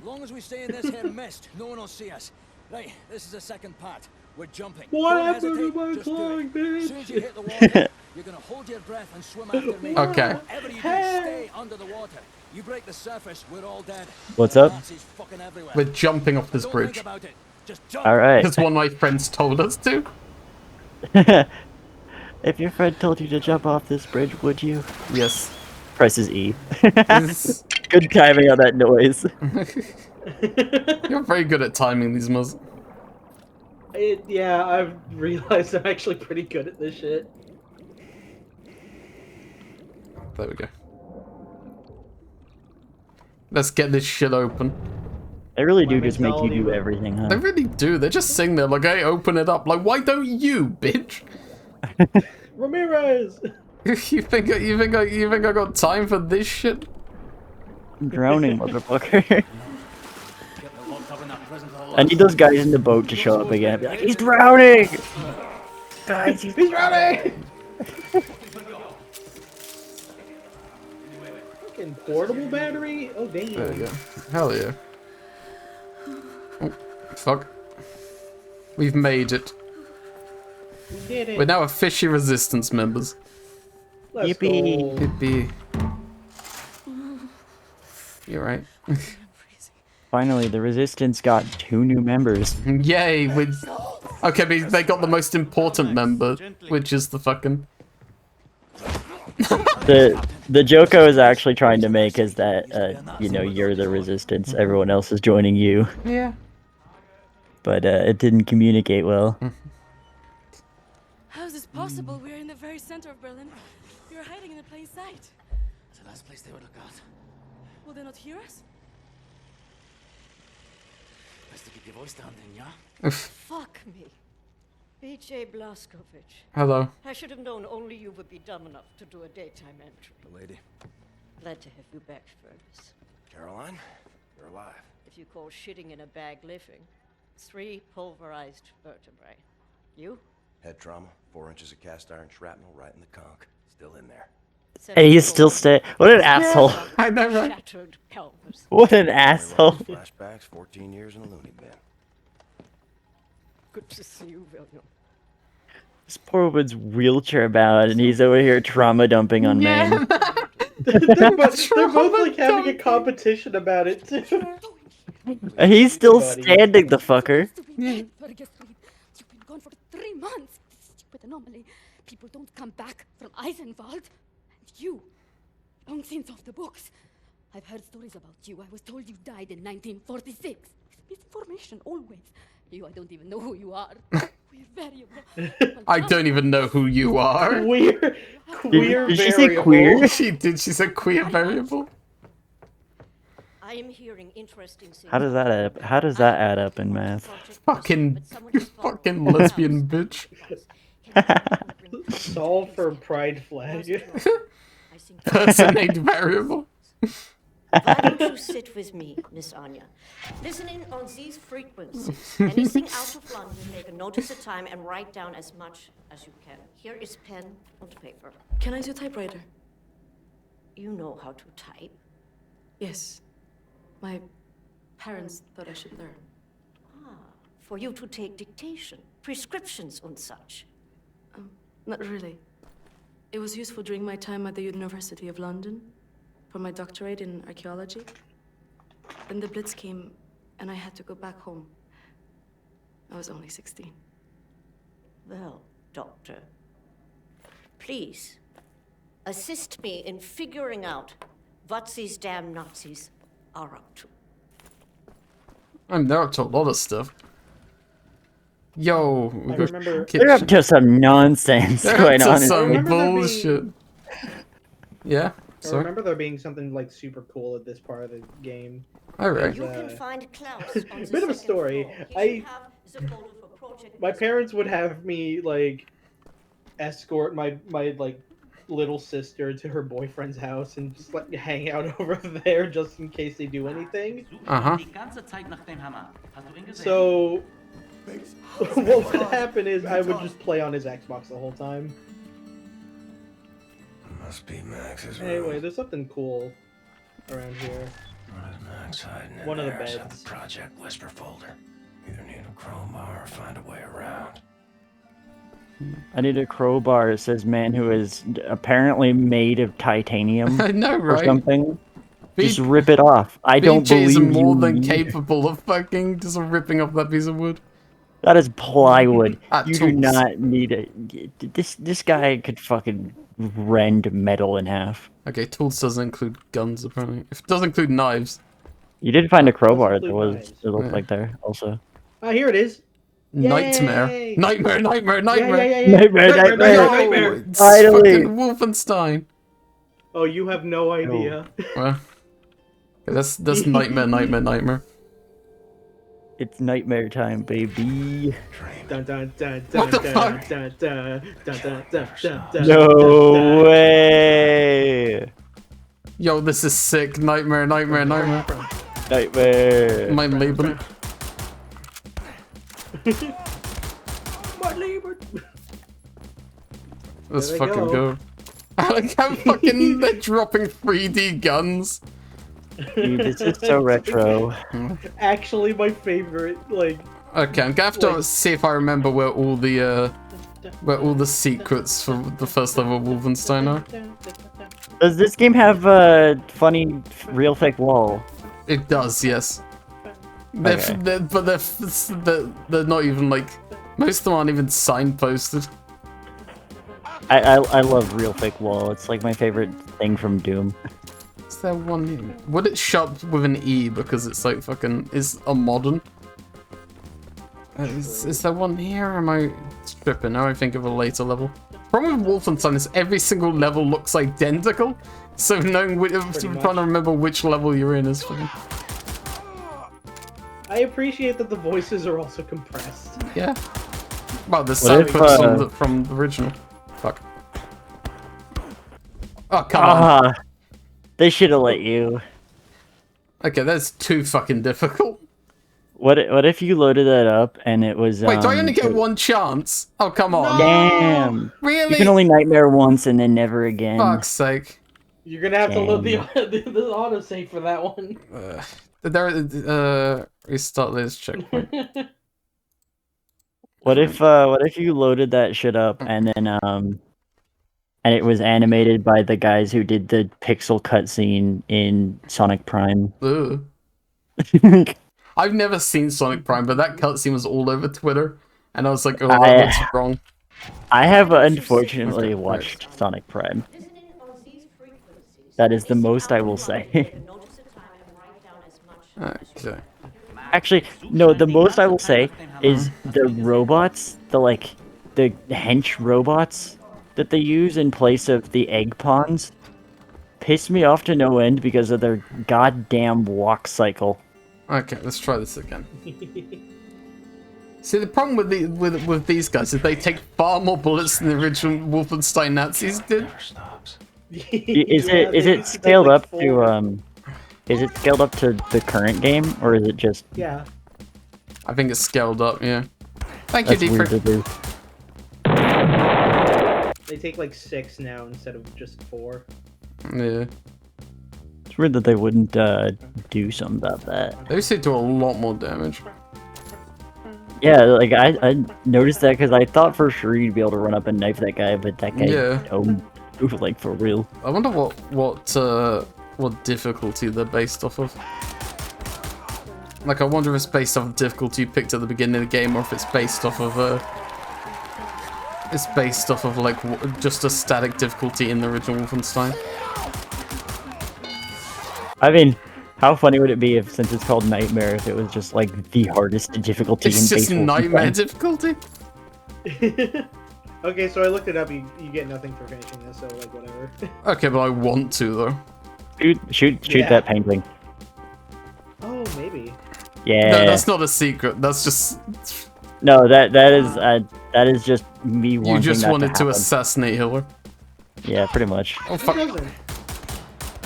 Long as we stay in this here mist, no one will see us. Right, this is the second part. We're jumping. What Don't happened to hesitate, my just do clock, it. bitch? As soon as you hit the water, you're gonna hold your breath and swim after me. Okay. Whatever you do, stay under the water. You break the surface, we're all dead. What's There are up? Nazis fucking everywhere. We're jumping off this Don't bridge. think about it. Just jump. All right. Because one of my friends told us to. If your friend told you to jump off this bridge, would you? Yes. Presses E. Good timing on that noise. You're very good at timing these moves. Yeah, I've realized I'm actually pretty good at this shit. There we go. Let's get this shit open. They really do just make you do everything, huh? They really do. They just sing there like, hey, open it up. Like, why don't you, bitch? Ramirez! you think I got time for this shit? I'm drowning, motherfucker. I need those guys in the boat to show up again. Be like, he's drowning! Guys, he's drowning! Fucking portable battery? Oh, damn. There you go. Hell yeah. Oh, fuck. We've made it. We did it. We're now officially Resistance members. Let's Yippee. go. Yippee. You're right. Finally, the Resistance got 2 new members. Yay! Okay, but they got the most important member, which is the fucking... The joke I was actually trying to make is that, you know, you're the Resistance, everyone else is joining you. Yeah. But it didn't communicate well. How is this possible? We're in the very center of Berlin. You're hiding in plain sight. It's the last place they would look out. Will they not hear us? Best to keep your voice down then, yeah? Fuck me. B.J. Blazkowicz. Hello. I should have known only you would be dumb enough to do a daytime entry. The lady. Glad to have you back, Fergus. Caroline, you're alive. If you call shitting in a bag living, 3 pulverized vertebrae. You? Head trauma, 4 inches of cast iron shrapnel right in the conch. Still in there. And he's still What an asshole. I know, right? Shattered pelvis. What an asshole. Flashbacks, 14 years in a loony bin. Good to see you, William. This poor woman's wheelchair bound, and he's over here trauma dumping on man. they're both like having a competition about it, too. And he's still standing, the fucker. Fergus, you've been gone for 3 months. This stupid anomaly. People don't come back from Eisenwald. And you don't seem off the books. I've heard stories about you. I was told you died in 1946. Misinformation, always. You, I don't even know who you are. We're variable. I don't even know who you are. Queer Did she say variable. queer? She did. She said queer variable. I am hearing interesting things. How does that add up? How does that add up in math? Fucking lesbian bitch. Solve for pride flag. Personate variable. Why don't you sit with me, Miss Anya? Listening on these frequencies. Anything out of London, make a note of the time and write down as much as you can. Here is pen and paper. Can I use a typewriter? You know how to type. Yes. My parents thought I should learn. For you to take dictation, prescriptions and such. Not really. It was useful during my time at the University of London for my doctorate in archaeology. Then the Blitz came and I had to go back home. I was only 16. Well, Doctor, please assist me in figuring out what these damn Nazis are up to. I mean, they're up to a lot of stuff. Yo, I remember They're up to some nonsense going on. Some bullshit. Yeah. I remember there being something like super cool at this part of the game. All right. You can find Klaus on the Bit of a story. My parents would have me like escort my like little sister to her boyfriend's house and just like hang out over there just in case they do anything. So what would happen is I would just play on his Xbox the whole time. Must be Max's room. Anyway, there's something cool around here. What is Sonic's hiding in One of the there, so beds. the Project Whisper folder. Either need a crowbar or find a way around. I need a crowbar. It says man who is apparently made of titanium I know, or right? something. B- Just rip it off. I don't BJ's believe more you. than capable of fucking just ripping off that piece of wood. That is plywood. You do Tools. not need it. This guy could fucking rend metal in half. Okay, tools doesn't include guns apparently. If it does include knives. You did find a Does crowbar. include There was. knives. It looked Yeah. like there also. Ah, here it is. Nightmare. Yay! Nightmare. Yeah. Nightmare. It's Finally. fucking Wolfenstein. Oh, you have no idea. Well, that's nightmare. It's nightmare time, baby. Dun, dun, dun, What the dun, fuck? dun, dun, dun, dun, dun, dun, dun, No dun. way. Yo, this is sick. Nightmare. Nightmare. My Leben. My Leben. Let's There they fucking go. go. I like how fucking they're dropping 3D guns. Dude, this is so retro. Actually, my favorite. Like. Okay, I'm gonna have to see if I remember where all the secrets for the first level of Wolfenstein are. Does this game have a funny real fake wall? It does, yes. Okay. They're not even like, most of them aren't even signposted. I love real fake wall. It's like my favorite thing from Doom. Is there one? Would it shop with an E because it's like fucking is a modern? Is there one here? Or am I tripping? Now I think of a later level. Problem with Wolfenstein is every single level looks identical, so knowing trying to remember which level you're in is fucking. I appreciate that the voices are also compressed. Yeah. Well, the What sound if, clips from the original. Fuck. Oh, come on. They should have let you. Okay, that's too fucking difficult. What if you loaded that up and it was Wait, do I only get one chance? Oh, come on. Damn. Really? You can only nightmare once and then never again. Fuck's sake. You're gonna have to load the autosave for that one. Restart this checkpoint. What if you loaded that shit up and then and it was animated by the guys who did the pixel cutscene in Sonic Prime? Ugh. I've never seen Sonic Prime, but that cutscene was all over Twitter, and I was like, oh, that looks wrong. I have unfortunately watched Sonic Prime. That is the most I will say. Okay. Actually, no, the most I will say is the robots, the hench robots that they use in place of the egg pawns piss me off to no end because of their goddamn walk cycle. Okay, let's try this again. See, the problem with these guys is they take far more bullets than the original Wolfenstein Nazis did. Is it scaled up to is it scaled up to the current game, or is it just? Yeah. I think it's scaled up. Yeah. Thank That's you, weird to do. They take like 6 now instead of just 4. Yeah. It's weird that they wouldn't do something about that. They used to do a lot more damage. Yeah, like I noticed that because I thought for sure you'd be able to run up and knife that guy, but that guy, like for real. I wonder what difficulty they're based off of. Like, I wonder if it's based off of difficulty you picked at the beginning of the game, or if it's based off of like just a static difficulty in the original Wolfenstein. I mean, how funny would it be if, since it's called Nightmare, if it was just like the hardest difficulty It's in just base nightmare Wolfenstein? difficulty? Okay, so I looked it up. You get nothing for finishing this, so like whatever. Okay, but I want to though. Shoot Yeah. that painting. Oh, maybe. Yeah. No, that's not a secret. That's just No, that is just me wanting you just that wanted to happen. assassinate Hitler. Yeah, pretty much. Oh fuck!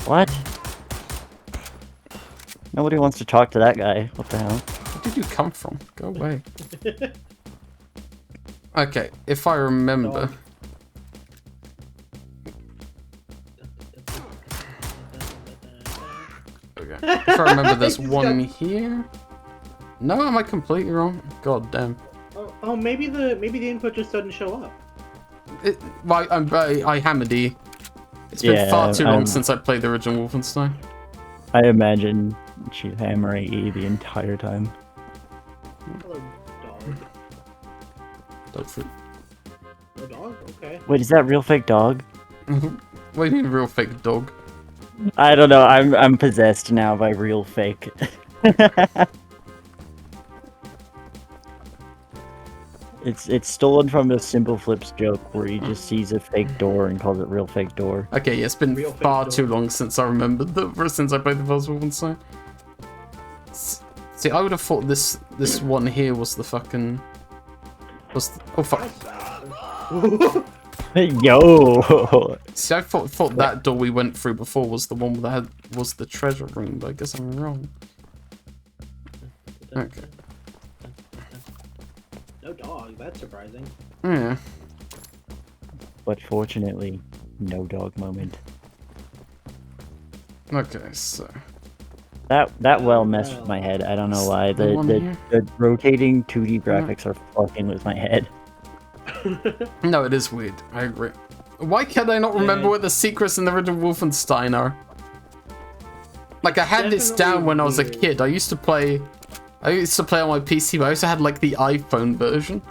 What? Nobody wants to talk to that guy. What the hell? Where did you come from? Go away. Okay, if I remember. Okay. If I remember, there's one here. No, am I completely wrong? God damn. Oh, maybe the input just doesn't show up. I hammered E. It's been far too long since I played the original Wolfenstein. I imagine she's hammering E the entire time. Hello, dog. Dog food. No dog? Okay. Wait, is that real fake dog? What do you mean real fake dog? I don't know. I'm possessed now by real fake. It's stolen from the Simple Flips joke where he just sees a fake door and calls it real fake door. Okay, yeah, it's been far too long since I remembered since I played the first Wolfenstein. See, I would have thought this one here was the fucking oh fuck. Yo. See, I thought that door we went through before was the one that was the treasure room, but I guess I'm wrong. Okay. No dog, that's surprising. Yeah. But fortunately, no dog moment. Okay, so that well messed with my head. I don't know why. The rotating 2D graphics are fucking with my head. No, it is weird. I agree. Why can I not remember what the secrets in the original Wolfenstein are? Like, I had this down when I was a kid. I used to play on my PC, but I also had like the iPhone version.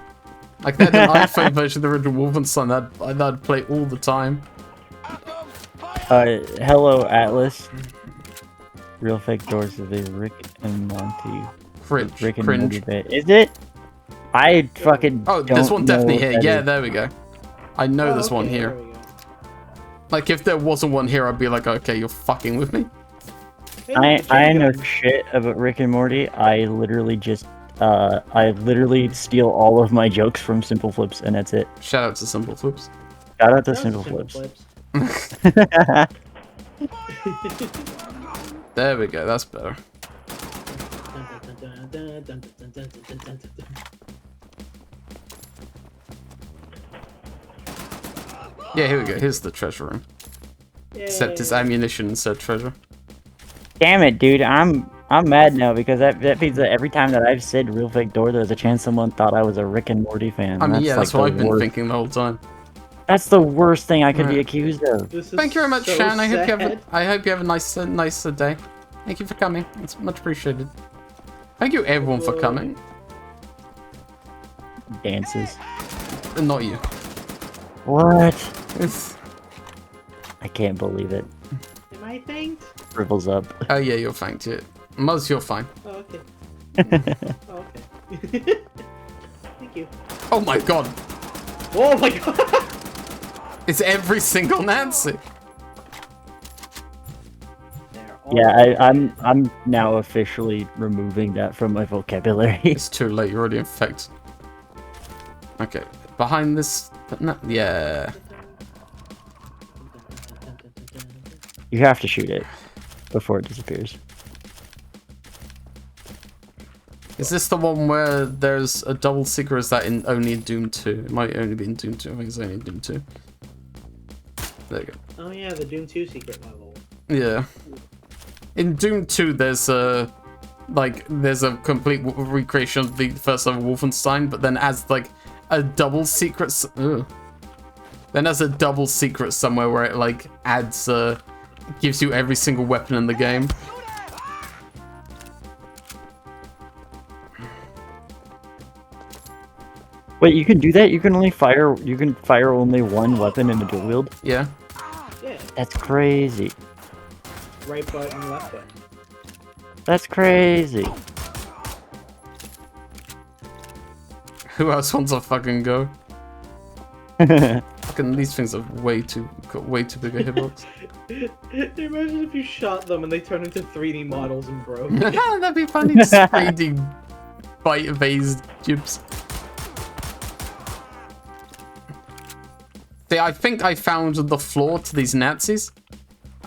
Like, they had an iPhone version of the original Wolfenstein that I'd play all the time. Hello, Atlas. Real fake doors of a Rick and Monty. Rick and Morty bit. Is it? I fucking. Oh, there's one definitely here. Yeah, there we go. I know there's one here. Like, if there wasn't one here, I'd be like, okay, you're fucking with me. I know shit about Rick and Morty. I literally steal all of my jokes from Simple Flips, and that's it. Shout out to Simple Flips. Shout out to Simple Flips. There we go, that's better. Yeah, here we go. Here's the treasure room. Except it's ammunition instead of treasure. Damn it, dude! I'm mad now because that means that every time that I've said real fake door, there's a chance someone thought I was a Rick and Morty fan. I mean, yeah, that's like what I've been thinking the whole time. That's the worst thing I could be accused of. Thank you very much, Shan. I hope you have a nice day. Thank you for coming. It's much appreciated. Thank you, everyone, for coming. Dances. Not you. What? I can't believe it. Am I thanked? Scribbles up. Oh yeah, you're thanked. Yeah. Muzz, you're fine. Oh, okay. Oh, okay. Thank you. Oh my god. Oh my god. It's every single Nancy. Yeah, I'm now officially removing that from my vocabulary. It's too late. You're already infected. Okay, behind this. Yeah. You have to shoot it before it disappears. Is this the one where there's a double secret? Is that only in Doom 2? It might only be in Doom 2. I think it's only in Doom 2. There you go. Oh yeah, the Doom 2 secret level. Yeah. In Doom 2, there's a complete recreation of the first level Wolfenstein, but then as like a double secret. Then as a double secret somewhere where it like adds gives you every single weapon in the game. Wait, you can do that? You can fire only one weapon in a dual wield? Yeah. Yeah. That's crazy. Right button, left button. That's crazy. Who else wants to fucking go? Fucking these things are got way too big a hitbox. Imagine if you shot them and they turn into 3D models and broke. That'd be funny. Just 3D bite-based jibs. See, I think I found the flaw to these Nazis.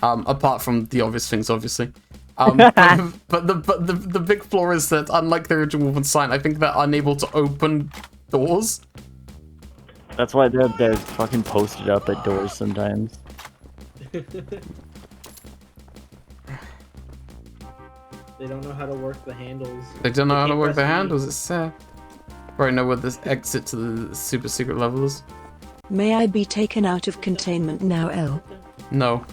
Apart from the obvious things, obviously. But the big flaw is that, unlike the original Wolfenstein, I think they're unable to open doors. That's why they're fucking posted up at doors sometimes. They don't know how to work the handles. They don't know how to can't work the press E. handles, it's sad. Right, know where this exit to the super secret level is? May I be taken out of containment now, L? No.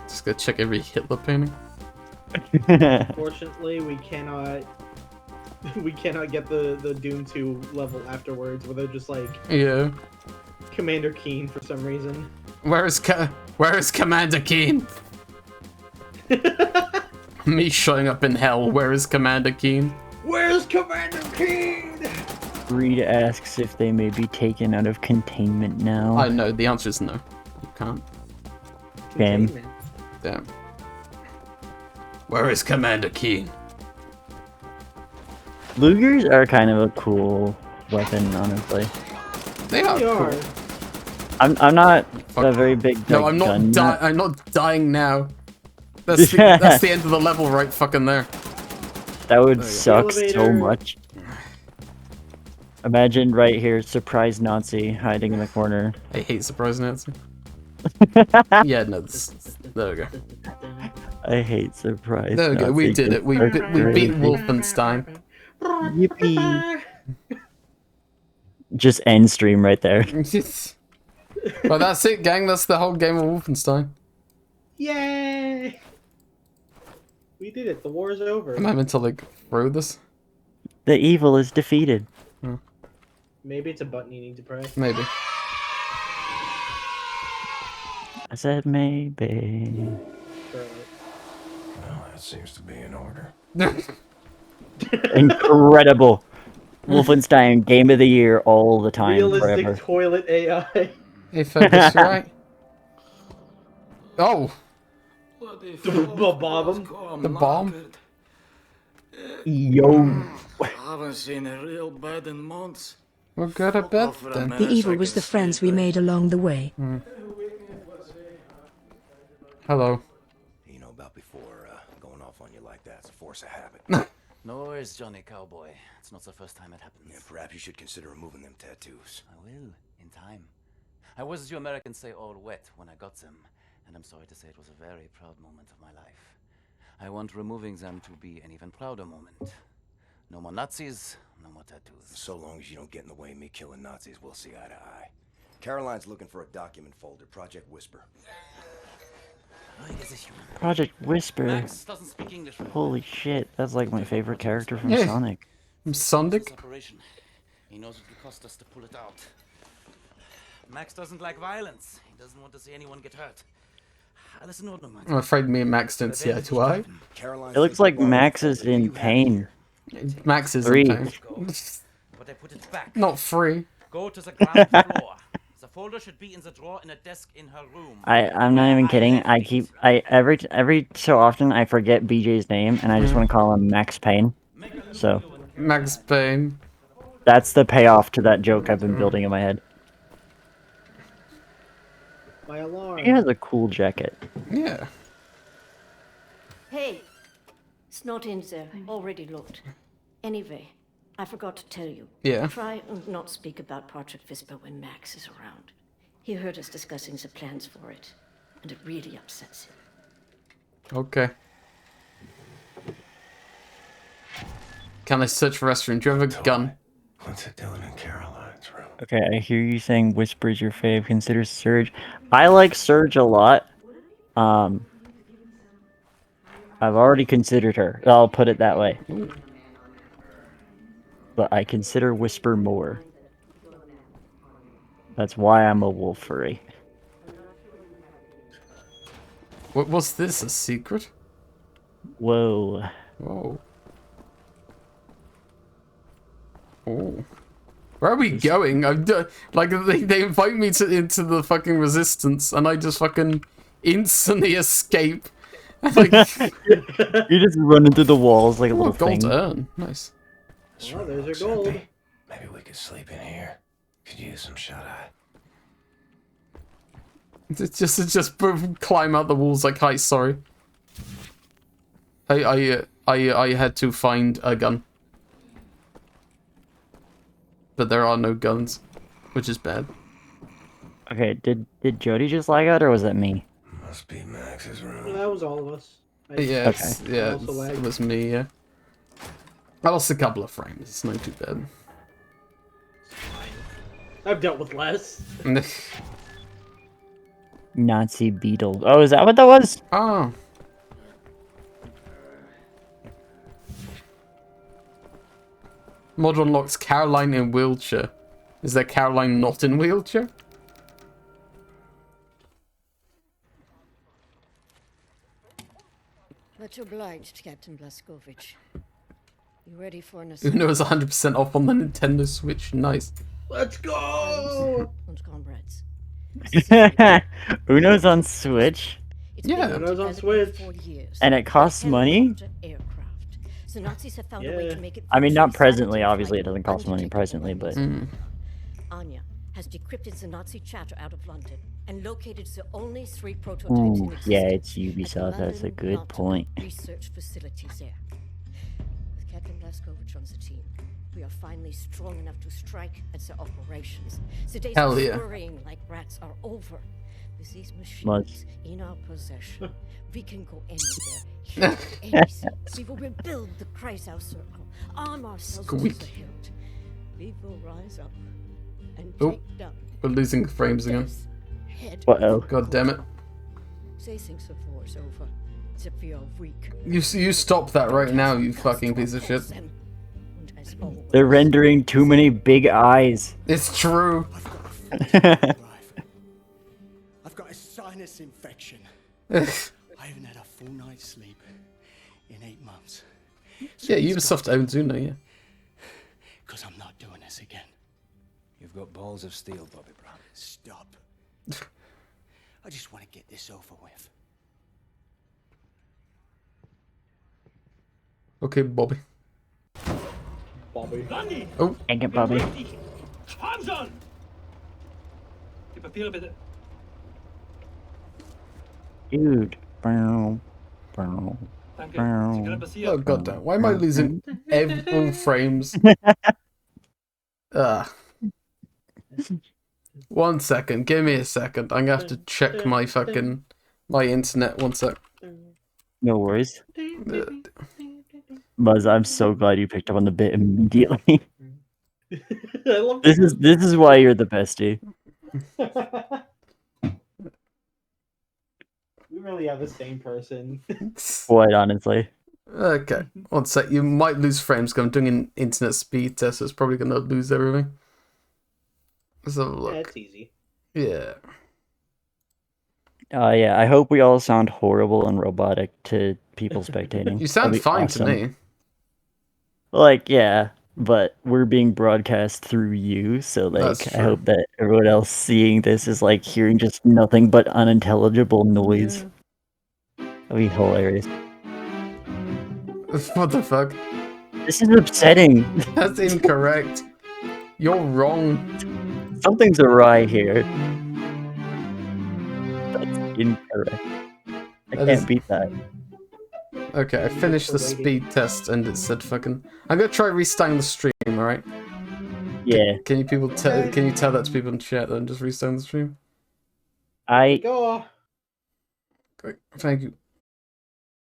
Just gotta check every Hitler painting. Unfortunately, we cannot get the Doom 2 level afterwards where they're just like Yeah. Commander Keen for some reason. Where is Commander Keen? Me showing up in hell. Where is Commander Keen? Where's Commander Keen? Reed asks if they may be taken out of containment now. I know, the answer is no. You can't. Damn. Damn. Where is Commander Keen? Lugers are kind of a cool weapon, honestly. They are. Cool. I'm not a very big No, like, I'm not. gun nut. I'm not dying now. That's the end of the level, right fucking there. That would suck so much. Imagine right here, surprise Nazi hiding in the corner. I hate surprise Nazi. Yeah, no, there we go. I hate surprise. There we go. We did it. We beat Wolfenstein. Yippee! Just end stream right there. Well, that's it, gang. That's the whole game of Wolfenstein. Yay! We did it. The war is over. Am I meant to like throw this? The evil is defeated. Maybe it's a button you need to press. Maybe. I said maybe. Well, that seems to be in order. Incredible. Wolfenstein game of the year all the time. Realistic forever. toilet AI. Hey, focus, right? Oh! The bomb. The bomb? Yo. I haven't seen a real bed in months. We're good at bed then. The evil was the friends we made along the way. Hello. You know about before going off on you like that. It's a force of habit. No worries, Johnny Cowboy. It's not the first time it happens. Yeah, perhaps you should consider removing them tattoos. I will, in time. I was, as you Americans say, all wet when I got them, and I'm sorry to say it was a very proud moment of my life. I want removing them to be an even prouder moment. No more Nazis, no more tattoos. So long as you don't get in the way of me killing Nazis, we'll see eye to eye. Caroline's looking for a document folder, Project Whisper. Project Whisper. Max doesn't speak English. Holy shit, that's like my favorite character from Yeah. Sonic. From Sonic? He knows it will cost us to pull it out. Max doesn't like violence. He doesn't want to see anyone get hurt. Listen, I'm afraid me and Max don't see eye to eye. It looks like Max is in pain. Max is Three. in pain. But I put it back. Not free. Go to the ground floor. The folder should be in the drawer in a desk in her room. I'm not even kidding. Every so often I forget BJ's name and I just want to call him Max Payne. So Max Payne. that's the payoff to that joke I've been building in my head. My alarm. He has a cool jacket. Yeah. Hey, it's not in there. Already looked. Anyway, I forgot to tell you. Yeah. Try and not speak about Project Whisper when Max is around. He heard us discussing the plans for it, and it really upsets him. Okay. Can I search for restroom? Do you have a gun? What's it doing in Caroline's room? Okay, I hear you saying Whisper's your fave. Consider Surge. I like Surge a lot. I've already considered her. I'll put it that way. But I consider Whisper more. That's why I'm a wolf furry. What was this? A secret? Whoa. Whoa. Oh. Where are we going? Like they invite me into the fucking resistance, and I just fucking instantly escape. Like, you just run into the walls like a little gold thing. urn. Nice. Oh, there's your gold. Maybe we could sleep in here. Could use some shut-eye. It's just climb out the walls like, hi, sorry. I had to find a gun. But there are no guns, which is bad. Okay, did Jody just lag out or was that me? Must be Max's room. That was all of us. Yeah, also it was me, yeah. I lost a couple of frames, it's not too bad. I've dealt with less. Nazi beetle. Oh, is that what that was? Oh. Mod unlocks Caroline in wheelchair. Is there Caroline not in wheelchair? Much obliged, Captain Blazkowicz. You ready for an Uno's 100% off on the Nintendo Switch. Nice. Let's go! Und comrades. Uno's on Switch? Yeah. Uno's on Switch. And it costs money? The Nazis have found a way to make it I mean, not virtually presently. silent Obviously, it and doesn't cost money presently, but... Anya has decrypted the Nazi chatter out of London and located the only 3 prototypes in Ooh, existence yeah, it's at the Ubisoft. That's a London good Not point. Research facilities there. With Captain Blazkowicz on the team, we are finally strong enough to strike at the operations. The days Hell of yeah. scurrying like rats are over. With these machines Must. in our possession, we can go anywhere, hit anything. We will rebuild the Kreisau Circle, arm ourselves to Squeak. the hilt. We will rise up and Oh, take down we're losing frames again. head. Uh-oh. God damn it. They think the war is over, that we are weak. You stop that right now, you fucking piece of shit. They're rendering too many big eyes. It's true. I've got a sinus infection. I haven't had a full night's sleep in 8 months. Yeah, Ubisoft owns Uno, yeah. Because I'm not doing this again. You've got balls of steel, Bobby Brown. Stop. I just want to get this over with. Okay, Bobby. Bobby. Oh. Dang it, Bobby. Hands on! Die Papiere bitte. Dude. Bow, bow, bow. Oh goddamn! Why am I losing all frames? Ugh. 1 second, give me a second. I'm gonna have to check my internet. 1 sec. No worries. Buzz, I'm so glad you picked up on the bit immediately. I love This is why you're the bestie. We really have the same person. Quite honestly. Okay, 1 sec. You might lose frames because I'm doing an internet speed test, so it's probably gonna lose everything. Let's have a look. Yeah, it's easy. Yeah. Yeah, I hope we all sound horrible and robotic to people spectating. You sound That'd be fine awesome. to me. Like, yeah, but we're being broadcast through you, so That's like, I true. hope that everyone else seeing this is like hearing just nothing but unintelligible noise. That'd be hilarious. What the fuck? This is upsetting. That's incorrect. You're wrong. Something's awry here. That's incorrect. I That can't is- beat that. Okay, I finished the speed test and it said fucking. I'm gonna try restarting the stream. All right. Yeah. Can you people tell? Can you tell that to people in chat and just restart the stream? I Go. Great. Thank you.